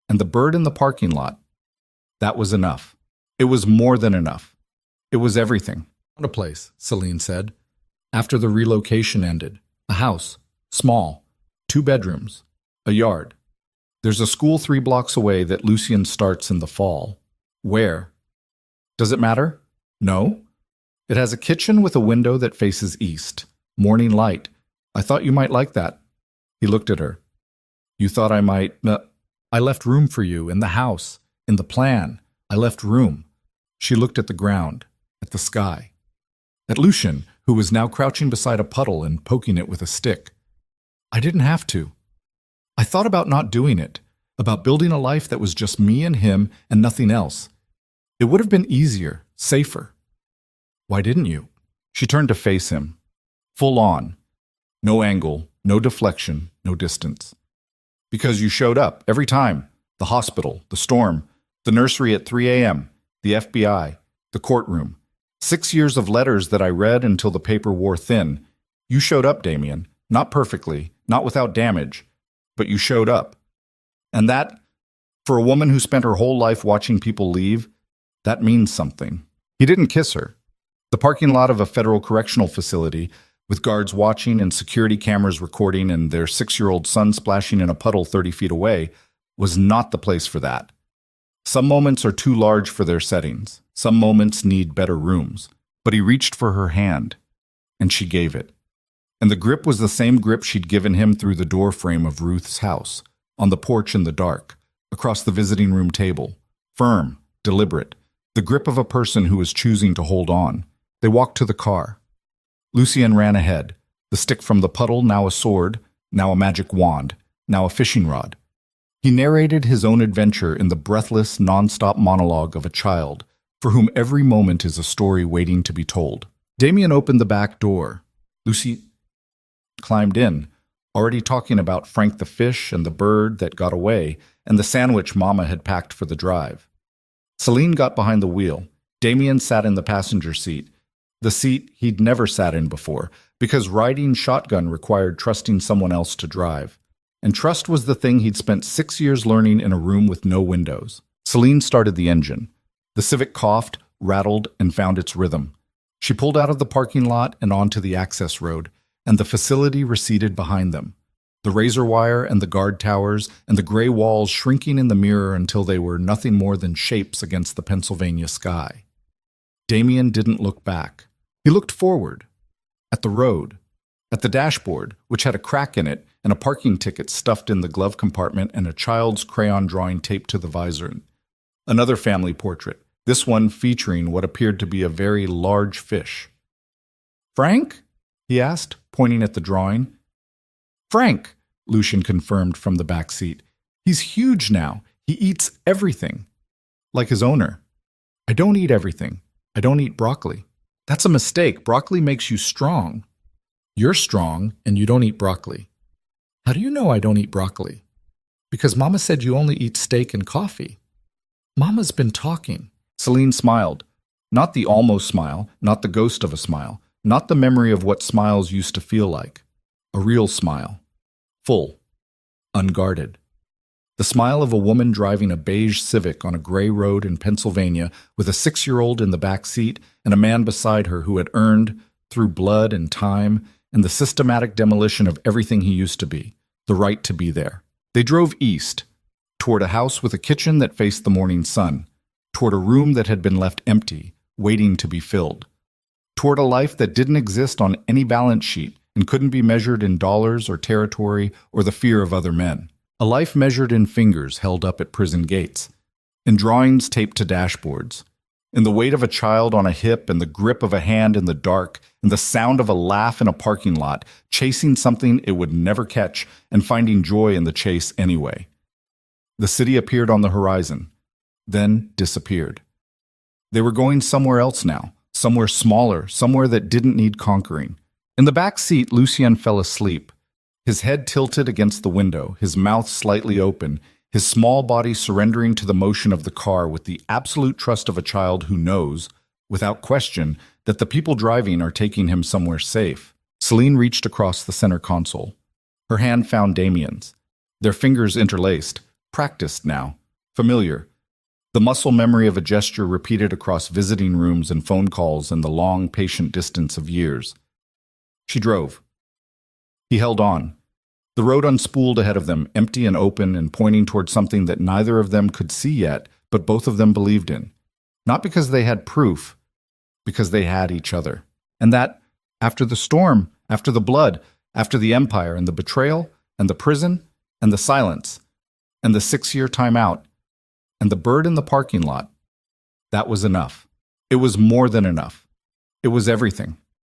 and the bird in the parking lot, that was enough. It was more than enough. It was everything. "Found a place," Celine said. After the relocation ended. A house. Small. 2 bedrooms. A yard. There's a school 3 blocks away that Lucien starts in the fall. Where? Does it matter? No. It has a kitchen with a window that faces east. Morning light. I thought you might like that. He looked at her. You thought I might... I left room for you in the house, in the plan. I left room. She looked at the ground, at the sky, at Lucien, who was now crouching beside a puddle and poking it with a stick. I didn't have to. I thought about not doing it, about building a life that was just me and him and nothing else. It would have been easier, safer. Why didn't you? She turned to face him. Full on. No angle, no deflection, no distance. Because you showed up, every time. The hospital, the storm, the nursery at 3 a.m., the FBI, the courtroom. 6 years of letters that I read until the paper wore thin. You showed up, Damien. Not perfectly, not without damage, but you showed up. And that, for a woman who spent her whole life watching people leave, that means something. He didn't kiss her. The parking lot of a federal correctional facility, with guards watching and security cameras recording and their 6-year-old son splashing in a puddle 30 feet away, was not the place for that. Some moments are too large for their settings. Some moments need better rooms. But he reached for her hand, and she gave it. And the grip was the same grip she'd given him through the door frame of Ruth's house, on the porch in the dark, across the visiting room table. Firm, deliberate, the grip of a person who was choosing to hold on. They walked to the car. Lucien ran ahead, the stick from the puddle now a sword, now a magic wand, now a fishing rod. He narrated his own adventure in the breathless, non-stop monologue of a child, for whom every moment is a story waiting to be told. Damien opened the back door. Lucy climbed in, already talking about Frank the fish and the bird that got away, and the sandwich Mama had packed for the drive. Celine got behind the wheel. Damien sat in the passenger seat, the seat he'd never sat in before, because riding shotgun required trusting someone else to drive. And trust was the thing he'd spent 6 years learning in a room with no windows. Celine started the engine. The Civic coughed, rattled, and found its rhythm. She pulled out of the parking lot and onto the access road, and the facility receded behind them. The razor wire and the guard towers and the gray walls shrinking in the mirror until they were nothing more than shapes against the Pennsylvania sky. Damien didn't look back. He looked forward, at the road, at the dashboard, which had a crack in it and a parking ticket stuffed in the glove compartment and a child's crayon drawing taped to the visor. Another family portrait, this one featuring what appeared to be a very large fish. "Frank?" he asked, pointing at the drawing. "Frank," Lucien confirmed from the back seat. "He's huge now. He eats everything. Like his owner." "I don't eat everything. I don't eat broccoli." "That's a mistake. Broccoli makes you strong." "You're strong, and you don't eat broccoli." "How do you know I don't eat broccoli?" "Because Mama said you only eat steak and coffee." "Mama's been talking." Celine smiled. Not the almost smile, not the ghost of a smile, not the memory of what smiles used to feel like. A real smile. Full. Unguarded. The smile of a woman driving a beige Civic on a gray road in Pennsylvania with a 6-year-old in the back seat and a man beside her who had earned, through blood and time, and the systematic demolition of everything he used to be, the right to be there. They drove east, toward a house with a kitchen that faced the morning sun, toward a room that had been left empty, waiting to be filled, toward a life that didn't exist on any balance sheet and couldn't be measured in dollars or territory or the fear of other men. A life measured in fingers held up at prison gates, in drawings taped to dashboards, in the weight of a child on a hip and the grip of a hand in the dark, and the sound of a laugh in a parking lot, chasing something it would never catch and finding joy in the chase anyway. The city appeared on the horizon, then disappeared. They were going somewhere else now, somewhere smaller, somewhere that didn't need conquering. In the back seat, Lucien fell asleep, his head tilted against the window, his mouth slightly open, his small body surrendering to the motion of the car with the absolute trust of a child who knows, without question, that the people driving are taking him somewhere safe. Celine reached across the center console. Her hand found Damien's. Their fingers interlaced, practiced now, familiar. The muscle memory of a gesture repeated across visiting rooms and phone calls and the long, patient distance of years. She drove. He held on. The road unspooled ahead of them, empty and open and pointing toward something that neither of them could see yet, but both of them believed in. Not because they had proof, because they had each other. And that, after the storm, after the blood, after the empire and the betrayal, and the prison, and the silence, and the 6-year timeout, and the bird in the parking lot, that was enough. It was more than enough. It was everything.